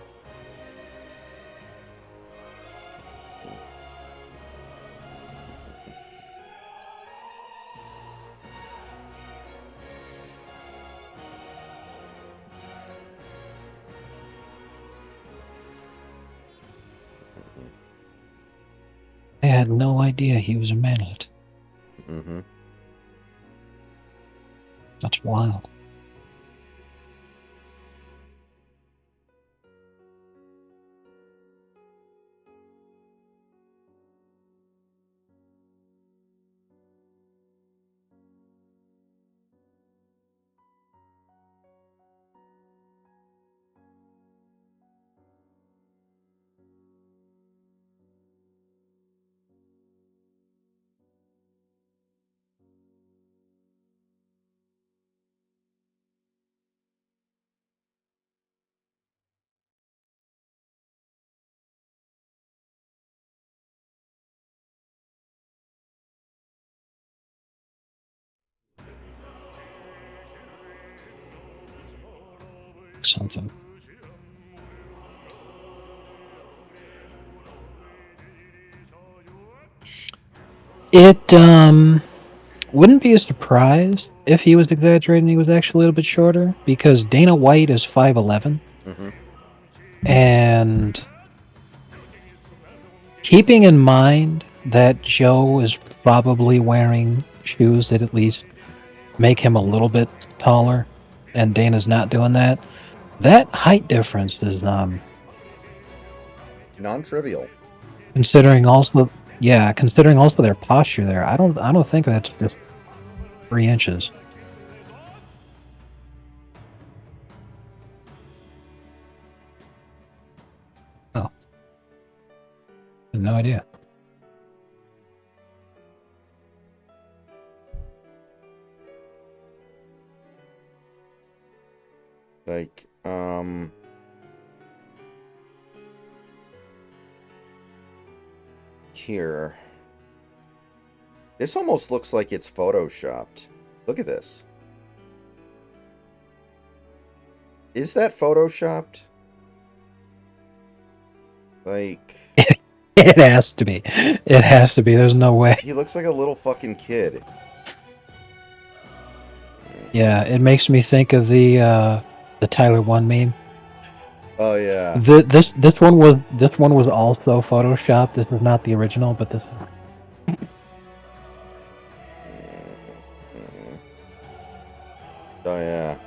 B: I had no idea he was a manlet.
A: Mm-hmm.
B: That's wild. Something. It wouldn't be a surprise if he was exaggerating. He was actually a little bit shorter because Dana White is 5'11", and keeping in mind that Joe is probably wearing shoes that at least make him a little bit taller, and Dana's not doing that. That height difference is
A: non-trivial.
B: Considering also their posture there, I don't think that's just 3 inches. Oh, no idea.
A: Like, here. This almost looks like it's photoshopped. Look at this. Is that photoshopped? Like...
B: It has to be. It has to be. There's no way.
A: He looks like a little fucking kid.
B: Yeah, it makes me think of the Tyler 1 meme.
A: Oh yeah.
B: This one was also photoshopped. This is not the original, but this is...
A: Oh yeah.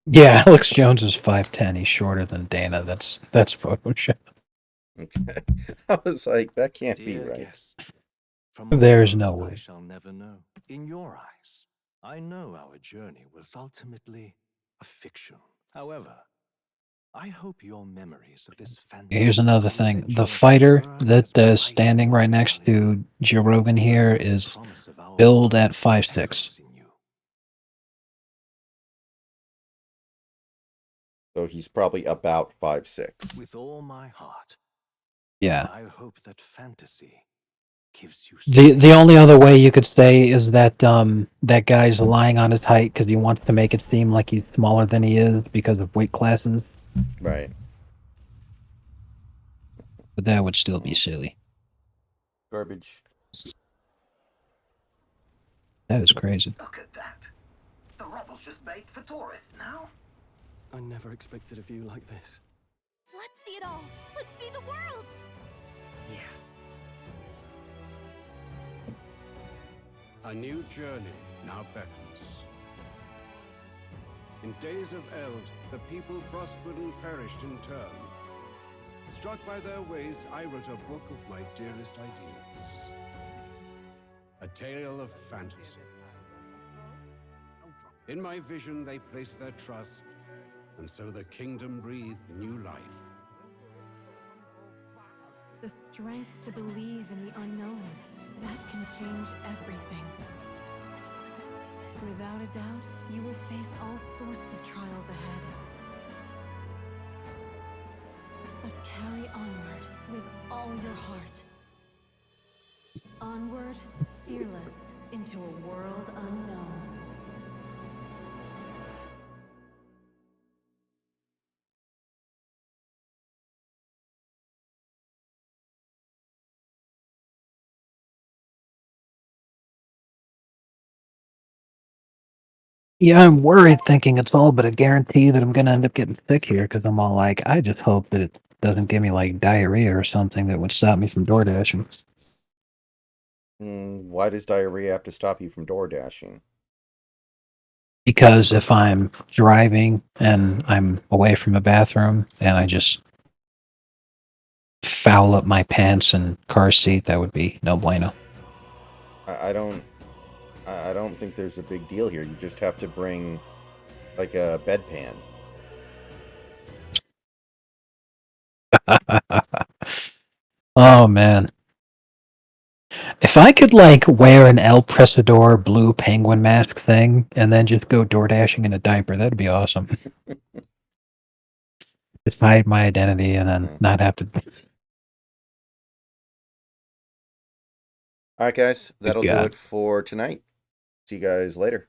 B: Yeah, Alex Jones is 5'10". He's shorter than Dana. That's Photoshop.
A: Okay. I was like, that can't be right.
D: Guest, from a
B: There's
D: world
B: no
D: I
B: way.
D: shall never know. In your eyes, I know our journey was ultimately a fiction. However, I hope your memories of this
B: Here's
D: fantastic
B: another thing.
D: adventure
B: The fighter
D: burn
B: that
D: as
B: is
D: bright
B: standing
D: in
B: right next to Joe Rogan here is billed at 5'6".
A: So he's probably about 5'6".
D: With all my heart.
B: Yeah.
D: I hope that fantasy gives you
B: The only other way you could say is that that guy's lying on his height because he wants to make it seem like he's smaller than he is because of weight classes.
A: Right.
B: But that would still be silly.
A: Garbage.
B: That is crazy.
T: Look at that. The rubble's just bait for tourists now.
C: I never expected a view like this.
G: Let's see it all. Let's see the world.
T: Yeah.
O: A new journey now beckons. In days of eld, the people prospered and perished in turn. Struck by their ways, I wrote a book of my dearest ideas. A tale of fantasy. In my vision, they placed their trust, and so the kingdom breathed new life.
N: The strength to believe in the unknown, that can change everything. Without a doubt, you will face all sorts of trials ahead. But carry onward with all your heart. Onward, fearless, into a world unknown.
B: Yeah, I'm worried thinking it's all but a guarantee that I'm going to end up getting sick here because I'm all like, I just hope that it doesn't give me like diarrhea or something that would stop me from door dashing.
A: Why does diarrhea have to stop you from door dashing?
B: Because if I'm driving and I'm away from a bathroom and I just foul up my pants and car seat, that would be no bueno.
A: I don't think there's a big deal here. You just have to bring like a bedpan.
B: Oh man. If I could like wear an El Presador blue penguin mask thing and then just go door dashing in a diaper, that'd be awesome. Just hide my identity and then not have to.
A: All right, guys, that'll do
B: God.
A: it for tonight. See you guys later.